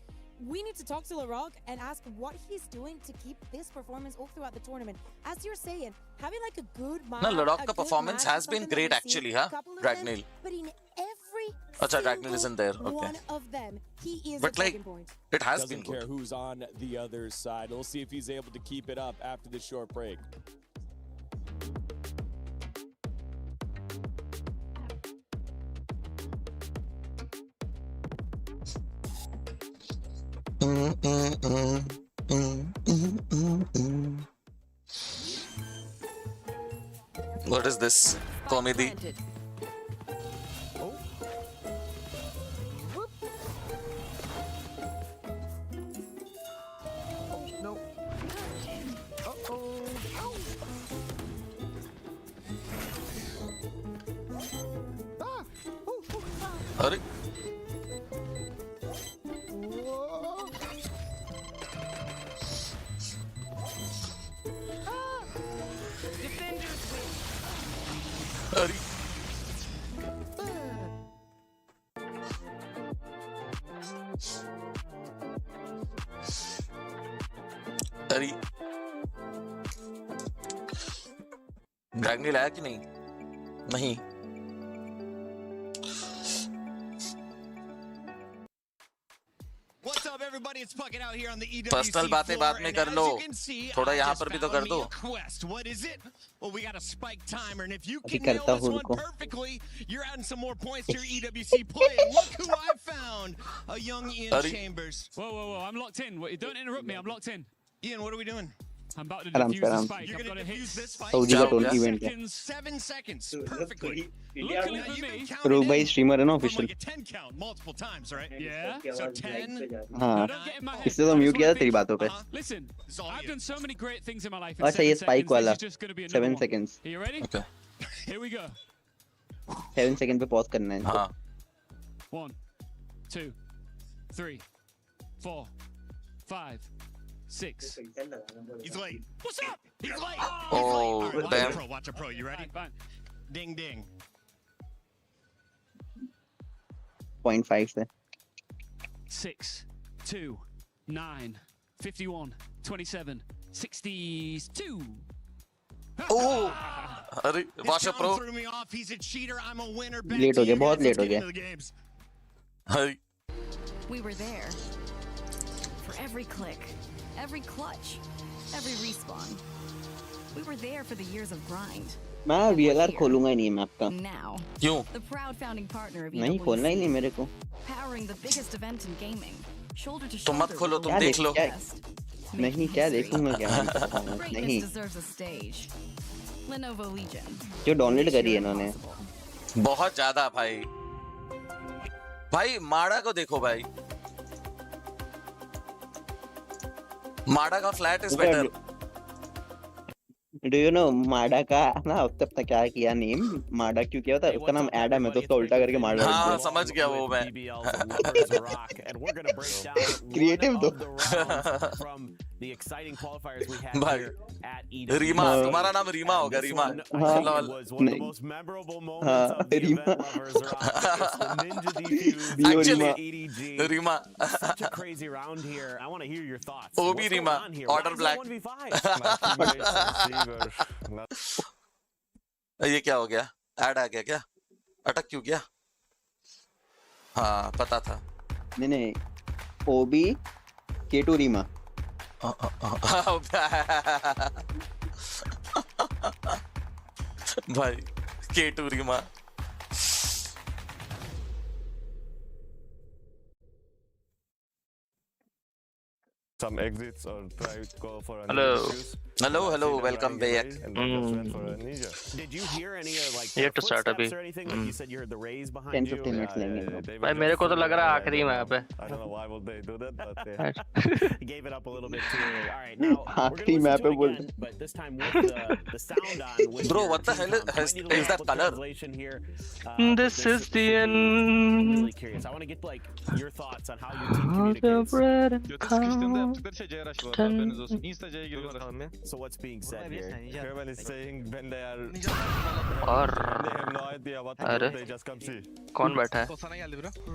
We need to talk to LaRock and ask what he's doing to keep this performance all throughout the tournament. As you're saying, having like a good match. No, LaRock ka performance has been great actually, huh? Dragneel. But in every Dragneel isn't there. Okay. one of them, he is but like, it has been Doesn't care good. who's on the other side. We'll see if he's able to keep it up after this short break. What is this? Comedy? No. अरे Dagnil आया कि नहीं? नहीं. What's up, everybody? It's fucking out here on the EWC Personal बातें बाद में कर लो. थोड़ा यहाँ पर भी तो कर दो. What is it? Well, we got a spike timer, and if you can nail this one perfectly, you're adding some more points to your EWC play. And look who I found, a young Ian Chambers. Whoa, I'm locked in. Don't interrupt me. I'm locked in. Ian, what are we doing? I'm about to defuse this spike. You're going to defuse this spike? Saudi का 20 event है. 7 seconds. Perfectly. रोग भाई streamer है ना official. 10 count multiple times, right? Yeah. So 10. हाँ. इससे तो mute किया था तेरी बातों पे. Listen, I've done so many great things in my life. अच्छा ये spike वाला. 7 seconds. Are you ready? Okay. Here we go. 7 seconds पे pause करना है. हाँ. 1, 2, 3, 4, 5, 6. He's late. What's up? He's late. Oh, right, damn. Watch a pro. You ready? Fine. Ding, ding. 0.5 से. 6, 2, 9, 51, 27, 62. Oh, अरे watch a pro. Threw me off. He's a cheater. I'm a winner. Late हो गया, बहुत late हो गया. Hey. We were there for every click, every clutch, every respawn. We were there for the years of grind. मैं VLR खोलूंगा ही नहीं map का. Now, क्यों? the proud founding partner of नहीं खोलना ही नहीं मेरे को. powering the biggest event in gaming, shoulder to तुम shoulder. मत खोलो, तुम देख लो. नहीं क्या देखूंगा क्या? नहीं. Deserves a stage. Lenovo Legion. जो डाउनलोड करी है इन्होंने. बहुत ज़्यादा भाई. भाई माड़ा को देखो भाई. माड़ा का flat is better. Do you know माडा का ना अब तक क्या किया नेम माडा क्यों किया था उसका नाम एडम है तो उसका उल्टा करके माडा हाँ समझ गया वो मैं क्रिएटिव तो भाई रीमा तुम्हारा नाम रीमा होगा रीमा रीमा एक्चुअली रीमा वो भी रीमा ऑर्डर ब्लैक ये क्या हो गया ऐड आ गया क्या अटक क्यों गया हाँ पता था नहीं ओबी K2 रीमा भाई K2 Reema some exits or try to go for a hello welcome back did you hear any like you have to start or anything like you said you heard the raise behind 10-15 minutes लेंगे भाई मेरे को तो लग रहा है आखिरी map है I don't know why would they do that but they gave it up a little bit too early. All right now आखिरी मैप है बोल but this time with the sound on with bro what the hell is that color here this is the end I'm really curious I want to get like your thoughts on how your team communicates so what's being said here Kraken is saying when they are और they have no idea what to do, they just come see कौन बैठा है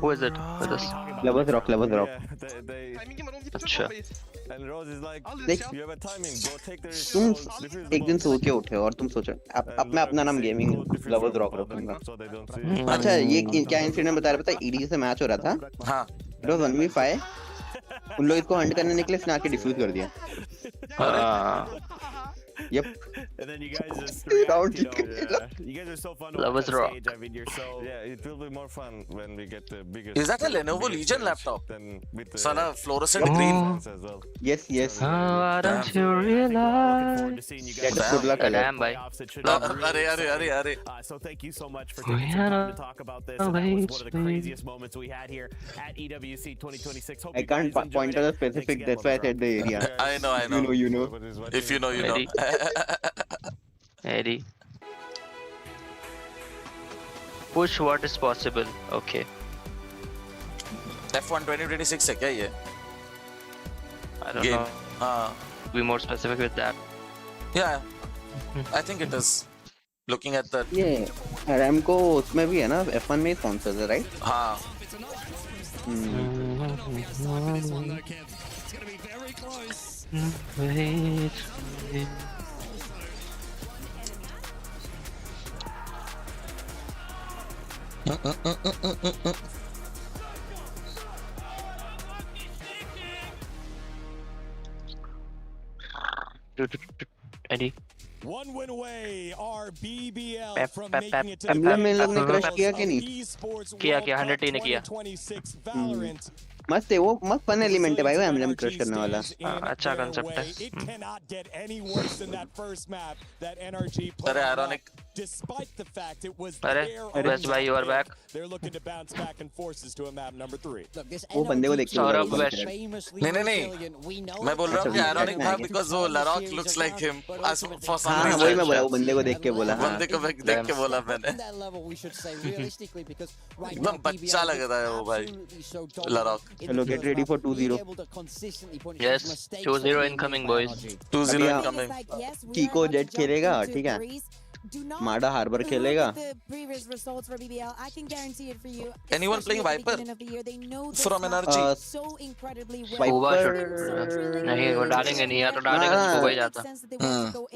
who is it with us levels rock अच्छा and Rose is like you have a timing go take the तुम एक दिन सो के उठे और तुम सोचो अब मैं अपना नाम गेमिंग लवर्स रॉक रखूंगा अच्छा ये क्या इंसिडेंट बता रहा पता है ईडी से मैच हो रहा था हाँ इट वाज 1v5 उन लोग इसको हंट करने निकले इसने आके डिफ्यूज कर दिया Yep. And then you guys just react, you guys are so fun to watch on stage. I mean, you're so... Yeah, it will be more fun when we get the bigger... Is that a Lenovo Legion laptop? Sala fluorescent green. As well. Yes. Why don't you realize? Good luck, Damn, bhai. Arre. So thank you so much for taking some time to talk about this. And that was one of the craziest moments we had here at EWC 2026. Hope I can't point out a specific, that's why I said the area. I know. You know. If you know, you know. Eddie. Push what is possible. Okay. F1 2026 है क्या ये? I don't know. हाँ. Be more specific with that. Yeah. I think it is. Looking at that. Yeah. Aramco उसमें भी है ना F1 में sponsors है right? हाँ. Eddie. One win away are BBL Pep, from pep, making it to pep, the pep, हम लोग ने pep, क्रश pep. किया कि नहीं? किया 100T ने किया. 2026 Valorant. मस्त है वो, मस्त फन एलिमेंट है भाई वो एम्बलम क्रश करने वाला. अच्छा कंसेप्ट है. It cannot get any worse than that first map that NRG Very played. ironic. Despite the fact it was अरे their West भाई, you are back. They're looking to bounce back in forces to a map number 3. Look, this वो बंदे को देख के सौरभ बोला West. नहीं मैं बोल रहा हूँ कि ironic था because वो Larok looks like him as for some हाँ reason. वही मैं बोला, वो बंदे को देख के बोला. हाँ. बंदे को देख के बोला मैंने. एकदम बच्चा लग रहा है वो भाई Larok. Hello, get ready for 2-0. Yes, 2-0 incoming boys. 2-0 incoming. कीको jet खेलेगा, ठीक है. माडा हार्बर खेलेगा. Anyone playing Viper from NRG? नहीं वो डालेंगे नहीं या तो डालेंगे तो स्कूबा ही जाता.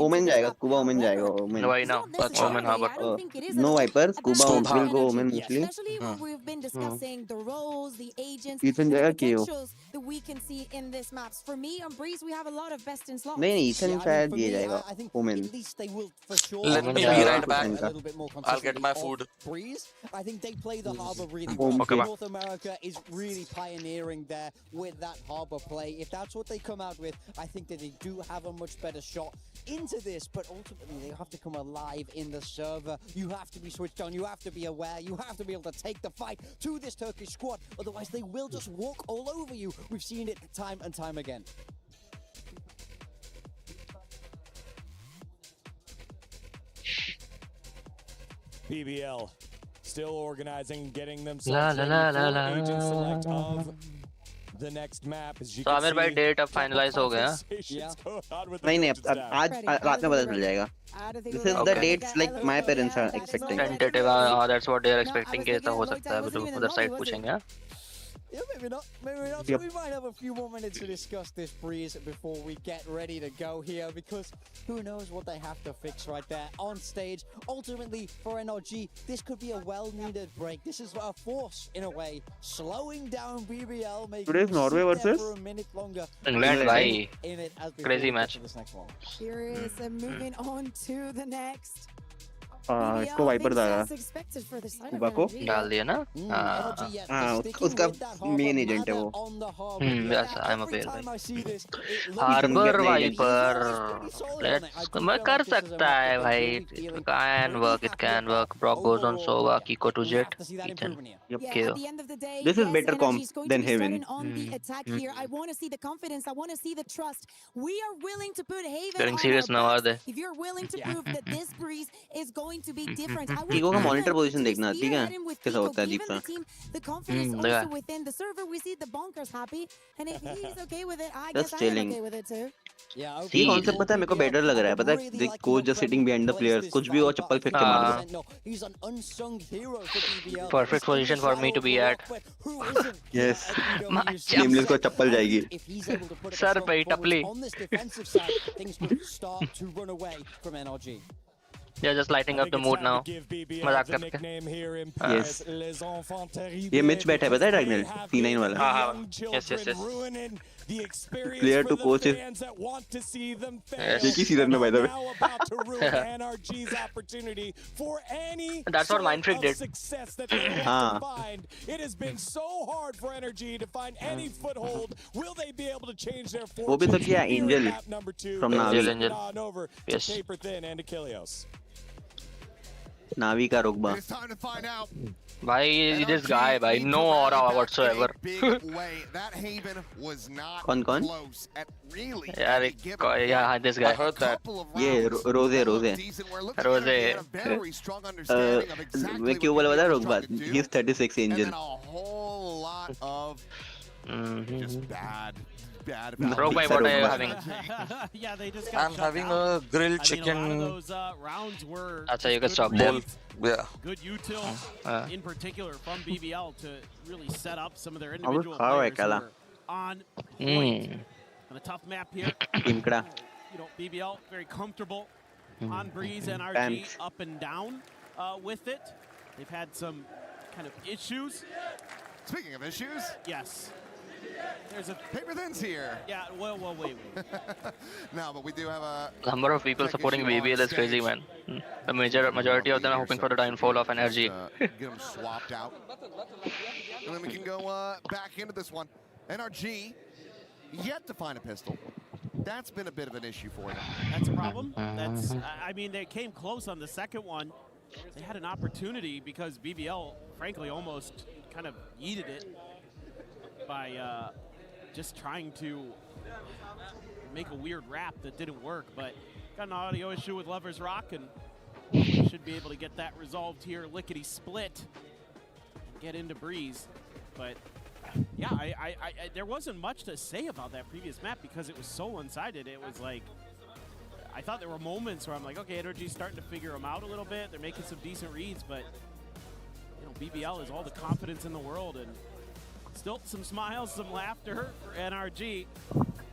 ओमेन जाएगा, स्कूबा ओमेन जाएगा. ओमेन. वही ना. ओमेन हाँ but. No Viper, Scuba will go Omen mostly. Ethan जाएगा केओ. नहीं ईथन शायद ये जाएगा Omen. Let me be right back. I'll get my food. I think they play the harbor really well. Okay. North America is really pioneering there with that harbor play. If that's what they come out with, I think that they do have a much better shot into this, but ultimately they have to come alive in the server. You have to be switched on, you have to be aware, you have to be able to take the fight to this Turkish squad, otherwise they will just walk all over you. We've seen it time and time again. BBL still organizing, getting themselves ready for agent select of the next map. As you तो आमिर भाई date अब finalise हो गया. नहीं आज रात में पता चल जाएगा. This is the dates like my parents are expecting. Tentative, that's what they are expecting. कि ऐसा हो सकता है तो उधर साइड पूछेंगे. Yeah, maybe not. Maybe not. Yep. We might have a few more minutes to discuss this, Breeze, before we get ready to go here, because who knows what they have to fix right there on stage. Ultimately, for NRG, this could be a well-needed break. This is a force, in a way, slowing down BBL, making Today's Norway versus for a minute longer. England, bhai. In it as Crazy match. this next one. Curious and moving on to the next. इसको wiper डाला. Scuba को डाल दिया ना. हाँ उसका main agent है वो. Yes, I'm aware भाई. हार्बर वाइपर मैं कर सकता है भाई. It can work. Brock goes on Sova, Kiko to Jet, Ethan. Yep. This is better comp than Haven. I want to see the confidence. I want to see the trust. We are willing to put Haven. Getting serious now, are they? If you're willing to prove that this breeze is going to be different, कीको का monitor position देखना, ठीक है? कैसा होता है दीप सा. The confidence also within the server. We see the bonkers happy, and if he's okay with it, I guess I'm okay with it too. ये concept पता है मेरे को बेटर लग रहा है. पता है coach just sitting behind the players, कुछ भी हो चप्पल फेंक के मार दो. Perfect position for me to be at. Yes. Nameless को चप्पल जाएगी. सर पे टपली. They're just lighting up the mood now. मजाक करके. Yes. ये मिच बैठा है पता है डायगनल C9 वाला. हाँ. Yes. Player to coach is. एक ही सीजन में by the way. That's what Mind Freak did. हाँ. It has been so hard for NRG to find any foothold. Will they be able to change their fortune? वो भी तो किया Angel from Navi. Yes. Paper thin and Achilles. नावी का रुकबा. भाई this guy भाई no aura whatsoever. कौन? यार yeah this guy. I heard that. ये रोजे. मैं क्यों बोला बता रुकबा. He's 36 Angel. Just bad. Rogue by what are you having? Yeah, they just I'm having a grilled chicken. I mean, a lot of those rounds were Achha, you can stop bowl. Yeah. Good util in particular from BBL to really set up some of their individual players who were on point. On a tough map here. BBL very comfortable on Breeze and RG up and down with it. They've had some kind of issues. Speaking of issues, yes. There's a paper thins here. Yeah, well, wait. No, but we do have a number of people supporting BBL is crazy, man. The majority of them are hoping for the downfall of NRG. Get them swapped out. And then we can go back into this one. NRG yet to find a pistol. That's been a bit of an issue for them. That's a problem. I mean, they came close on the second one. They had an opportunity because BBL, frankly, almost kind of yeeted it by just trying to make a weird rap that didn't work. But got an audio issue with Lovers Rock, and we should be able to get that resolved here. Lickety split, get into Breeze. But yeah, there wasn't much to say about that previous map because it was so one-sided. It was like, I thought there were moments where I'm like, okay, Energy's starting to figure them out a little bit. They're making some decent reads, but you know, BBL has all the confidence in the world, and still some smiles, some laughter for NRG.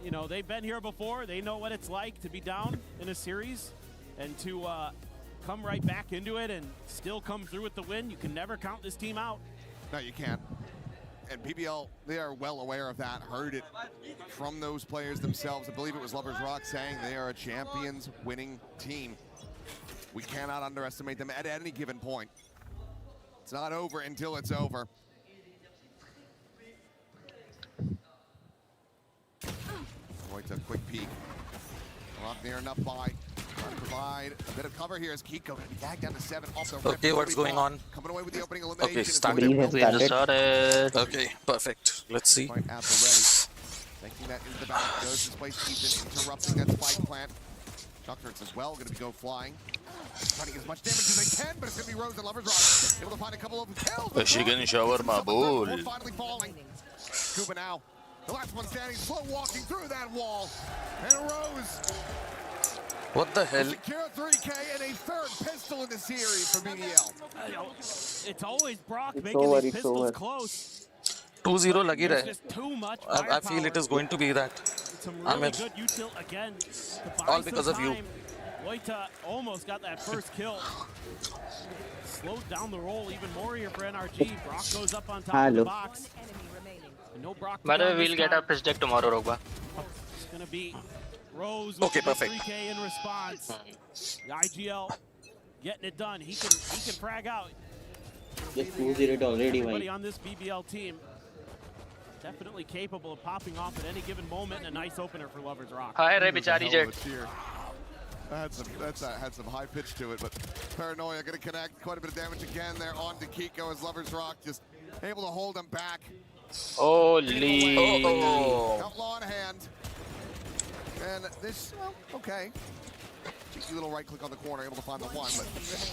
You know, they've been here before. They know what it's like to be down in a series and to come right back into it and still come through with the win. You can never count this team out. No, you can't. And BBL, they are well aware of that, heard it from those players themselves. I believe it was Lovers Rock saying they are a champions winning team. We cannot underestimate them at any given point. It's not over until it's over. Wait a quick peek. Rock near enough by. Provide a bit of cover here as Kiko going to be back down to 7 off the Okay, what's going on? Coming away with the opening elimination. Okay, started. Okay, perfect. Let's see. Taking that into the back. Goes to place Ethan, interrupting that spike plant. Chuckford's as well, going to go flying. Trying to get as much damage as they can, but it's going to be Rose and Lovers Rock. Able to find a couple of kills. Michigan shower my bull. Finally falling. Scuba now. The last one standing, slow walking through that wall. And Rose. What the hell? Secure 3K and a third pistol in the series for BBL. It's always Brock making these pistols close. 2-0 lagi There's rahe. just too much I feel it is going to be that. Some really good util again. All because of you. Woita almost got that first kill. Slowed down the roll even more here for NRG. Brock goes up on top of the box. No Brock. By the way, we'll get our pitch deck tomorrow, Rogba. It's gonna be Rose with okay, perfect. 3K in response. The IGL getting it done. He can frag out. Just 2-0 already, Everybody on this BBL team definitely capable of popping off at any given moment. And a nice opener for Lovers Rock. Hi, Ray Bichari Jet. That had some high pitch to it, but Paranoia going to connect. Quite a bit of damage again there on to Kiko as Lovers Rock just able to hold him back. Holy. Outlaw in hand. And this, well, okay. Cheeky little right click on the corner, able to find the one, but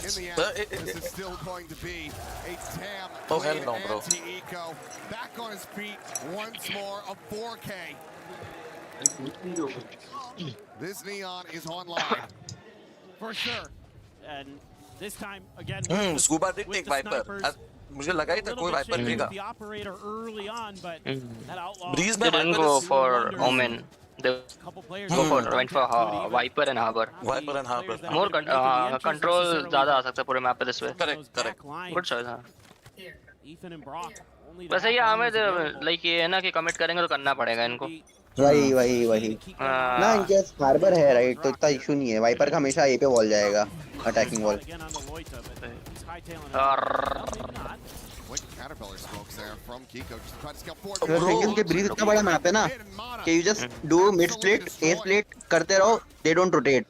in the end, this is still going to be a damn clean anti-eco. Back on his feet once more, a 4K. This Neon is online. For sure. And this time, again, Scuba did take Viper. मुझे लगा ही था कोई Viper लेगा. The operator early on, but that outlaw Breeze they didn't go for Omen. They went for Viper and Harbor. Viper and Harbor. More control ज़्यादा आ सकता है पूरे map पे this way. Correct. Good choice, हाँ. Ethan and Brock. वैसे ये हमें like ये है ना कि commit करेंगे तो करना पड़ेगा इनको. वही ना इनके हार्बर है राइट, तो इतना इशू नहीं है. वाइपर का हमेशा ए पे वॉल जाएगा, अटैकिंग वॉल. लेकिन के ब्रीज इतना बड़ा मैप है ना कि you just do mid split, A split करते रहो, दे डोंट रोटेट.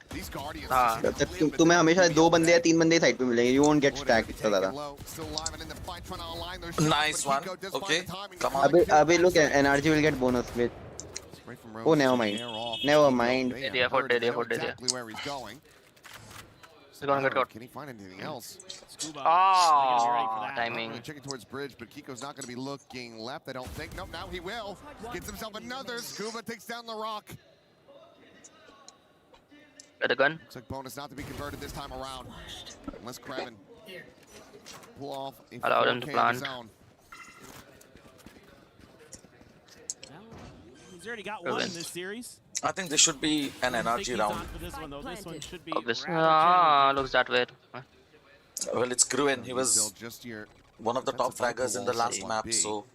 तुम्हें हमेशा 2 बंदे या 3 बंदे साइड पे मिलेंगे, यू वोंट गेट स्टैक इतना ज्यादा. Nice one. Okay come on. अभी look, NRG will get bonus with. Oh, never mind. They afford it. Exactly where he's going. He's gonna get caught. Can he find anything else? Timing. Checking towards bridge, but Kiko's not going to be looking left, I don't think. Nope, now he will. Gets himself another. Scuba takes down the rock. Get a gun. Looks like bonus not to be converted this time around. Unless Kraken pull off a allow them to plant. Zone. He's already got one in this series. I think this should be an NRG round. This one should be looks that way. Well, it's Gruen. He was one of the top fraggers in the last map, so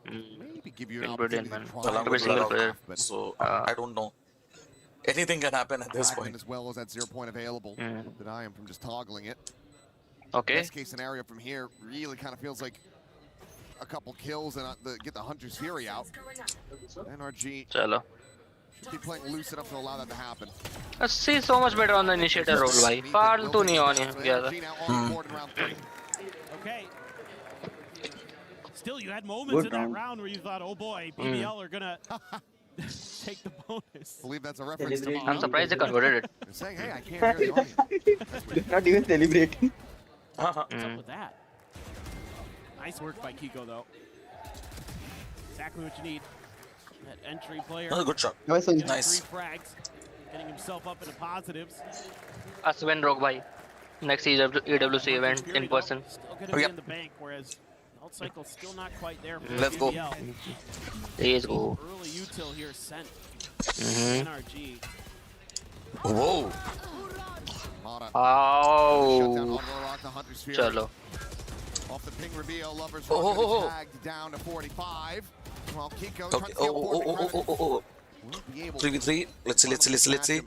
maybe give you an Brilliant, man. along with Single player. Larok, so I don't know. Anything can happen at this Kraken point. as well as that 0 point available that I am from just toggling it. Okay. Best case scenario from here really kind of feels like a couple kills and get the Hunter's Fury out. NRG Chalo. should be playing loose enough to allow that to happen. See so much better on the initiator role, bhai. फालतू नहीं होनी Hmm. Okay. Still, you had moments in that round where you thought, oh boy, BBL are gonna take the bonus. I believe that's a reference to I'm surprised they converted it. They're saying, hey, I can't hear the audience. Not even celebrating. What's up with that? Nice work by Kiko, though. Exactly what you need. That entry player. That's a good shot. Nice. Getting 3 frags. Getting himself up into positives. Aswin Rogue bhai. Next EWC event in person. Still gonna be in the bank, whereas Alt Cycle's still not quite there for Let's go. BBL. Let's go. Early util here sent. NRG. Whoa. Oh. Chalo. Off the ping reveal, Lovers Oh. tagged down to 45. Well, Kiko Okay. Oh. 3v3. Let's see.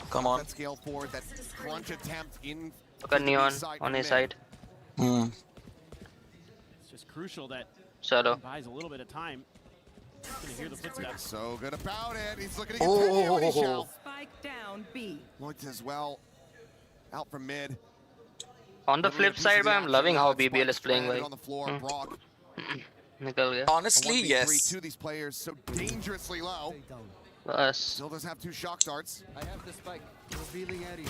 Come on. That scale forward, that crunch attempt in. Look at Neon on his side. It's just crucial that Chalo. he buys a little bit of time. He's gonna hear the footsteps. So good about it. He's looking to continue and he shall. Spike down B. Looked as well. Out from mid. On the flip side, I'm loving how BBL is playing, bhai. On the floor, Brock. Nikal gaya. Honestly, yes. To these players so dangerously low. Bas. Still does have 2 shock darts. I have the spike. Revealing area.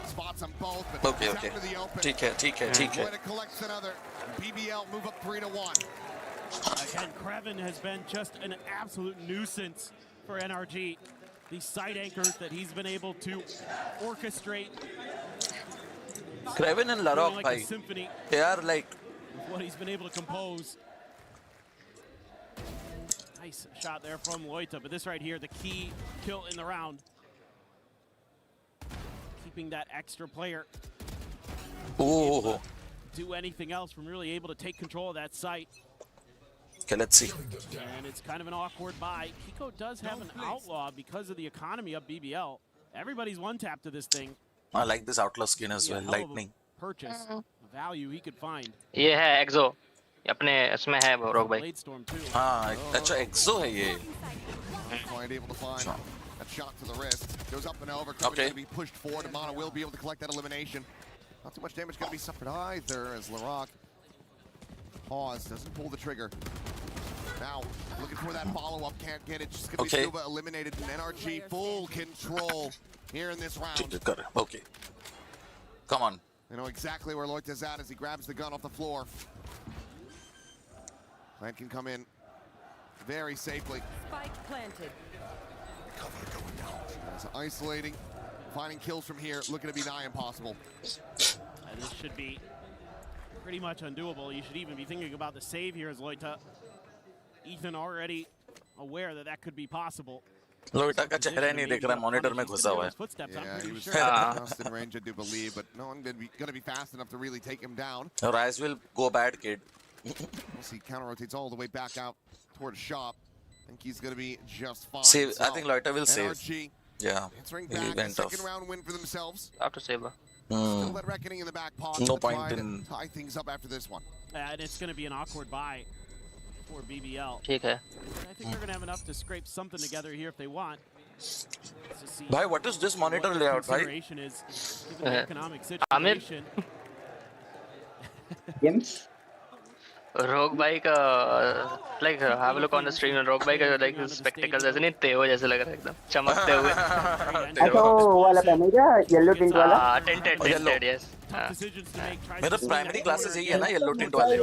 Spots them both, but Okay. out to the open. TK. When it collects another. BBL move up 3-1. Again, Kraken has been just an absolute nuisance for NRG. These side anchors that he's been able to orchestrate. Kraken and Larok, like a symphony. they are like. What he's been able to compose. Nice shot there from Loita, but this right here, the key kill in the round. Keeping that extra player. Oh. Do anything else from really able to take control of that site. Okay, let's see. And it's kind of an awkward buy. Kiko does have an outlaw because of the economy of BBL. Everybody's one tap to this thing. I like this outlaw skin as well. Lightning. Purchase value he could find. ये है Exo. अपने इसमें है Rogue bhai. हाँ, अच्छा Exo है ये. Quite able to find that shot to the wrist. Goes up and over. Okay. Going to be pushed forward. Mana will be able to collect that elimination. Not too much damage going to be suffered either as Larok pause, doesn't pull the trigger. Now, looking for that follow-up, can't get it. Just going to be Scuba eliminated and NRG full control here in this round. Okay. Come on. You know exactly where Loita's at as he grabs the gun off the floor. Lian can come in very safely. Spike planted. So isolating, finding kills from here, looking to be nigh impossible. And this should be pretty much undoable. You should even be thinking about the save here as Loita. Ethan already aware that that could be possible. Loita का चेहरा नहीं देख रहा, monitor में घुसा हुआ है. Yeah, he was just in range, I do believe, but no one gonna be fast enough to really take him down. Ryzen will go bad, kid. We'll see, counter rotates all the way back out toward shop. I think he's gonna be just fine. Save. So, I think Loita will save. NRG Yeah. answering He back, went second off. round win for themselves. After Saber. Still that reckoning in the back pocket. No to try point to in- tie things up after this one. And it's going to be an awkward buy for BBL. ठीक है. I think they're going to have enough to scrape something together here if they want. Bhai, what is this monitor layout, bhai? Consideration is given the economic Amir? situation. Yes. Rogue bhai का like have a look on the stream and Rogue bhai का like spectacles ऐसे नहीं तेहो जैसे लग रहा है एकदम चमकते हुए. अच्छा वो वाला पहने क्या येलो टिंट वाला? हाँ tinted yes. मेरा प्राइमरी क्लासेस यही है ना येलो टिंट वाले.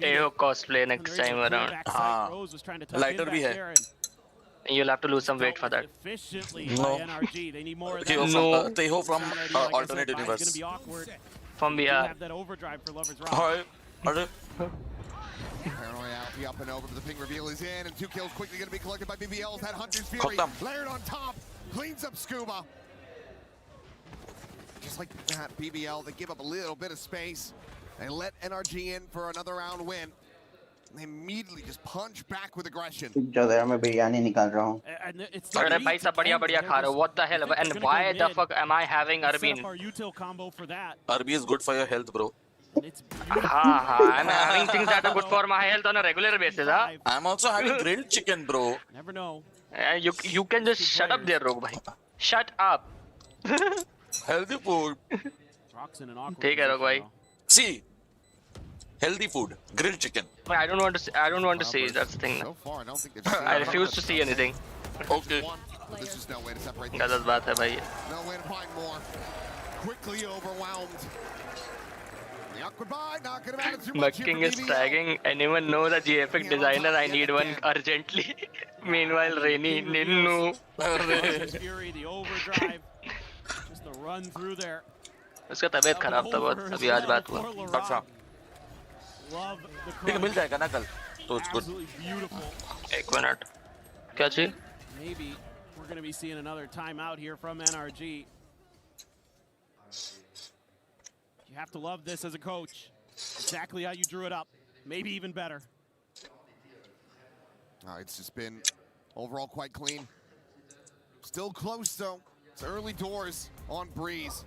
तेहो cosplay next time around. हाँ. Lighter भी है. You'll have to lose some weight for that. No. Teho from alternate universe. From VR. Hi. Paranoia out, the up and over, but the ping reveal is in, and 2 kills quickly going to be collected by BBL. That Hunter's Fury layered on top, cleans up Scuba. just like that, BBL, they give up a little bit of space. They let NRG in for another round win. They immediately just punch back with aggression. मैं बिरयानी निकाल रहा हूँ. अरे भाई सब बढ़िया खा रहे हो. What the hell? And why the fuck am I having Arbin? Arbi is good for your health, bro. I'm having things that are good for my health on a regular basis, huh? I'm also having grilled chicken, bro. Never know. You can just shut up there, Rogue bhai. Shut up. Healthy food. ठीक है, Rogue bhai. See, healthy food, grilled chicken. I don't want to see. That's the thing. So far, I don't think they've I refuse to see anything. Okay. There's just no way to separate them. गलत बात है भाई. No way to find more. Quickly overwhelmed. The awkward bye, not gonna matter too much. Mucking is tagging. Anyone know the GFX designer? I need one urgently. Meanwhile, Rainy, Ninnu. Fury, the overdrive. Just the run through there. उसका तबीयत खराब था बहुत. अभी आज बात हुआ. अच्छा. ठीक है, मिल जाएगा ना कल. So it's good. एक मिनट. क्या चाहिए? Maybe we're going to be seeing another timeout here from NRG. You have to love this as a coach. Exactly how you drew it up. Maybe even better. It's just been overall quite clean. Still close though. It's early doors on Breeze.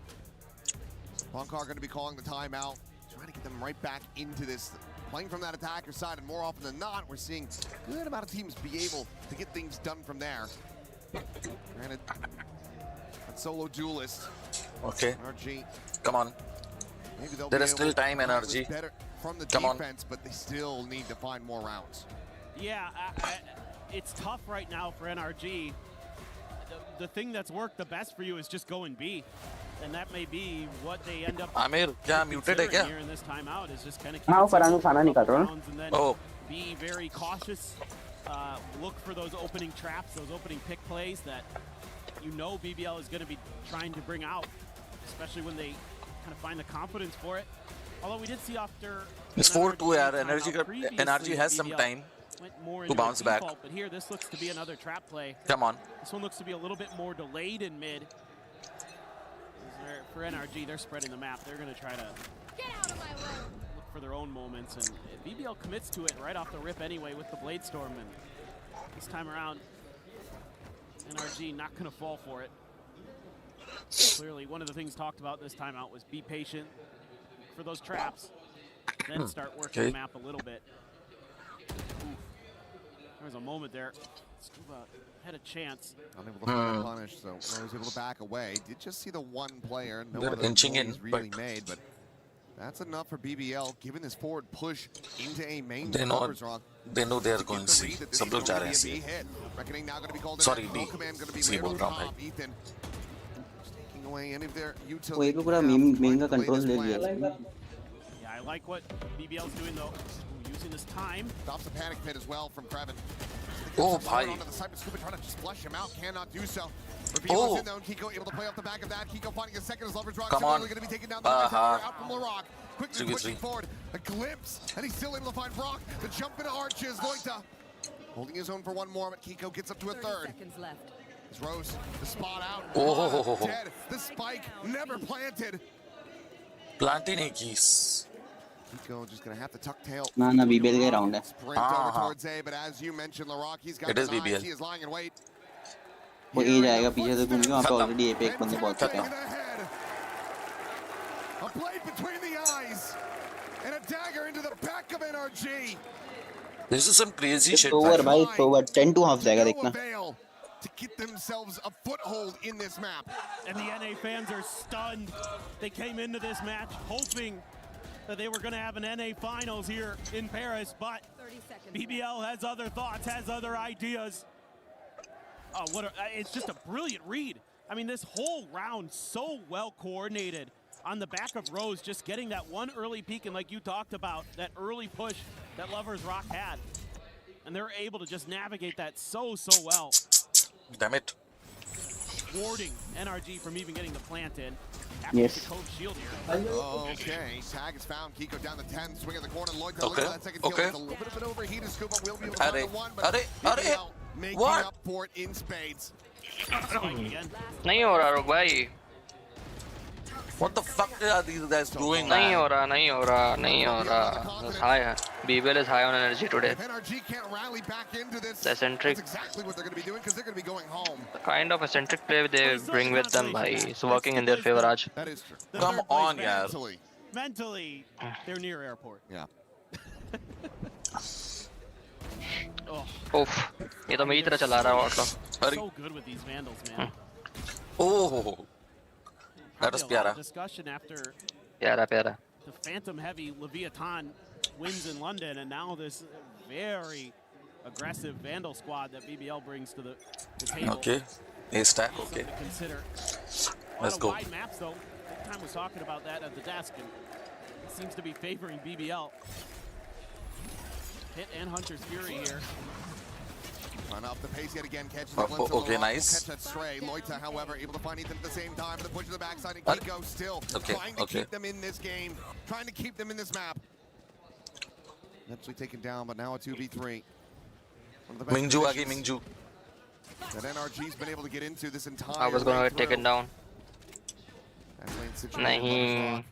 Bunkar going to be calling the timeout. Trying to get them right back into this. Playing from that attacker side, and more often than not, we're seeing a good amount of teams be able to get things done from there. Granted, that solo duelist. Okay. NRG. Come on. Maybe they'll there be is still time, NRG. Better from the Come defense, but they still need to find more rounds. Yeah, it's tough right now for NRG. The thing that's worked the best for you is just go and B. And that may be what they end up Amir, क्या muted है क्या? here in this timeout is just kind of हाँ, फरानू खाना निकाल रहा हूँ. and then be very cautious. Look for those opening traps, those opening pick plays that you know BBL is going to be trying to bring out, especially when they kind of find the confidence for it. Although we did see after it's 4-2 यार, NRG has some time to bounce back. But here this looks to be another trap play. Come on. This one looks to be a little bit more delayed in mid. For NRG, they're spreading the map. They're going to try to look for their own moments, and BBL commits to it right off the rip anyway with the Blade Storm, and this time around, NRG not going to fall for it. Clearly, one of the things talked about this timeout was be patient for those traps, then start working the map a little bit. Oof. There was a moment there. Stuba had a chance. Unable to punish, so I was able to back away. Did just see the one player. No They're other inching in, really made, but that's enough for BBL. Given this forward push into a main. They know they are going C. सब लोग जा रहे हैं C. Sorry, B. C बोल रहा हूँ भाई. Taking away any of their utilities. वो एक पूरा main का control ले लिया. Yeah, I like what BBL's doing though. Using this time. Stops the panic pit as well from Kraken. Oh, bhai. Onto the side, but Scuba trying to just flush him out. Cannot do so. Reveals in though, and Kiko able to play off the back of that. Kiko finding a second as Lovers Rock. Come on. Going to be taking down the tower out from LaRock. Quickly pushing forward. A glimpse, and he's still able to find Brock. The jump into arches. Loita holding his own for one more, but Kiko gets up to a third. As Rose, the spot out. Dead. The spike never planted. Planting a keys. Kiko just gonna have to tuck tail. ना BBL के round है. Sprint over towards A, but as you mentioned, LaRock, he's got his eyes. He is lying in wait. वो A जाएगा पीछे से घूम के वहाँ पे already A पे एक बंदे पहुँच चुका है. A blade between the eyes and a dagger into the back of NRG. This is some crazy shit. Over भाई, it's over. 10-2 जाएगा देखना. To get themselves a foothold in this map. And the NA fans are stunned. They came into this match hoping that they were going to have an NA finals here in Paris, but BBL has other thoughts, has other ideas. Oh, it's just a brilliant read. I mean, this whole round so well coordinated on the back of Rose, just getting that one early peek, and like you talked about, that early push that Lovers Rock had. And they're able to just navigate that so well. Damn it. Warding NRG from even getting the plant in. Yes. Shield here. Okay, tag is found. Kiko down the 10, swing at the corner. Lloyd looking at that second kill. It's a little bit of an overheated scoop, but will be able to find the one. But BBL making up for it in spades. नहीं हो रहा रुक भाई. What the fuck are these guys doing? नहीं हो रहा. It's high. BBL is high on energy today. The eccentric. That's exactly what they're going to be doing because they're going to be going home. The kind of eccentric play they bring with them, bhai, is working in their favor, Raj. That is true. Come on, yaar. Mentally, they're near airport. Yeah. Oof. ये तो मेरी तरह चला रहा है auto. So good with these vandals, man. Oh. That was pyara. Discussion after प्यारा. the Phantom Heavy Leviathan wins in London, and now this very aggressive Vandal squad that BBL brings to the table. Okay. A stack. Okay. To consider. Let's go. Wide maps though. Time was talking about that at the desk, and it seems to be favoring BBL. Hit and Hunter's Fury here. Run up the pace yet again, catches the glimpse okay, of nice. Catch that stray. Loita, however, able to find Ethan at the same time. The push to the backside, and Kiko still trying to keep them in this game, trying to keep them in this map. Eventually taken down, but now a 2v3. Mingju again, Mingju. That NRG's been able to get into this entire. I was gonna get taken down. Nahi.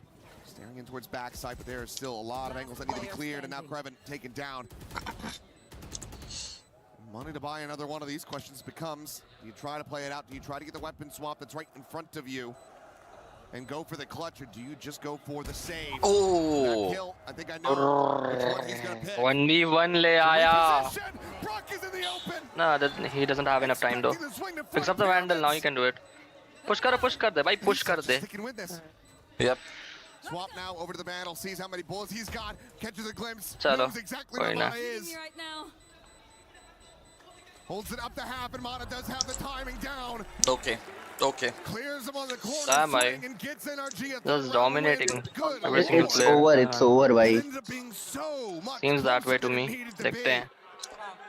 Staring in towards backside, but there is still a lot of angles that need to be cleared, and now Kraken taken down. Money to buy another one of these questions becomes, do you try to play it out? Do you try to get the weapon swap that's right in front of you and go for the clutch, or do you just go for the save? Oh! That kill, I think I know which one he's going to pick. 1v1 le aaya. Brock is in the open. No, he doesn't have enough time though. Picks up the Vandal, now you can do it. Push kar de, bhai, push kar de. Sticking with this. Yep. Swap now over to the Vandal, sees how many bullets he's got, catches a glimpse, Chalo. knows exactly where Mana is. Holds it up to half, and Mana does have the timing down. Okay. Clears him on the corner Damn, and gets NRG. Just dominating every single It's player. it's over, bhai. Seems that way to me. Dekhte hain.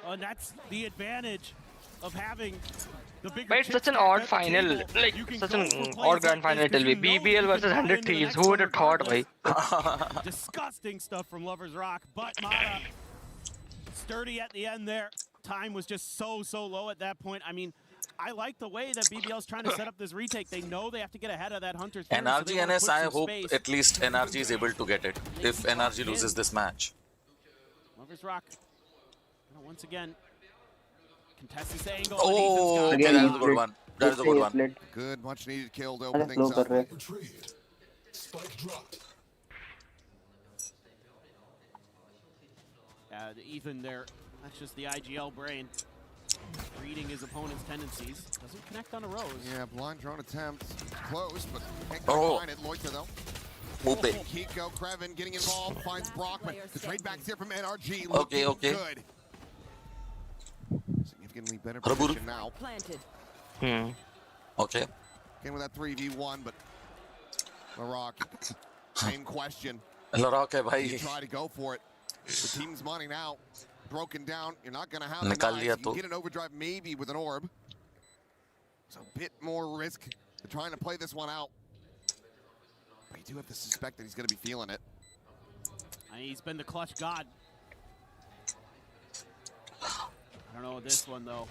And that's the advantage of having the bigger. But it's such an odd final, like such an odd grand final it will be. BBL versus 100 Thieves. Who would have thought, bhai? Disgusting stuff from Lover's Rock, but Mana sturdy at the end there. Time was just so low at that point. I mean, I like the way that BBL's trying to set up this retake. They know they have to get ahead of that Hunter's Fury. NRG NS, I hope at least NRG is able to get it if NRG loses this match. Lover's Rock, once again, contest this angle. Oh, okay, that is a good one. That is a good one. Good, much needed kill to open things up. Ethan there, that's just the IGL brain. Reading his opponent's tendencies. Doesn't connect on a Rose. Yeah, blind drone attempt. Close, but can't find it. Loita, though. Kiko, Kraken getting involved, finds Brockman. The trade backs here from NRG. Okay. Good. Significantly better position now. Okay. Again with that 3v1, but Larock, same question. Larock hai bhai. You try to go for it. The team's money now. Broken down, you're not going to have the knives. You can get an overdrive maybe with an orb. So a bit more risk to trying to play this one out. But you do have to suspect that he's going to be feeling it. He's been the clutch god. I don't know this one though.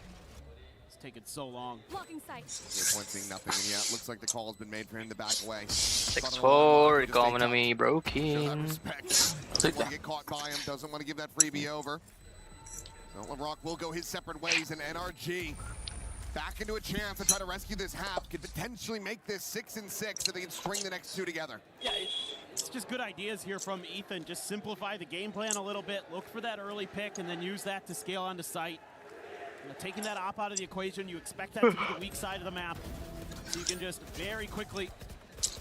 It's taken so long. Blocking sight. Point seeing nothing, and yeah, it looks like the call has been made for him to back away. 6-4, economy broken. Doesn't want to get caught by him, doesn't want to give that freebie over. So LeBrock will go his separate ways, and NRG back into a chance to try to rescue this half. Could potentially make this 6-6 so they can string the next two together. Yeah, it's just good ideas here from Ethan. Just simplify the game plan a little bit, look for that early pick, and then use that to scale onto sight. You know, taking that op out of the equation, you expect that to be the weak side of the map. So you can just very quickly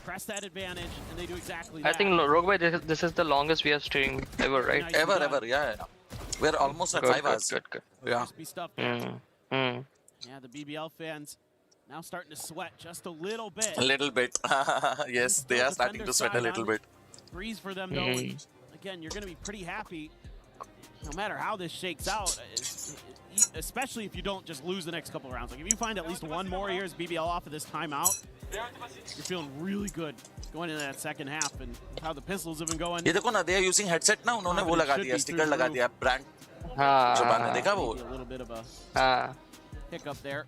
press that advantage, and they do exactly that. I think Roguespectre, this is the longest we have streamed ever, right? Nice Ever, yeah. We're almost at 5 hours. Good. Yeah. Yeah, the BBL fans now starting to sweat just a little bit. A little bit. Yes, they are starting to sweat a little bit. Breeze for them, though. Again, you're going to be pretty happy no matter how this shakes out, especially if you don't just lose the next couple of rounds. Like, if you find at least one more here as BBL off of this timeout, you're feeling really good going into that second half, and how the pistols have been going. ये देखो ना, they are using headset ना, उन्होंने वो लगा दिया, sticker लगा दिया, brand. हाँ. जो आपने देखा वो? A little bit of a hiccup there,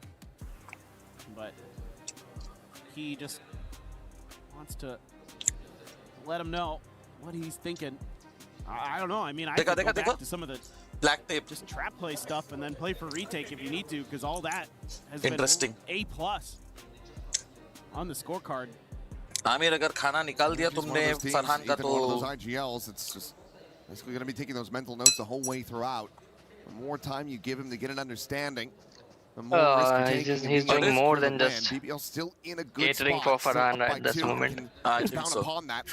but he just wants to let him know what he's thinking. I don't know. I mean, I Dekha, could go dekha, back dekha. to some of the black tape. just trap play stuff and then play for retake if you need to, because all that has Interesting. been A+ on the scorecard. Aamir अगर खाना निकाल दिया तुमने फरहान का Even one of those तो IGLs, it's just basically going to be taking those mental notes the whole way throughout. The more time you give him to get an understanding, the more risk you're taking. He's doing more than just BBL still in a good catering spot, for still up Farhan by at this 2, moment. can I think expound so. upon that.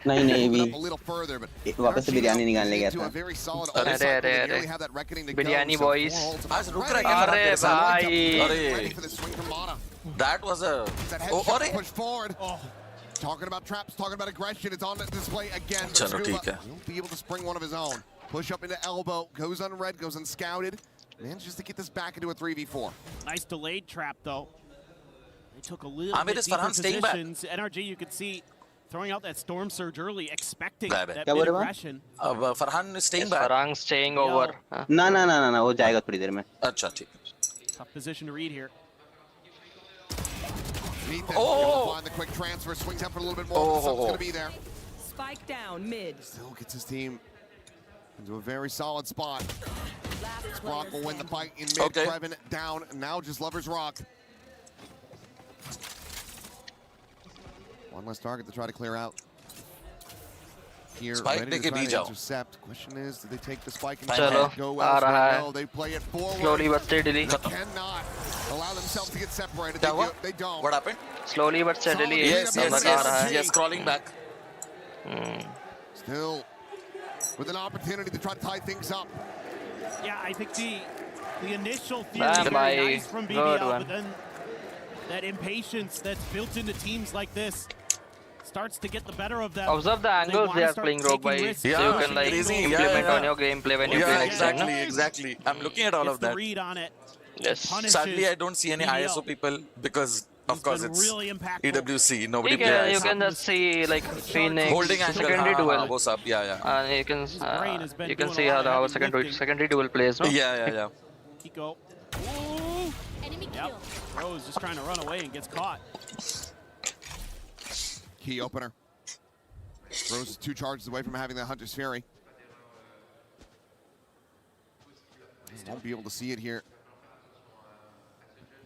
नहीं Open up a little further, but वापस से बिरयानी निकालने गया into a था very solid अरे, all-cycle. अरे, They अरे। nearly have that reckoning to go, biryani so boys। 4 holds आज रुक ready. रहा है अरे भाई। Ready for the swing from Mana. That was a That oh, headshot अरे push forward. Talking about traps, talking about aggression. It's on display again. But चलो ठीक Scuba है will be able to spring one of his own. Push up into elbow, goes unread, goes unscouted. Manages to get this back into a 3v4. Nice delayed trap though. They took a little Amir, bit is deeper Farhan staying back? positions. NRG, you could see throwing out that storm surge early, expecting Got it. that क्या बोल mid रहे हो? aggression. अब Farhan is staying back Farhan staying over. ना ना ना ना ना वो जाएगा थोड़ी देर में अच्छा ठीक Tough position to read here. Ethan Oh! able to find the quick transfer, swings up for a little bit more. Oh. The sub's going to be there. Spike down mid. Still gets his team into a very solid spot. Brock will win the fight in mid. Okay. Kraken down. Now just Lover's Rock. One less target to try to clear out. Here, Spike ready to लेके try भी to जाओ। intercept. Question is, do they take the spike and चलो, go आ रहा elsewhere? है। No, they play it forward. Slowly but steadily. They cannot allow themselves to get separated. क्या हुआ? They don't. What happened? Slowly but steadily. Yes, समझ आ रहा है। yes, crawling back. Still with an opportunity to try to tie things up. Yeah, I think the initial theory Bam, very bye. nice from Good BBL, one. but then that impatience that's built into teams like this starts to get the better of them. Observe the angles they are playing rogue by, so you can like implement on your gameplay when you play next time. exactly, No? exactly. I'm looking at all Gets of the that. read on it. Yes. Sadly, I don't see any BBL. ISO people because, of course, been it's really impactful. EWC. Nobody You can, plays. you can just see like Phoenix Holding angle, secondary duel. वो सब, yeah. You can see how the secondary duel plays, no? Yeah. Kiko. Ooh. Yep. Rose just trying to run away and gets caught. Key opener. Rose is 2 charges away from having the Hunter's Fury. Won't be able to see it here.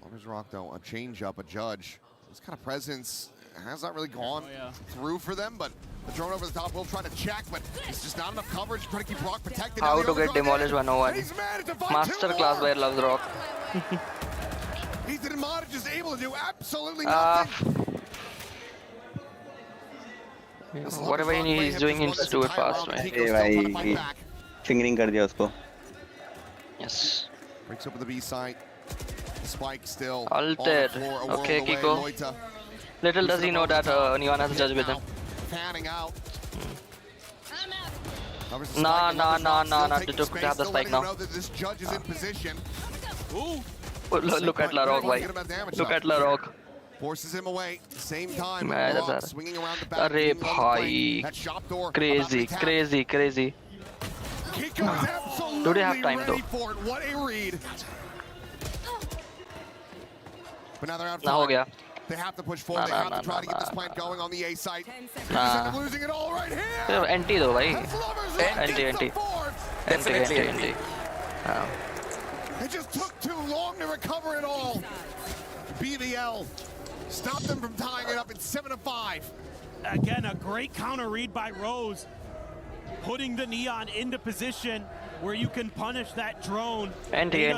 Lover's Rock, though, a change-up, a judge. This kind of presence has not really gone through for them, but the drone over the top will try to check, but it's just not enough coverage. Trying to keep Rock protected. How to get demolished 101. Masterclass by Loves Rock. Ethan Mod just able to do absolutely nothing. Whatever he's doing, he needs to do it fast, right? ए भाई fingering कर दिया उसको Yes. Breaks open the B side. Spike still. Altered. Okay, Kiko. Little does he know that Neon has a judge with him. Fanning out. Nah. They took to have the spike now. This judge is in position. Look at La Rock, bhai. Look at La Rock. Forces him away. Same time. Man, Rock that's swinging around the back. Arey bhai. Crazy. Kiko is absolutely Do they have time ready though? for it. What a read. But now they're out Nah, ho gaya. They have to push forward. They have to try to get this plant going on the A site. Nah. Losing it all right here. Anti though, bhai. Anti. It just took too long to recover it all. BBL stopped them from tying it up at 7-5. Again, a great counter read by Rose, putting the Neon into position where you can punish that drone. Anti.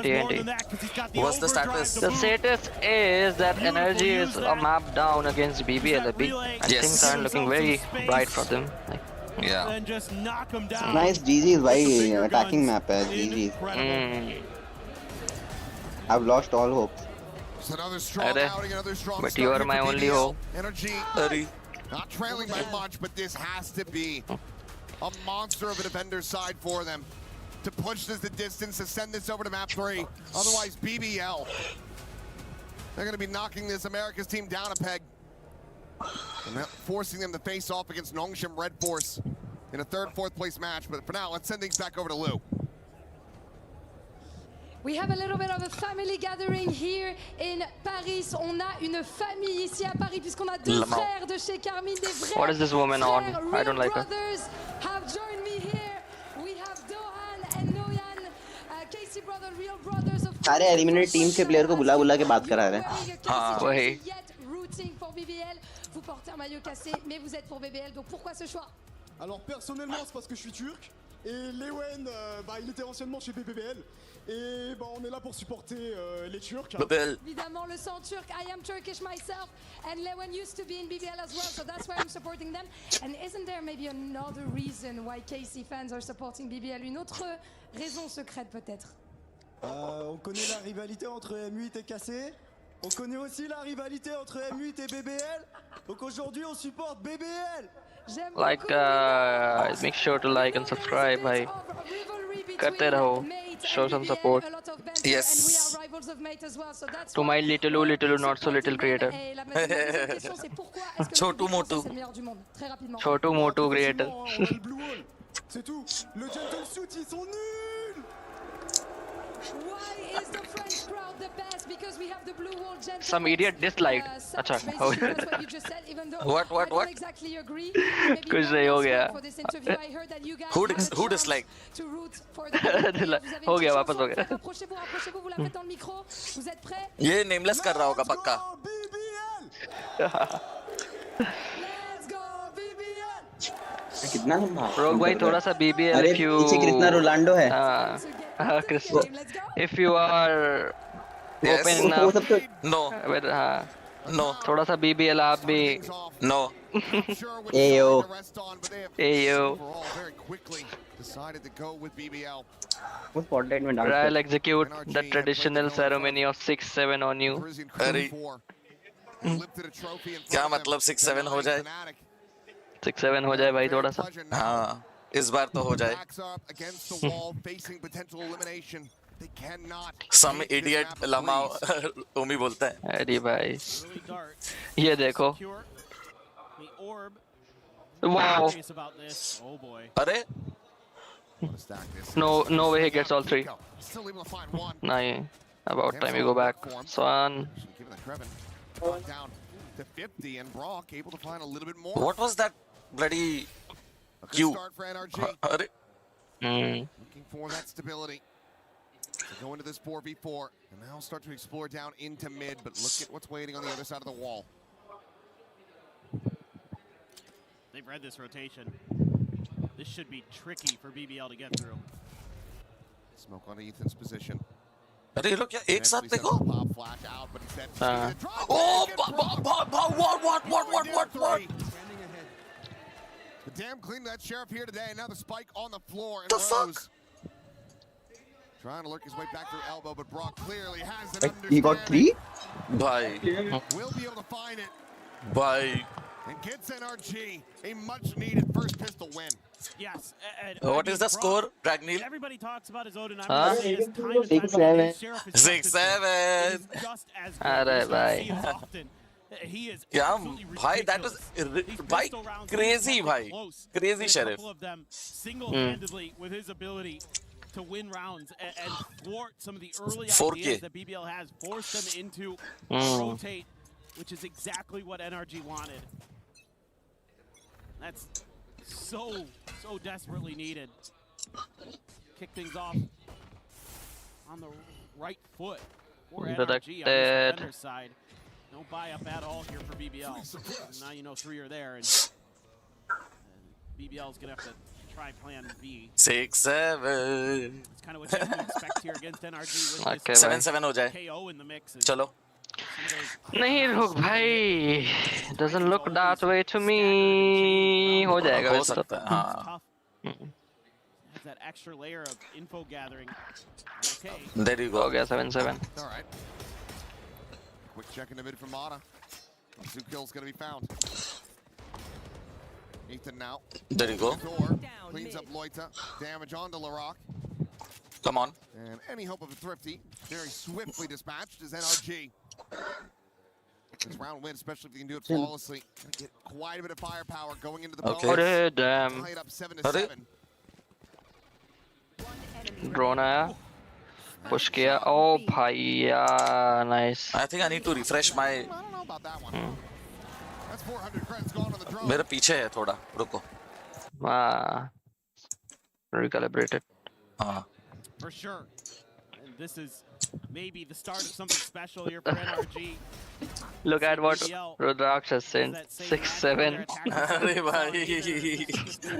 What's the status? The status is that energy is a map down against BBL. Things aren't looking very bright for them. Yeah. Then just knock him down. Nice GG's भाई attacking map है GG's. I've lost all hope. Another strong outing, another strong but you are my only hope. Energy not trailing by much, but this has to be a monster of a defender's side for them to push this the distance, to send this over to map 3. Otherwise, BBL, they're going to be knocking this America's team down a peg and forcing them to face off against NONGSHIM Red Force in a 3rd, 4th place match. But for now, let's send things back over to Lou. We have a little bit of a family gathering here in Paris. On a une famille ici à Paris puisqu'on a deux frères de chez Carmine, des vrais What is this woman on? I don't like her. brothers have joined me here. We have Dohan and Noyan, Casey brother, real brothers of सारे eliminate team के player को बुला के बात करा रहे हैं. हाँ वही. Rooting for BBL. Vous portez un maillot cassé, mais vous êtes pour BBL. Donc pourquoi ce choix? Alors personnellement, c'est parce que je suis turc et Lian, il était anciennement chez BBL. Et on est là pour supporter les Turcs. Évidemment, le sang turc. I am Turkish myself, and Lewan used to be in BBL as well, so that's why I'm supporting them. And isn't there maybe another reason why KC fans are supporting BBL? Une autre raison secrète peut-être? On connaît la rivalité entre M8 et KC. On connaît aussi la rivalité entre M8 et BBL. Donc aujourd'hui, on supporte BBL. Like, make sure to like and subscribe. भाई करते रहो. Show some support. Yes. To my little not so little creator. Chotu Motu. Chotu Motu creator. C'est tout. Le Gentle Suit, ils sont nuls. Why is the French crowd the best? Because we have the blue wall gentlemen. Some idiot disliked. अच्छा. What? I don't exactly agree. कुछ नहीं हो गया. Who disliked? हो गया वापस हो गया. Approchez-vous, vous la faites dans le micro. Vous êtes prêts? ये nameless कर रहा होगा पक्का. Let's go BBL. कितना लंबा? रोग भाई थोड़ा सा BBL if you. पीछे कितना रोनाल्डो है? हाँ Christo. If you are open enough. No. No. थोड़ा सा BBL आप भी. No. Ayo. Decided to go with BBL. I'll execute the traditional ceremony of 6-7 on you. अरे क्या मतलब 6-7 हो जाए? 6-7 हो जाए भाई थोड़ा सा. हाँ इस बार तो हो जाए. Some idiot लमा ओमी बोलता है. अरे भाई ये देखो. Wow. अरे no way he gets all three. Nah, about time you go back. Swan. What was that bloody Q? अरे. Looking for that stability. Go into this 4v4 and now start to explore down into mid, but look at what's waiting on the other side of the wall. They've read this rotation. This should be tricky for BBL to get through. Smoke on Ethan's position. अरे ये लोग क्या एक साथ देखो? What? The damn clean that sheriff here today. Now the spike on the floor. And the fuck? Trying to lurk his way back through elbow, but Brock clearly has an understand. He got 3? Bye. We'll be able to find it. Bye. And gets NRG a much-needed first pistol win. Yes. What is the score, Dragneel? Everybody talks about his Odin. 6-7. अरे भाई. Yeah, भाई that was भाई crazy sheriff. Single-handedly with his ability to win rounds and thwart some of the early 4K. ideas that BBL has, forced them into a rotate, which is exactly what NRG wanted. That's so desperately needed. Kick things off on the right foot for NRG on the defender's side. No buy up at all here for BBL. And now you know 3 are there, and BBL is gonna have to try plan B. 6-7. It's kind of what you expect here against NRG. With Okay, 7-7 हो जाए. KO in the mix. चलो. नहीं रुक भाई. Doesn't look that way to me. हो जाएगा हो वैसे तो. सकता है. हाँ. Has that extra layer of info gathering. Okay. There you go. हो गया 7-7. All right. Quick check in the mid from Mata. 2 kills gonna be found. Ethan now. There you go. Cleans up Loita. Damage onto Larock. Come on. And any hope of a thrifty, very swiftly dispatched is NRG. This round win, especially if you can do it flawlessly. Gonna get quite a bit of firepower going into the bonus. अरे damn. Tied up 7-7. Drone आया. push किया. Oh भैया, nice. I think I need to refresh my. मेरे पीछे है थोड़ा, रुको. Recalibrated. हाँ. For sure. And this is maybe the start of something special here for NRG. Look at what Rudraksh has sent. 6-7. अरे भाई.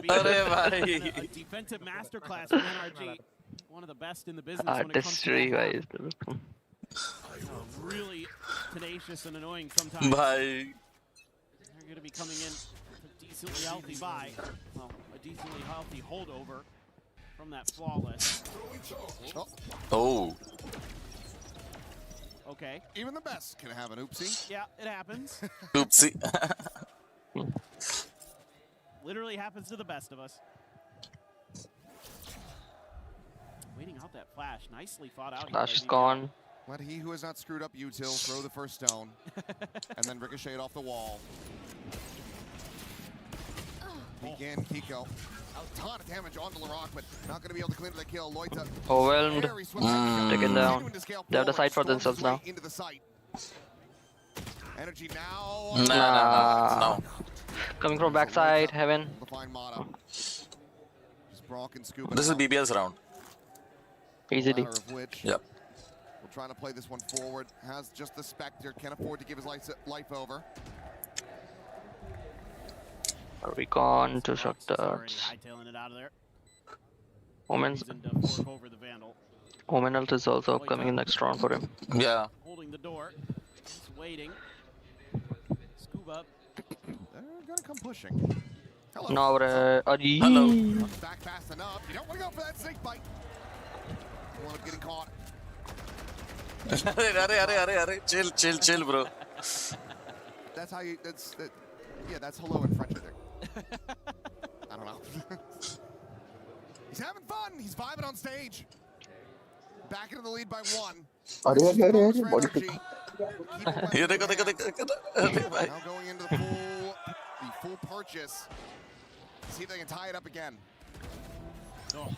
अरे भाई. A defensive masterclass from NRG. One of the best in the business Artistry, guys. Really tenacious and annoying sometimes. भाई. They're going to be coming in with a decently healthy buy. Well, a decently healthy holdover from that flawless. Oh. Okay. Even the best can have an oopsie. Yeah, it happens. Oopsie. Literally happens to the best of us. Waiting out that flash. Nicely fought out. Flash is gone. Let he who has not screwed up util throw the first stone. And then ricochet it off the wall. Again, Kiko. A ton of damage on the Larock, but not going to be able to clean the kill. Loita. Overwhelmed. Taken down. They have the site for themselves now. Into the site. Energy now. No. Coming from backside, heaven. Just Brock and Scuba. This is BBL's round. Easily. Yep. We're trying to play this one forward. Has just the Spectre. Can't afford to give his life over. Recon to shot darts. Hightailing it out of there. Omen's. Omen ult is also upcoming in next round for him. Yeah. Holding the door. Just waiting. Scuba. They're gonna come pushing. Hello. Now Hello. Back fast enough. You don't want to go for that snake bite. You want him getting caught. Chill, bro. That's how you. Yeah, that's hello in French, I think. I don't know. He's having fun. He's vibing on stage. Back into the lead by 1. Now going into the full purchase. See if they can tie it up again. Oh,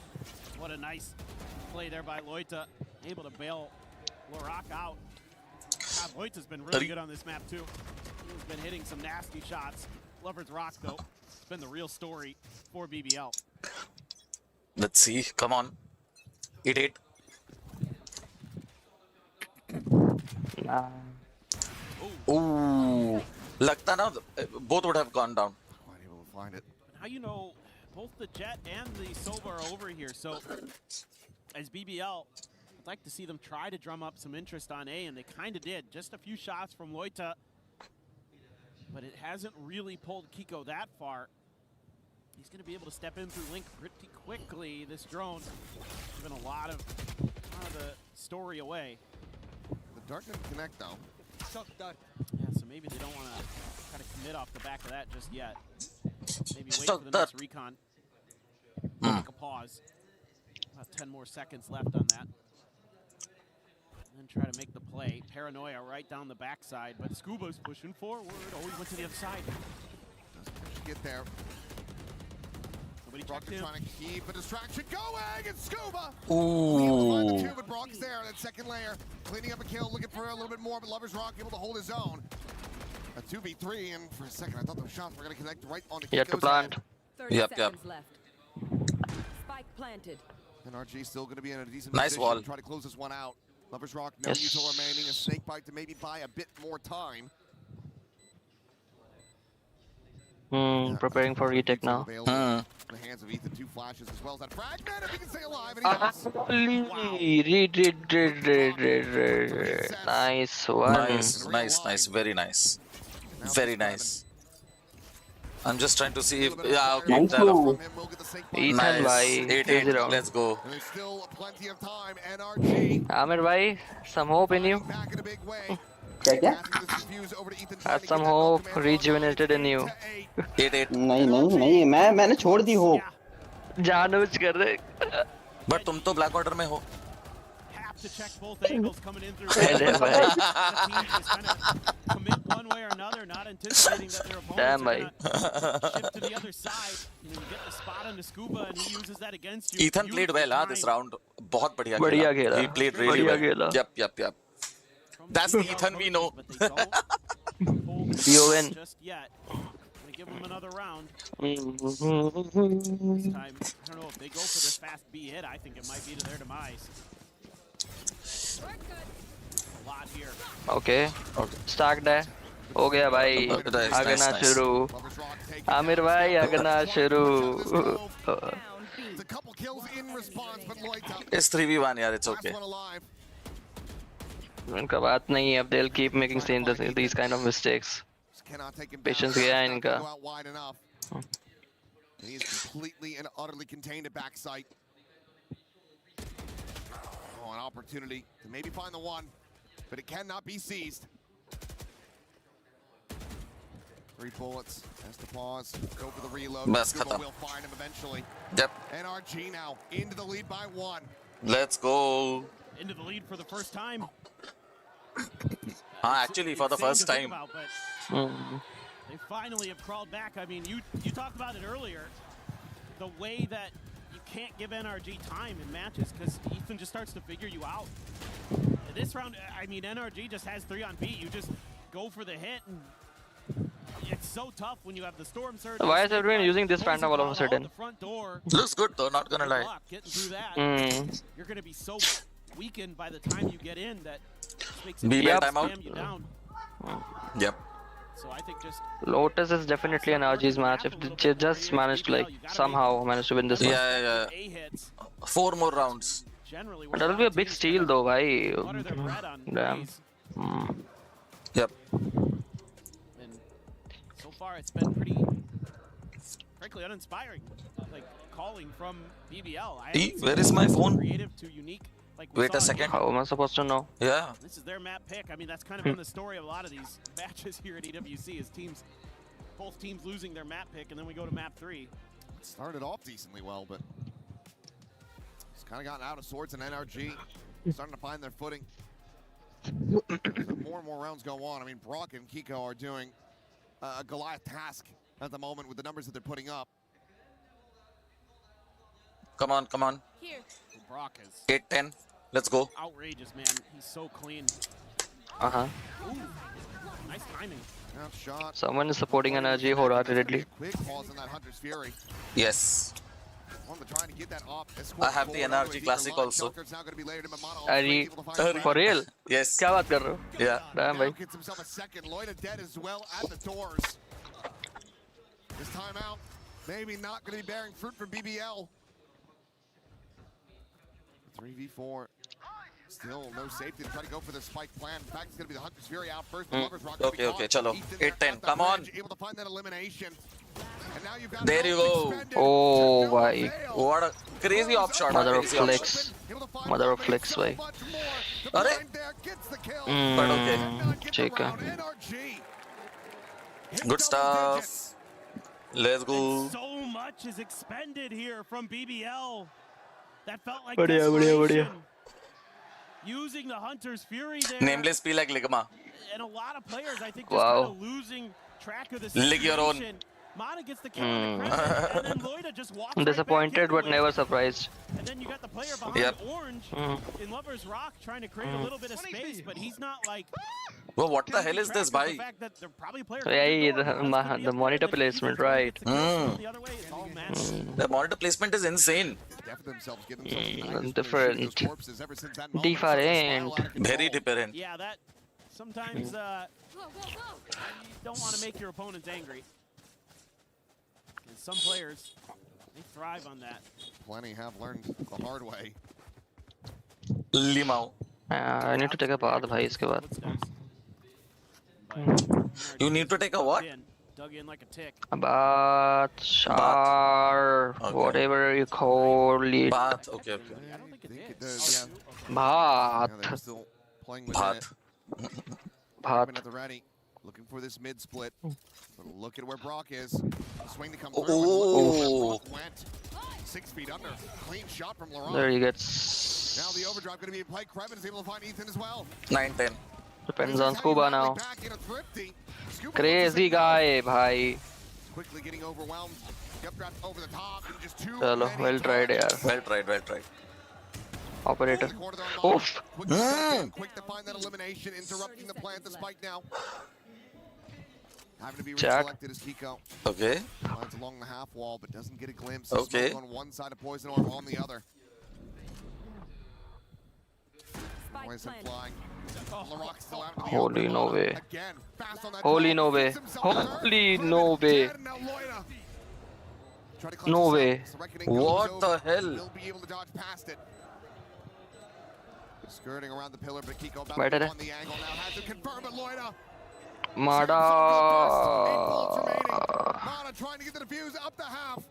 what a nice play there by Loita. Able to bail Larock out. God, Loita's been really good on this map too. He's been hitting some nasty shots. Lover's Rock though, it's been the real story for BBL. Let's see, come on. Eat it. Ooh. Lagta na, both would have gone down. Quite able to find it. Now you know, both the Jet and the Sova are over here, so as BBL, I'd like to see them try to drum up some interest on A, and they kind of did. Just a few shots from Loita, but it hasn't really pulled Kiko that far. He's going to be able to step in through Link pretty quickly. This drone given a lot of the story away. The dart didn't connect though. Yeah, so maybe they don't want to kind of commit off the back of that just yet. Maybe wait for the next recon. Take a pause. About 10 more seconds left on that. And then try to make the play. Paranoia right down the backside, but Scuba's pushing forward. Oh, he went to the other side. Doesn't get there. Nobody Brock checked is him. trying to keep a distraction going, and Scuba! Ooh. But Brock is there, that second layer. Cleaning up a kill, looking for a little bit more, but Lover's Rock able to hold his own. A 2v3, and for a second I thought those shots were going to connect right on the Yet to plant. 30 seconds left. Spike planted. NRG still going to be in a decent Nice position wall. to try to close this one out. Lover's Rock, no util remaining, a snake bite to maybe buy a bit more time. Preparing for retake now. In the hands of Ethan, 2 flashes as well as that fragment, if he can stay alive, and he does. Nice one. Nice, very nice. Very nice. I'm just trying to see if... Yeah, okay. Ethan bhai, 8-8, let's go. And there's still plenty of time, NRG. Amir bhai, some hope in you. Back in a big way. Had some hope rejuvenated in you. 8-8. नहीं मैंने छोड़ दी hope. जानबूझ कर रहे. But तुम तो Black Order में हो. To check both angles coming in through. The team just kind of commit one way or another, not anticipating that their opponents are going to shift to the other side. You know, you get the spot on the Scuba, and he uses that against you. Ethan played well, this round. बहुत बढ़िया खेला. He played really well. Yep. That's the Ethan we know. You win. Give them another round. This time, I don't know if they go for this fast B hit. I think it might be to their demise. A lot here. Okay. Stacked है. हो गया भाई. अगना शुरू. आमिर भाई अगना शुरू. It's 3v1 यार. It's okay. उनका बात नहीं है. They'll keep making these kind of mistakes. Patience गया इनका. He is completely and utterly contained at backside. Oh, an opportunity to maybe find the one, but it cannot be seized. 3 bullets. Has to pause. Go for the reload. We'll find him eventually. Yep. NRG now into the lead by 1. Let's go. Into the lead for the first time. Actually, for the first time. They finally have crawled back. I mean, you talked about it earlier. The way that you can't give NRG time in matches because Ethan just starts to figure you out. This round, I mean, NRG just has 3 on B. You just go for the hit. And it's so tough when you have the storm surge. Why is everyone using this phantom all of a sudden? Looks good though, not gonna lie. Getting through that, you're gonna be so weakened by the time you get in that makes it timeout. you down. Yep. So I think just Lotus is definitely an RG's match if they just managed to somehow manage to win this one. Yeah. 4 more rounds. That will be a big steal though, bhai. Damn. Yep. And so far it's been pretty, frankly, uninspiring. Like calling from BBL. Where is my phone? Creative to unique. Wait a second. How am I supposed to know? Yeah. This is their map pick. I mean, that's kind of been the story of a lot of these matches here at EWC is both teams losing their map pick, and then we go to map 3. It started off decently well, but it's kind of gotten out of sorts, and NRG starting to find their footing. More and more rounds go on. I mean, Brock and Kiko are doing a Goliath task at the moment with the numbers that they're putting up. Come on. Here. Brock is 8-10. Let's go. Outrageous, man. He's so clean. Ooh, nice timing. Shot. Someone is supporting NRG wholeheartedly. Quick pause on that Hunter's Fury. Yes. Trying to get that off. I have the NRG Classic also. For real? Yes. क्या बात कर रहे हो? Yeah. Damn, bhai. Gets himself a second. Loida dead as well at the doors. This time out, maybe not going to be bearing fruit for BBL. 3v4. Still no safety to try to go for the spike plan. In fact, it's going to be the Hunter's Fury out first. Okay, chalo. 8-10. Come on. Able to find that elimination. And now you've got there you go. Oh, bhai. What a crazy off shot. Mother of flicks. Mother of flicks, bhai. But okay. Cheka. Good stuff. Let's go. And so much is expended here from BBL. That felt like Badhiya. Using the Hunter's Fury there. Nameless P like Ligma. And a lot of players, I think, just kind of losing track of the situation. Lig your own. Mana gets the kill on the Kraken, and then Loida just walks disappointed right but never surprised. And then you got the player behind Orange in Lover's Rock trying to create a little bit of space, but he's not like... Well, what the hell is this, bhai? So yeah, the monitor placement, right? The monitor placement is insane. Different. Very different. Yeah, that sometimes you don't want to make your opponents angry. And some players, they thrive on that. Plenty have learned the hard way. Limau. I need to take a bath, bhai, iske baad. You need to take a what? Dug in like a tick. A bath, shower, whatever you call it. Bath, okay. I don't think it is. Bath. They're still playing with Bath. Bath. at the ready, looking for this mid split. But look at where Brock is. The swing to come through. Oh. Went 6 feet under. Clean shot from Laurent. There he gets. Now the overdrive going to be in play. Kraken is able to find Ethan as well. 9-10. Depends on Scuba now. Crazy guy, bhai. Quickly getting overwhelmed. Over the top and just Chalo, well tried, yaar. Well tried. Operator. Oof. Quick to find that elimination, interrupting the plant. The spike now. Having to be reselected as Kiko. Okay. Finds along the half wall, but doesn't get a glimpse. Okay. On one side of Poison Orb, on the other. Poison flying. Holy no way. Holy no way. Holy no way. No way. What the hell? Will be able to dodge past it. Skirting around the pillar, but Kiko about Better. on the angle now. Has to confirm it, Loida. Mada. Mada trying to get the defuse up the half.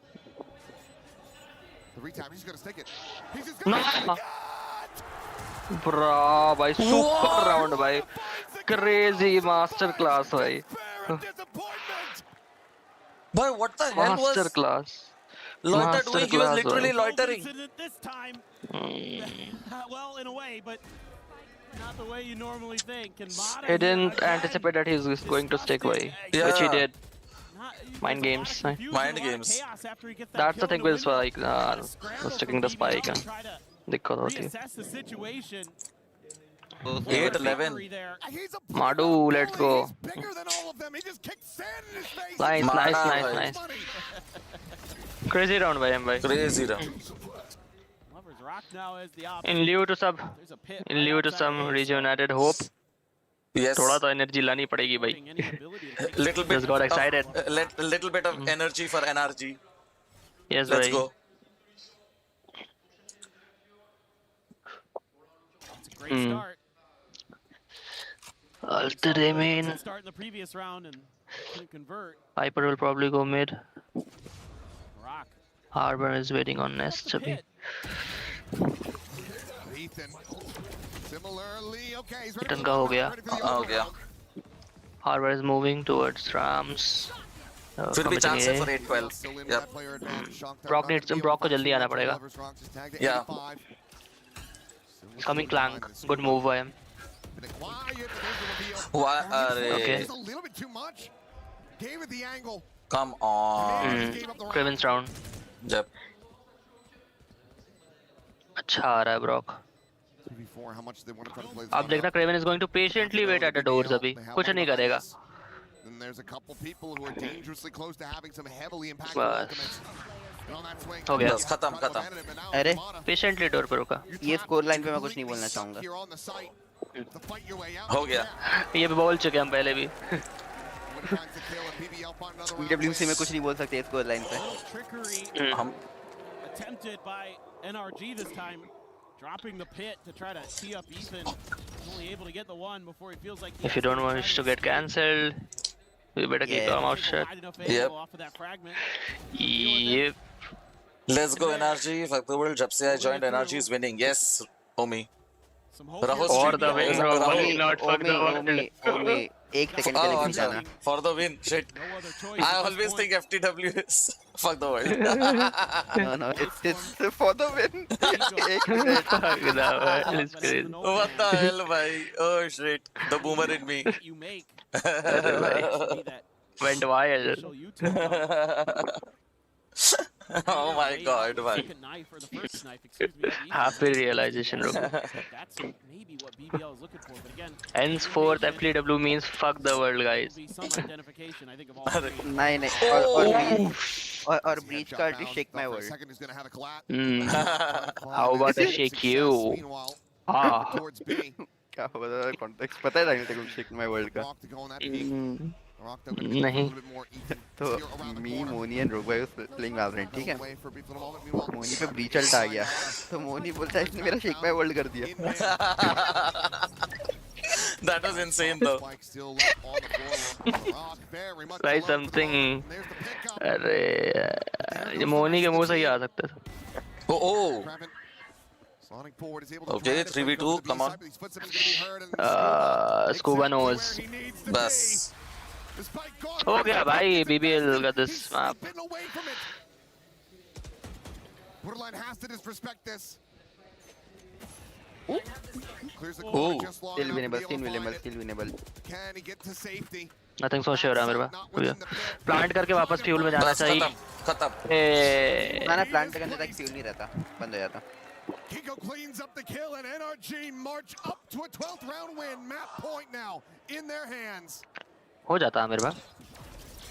The retap, he's gonna stick it. He's just gonna stick it. Bra, bhai, super round, bhai. Crazy master class, bhai. But what the hell was Master class. Loiter doing? He was literally bhai. loitering. This time, well, in a way, but not the way you normally think. And Mada He didn't anticipate that he was going to stick, bhai. Yeah. Which he did. Mind games. Mind games. That's the thing with like sticking the spike. दिक्कत होती है. 8-11. Madu, let's go. Nice. Crazy round by him, bhai. Crazy round. In lieu to some rejuvenated hope. Yes. थोड़ा तो energy लानी पड़ेगी भाई. Little bit. Just got excited. Little bit of energy for NRG. Yes, let's bhai. go. Great start. Ultra main. Start in the previous round and couldn't convert. Hyper will probably go mid. Rock. Harbor is waiting on nest abhi. Ethan का हो गया. हो गया. Harbor is moving towards Rams. फिर भी chance है for 8-12. Yep. Brock को जल्दी आना पड़ेगा. Yeah. Coming Clank. Good move by him. Okay. A little bit too much. Gave it the angle. Come on. Kraken's round. Yep. अच्छा आ रहा है Brock. अब देखना Kraken is going to patiently wait at the doors अभी. कुछ नहीं करेगा. And there's a couple people who are dangerously close to having some heavily impactful ultimates. हो गया. खत्म. अरे Patiently door पे रुका. ये स्कोर लाइन पे मैं कुछ नहीं बोलना चाहूँगा. हो गया. ये भी बोल चुके हम पहले भी. PWC में कुछ नहीं बोल सकते स्कोर लाइन पे. हम Attempted by NRG this time, dropping the pit to try to tee up Ethan. Only able to get the one before he feels like. If you don't want to get cancelled, you better keep your mouth shut. Yep. Yep. Let's go NRG. Fuck the world. जब से I joined NRG is winning. Yes, homie. Rahul For the win, bro. Only not fuck the world. एक second के लिए जाना. For the win. Shit. I always think FTW is fuck the world. No, it's for the win. एक minute. Fuck the world. It's crazy. What the hell, bhai? Oh shit. The boomer in me. Went wild. Oh my god, bhai. Happy realization, bro. That's maybe what BBL is looking for, but again. Henceforth, FTW means fuck the world, guys. Some identification, I think, of all three. नहीं और breach card भी shake my world. How about I shake you? Ah. क्या बता context पता है नहीं तेरे को shake my world का. नहीं. तो मी मोनी एंड रोग वाज प्लेइंग वैलोरेंट ठीक है. मोनी पे ब्रीच अल्ट आ गया तो मोनी बोलता है इसने मेरा शेक माय वर्ल्ड कर दिया. That was insane though. Try something. अरे ये मोनी के मुंह से ही आ सकता था. Oh. Okay, 3v2, come on. Scuba knows. बस. हो गया भाई. BBL got this map. Borderline has to disrespect this. Still winnable. Can he get to safety? Nothing so sure है मेरे पास प्लांट करके वापस फ्यूल में जाना चाहिए खत्म ना प्लांट करने तक फ्यूल नहीं रहता बंद हो जाता Kiko cleans up the kill and NRG march up to a 12th round win. Map point now in their hands. हो जाता है मेरे पास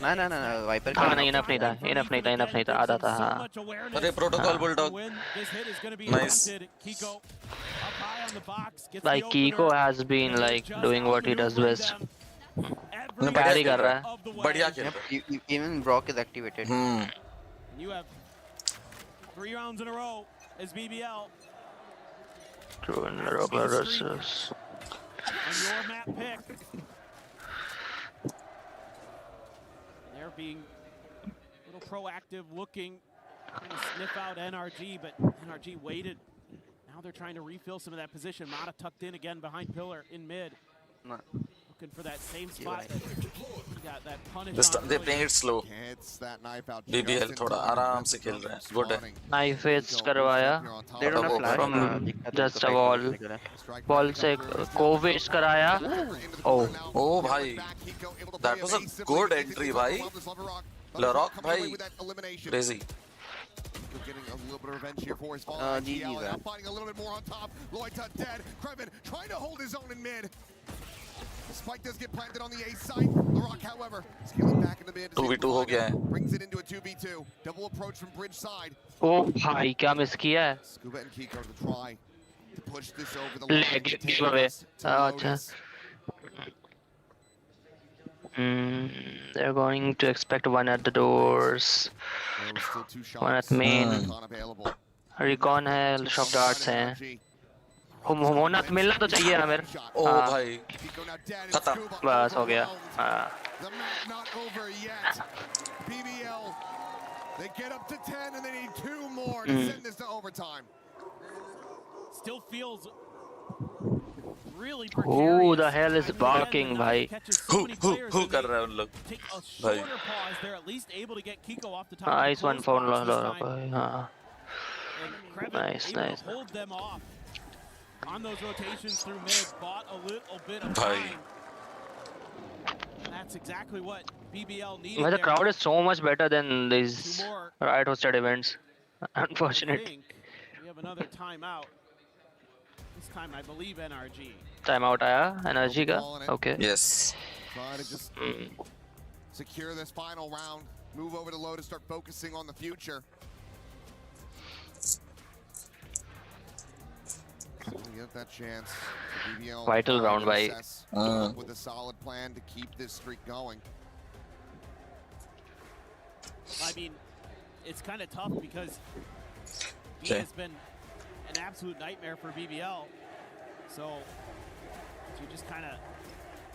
ना वाइपर हाँ नहीं इनफ नहीं था आधा था हाँ अरे protocol bulldog nice like Kiko has been like doing what he does best carry कर रहा है बढ़िया खेल even Brock is activated You have 3 rounds in a row as BBL true in the regulars on your map pick. They're being a little proactive, looking, trying to sniff out NRG, but NRG waited. Now they're trying to refill some of that position. Mata tucked in again behind pillar in mid. Looking for that same spot. Got that punish. This time they're playing it slow. BBL थोड़ा आराम से खेल रहे हैं. Good है. Knife edge करवाया. They don't have flash. From just a wall से कोविश कराया. Oh भाई. That was a good entry भाई. LaRock भाई. Crazy. Getting a little bit of revenge here for his fall. Now finding a little bit more on top. Lloyd dead. Kraken trying to hold his own in mid. Spike does get planted on the A site. LaRock, however, scaling back in the mid. 2v2 हो गया है. Brings it into a 2v2. Double approach from bridge side. Oh भाई क्या miss किया है? Scuba and Kiko to try to push this over the line. Give away. अच्छा. They're going to expect one at the doors. One at main. Recon है, shock darts हैं. होना तो मिलना तो चाहिए ना मेरे. ओ भाई. खत्म. बस हो गया. BBL. They get up to 10 and they need 2 more to send this to overtime. Still feels really Who the hell is barking, bhai? Who कर रहा है उन लोग? भाई. Nice one for LaRock. Nice. Hold them off on those rotations through mid. Bought a little bit of time. That's exactly what BBL needed. But the crowd is so much better than these Riot hosted events. Unfortunate. We have another timeout. This time I believe NRG. Timeout आया NRG का. Okay. Yes. Try to just secure this final round. Move over to low to start focusing on the future. Get that chance. BBL Vital round by. With a solid plan to keep this streak going. I mean, it's kind of tough because he has been an absolute nightmare for BBL. So you just kind of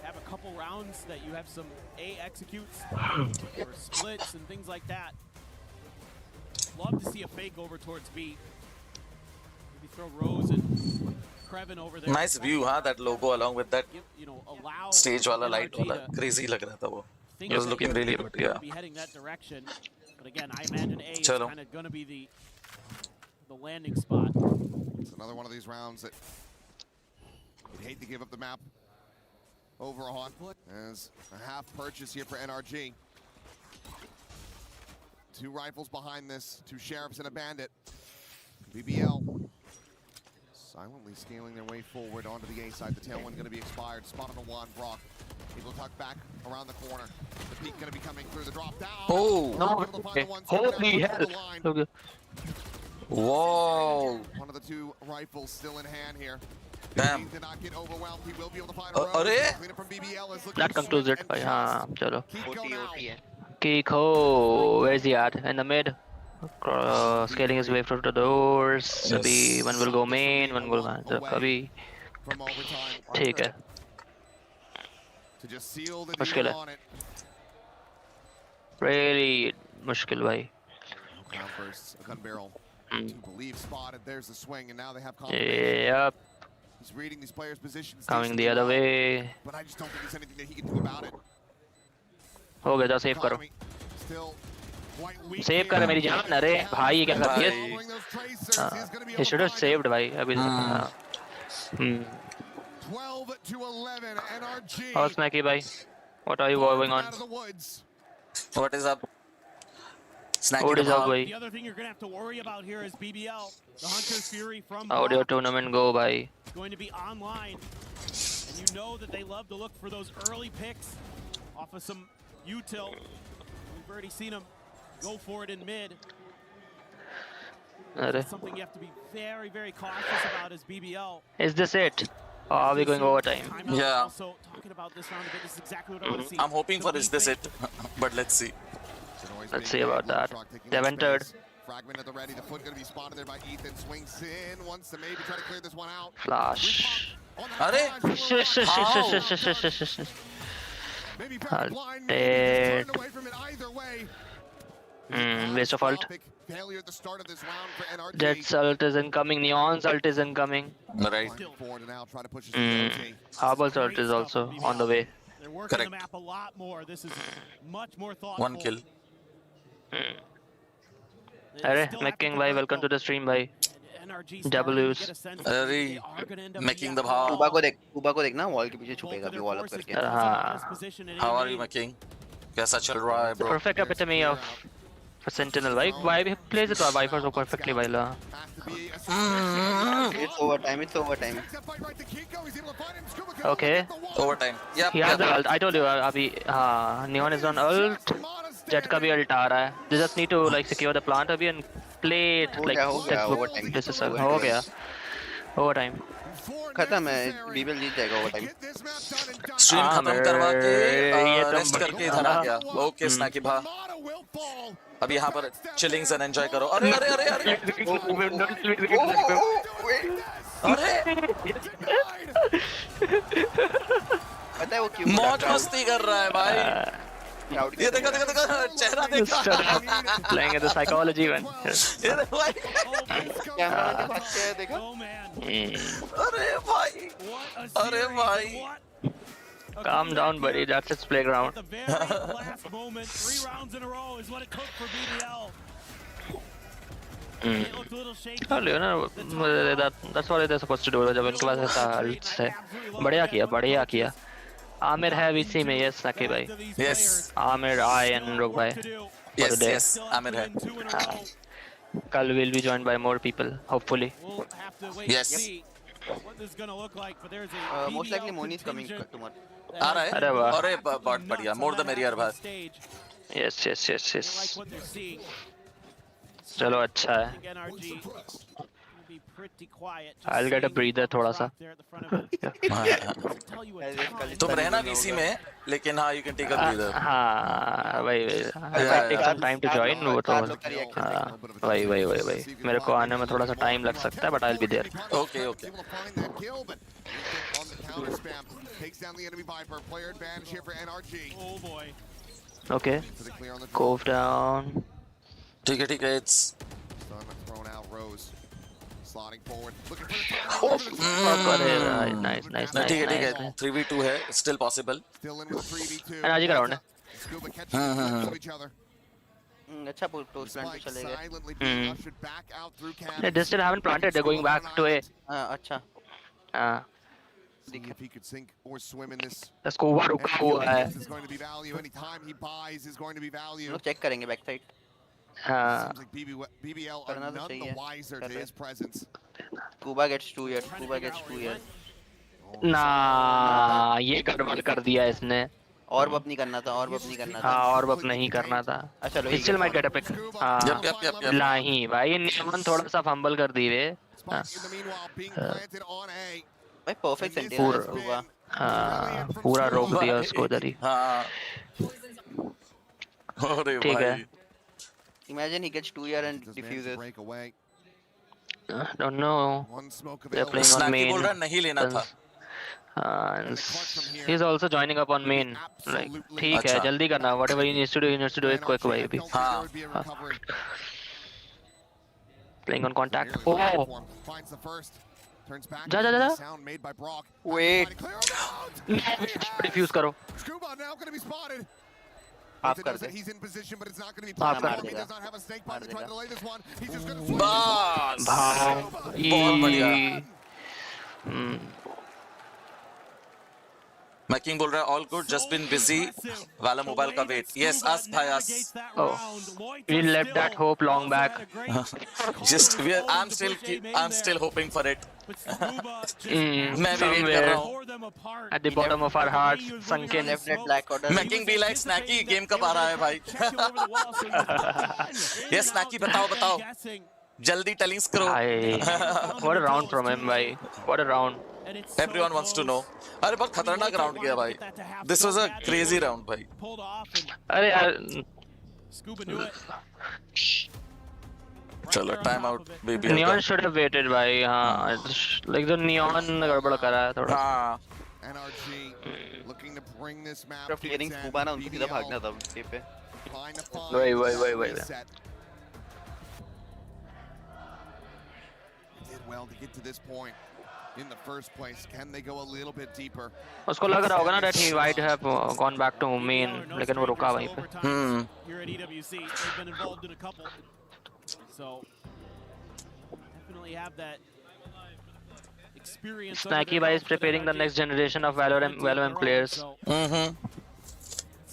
have a couple rounds that you have some A executes or splits and things like that. Love to see a fake over towards B. Maybe throw Rose and Kraken over there. Nice view, huh? That logo along with that stage wala light wala. Crazy lag raha tha wo. It was looking really good. Yeah. Be heading that direction. But again, I imagine A is kind of going to be the landing spot. It's another one of these rounds that you'd hate to give up the map over on. As a half purchase here for NRG. 2 rifles behind this, 2 sheriffs and a bandit. BBL silently scaling their way forward onto the A side. The tailwind going to be expired. Spotted on one. Brock able to tuck back around the corner. The peak going to be coming through the drop down. Oh no! Okay. Holy hell! Okay. Whoa! One of the 2 rifles still in hand here. Damn. Did not get overwhelmed. He will be able to find a road. From BBL is looking That concludes it. हाँ चलो. Kiko, where's he at? In the mid. Scaling his way through the doors. अभी one will go main, one will go अभी. ठीक है. मुश्किल है. Really मुश्किल भाई. Believe spotted. There's the swing, and now they have Yep. He's reading these players' positions. Coming the other way. But I just don't think there's anything that he can do about it. हो गया, save करो. Save कर मेरी जान. अरे भाई ये क्या कर दिया? He should have saved भाई अभी. 12 to 11 NRG. और उसमें की भाई. What are you going on? What is up? Snacky What is up, The bhai? other thing you're going to have to worry about here is BBL. The Hunter's Fury from How did your tournament go, bhai? going to be online. And you know that they love to look for those early picks off of some util. We've already seen them go for it in mid. That's something you have to be very, very cautious about as BBL. Is this it? Or are we going overtime? Yeah. Also talking about this round a bit, this is exactly what I want to see. I'm hoping for is this it, but let's see. Let's see about that. They've entered. Fragment at the ready. The foot going to be spotted there by Ethan. Swings in. Wants to maybe try to clear this one out. Flash. Waste of ult. Jet's ult is incoming. Neon's ult is incoming. Right. Harbor's ult is also on the way. They're working the map a lot more. This is much more thoughtful. One kill. Arey, Making bhai, welcome to the stream bhai. W's. Arey, making the bhav. Kuba को देखना wall के पीछे छुपेगा अभी wall up करके. How are you, making? कैसा चल रहा है, bro? Perfect epitome of a sentinel. Why he plays it Viper so perfectly, bhai la. It's overtime. Okay. Overtime. Yep. He has the ult. I told you अभी Neon is on ult. Jet का भी ult आ रहा है. They just need to like secure the plant अभी and play it like textbook. This is हो गया. Overtime. खत्म है. BBL जीत जाएगा overtime. Stream खत्म करवा के rest करके इधर आ गया. Okay, snacky भा. अभी यहाँ पर chillings and enjoy करो. अरे अरे अरे अरे. पता है वो क्यों? मौज मस्ती कर रहा है भाई. ये देखो चेहरा देखो. Playing at the psychology one. ये देखो भाई. कैमरा के पास है देखो. अरे भाई. Calm down, buddy. That's its playground. The very last moment, 3 rounds in a row is what it took for BBL. It looked a little shaky. Oh, you know, that's what they're supposed to do. जब इनके पास ऐसा ult है. बढ़िया किया. आमिर है VC में, yes, snacky भाई. Yes. Aamir, I and Rog भाई. Yes, आमिर है. कल will be joined by more people, hopefully. Yes. What this is going to look like, but there's a most likely Moni is coming tomorrow. आ रहा है. अरे बहुत बढ़िया. More the merrier भाई. Yes. चलो अच्छा है. I'll get a breather थोड़ा सा. तुम रहना VC में, लेकिन हाँ, you can take a breather. हाँ, वही. I'll take some time to join. वो तो वही. मेरे को आने में थोड़ा सा time लग सकता है, but I'll be there. Okay. Okay. Cove down. ठीक है. It's. Sliding forward. Nice. ठीक है. 3v2 है. Still possible. And आज ही का round है. अच्छा post plant पे चले गए. They still haven't planted. They're going back to A. अच्छा. See if he could sink or swim in this. Scuba रुका हुआ है. Is going to be value. Any time he buys is going to be value. लोग check करेंगे back side. Seems like BBL are none the wiser to his presence. Kuba gets 2 years. ना ये गड़बड़ कर दिया इसने. और बप नहीं करना था. हाँ, और बप नहीं करना था. अच्छा लो. Still might get a pick. हाँ. नहीं भाई, नियमन थोड़ा सा फंबल कर दी वे. भाई perfect sentence हुआ. हाँ, पूरा रोक दिया उसको उधर ही. हाँ. ठीक है. Imagine he gets 2 years and defuses. Don't know. They're playing on main. बोल रहा नहीं लेना था. He's also joining up on main. Like, ठीक है, जल्दी करना. Whatever he needs to do it quick भाई अभी. हाँ. Playing on contact. Oh. जा. Wait. Defuse करो. आप कर दे. आप कर दे. बस. बहुत बढ़िया. Making बोल रहा है all good, just been busy. Valor Mobile का wait. Yes, us bhai us. Oh, we left that hope long back. I'm still hoping for it. मैं भी wait कर रहा हूँ. At the bottom of our hearts, sunken. Making be like Snacky, game कब आ रहा है भाई? Yes, Snacky बताओ. जल्दी tellings करो. What a round from him, भाई. What a round. Everyone wants to know. अरे बहुत खतरनाक round किया भाई. This was a crazy round भाई. अरे यार. चलो time out BBL. Neon should have waited भाई. हाँ, like the Neon गड़बड़ करा है थोड़ा. हाँ. NRG looking to bring this map. जब क्लियरिंग स्कूबा ना उनको सीधा भागना था टेप पे. वही. Did well to get to this point in the first place. Can they go a little bit deeper? उसको लग रहा होगा ना that he might have gone back to main, लेकिन वो रुका वहीं पे. Here at EWC, they've been involved in a couple. So definitely have that experience. Snacky Bhai is preparing the next generation of Valorant players.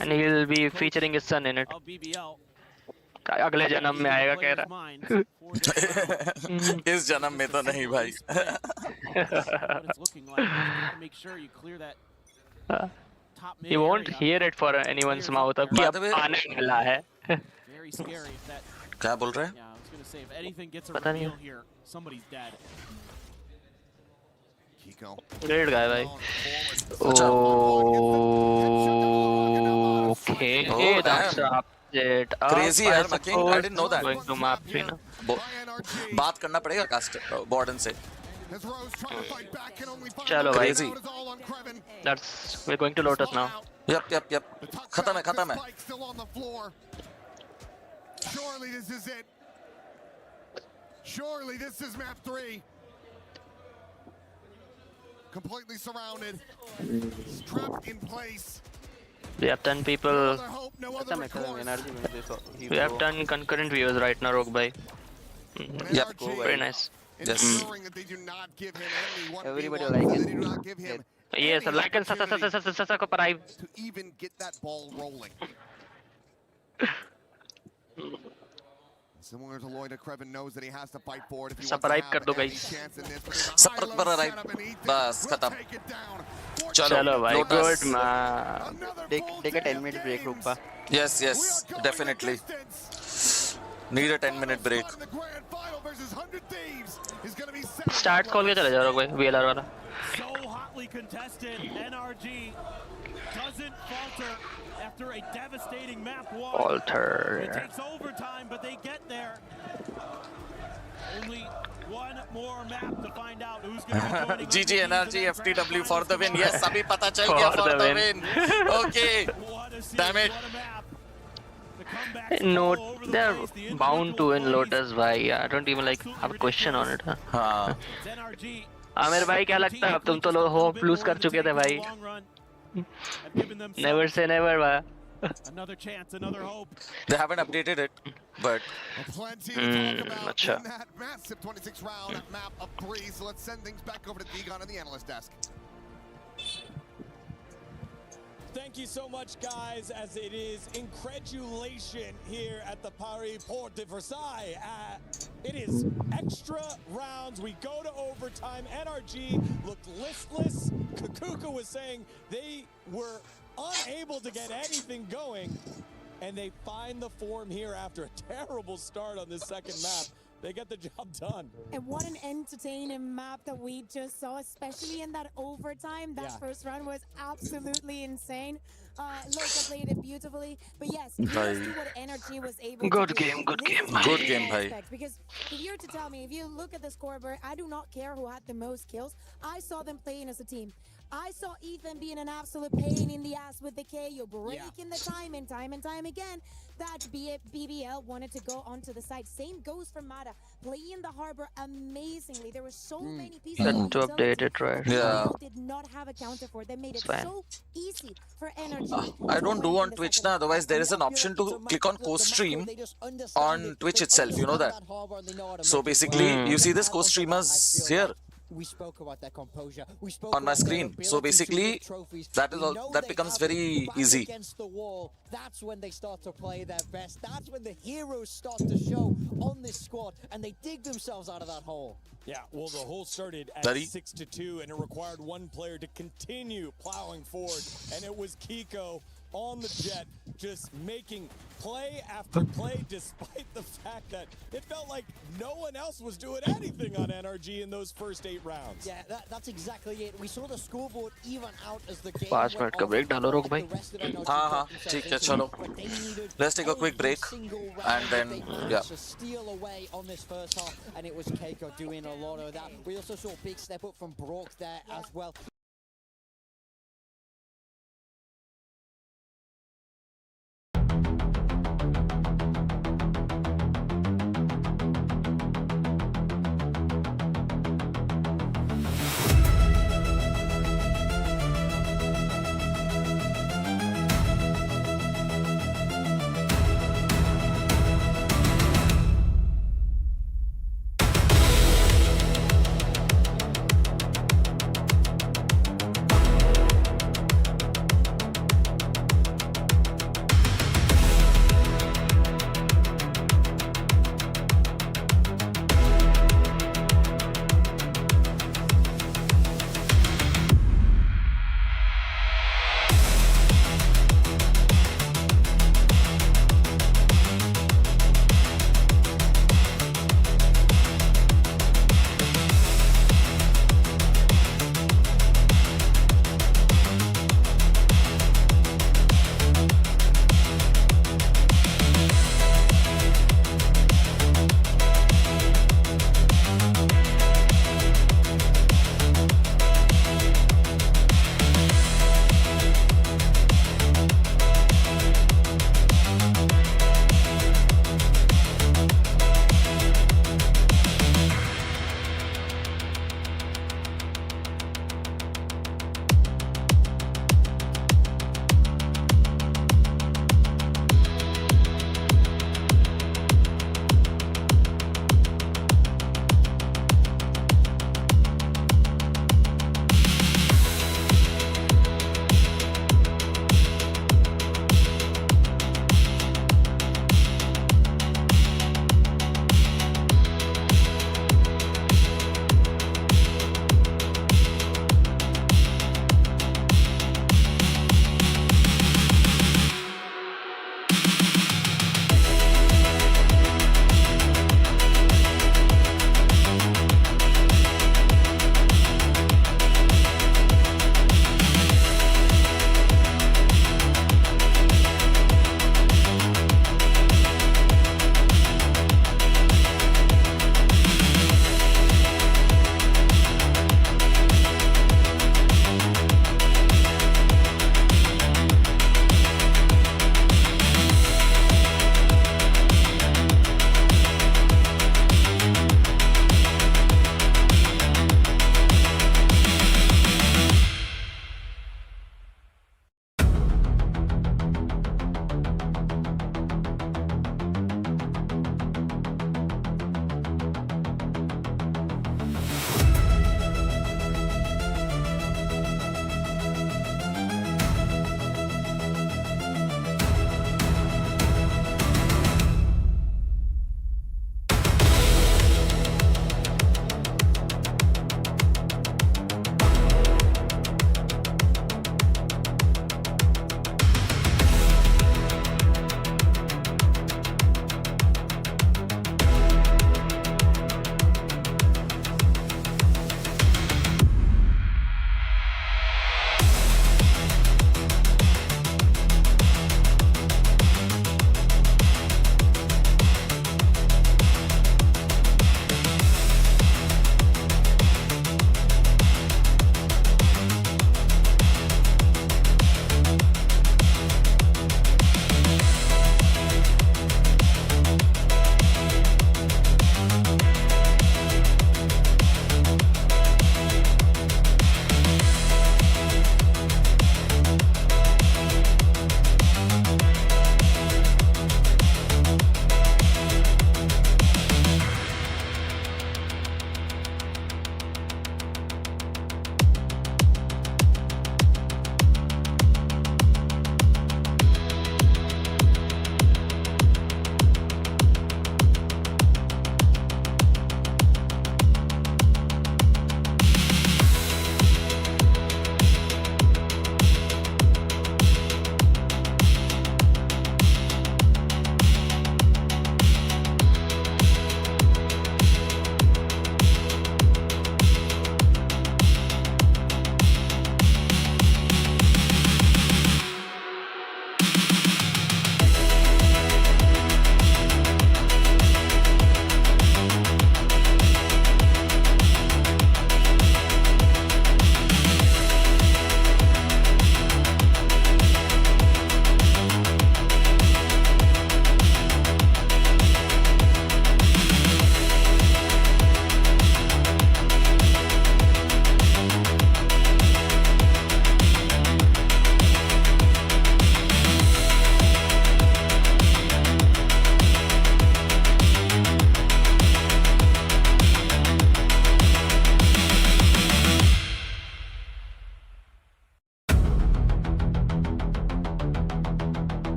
And he will be featuring his son in it. अगले जन्म में आएगा कह रहा. इस जन्म में तो नहीं भाई. He won't hear it for anyone's mouth. अब कि अब आने वाला है. क्या बोल रहे हैं? पता नहीं. Great guy भाई. Okay, that's it. Crazy यार Making. I didn't know that. Going to map 3 ना. बात करना पड़ेगा कास्ट वार्डन से. चलो भाई. Crazy. We're going to Lotus now. Yep. खत्म है. Surely this is map 3. Completely surrounded. Trapped in place. We have 10 people. We have 10 concurrent viewers right now, Rogue Bhai. Yep. Very nice. Yes. Everybody like it. Yes, like and subscribe. To even get that ball rolling. Similar to Lloyd, Kraken knows that he has to fight for it if he wants to have any chance in this. Subscribe. बस खत्म. चलो भाई. Good man. Take a 10-minute break, Rupa. Yes, definitely. Need a 10-minute break. Start खोल के चले जाओ भाई. VLR वाला. So hotly contested. NRG doesn't falter after a devastating map 1. Alter. It takes overtime, but they get there. Only one more map to find out who's going to be joining. GG NRG FTW for the win. Yes, अभी पता चल गया for the win. Okay. Damn it. No, they're bound to win Lotus भाई. I don't even like have a question on it. हाँ. आमिर भाई क्या लगता है? अब तुम तो होप लूज कर चुके थे भाई. Never say never भाई. Another chance, another hope. They haven't updated it, but अच्छा. That massive 26 round map of 3. So let's send things back over to Digon and the analyst desk. Thank you so much, guys, as it is incredulation here at the Paris Porte de Versailles. It is extra rounds. We go to overtime. NRG looked listless. Kakuka was saying they were unable to get anything going, and they find the form here after a terrible start on this second map. They get the job done. And what an entertaining map that we just saw, especially in that overtime. That first run was absolutely insane. Loka played it beautifully. But yes, here's what NRG was able to do. Good game. Good game, bhai. Because if you're to tell me, if you look at the scoreboard, I do not care who had the most kills. I saw them playing as a team. I saw Ethan being an absolute pain in the ass with the KO, breaking the time and time again. That BBL wanted to go onto the side. Same goes for Mata, playing the harbor amazingly. There were so many pieces. Got to update it, right? Yeah. Did not have a counter for. They made it so easy for NRG. I don't do on Twitch now. Otherwise, there is an option to click on co-stream on Twitch itself. You know that. So basically, you see this co-streamers here. we spoke about their composure. We spoke on my about their screen. ability So to basically, win trophies. that is We all. know That they becomes have it very back easy. against the wall. That's when they start to play their best. That's when the heroes start to show on this squad, and they dig themselves out of that hole. Yeah, well, the hole started at Daddy? 6-2, and it required one player to continue plowing forward, and it was Kiko on the jet, just making play after play, despite the fact that it felt like no one else was doing anything on NRG in those first 8 rounds. Yeah, that's exactly it. We saw the scoreboard even out as the game 5 minute का break डालो रोक भाई. हाँ, ठीक है, चलो. Let's take a quick break, and then yeah. To steal away on this first half, and it was Keiko doing a lot of that. We also saw a big step up from Brock there as well.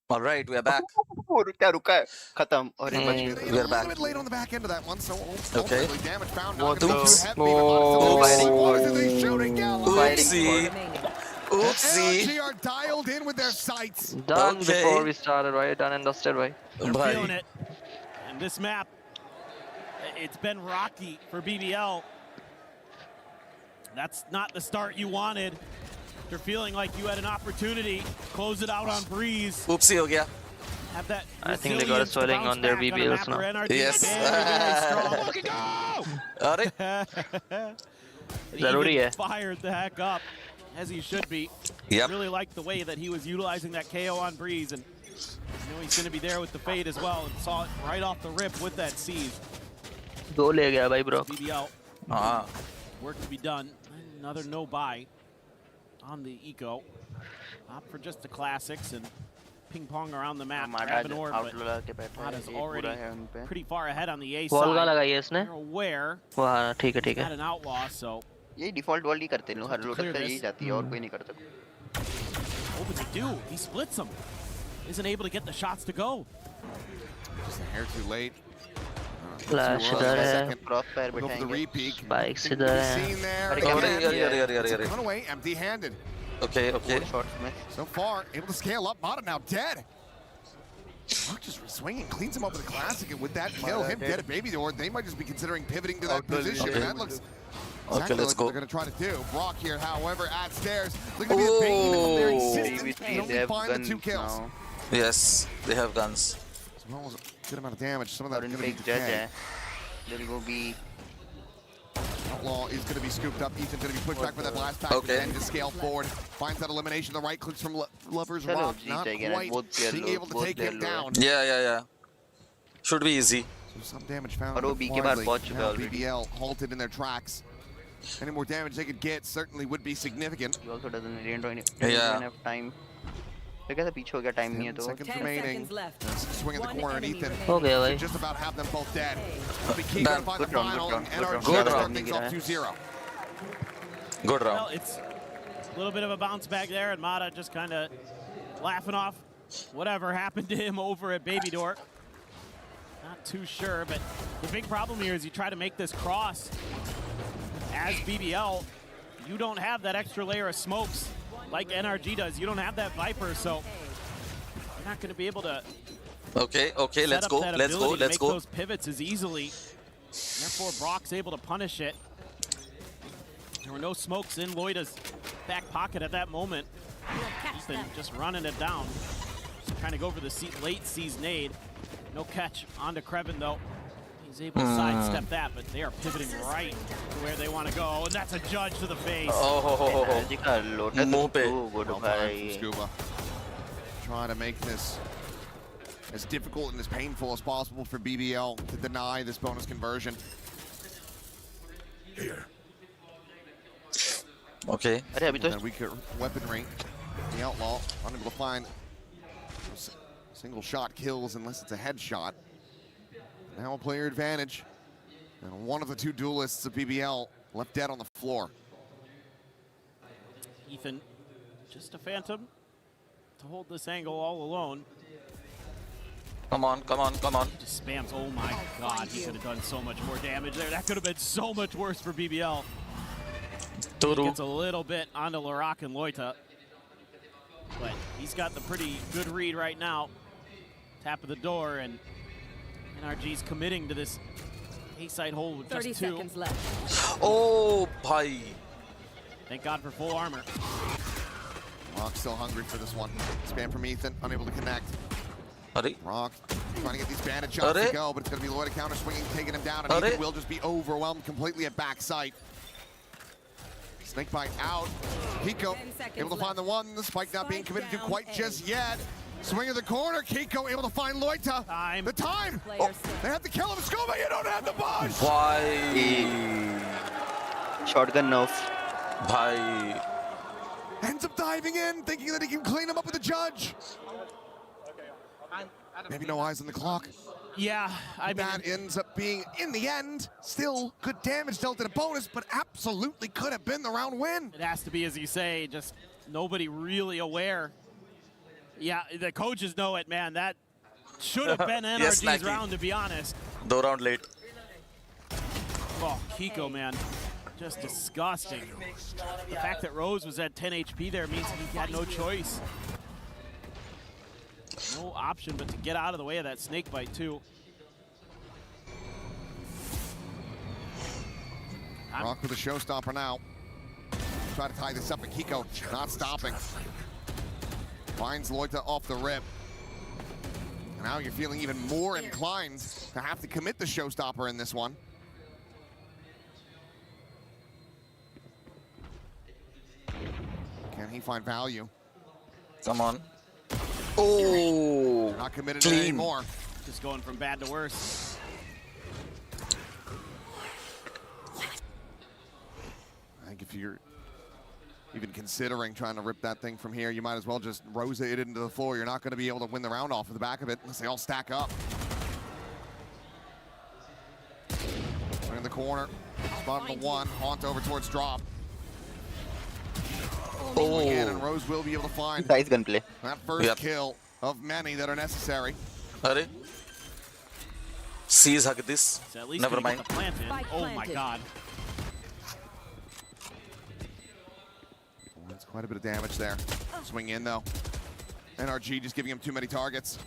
All right, we are back. रुका खत्म और we are back. A little bit late on the back end of that one, so Okay. ultimately damage found. What Not gonna be oops. too heavy, but Oopsie. Oopsie. NRG are dialed in with their sights. Done before we started, right? Done and dusted, right? They're feeling it. And this map, it's been rocky for BBL. That's not the start you wanted. You're feeling like you had an opportunity. Close it out on Breeze. Oopsie ho gaya. Have that. I think they got a swelling on their BBLs now. Yes. Zaruri hai. Fired the heck up, as he should be. Yep. Really liked the way that he was utilizing that KO on Breeze, and you know he's going to be there with the fade as well, and saw it right off the rip with that seize. Go le gaya bhai bro. BBL. Work to be done. Another no buy on the eco. Opt for just the classics and ping pong around the map. Grab an orb, but Mada's already pretty far ahead on the A Wall का side. लगाई है इसने. They're aware. वाह ठीक है ठीक Got है. an outlaw, so ये डिफॉल्ट वॉल ही करते हैं लोग हर लोडर का यही जाती है और कोई नहीं करता. what would they do? He splits them. Isn't able to get the shots to go. Just a hair too late. Flash इधर है. Crossfire Go for the repeat. Spikes इधर है. Seen there. Run away empty-handed. Okay, okay. So far, able to scale up. Mata now dead. Rock just swinging, cleans him up with a classic, and with that kill, him dead at Baby Door, they might just be considering pivoting to that position, and that looks exactly let's like go. what they're going to try to do. Brock here, however, at stairs, looking to be a bane of their existence, and only find the 2 kills. Yes, they have guns. As well as a good amount of damage, some of that going to be judge decay. There will be Outlaw is going to be scooped up. Ethan's going to be pushed back for that blast pack. Okay. Then to scale forward. Finds that elimination. The right clicks from Lover's Chalo, Rock. jeet Not again, quite both being able to take him down. Yeah. Should be easy. So some damage found. और वो B के बाद पहुंच चुका है Now already. BBL halted in their tracks. Any more damage they could get certainly would be significant. He also doesn't really Yeah. have time. तो कैसा पीछे हो गया टाइम नहीं है तो. 10 seconds remaining. Swing in the corner, and Ethan हो गया भाई. should just about have them both dead. It'll be key to find the final. And NRG Good start round. things off 2-0. Good Well, round. it's a little bit of a bounce back there, and Mata just kind of laughing off whatever happened to him over at Baby Door. Not too sure, but the big problem here is you try to make this cross as BBL. You don't have that extra layer of smokes like NRG does. You don't have that Viper, so you're not going to be able to Okay, set let's up go. that Let's go. ability to Let's make go. those pivots as easily. Therefore, Brock's able to punish it. There were no smokes in Loida's back pocket at that moment. Ethan just running it down. Just trying to go for the late seas nade. No catch onto Kraken though. He's able to sidestep that, but they are pivoting right to where they want to go, and that's a judge to the face. Energy का लोटा मुंह पे. तो good भाई. Scuba. Trying to make this as difficult and as painful as possible for BBL to deny this bonus conversion. Here. Okay. अरे अभी तो That weaker weaponry. The Outlaw unable to find single shot kills unless it's a headshot. Now a player advantage. And one of the 2 duelists of BBL left dead on the floor. Ethan, just a phantom to hold this angle all alone. Come on. Just spams. Oh my god, he could have done so much more damage there. That could have been so much worse for BBL. Gets a little bit onto Larak and Loita. But he's got the pretty good read right now. Tap of the door, and NRG's committing to this A-side hold with 30 just 2. seconds left. Oh, bhai. Thank God for full armor. Rock still hungry for this one. Spam from Ethan, unable to connect. Rock trying to get these bandit shots to go, but it's going to be Loita counter swinging, taking him down, and Ethan will just be overwhelmed completely at backside. Snakebite out. Kiko able to find the one. The spike not being committed to quite just yet. Swing of the corner. Kiko able to find Loita. The time. Oh, they have to kill him. Scuba, you don't have the push. Bhai. Shotgun nerf. Bhai. Ends up diving in, thinking that he can clean him up with the judge. Maybe no eyes on the clock. Yeah, I mean, that ends up being, in the end, still good damage dealt in a bonus, but absolutely could have been the round win. It has to be, as you say, just nobody really aware Yeah, the coaches know it, man. That should have been NRG's Yes, round, to be honest. 2 round late. Oh, Kiko, man. Just disgusting. The fact that Rose was at 10 HP there means he had no choice. No option but to get out of the way of that snake bite, too. Rock with a showstopper now. Try to tie this up, and Kiko not stopping. Finds Loita off the rip. Now you're feeling even more inclined to have to commit the showstopper in this one. Can he find value? Come on. Oh, not committed clean. anymore. Just going from bad to worse. I think if you're even considering trying to rip that thing from here, you might as well just Rosa it into the floor. You're not going to be able to win the round off of the back of it unless they all stack up. In the corner, spot number 1, Haunt over towards drop. Oh. Again, and Rose will be able to find Nice gunplay. that first kill of many that are necessary. Are C's hug this. Never mind. Oh my god. That's quite a bit of damage there. Swing in though. NRG just giving him too many targets.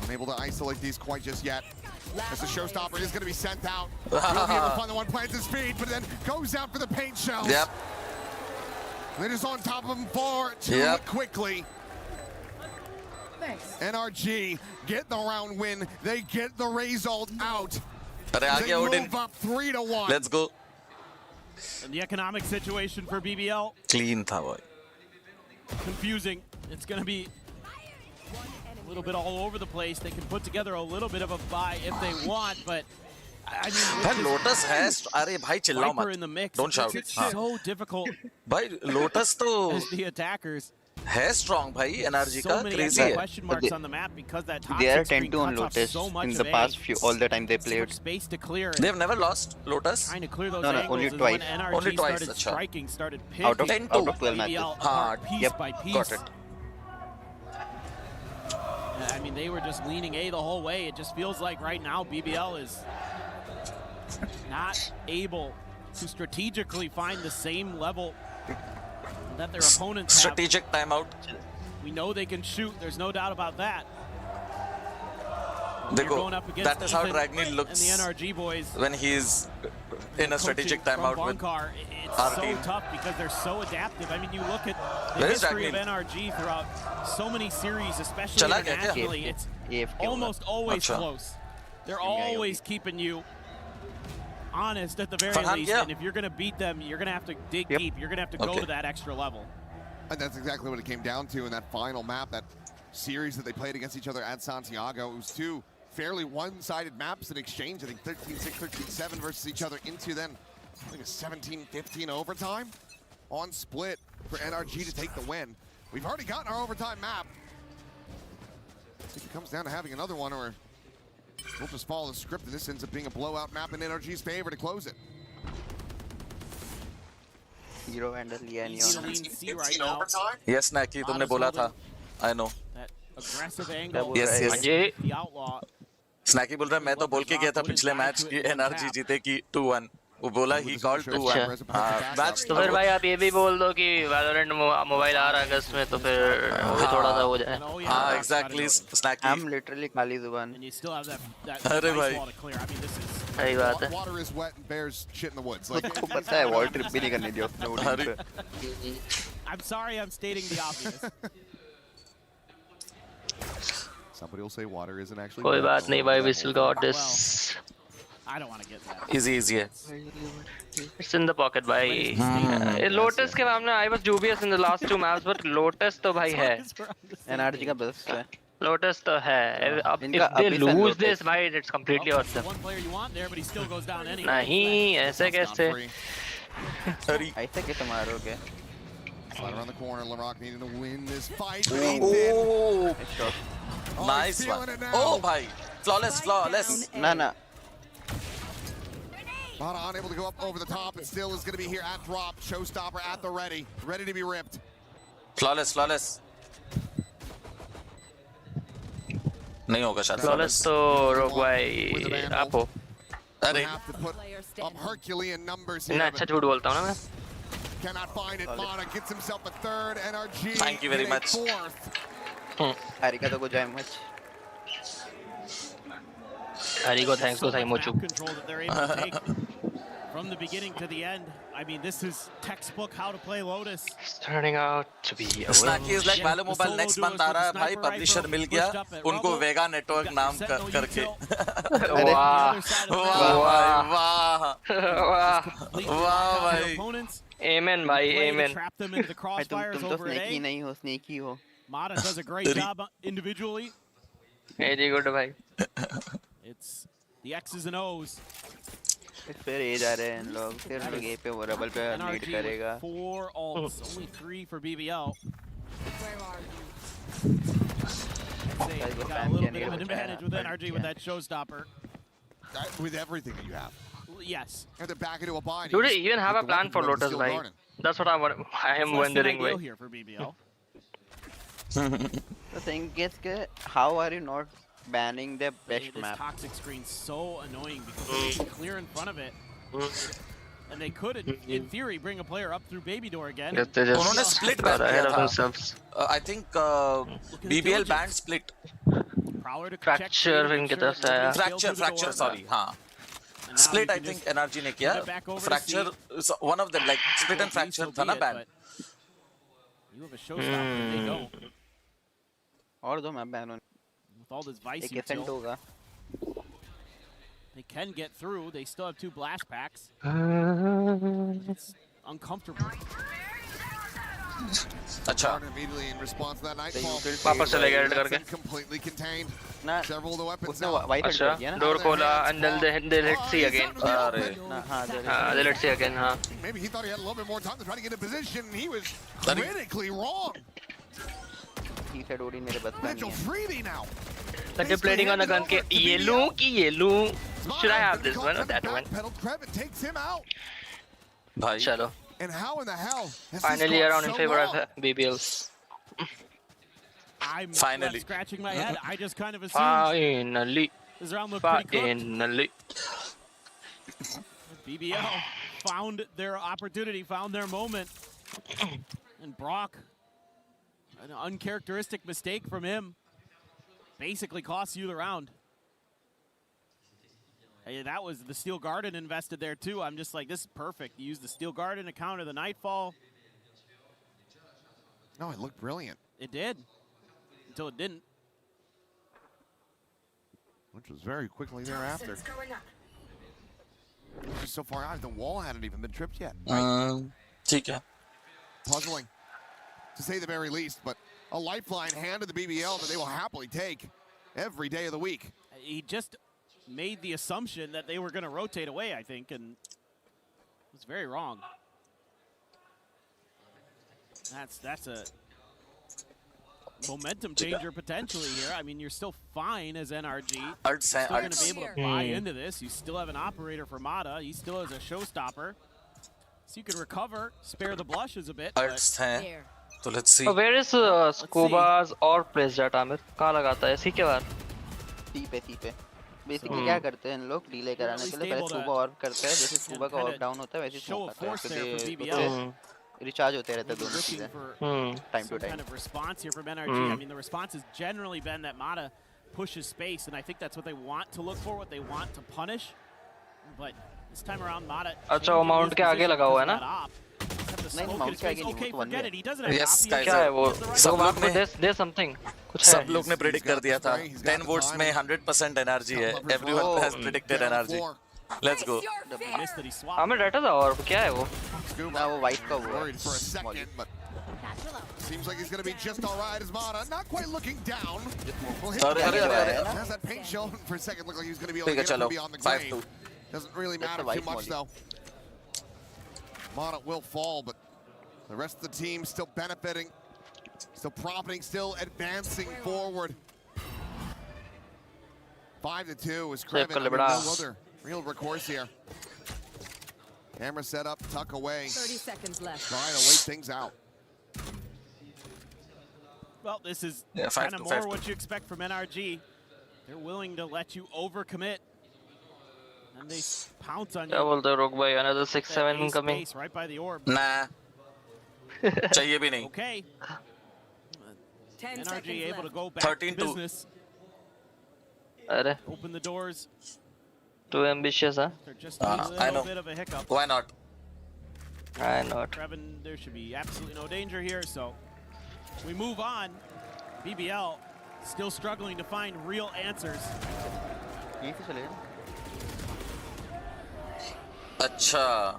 Unable to isolate these quite just yet. As the showstopper is going to be sent out. He'll be able to find the one, plants his feet, but then goes out for the paint shells. Yep. They're just on top of him far too quickly. Thanks. NRG get the round win. They get the result out. They move up 3-1. Let's go. And the economic situation for BBL. Clean tha boy. Confusing. It's going to be a little bit all over the place. They can put together a little bit of a buy if they want, but I mean, Bhai, Lotus has. Arey bhai chillao Viper mat. in the mix. Don't shout. It's so difficult. Bhai, Lotus to as the attackers. है strong bhai. NRG So का many crazy है. question marks on the map because that They are toxic 10-2 on screen cuts off Lotus so much in of the A. past few, all the time they So much played. space to clear. They've never lost Lotus. Trying to clear those No, angles only is twice. when NRG Only twice, started acha. striking, started picking Out of 12 matches. BBL apart piece Yep, by piece. got it. I mean, they were just leaning A the whole way. It just feels like right now BBL is not able to strategically find the same level that their opponents have. Strategic timeout. We know they can shoot. There's no doubt about that. They You're go. going up against That is how Ethan Dragneel and looks the NRG boys. when he's in a strategic Coaching timeout from with Bonkar, it's our so team. tough because they're so adaptive. I mean, you look at the Where is history of Dragneel? NRG throughout so many series, especially Chala gaya kya? internationally. It's AFK almost always Acha. close. They're always keeping you honest at the very Farhan, least. yeah. And if you're going to beat them, you're going to have to dig deep. You're going to have to go to that extra level. And that's exactly what it came down to in that final map, that series that they played against each other at Santiago. It was two fairly one-sided maps in exchange. I think 13-6, 13-7 versus each other into then, I think a 17-15 overtime on split for NRG to take the win. We've already gotten our overtime map. I think it comes down to having another one, or we'll just follow the script, and this ends up being a blowout map in NRG's favor to close it. Hero and Lian. Yes, Naki, तुमने बोला था. I know. Aggressive angle. Yes, yes. The outlaw. Snacky बोल रहा है मैं तो बोल के गया था पिछले मैच की NRG जीतेगी 2-1. वो बोला he called 2-1. हाँ, मैच तो फिर भाई आप ये भी बोल दो कि Valorant मोबाइल आ रहा है अगस्त में तो फिर वो भी थोड़ा सा हो जाए. हाँ, exactly. Snacky. I'm literally खाली जुबान. And you still have that अरे भाई. wall to clear. I mean, this is सही बात है. Water is wet and bears shit in the woods. Like, उसको पता है वॉल ट्रिप भी नहीं करने दिया उसने ओडिन पे. I'm sorry I'm stating the obvious. Somebody will say water isn't actually कोई wet. बात नहीं भाई, we still got this. I don't want to get that. Easy, easy है. It's in the pocket भाई. Lotus के मामले I was dubious in the last two maps, but Lotus तो भाई है. NRG का बेस्ट है. Lotus तो है. अब if they lose this, भाई, it's completely off them. One player you want there, but he still goes down anyway. नहीं, ऐसे कैसे? ऐसे कैसे मारोगे? Slide around the corner, LaRock needing to win this fight. Oh, Oh, nice he's one. feeling it now. Oh, भाई. Flawless, flawless. ना ना. Mata unable to go up over the top. It still is going to be here at drop. Showstopper at the ready. Ready to be ripped. Flawless, flawless. नहीं होगा शायद. Flawless तो roguespectre आपो. अरे. Have to put up Herculean numbers इतना here. अच्छा झूठ बोलता हूँ ना मैं. Cannot find it. Mata gets himself a third. NRG. Thank you very much. Fourth. Arigato gozaimasu. Arigo, thanks to Saimochu. Control that they're able to take from the beginning to the end. I mean, this is textbook how to play Lotus. It's turning out to be a Snacky is like Valorant Mobile next month आ रहा है भाई, publisher मिल गया उनको वेगा network नाम करके. वाह वाह वाह भाई. Amen भाई, amen. Trap them into the crossfires over at A. नहीं हो, sneaky हो. Mata does a great job individually. Very good भाई. It's the X's and O's. फिर ए जा रहे हैं इन लोग, फिर लोग ए पे वो रबल पे लीड करेगा. 4 ults, only 3 for BBL. They got a little bit of an advantage with NRG with that showstopper. With everything that you have. Yes. And to back into a bind. Do they even have a plan for Lotus, bhai? That's what I am wondering. Here for BBL. The thing is, how are you not banning the best this map? Toxic screen's so annoying because they can clear in front of it. And they could, in theory, bring a player up through Baby Door again. उन्होंने split ban किया था. I think BBL banned split. Fracture इनके तरफ से आया. Fracture, sorry, हाँ. Split I think NRG ने किया. Fracture, one of them like split and fracture था ना ban. You have a showstopper, they don't. और दो मैप बैन होने. With all this vice एक event होगा. They can get through. They still have 2 blast packs. It's uncomfortable. अच्छा. Immediately in response to that nightfall. वापस चले गए करके. Completely contained. ना. Several of the weapons. उसने white अच्छा. Door खोला and then let's see again. अरे. हाँ, let's see again. हाँ. Maybe he thought he had a little bit more time to try to get in position. He was critically wrong. He said Odin मेरे बस का नहीं है. Contemplating on the gun के ये लूँ कि ये लूँ. Should I have this one or that one? Kraken takes him out. भाई. चलो. And how in the hell? Finally around in favor of BBL. I'm finally scratching my head. I just kind of assumed finally. This round looked pretty cooked. Finally. BBL found their opportunity, found their moment. And Brock, an uncharacteristic mistake from him, basically costs you the round. Hey, that was the Steel Garden invested there too. I'm just like, this is perfect. You use the Steel Garden to counter the Nightfall. No, it looked brilliant. It did. Until it didn't. Which was very quickly thereafter. So far out, the wall hadn't even been tripped yet. ठीक है. Puzzling, to say the very least, but a lifeline handed the BBL that they will happily take every day of the week. He just made the assumption that they were going to rotate away, I think, and it was very wrong. That's a momentum changer potentially here. I mean, you're still fine as NRG. Still going to be able to buy into this. You still have an operator for Mata. He still has a showstopper. So you can recover, spare the blushes a bit. So let's see. So where is Scuba's or placed at Amir? कहाँ लगाता है? सी के बाहर? सी पे. Basically क्या करते हैं इन लोग डिले कराने के लिए पहले स्कूबा ऑर्ब करते हैं जैसे स्कूबा का ऑर्ब डाउन होता है वैसे स्मोक करते हैं क्योंकि रिचार्ज होते रहते हैं दोनों चीजें time to time. Kind of response here from NRG. I mean, the response has generally been that Mata pushes space, and I think that's what they want to look for, what they want to punish. But this time around, Mata. अच्छा वो mount के आगे लगा हुआ है ना? नहीं mount के आगे नहीं वो तो बंद है. क्या है वो? सब लोग ने there's something. सब लोग ने प्रेडिक्ट कर दिया था 10 वोट्स में 100% एनर्जी है. Everyone has predicted energy. Let's go. हमें डाटा था और क्या है वो? ना वो वाइट का वो. Seems like he's going to be just all right as Mata. Not quite looking down. Has that paint shown for a second looked like he was going to be able to get beyond the grave. Doesn't really matter too much though. Mata will fall, but the rest of the team still benefiting, still profiting, still advancing forward. 5-2 is Kraken. No other real recourse here. Camera set up, tuck away. 30 seconds left. Trying to wait things out. Well, this is kind of more what you expect from NRG. They're willing to let you overcommit. And they pounce on you. क्या बोलते हो रोक भाई? Another 6-7 coming. Right by the orb. Nah. चाहिए भी नहीं. Okay. 10 NRG able to go back 13 to business. अरे. Open the doors. Too ambitious, huh? I know. Why not? Why not? Kraken, there should be absolutely no danger here, so we move on. BBL still struggling to find real answers. Acha.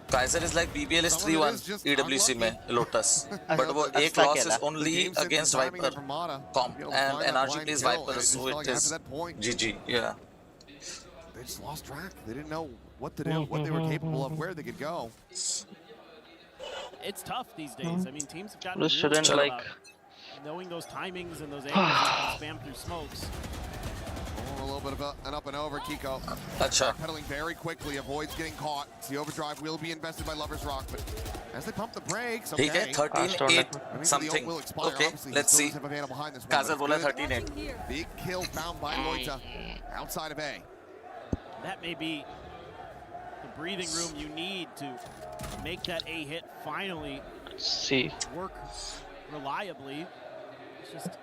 Kaiser is like BBL is 3-1 EWC mein Lotus, but wo ek loss is only against Viper comp, and NRG plays Viper, so it is GG. Yeah. They just lost track. They didn't know what to do, what they were capable of, where they could go. It's tough these days. I mean, teams have gotten This shouldn't really like knowing those timings and those angles you can spam through smokes. A little bit of an up and over. Kiko pedaling very quickly, avoids getting caught. The overdrive will be invested by Lover's Rock, but as they pump the brakes, He get 13-8 something. Okay, let's see. Kaiser bola 13-8. Big kill found by Loita outside of A. That may be the breathing room you need to make that A hit finally work reliably. It's just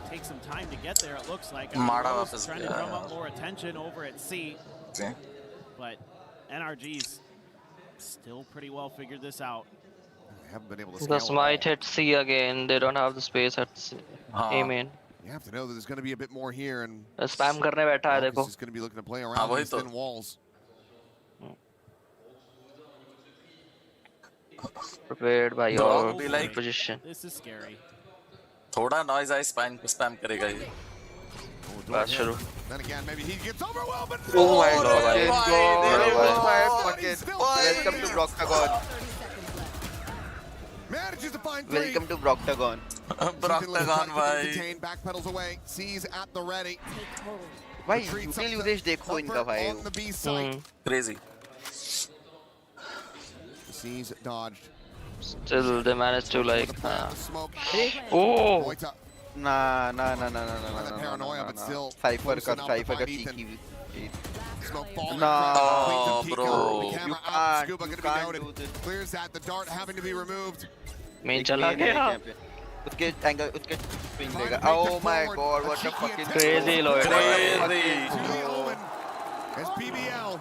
take some time to get there, it looks like. AORUS trying to drum up more attention over at C. Okay. But NRG's still pretty well figured this out. They haven't been able to the smite hit C again. They don't have the space at C. A main. You have to know that there's going to be a bit more here, and spam करने बैठा है देखो. He's going to be looking to play around these thin walls. Prepared by your position. This is scary. थोड़ा noise आए spam करेगा ये. बस शुरू. Then again, maybe he gets overwhelmed. Oh my God! Welcome to Broctagon. Manages to find three. Welcome to Broctagon. Broctagon, भाई. Backpedals away. Sees at the ready. भाई यूटिल यूदेश देखो इनका भाई. On the B site. Crazy. Sees dodged. Still they managed to like. Oh. Nah. Paranoia, but still. Cypher का cheeky. No, bro. You can't do this. Clears that. The dart having to be removed. Main चला गया. उसके angle उसके swing देगा. Oh my God! What a fucking crazy Lloyd. As BBL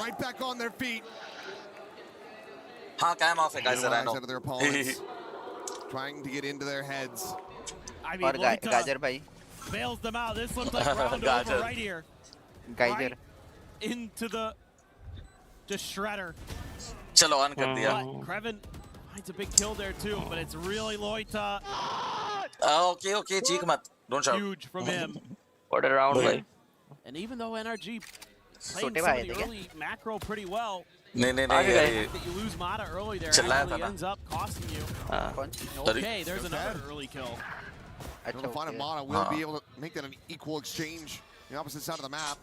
right back on their feet. हाँ, cam off है, guys. I know. Out of their opponents, trying to get into their heads. I mean, Gajar bhai. Bails them out. This looks like round over right here. Gajar. Right into the shredder. चलो on कर दिया. Kraken finds a big kill there too, but it's really Loita. Okay, cheek mat. Don't shout. Huge from him. What a round, bhai. And even though NRG played some of the early macro pretty well, नहीं. you lose Mata early there, actually ends up costing you. Okay, there's another early kill. The final Mata will be able to make that an equal exchange. The opposite side of the map.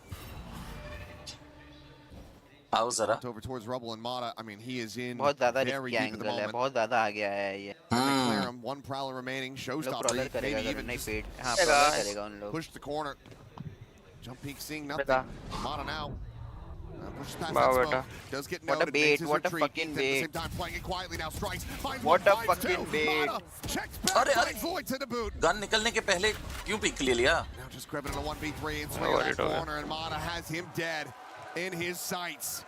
Over towards Rubble and Mata. I mean, he is in very deep at the moment. बहुत ज़्यादा आ गया है ये. Clear him. One prowler remaining. Showstopper. Maybe even push the corner. Jump peek seeing nothing. Mata now. Pushes past that smoke. Does get noted. What a bait! What a fucking bait! At the same time, playing it quietly now. Strikes. What a fucking bait! Checks back. Finds Lloyd to the boot. Gun निकलने के पहले क्यों pick ले लिया? Now just grabbing in a 1v3 and swinging that corner, and Mata has him dead in his sights.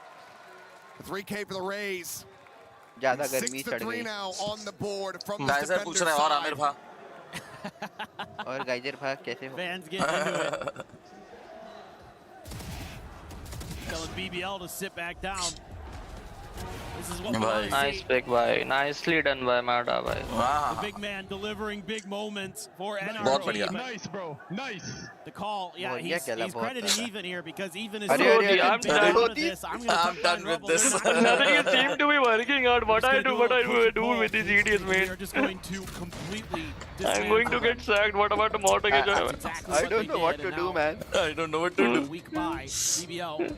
3K for the Rays. ज़्यादा गर्मी चढ़ 6-3 गई. now on the board from the Geyser पूछ रहे हैं और आमिर भा. और गाइजर भा कैसे हो? Fans get into it. Telling BBL to sit back down. This is what we want to Nice see. pick by, nicely done by Mada by. The big man delivering big moments for बहुत NRG. बढ़िया. Nice, bro. Nice. The call, yeah, बढ़िया खेला he's बहुत crediting ज़्यादा. even here because even is I'm done. out of this. I'm done with this. Nothing you seem to be working out. What I do with these idiots, We man. are just going to completely I'm going to get sacked. What about the mortgage? I don't know what to do, man. I don't know what to do. week by BBL.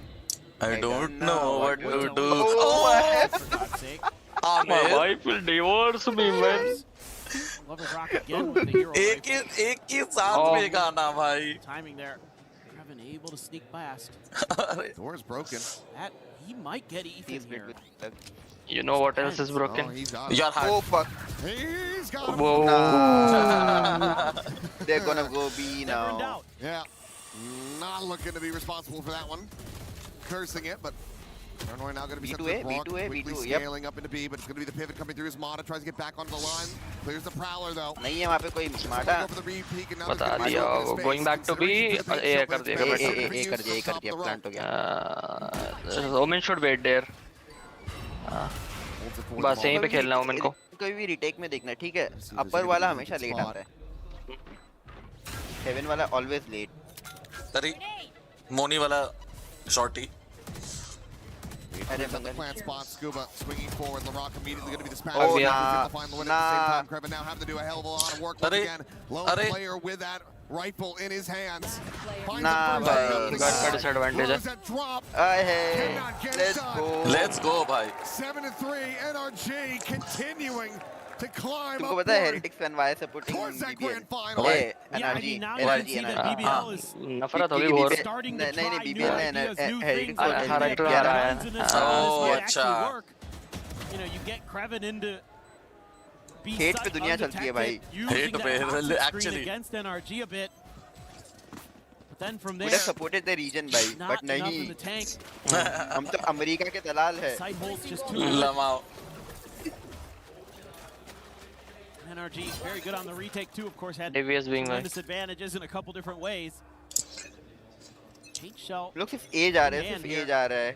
I don't know what to do. Oh, For God's sake. My wife will divorce me, man. Lovers Rock again with the hero rifle. एक ही साथ में गाना भाई. Timing there. Kraken able to sneak past. Door is broken. That he might get Ethan here. You know what else is broken? Oh, he's got it. You're hard. Oh fuck. He's got him. Whoa. Nah. They're gonna go B Burned now. out. Yeah. Not looking to be responsible for that one. Cursing it, but Paranoid now going to be sent to B2A, Brock, B2A, quickly B2, yep. scaling up into B, but it's going to be the pivot coming through his Mata, tries to get back onto the line, clears the Prowler though. नहीं है वहाँ पे कोई Mata. Over the re-peak, and now बता there's दिया gonna be वो going back to B A कर दिया A कर दिया plant हो गया. Omen should wait there. बस यहीं पे खेलना है ओमेन को. कोई भी retake में देखना ठीक है. Upper वाला हमेशा late आता है. Heaven वाला always late. तरी मोनी वाला shorty. Plant spot, Scuba swinging forward. LaRock immediately going to be dispatched. Oh, To find the win at the same time. Kraken now having to do a hell of a lot of work once again. Lone player with that rifle in his hands. Nah, got का disadvantage है. That drop. Hey, let's go. Let's go भाई. 7-3, NRG continuing to climb तुमको पता है upward Heretics fan why supporting towards that BBL? grand final. Hey, Yeah, I NRG, mean, now you can NRG, see that NRG. BBL is नफरत होगी बहुत. starting to नहीं try नहीं new BBL ideas, ने new Heretics things. को that हरा make तो आ रहा है. lines in this Oh, might अच्छा. actually work. You know, you get Kraken into be Hate such पे दुनिया चलती है भाई. undetected, using Hate that पे, toxic screen actually. against NRG a bit. But then from there, Would have supported the region भाई, not but enough in नहीं. the tank. हम तो अमेरिका के दलाल है. Side holds just too लमाओ. NRG very good on the retake too. Of course, had Devious being tremendous advantages in a couple different ways. Change shell. लोग सिर्फ A जा रहे हैं, सिर्फ A जा रहा है.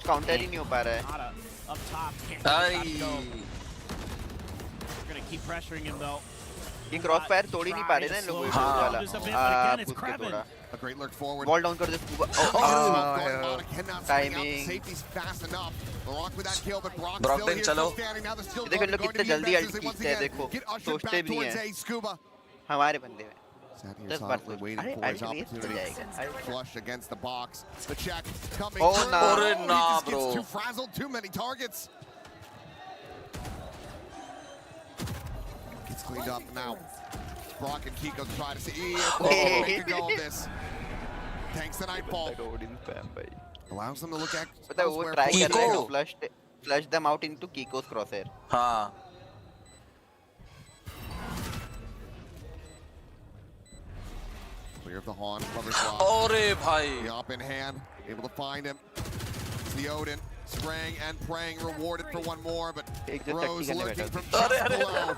Counter ही नहीं हो पा रहा है. Nada up top. Can't Ay. We're gonna keep pressuring him though. ये crossfire तोड़ ही नहीं पा रहे ना इन लोगों को वाला. Just a bit, but again, it's पूछ के Kraken. तोड़ा. A great lurk forward. Wall down कर दे Scuba. Cannot Timing. Safety's fast enough. LaRock with that kill, but Brock Brock still didn't here, चलो. still standing. Now they're still देखो इन लोग going to कितने be जल्दी invested ult once खींचते हैं again. देखो. Get ushered सोचते back भी नहीं towards हैं. A, Scuba. हमारे बंदे हैं. Sat here 10 बार softly सोच. waiting अरे for his अरे waste हो opportunity. जाएगा. Flush against the box. The check coming Oh, through. nah. He Nah, just gets bro. too frazzled. Too many targets. Gets cleaned up now. Brock and Kiko try to see if they can go of this. Tanks the Nightfall. Allows them to look at पता है वो elsewhere. try कर रहा है Kiko. to flush them out into Kiko's crosshair. हाँ. Clear of the Hawn, covers lock. अरे भाई. The up in hand, able to find him. It's the Odin, spraying and praying, rewarded for one more, but Rose looking from just below.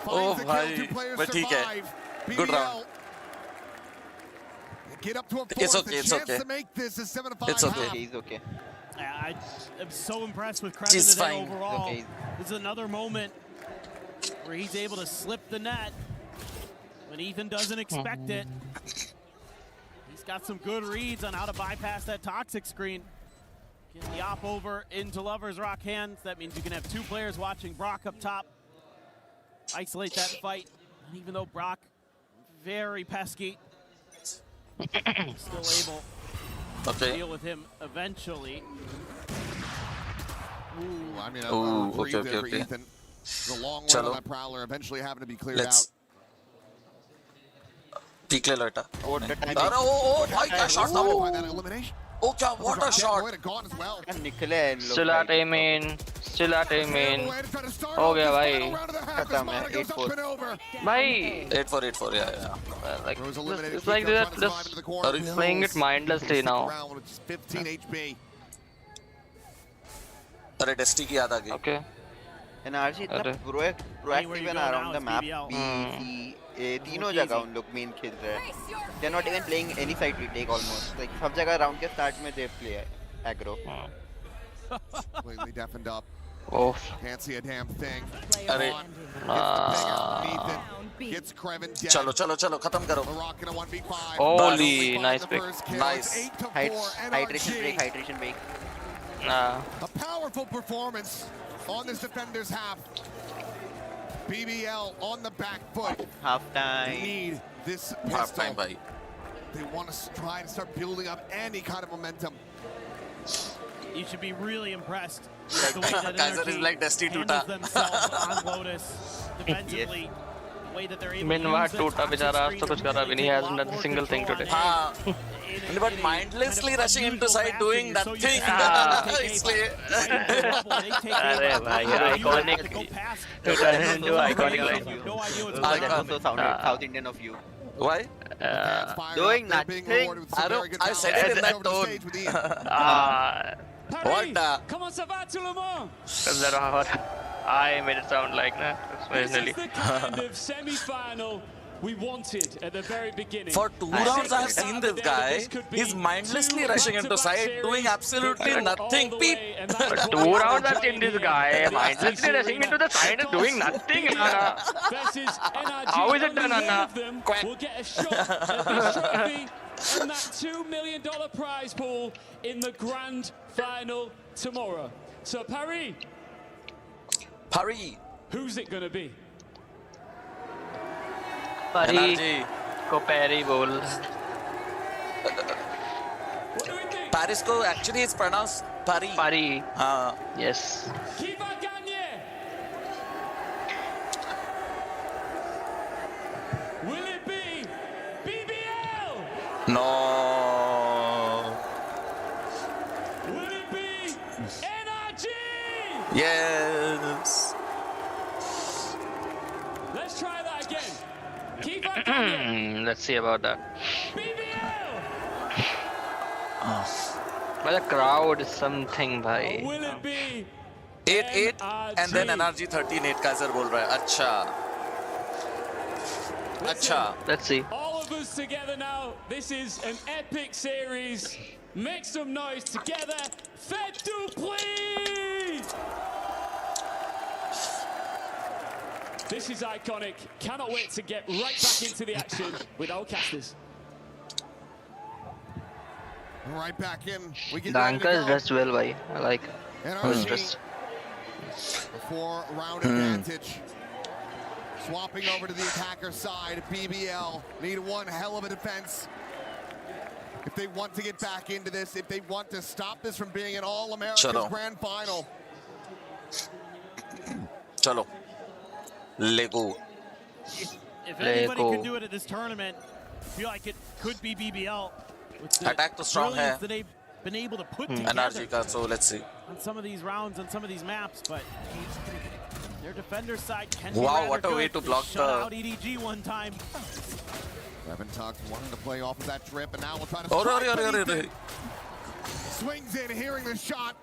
Oh Finds the kill, भाई. two players but ठीक है. survive. Good BBL round. get up to a fourth. It's okay, A it's chance okay. to make this a 7-5 It's okay. half. He's okay. I am so impressed with Kraken He's today fine. overall. Okay. This is another moment where he's able to slip the net when Ethan doesn't expect it. He's got some good reads on how to bypass that toxic screen. Get the op over into Lover's Rock hands. That means you can have two players watching Brock up top. Isolate that fight. And even though Brock, very pesky, still able to deal with him eventually. Ooh, I mean, Ooh, a breather for okay. Ethan. The long one Chalo. on that Prowler eventually having to be cleared Let's. Peak ले लटा. Oh, the timing. अरे ओ भाई क्या shot था वो? out. That elimination. ओ क्या what a shot. Gone as well. निकले हैं इन लोग Still at भाई. A main. Still at A main. हो गया भाई. खत्म है 8-4. भाई. 8-4 yeah. Like it's like they're just playing it mindlessly now. 15 HP. अरे डेस्टी की याद आ गई. Okay. NRG इतना proactive है ना around the map. B, C, A तीनों जगह उन लोग main खेल रहे हैं. They're not even playing any side retake almost. Like सब जगह round के start में they play aggro. Completely deafened up. Oh. Can't see a damn thing. Gets Kraken dead. Chalo, khatam karo. LaRock in a 1v5. Holy, nice pick. Nice. Hydration break. A powerful performance on this defender's half. BBL on the back foot. Half time. Need this pistol. Half time, bhai. They want to try to start building up any kind of momentum. You should be really impressed with the way that Kaiser is like Destiny 2 ta. themselves on Lotus defensively. The way that they're able to Minwa use toota bechara aaj to kuch kar raha bhi nahi, he hasn't done a single thing today. But mindlessly rushing into side doing nothing. Arey bhai, iconic. To turn into iconic line. Also sounded South Indian of you. Why? Doing nothing. I said it in that tone. What? Comment ça va tout le monde? I made it sound like that. This is the kind of semi-final we wanted at the very beginning. For 2 rounds I've seen this guy. He's mindlessly rushing into side, doing absolutely nothing. Peep. For 2 rounds I've seen this guy mindlessly rushing into the side and doing nothing. How is it done, Anna? We'll get a shot at this trophy and that $2 million prize pool in the grand final tomorrow. So Paris. Who's it gonna be? Pari ko Pari bol. Paris ko actually it's pronounced Pari. Pari. Yes. Qui va gagner? Will it be BBL? No. Will it be NRG? Yes. Let's try that again. Keep on coming. Let's see about that. BBL. But the crowd is something, bhai. Will it be 8-8 and then NRG 13-8 Kaiser bol raha hai. Acha. Let's see. All of us together now. This is an epic series. Make some noise together. Faites-vous please. This is iconic. Cannot wait to get right back into the action with our casters. Right back in. We get The anchor is dressed well, bhai. I like his dress. 4-round advantage. Swapping over to the attacker side. BBL need one hell of a defense. If they want to get back into this, if they want to stop this from being an All-American Grand Final. Chalo. Lego. If anybody can do it at this tournament, I feel like it could be BBL. With the Attack to strong hai. that they've been able to put together NRG ka, so let's see. on some of these rounds, on some of these maps, but their defender side can Wow, be what a way to block shut out EDG one time. Revan Tuck wanting to play off of that trip, and now we'll try to swings in, hearing the shot.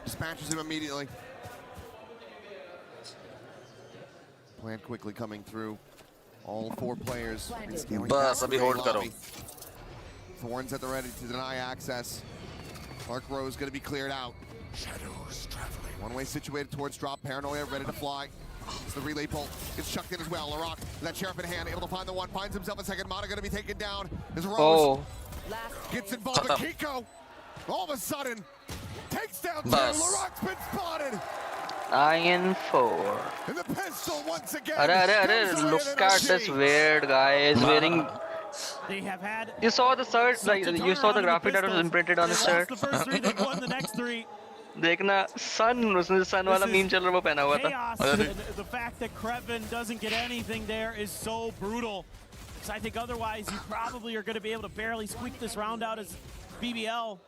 Dispatches him immediately. Plan quickly coming through. All 4 players. Bas, abhi hold karo. Thorns at the ready to deny access. Clark Rose going to be cleared out. Shadows traveling. One-way situated towards drop. Paranoia ready to fly. It's the relay bolt. Gets chucked in as well. LaRock, that sheriff in hand, able to find the one. Finds himself a second. Mata going to be taken down. As Rose gets involved with Kiko. All of a sudden, takes down 2. LaRock's been spotted. Iron 4. And the pistol once again. Look at this weird guy. He's wearing. They have had. You saw the shirt, like you saw the graphic that was imprinted on his shirt. The first 3, they won the next 3. देखना sun उसने sun वाला meme चल रहा वो पहना हुआ था. The fact that Kraken doesn't get anything there is so brutal. Because I think otherwise you probably are going to be able to barely squeak this round out as BBL.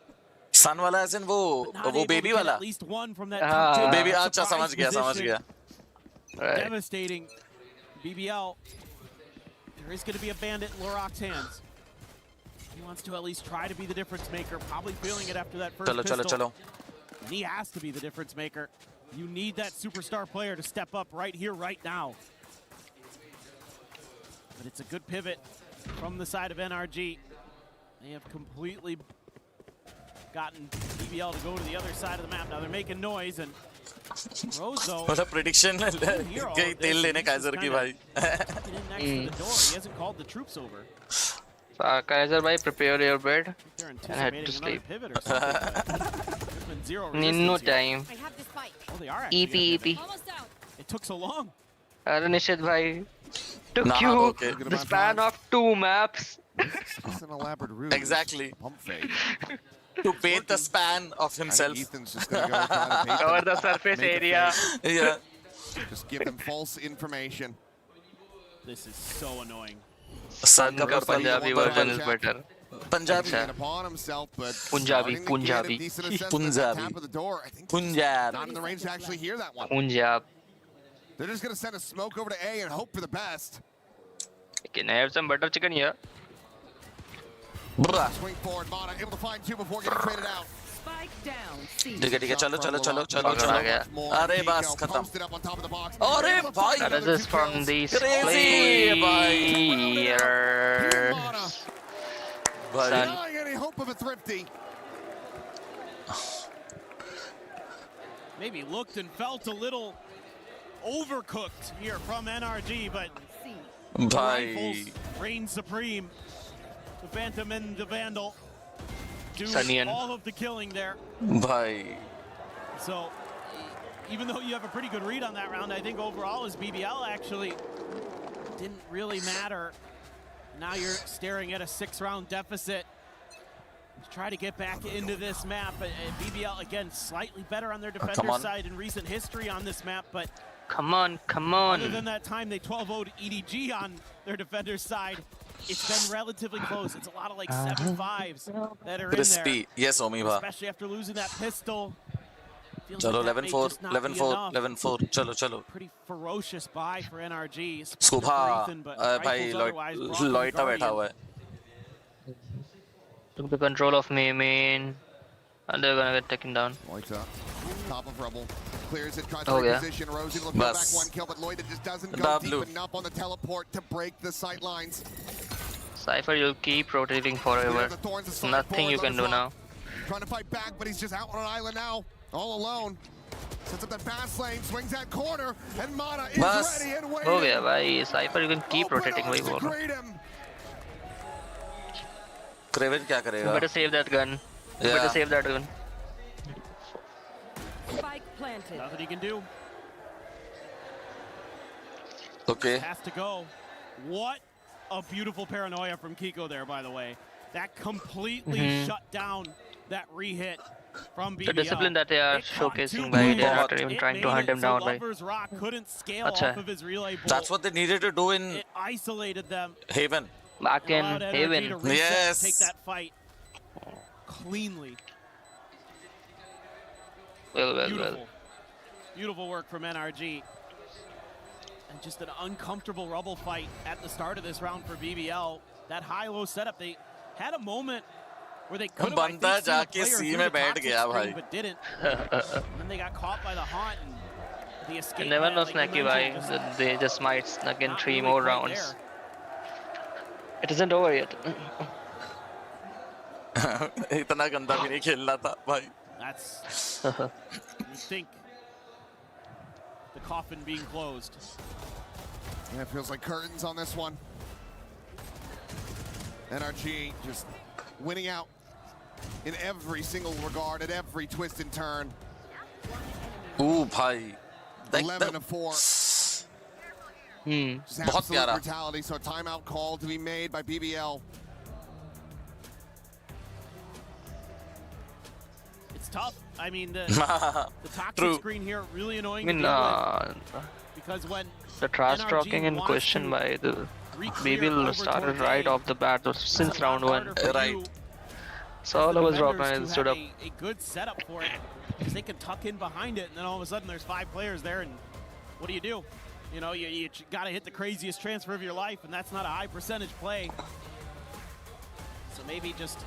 Sun wala as in wo baby wala. At least one from that baby acha samajh gaya. Devastating. BBL. There is going to be a bandit in LaRock's hands. He wants to at least try to be the difference maker. Probably feeling it after that first pistol. And he has to be the difference maker. You need that superstar player to step up right here, right now. But it's a good pivot from the side of NRG. They have completely gotten BBL to go to the other side of the map. Now they're making noise, and Rose though. What a prediction! Gay tel lene Kaiser ki bhai. He hasn't called the troops over. Kaiser bhai, prepare your bed and head to sleep. No time. EP. It took so long. Nishit bhai, took you the span of 2 maps. It's an elaborate route. Exactly. Pump fake. To paint the span of himself. Ethan's just gonna go try to paint Cover them, the surface make a area. face. Yeah. Just give them false information. This is so annoying. Sun ka Punjabi version is better. Punjabi. Upon himself, but Punjabi. Punjab. Punjab. Not in the range to actually hear that one. Punjab. They're just gonna send a smoke over to A and hope for the best. Can I have some butter chicken here? Swing forward, Mana able to find 2 before getting traded out. Spike down. C. ठीक है चलो अरे बस खत्म अरे भाई That is from these crazy players. Denying any hope of a thrifty. Maybe looked and felt a little overcooked here from NRG, but the rifles reign supreme. The Phantom and the Vandal do all of the killing there. Bhai. So, even though you have a pretty good read on that round, I think overall as BBL actually didn't really matter. Now you're staring at a 6-round deficit to try to get back into this map. BBL, again, slightly better on their defender side in recent history on this map, but come on. Other than that time they 12-0'd EDG on their defender's side, it's been relatively close. It's a lot of like 7-5s that are in there. Yes, Omiba. Especially after losing that pistol. Chalo 11-4, 11-4, 11-4. Chalo. Pretty ferocious buy for NRG. Subha, bhai Loita बैठा हुआ है. Took the control of main, and they're gonna get taken down. Loita, top of rubble. Clears it, tries to reposition. Rosie looking back 1 kill, but Loita just doesn't go deep enough on the teleport to break the sight lines. Cypher, you'll keep rotating forever. Nothing you can do now. Trying to fight back, but he's just out on an island now, all alone. Sets up that fast lane, swings that corner, and Mana is ready and waiting. हो गया भाई. Cypher, you can keep rotating भाई बोलो. Kraken क्या करेगा? You better save that gun. You better save that gun. Spike planted. Nothing he can do. Okay. Has to go. What a beautiful paranoia from Kiko there, by the way. That completely shut down that re-hit from BBL. The discipline that they are showcasing by they're not even trying to hunt him down. So Lover's Rock couldn't scale off of his relay bolt. That's what they needed to do in it isolated them. Haven. Back in Haven. Yes. Take that fight cleanly. Well. Beautiful work from NRG. And just an uncomfortable rubble fight at the start of this round for BBL. That high-low setup, they had a moment where they could have, I think, seen a player through the toxic screen, but didn't. And then they got caught by the haunt and the escape. Never know, like Snacky bhai. They just might snuck in 3 more rounds. There. It isn't over yet. इतना गंदा भी नहीं खेलना था भाई. That's you think the coffin being closed. Yeah, it feels like curtains on this one. NRG just winning out in every single regard, at every twist and turn. Ooh, bhai. 11-4. Just absolute brutality, so a timeout call to be made by BBL. It's tough. I mean, the toxic screen here really annoying. Because when the trash talking in question by the BBL started right off the bat since round 1. Right. So all of us dropped and stood up. A good setup for it, because they can tuck in behind it, and then all of a sudden there's 5 players there, and what do? You know, you got to hit the craziest transfer of your life, and that's not a high percentage play. So maybe just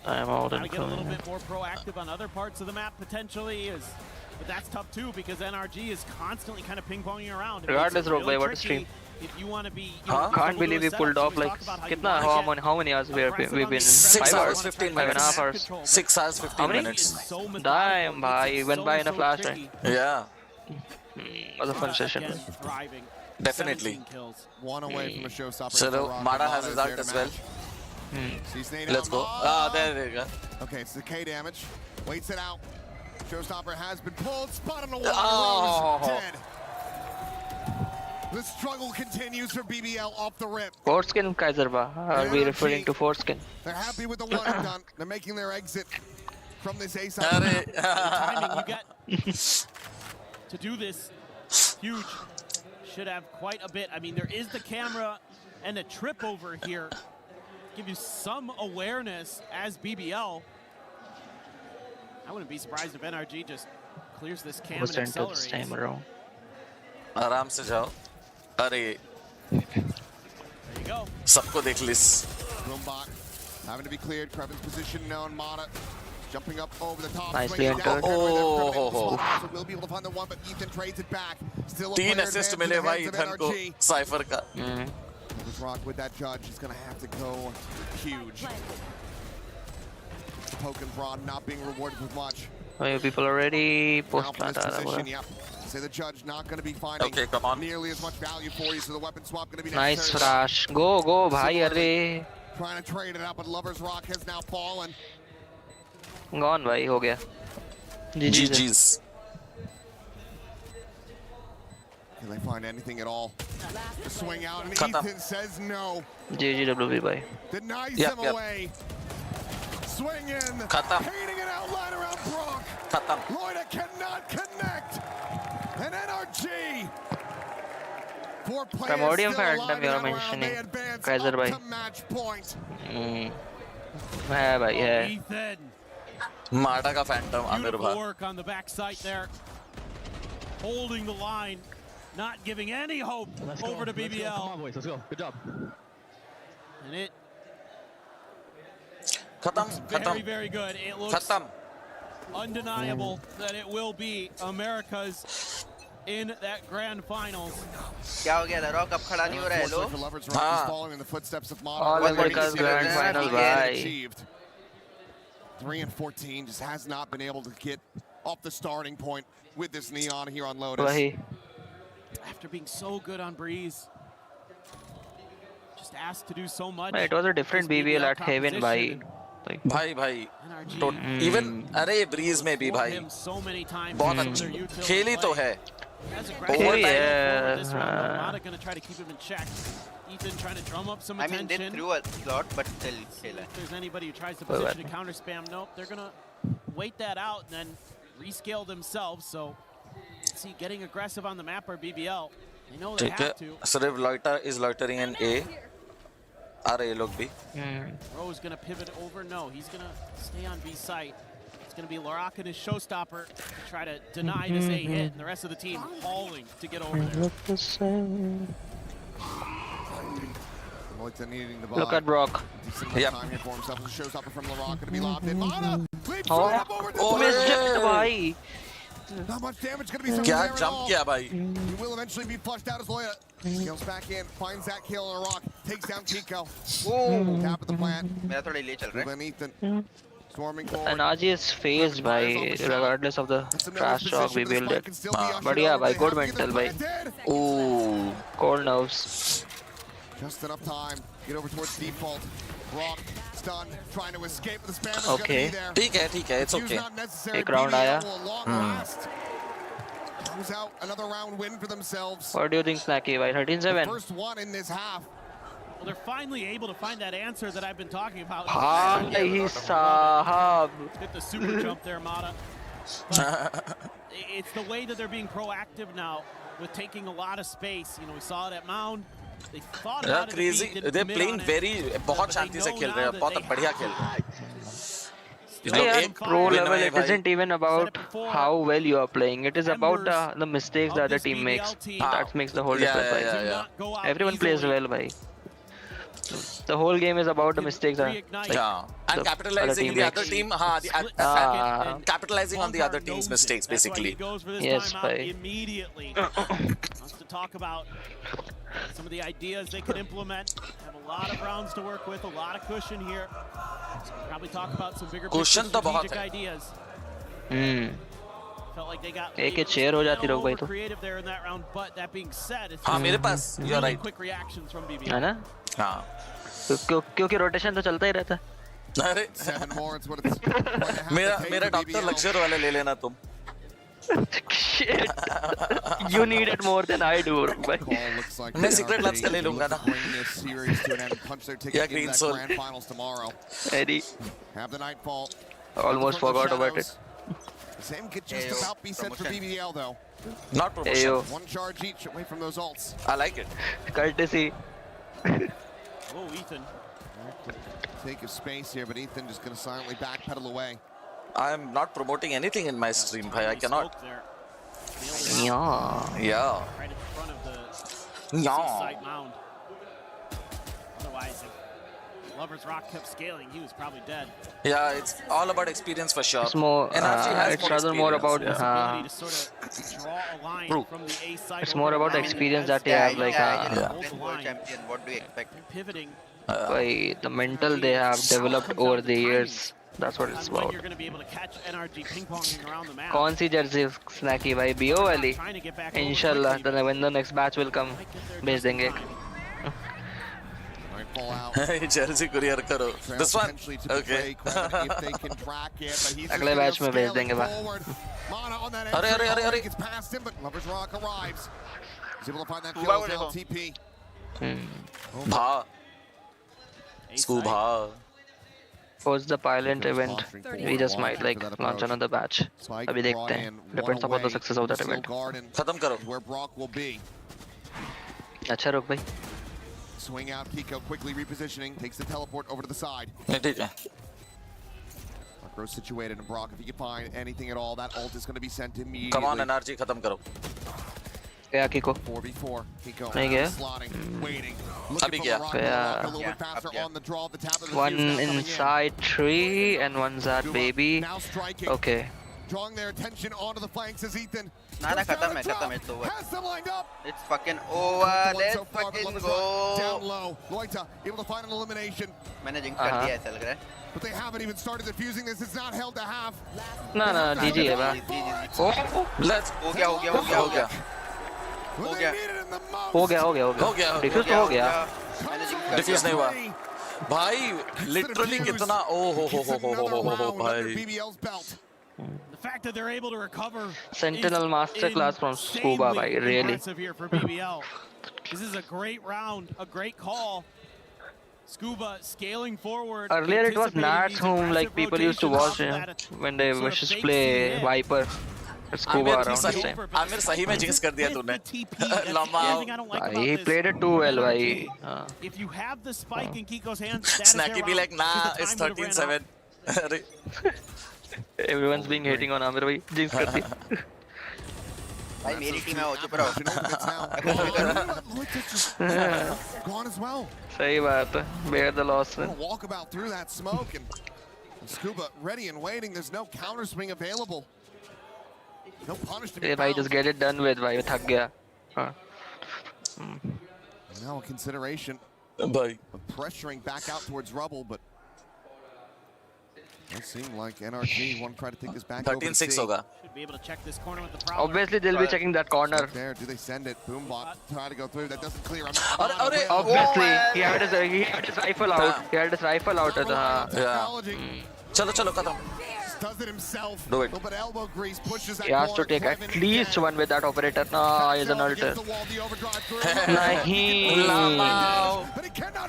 I'm out try to get a little bit more proactive on other parts of the map potentially. But that's tough too, because NRG is constantly kind of ping-ponging around. Regardless, Rogue, what a stream. if you want to be, Can't believe we pulled off like how many hours we've been in? 6 hours, 15 minutes. 5.5 hours. 6 hours, 15 minutes. Damn, bhai, went by in a flash, right? Yeah. Was a fun session. Definitely. One away from a showstopper. So Mada has his ult as well. Let's go. There you go. Okay, it's the K damage. Waits it out. Showstopper has been pulled. Spot on the wall. Oh. Dead. The struggle continues for BBL off the rip. Foreskin, Kaiserba. Are we referring to foreskin? They're happy with the one and done. They're making their exit from this ace. Timing you get to do this huge. Should have quite a bit. I mean, there is the camera and a trip over here. Give you some awareness as BBL. I wouldn't be surprised if NRG just clears this cam and accelerates. This time around. आराम से जाओ. अरे. There you go. सबको देख लिस. Roombot having to be cleared. Kraken's position now on Mata. Jumping up over the top. Nicely entered. Oh. We'll be able to find the one, but Ethan trades it back. Still a 3 assist मिले भाई Ethan को cipher का. Rock with that judge is going to have to go huge. Poke and Broad not being rewarded with much. Oh, you people already post plant. Yep. Say the judge not going to be finding nearly as much value for you, so the weapon swap going to be nice necessary. flash. Go, bhai, arre. Trying to trade it out, but Lover's Rock has now fallen. Gone, bhai, ho gaya. GG's. Can they find anything at all? The swing out, and Ethan says no. GGWB, bhai. Denies him away. Swing in. Painting an outline around Brock. Loida cannot connect. And NRG. Primordium Phantom you are mentioning. Kaiser, bhai. Yeah, bhai, yeah. Ethan. Mada का Phantom Beautiful work on the backside there. Holding the line. Not giving any hope over to BBL. Come on, boys, let's go. Good job. And it खत्म. very good. It looks undeniable that it will be America's in that grand finals. क्या हो गया था rock अब खड़ा नहीं हो रहा है लो following in the footsteps of All America's grand final, bhai. 3 and 14 just has not been able to get off the starting point with this Neon here on Lotus. Bhai. After being so good on Breeze, just asked to do so much. It was a different BBL at Haven, bhai. भाई even अरे Breeze में भी भाई बहुत अच्छी खेली तो है. Mata gonna try to keep him in check. Ethan trying to drum up some attention. I mean, they threw a slot, but still. If there's anybody who tries to position a counter spam, nope. They're gonna wait that out and then rescale themselves. So, see, getting aggressive on the map or BBL, they know they have to. सिर्फ loiter is loitering in A. आ रहे लोग भी. Ro's gonna pivot over. No, he's gonna stay on B site. It's gonna be Larak and his showstopper to try to deny this A hit, and the rest of the team hauling to get over there. Look at Brock. Yep. Showstopper from Larak gonna be lobbed in. Mata leaps right up over missed bhai. Not much damage gonna be something क्या there at jump all. किया भाई. He will eventually be flushed out as Loya. Scales back in, finds that kill on a rock, takes down Kiko. Tap at the plant. मेरा थोड़ा delay चल रहा है. Then Ethan swarming forward. NRG is phased by regardless of the trash talk we build it. But yeah, by good mental, by cold nerves. Just enough time. Get over towards default. Brock stunned, trying to escape. The spam is Okay. gonna be there. ठीक है, it's okay. एक round आया. Close out another round win for themselves. What do you think, Snacky? By 13-7. First one in this half. Well, they're finally able to find that answer that I've been talking about. Sahab. Hit the super jump there, Mata. But it's the way that they're being proactive now with taking a lot of space. You know, we saw it at Mound. They thought about crazy. it. They're playing very बहुत शांति से खेल रहे हैं. बहुत बढ़िया खेल रहे हैं. Yeah, pro level, it isn't even about how well you are playing. It is about the mistakes that the team makes. That makes the whole difference. Everyone plays well, bhai. The whole game is about the mistakes. Yeah. And capitalizing the other team, capitalizing on the other team's mistakes, basically. Yes, bhai. Immediately wants to talk about some of the ideas they could implement. Have a lot of rounds to work with, a lot of cushion here. Probably talk about some bigger strategic ideas. Felt like they got over creative there in that round, but that being said, it's you're right. quick reactions from BBL. है ना? क्योंकि rotation तो चलता ही रहता है. अरे मेरा doctor लक्ष्यर वाले ले लेना तुम. Shit. You need it more than I do. मैं सीक्रेट लैब्स का ले लूंगा ना. Yeah, Green Soul. Eddie. Almost forgot about it. Same could just about be set for BBL though. Not promotion. One charge each away from those ults. I like it. Courtesy. Oh, Ethan. Take a space here, but Ethan just gonna silently backpedal away. I am not promoting anything in my stream, bhai. I cannot. Yeah. Yeah. Right in front of the Yeah. mound. Otherwise, if Lover's Rock kept scaling, he was probably dead. Yeah, it's all about experience for sure. It's more. It's rather more about. To sort of draw a line from the A side. It's more about the experience that they have, like. World champion. What do you expect? Pivoting. By the mental they have developed over the years. That's what it's about. You're going to be able to catch NRG ping-ponging around the map. कौन सी jersey snacky भाई BO वाली? Inshallah, then when the next batch will come, भेज देंगे. Jersey courier करो. This one. Okay. अगले batch में भेज देंगे भाई. अरे. Gets past him, but Lover's Rock arrives. He's able to find that kill with LTP. भा. Scuba. Post the pilot event, we just might like launch another batch. अभी देखते हैं. Depends upon the success of that event. खत्म करो. Where Brock will be. अच्छा रुक भाई. Swing out, Kiko quickly repositioning, takes the teleport over to the side. Brock's situated, and Brock, if he can find anything at all, that ult is going to be sent immediately. Come on, NRG, खत्म करो. गया Kiko. 4v4. Kiko नहीं गया. waiting. अभी गया. One inside tree and one's at baby. Okay. Drawing their attention onto the flanks is Ethan. Nah, khatam hai, it's over. It's fucking over. Let's fucking go. Down low. Loita able to find an elimination. मैंने jinx कर दिया ऐसा लग रहा है. But they haven't even started defusing this. It's not held to half. No, GG है बा. Let's. हो गया. Defuse तो हो गया. Defuse नहीं हुआ. भाई, literally कितना हो भाई. The fact that they're able to recover. Sentinel masterclass from Scuba, bhai, really. Here for BBL. This is a great round, a great call. Scuba scaling forward. Earlier it was Nats whom like people used to watch when they wishes play Viper. Scuba around this time. Aamir सही में jinx कर दिया तूने. लम्बा. He played it too well, bhai. If you have the spike in Kiko's hands, Snacky be like, nah, it's 13-7. Everyone's being hating on Amir bhai. Jinx कर दी. भाई मेरी team है वो चुप रहो. Gone as well. सही बात है. Bear the loss. Walk about through that smoke and Scuba ready and waiting. There's no counter swing available. No punish to be found. Just get it done with. Bhai थक गया. Now a consideration. Bhai. Pressuring back out towards rubble, but it seemed like NRG want to try to take this back. 13-6 होगा. Should be able to check this corner with the prowler. Obviously they'll be checking that corner. There, do they send it? Boombot try to go through. That doesn't clear. Obviously he had his rifle out. He had his rifle out at the. Yeah. चलो खत्म. Does it himself. Do it. But elbow grease pushes that. He has to take at least one with that operator. No, he's an alter. Nahi.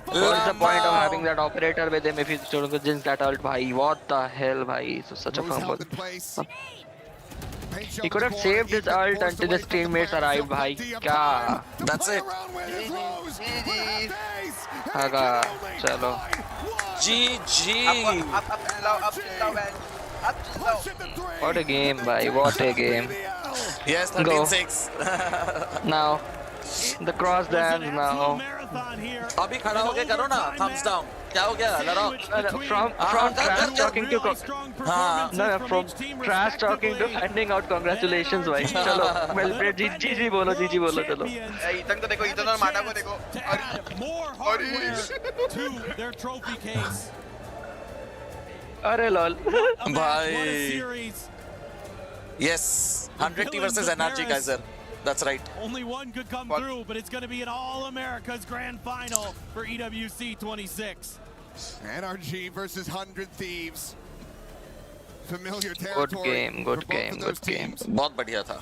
What's the point of having that operator with him if he's going to jinx that ult? Bhai, what the hell, bhai? So such a fumble. He could have saved his ult until his teammates arrived, bhai. Kya? That's it. Haga, chalo. GG. What a game, bhai. What a game. Yes, 13-6. Now, the cross dance now. अभी खड़ा होके करो ना, thumbs down. क्या हो गया? लड़ाओ. From trash talking to from trash talking to handing out congratulations भाई. चलो well played. GG बोलो चलो. इतन को देखो, इतन और माटा को देखो. अरे lol. भाई. Yes, 100T versus NRG, Kaiser. That's right. Only one could come through, but it's going to be an All-America's Grand Final for EWC 26. NRG versus 100 Thieves. Familiar territory. Good game. बहुत बढ़िया था.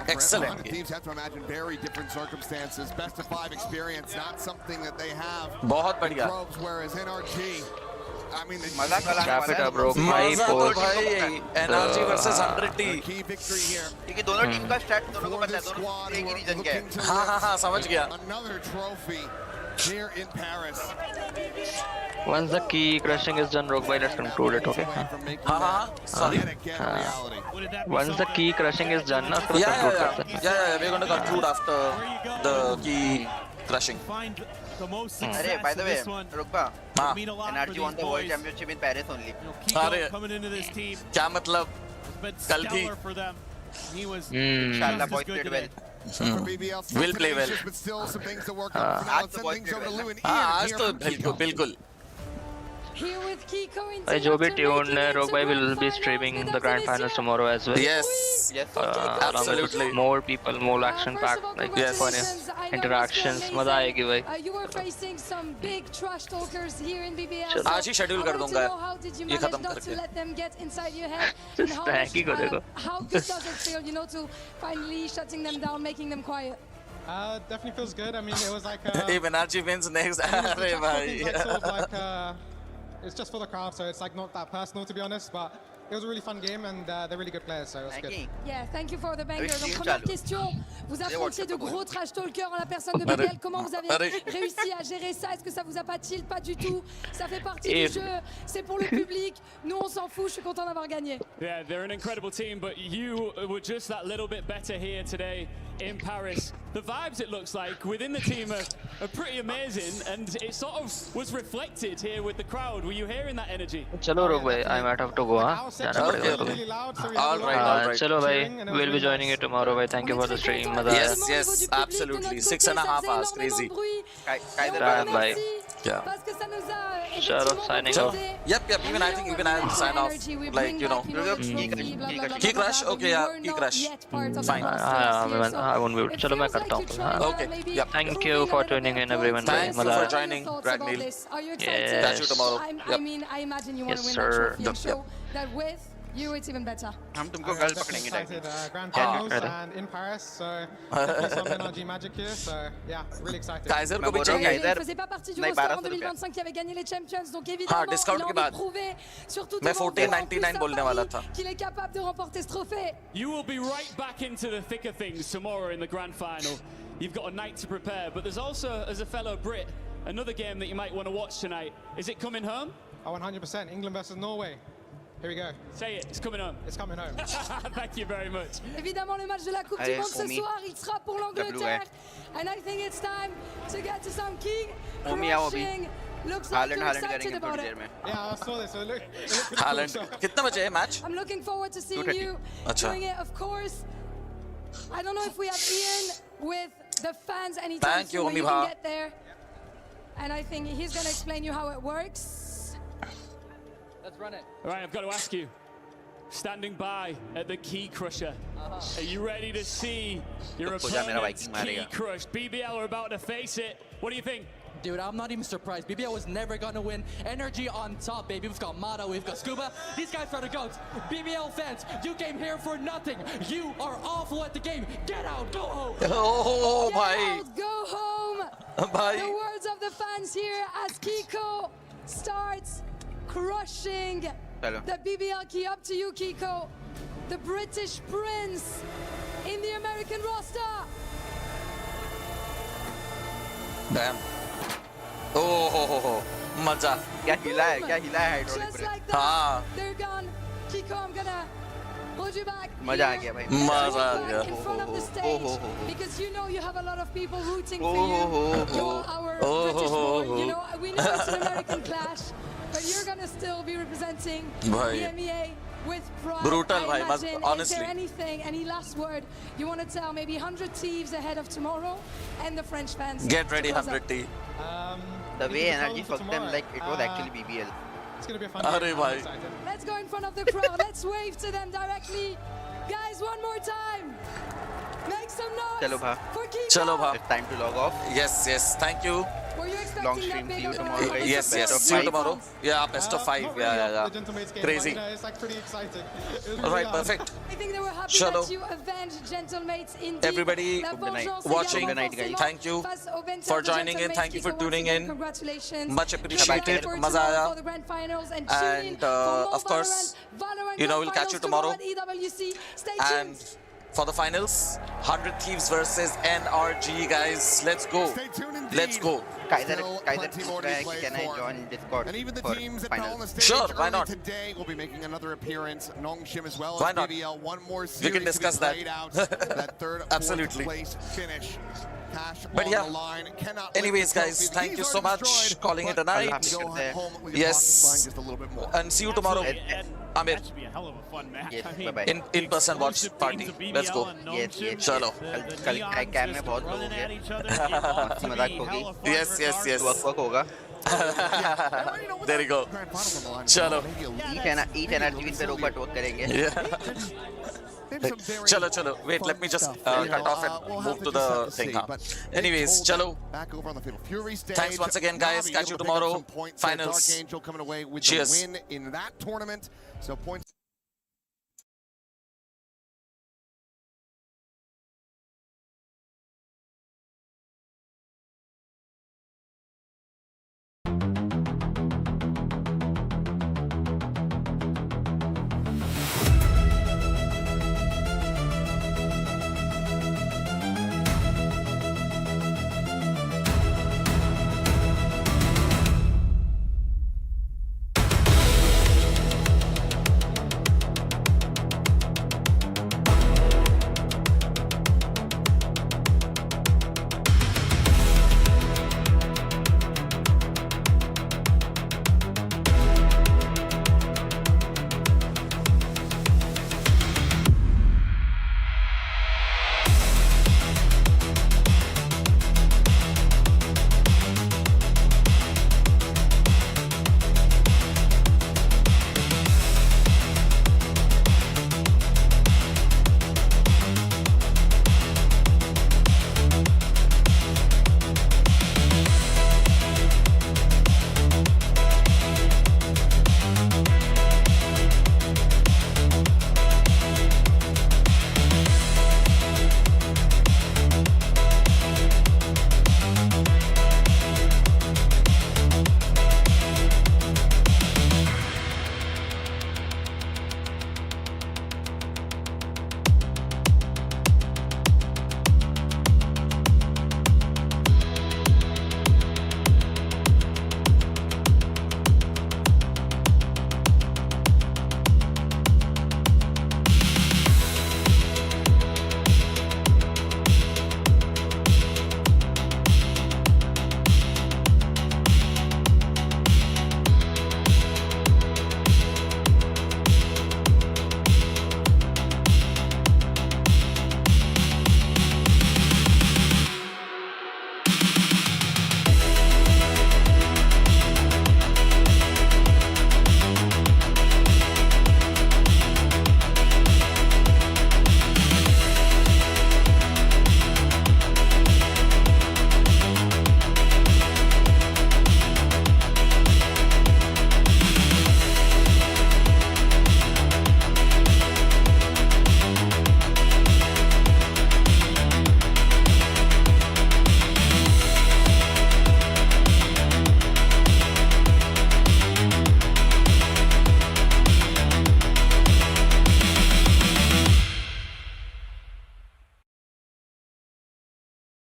Excellent. Thieves have to imagine very different circumstances. Best of 5 experience, not something that they have. बहुत बढ़िया. Whereas NRG, I mean, Wrap it up, bro. मजा तो भाई. NRG versus 100T. Key victory here. क्योंकि दोनों टीम का stat दोनों को पता है, दोनों एक ही रीजन के हैं. हाँ, समझ गया. Another trophy here in Paris. Once the key crushing is done, Roguespectre, let's conclude it, okay? Sorry. Once the key crushing is done, now Yeah, we're going to conclude after the key crushing. अरे by the way, रुकबा. NRG won the world championship in Paris only. अरे क्या मतलब? कल भी. इंशाल्लाह boys played well. Will play well. आज तो boys played well. आज तो बिल्कुल. जो भी tune Roguespectre will be streaming the grand finals tomorrow as well. Yes, absolutely. More people, more action packed, like fun interactions. मजा आएगी भाई. You were facing some big trash talkers here in BBL. आज ही schedule कर दूंगा. ये खत्म करके. To let them get inside your head. How good does it feel, to finally shutting them down, making them quiet? Definitely feels good. I mean, it was like if NRG wins next, अरे भाई. It's just for the crowd, so it's like not that personal, to be honest, but it was a really fun game and they're really good players, so it was good. Yeah, thank you for the banger. Donc première question, vous affrontiez de gros trash talkers en la personne de BBL. Comment vous avez réussi à gérer ça? Est-ce que ça vous a pas tilt? Pas du tout. Ça fait partie du jeu. C'est pour le public. Nous, on s'en fout. Je suis content d'avoir gagné. Yeah, they're an incredible team, but you were just that little bit better here today in Paris. The vibes, it looks like, within the team are pretty amazing, and it sort of was reflected here with the crowd. Were you hearing that energy? चलो रोक भाई, I might have to go. जाना पड़ेगा रोक. All right. चलो भाई, we'll be joining you tomorrow. भाई, thank you for the stream. Yes, absolutely. 6.5 hours, crazy. Bye. Yeah. Chalo, signing off. Yep. Even I think I have to sign off. Like, Key crush? Okay, yeah, key crush. Fine. I won't be able to. चलो मैं करता हूँ. Okay. Yep. Thank you for tuning in, everyone. Thank you for joining, Ragnil. Yes. Catch you tomorrow. I mean, I imagine you want to win that trophy and show that with you it's even better. हम तुमको कल पकड़ेंगे. Grand finals and in Paris, so some NRG magic here, so yeah, really excited. Kaiser को भी चाहिए. Il faisait pas partie du roster en 2025 qui avait gagné les Champions, donc évidemment il a envie de prouver, surtout मैं 14.99 बोलने वाला था. qu'il est capable de remporter ce trophée. You will be right back into the thick of things tomorrow in the grand final. You've got a night to prepare, but there's also, as a fellow Brit, another game that you might want to watch tonight. Is it coming home? Oh, 100%. England versus Norway. Here we go. Say it, it's coming home. It's coming home. Thank you very much. Évidemment, le match de la Coupe du Monde ce soir, il sera pour l'Angleterre. And I think it's time to get to some key crushing. Looks like you're excited about it. Yeah, I saw this. It looked Haaland. कितना बचे है match? I'm looking forward to seeing you doing it, of course. I don't know if we have Ian with the fans anytime soon when you can get there. And I think he's going to explain you how it works. Let's run it. All right, I've got to ask you. Standing by at the Key Crusher. Are you ready to see your opponent's Key crushed? BBL are about to face it. What do you think? Dude, I'm not even surprised. BBL was never gonna win. Energy on top, baby. We've got Mata, we've got Scuba. These guys are the GOATs. BBL fans, you came here for nothing. You are awful at the game. Get out, go home. Oh, Get out, go home. The words of the fans here as Kiko starts crushing the BBL key. Up to you, Kiko. The British Prince in the American roster. Damn. Oh, मजा. क्या हिला है hydraulic brake. Just like that, they're gone. Kiko, I'm gonna Hold you back. मजा आ गया भाई. मजा आ गया. In front of the stage, because you know you have a lot of people rooting for you. You're our British boy. You know, we know it's an American clash, but you're gonna still be representing the MEA with pride. Brutal, bhai, honestly. Is there anything, any last word you want to tell maybe 100 Thieves ahead of tomorrow and the French fans? Get ready, 100 T. The way energy fucked them, like it was actually BBL. It's gonna be a fun game. Let's go in front of the crowd. Let's wave to them directly. Guys, one more time. Make some noise. Chalo bha. For Chalo bha. It's time to log off. Yes, yes. Thank you. Were you expecting Long that stream. big See you of a tomorrow, crowd? guys. Yes, yes. See you tomorrow. Yeah, best of 5. Yeah. Crazy. It's like pretty exciting. All right, perfect. I think they were happy Chalo. that you avenged Gentlemates in Everybody watching, thank you for joining in. Thank you for tuning in. Congratulations. Much appreciated. Maza aaya. And of course, you know, we'll catch you tomorrow. And for the finals, 100 Thieves versus NRG, guys. Let's go. Let's go. Kaiser can I join Discord? And even the teams that fell on the stage Sure, why not? today will be making another appearance. NONGSHIM as well as Why not? BBL. One more series We can discuss to be played out. That third, Absolutely. place finish. Cash But on yeah, the line. Cannot anyways, win the guys, trophy. thank These you are so much. destroyed, Calling it a but night. go home with your Yes. pockets flying just a little bit more. And see you tomorrow. Amir. That should be a hell of a fun match. Yes, I mean, bye-bye. In-person watch party. Let's go. Yes, yes. Chalo. कल cam में बहुत लोग हैं. मस्ती मजाक होगी. Yes, yes, yes. Work होगा. There you go. Chalo. Eat energy पे रोक वर्क करेंगे. Chalo. Wait, let me just cut off and move to the thing. Anyways, chalo. Thanks once again, guys. Catch you tomorrow. Finals. Dark Angel coming away with Cheers. the win in that tournament. So points.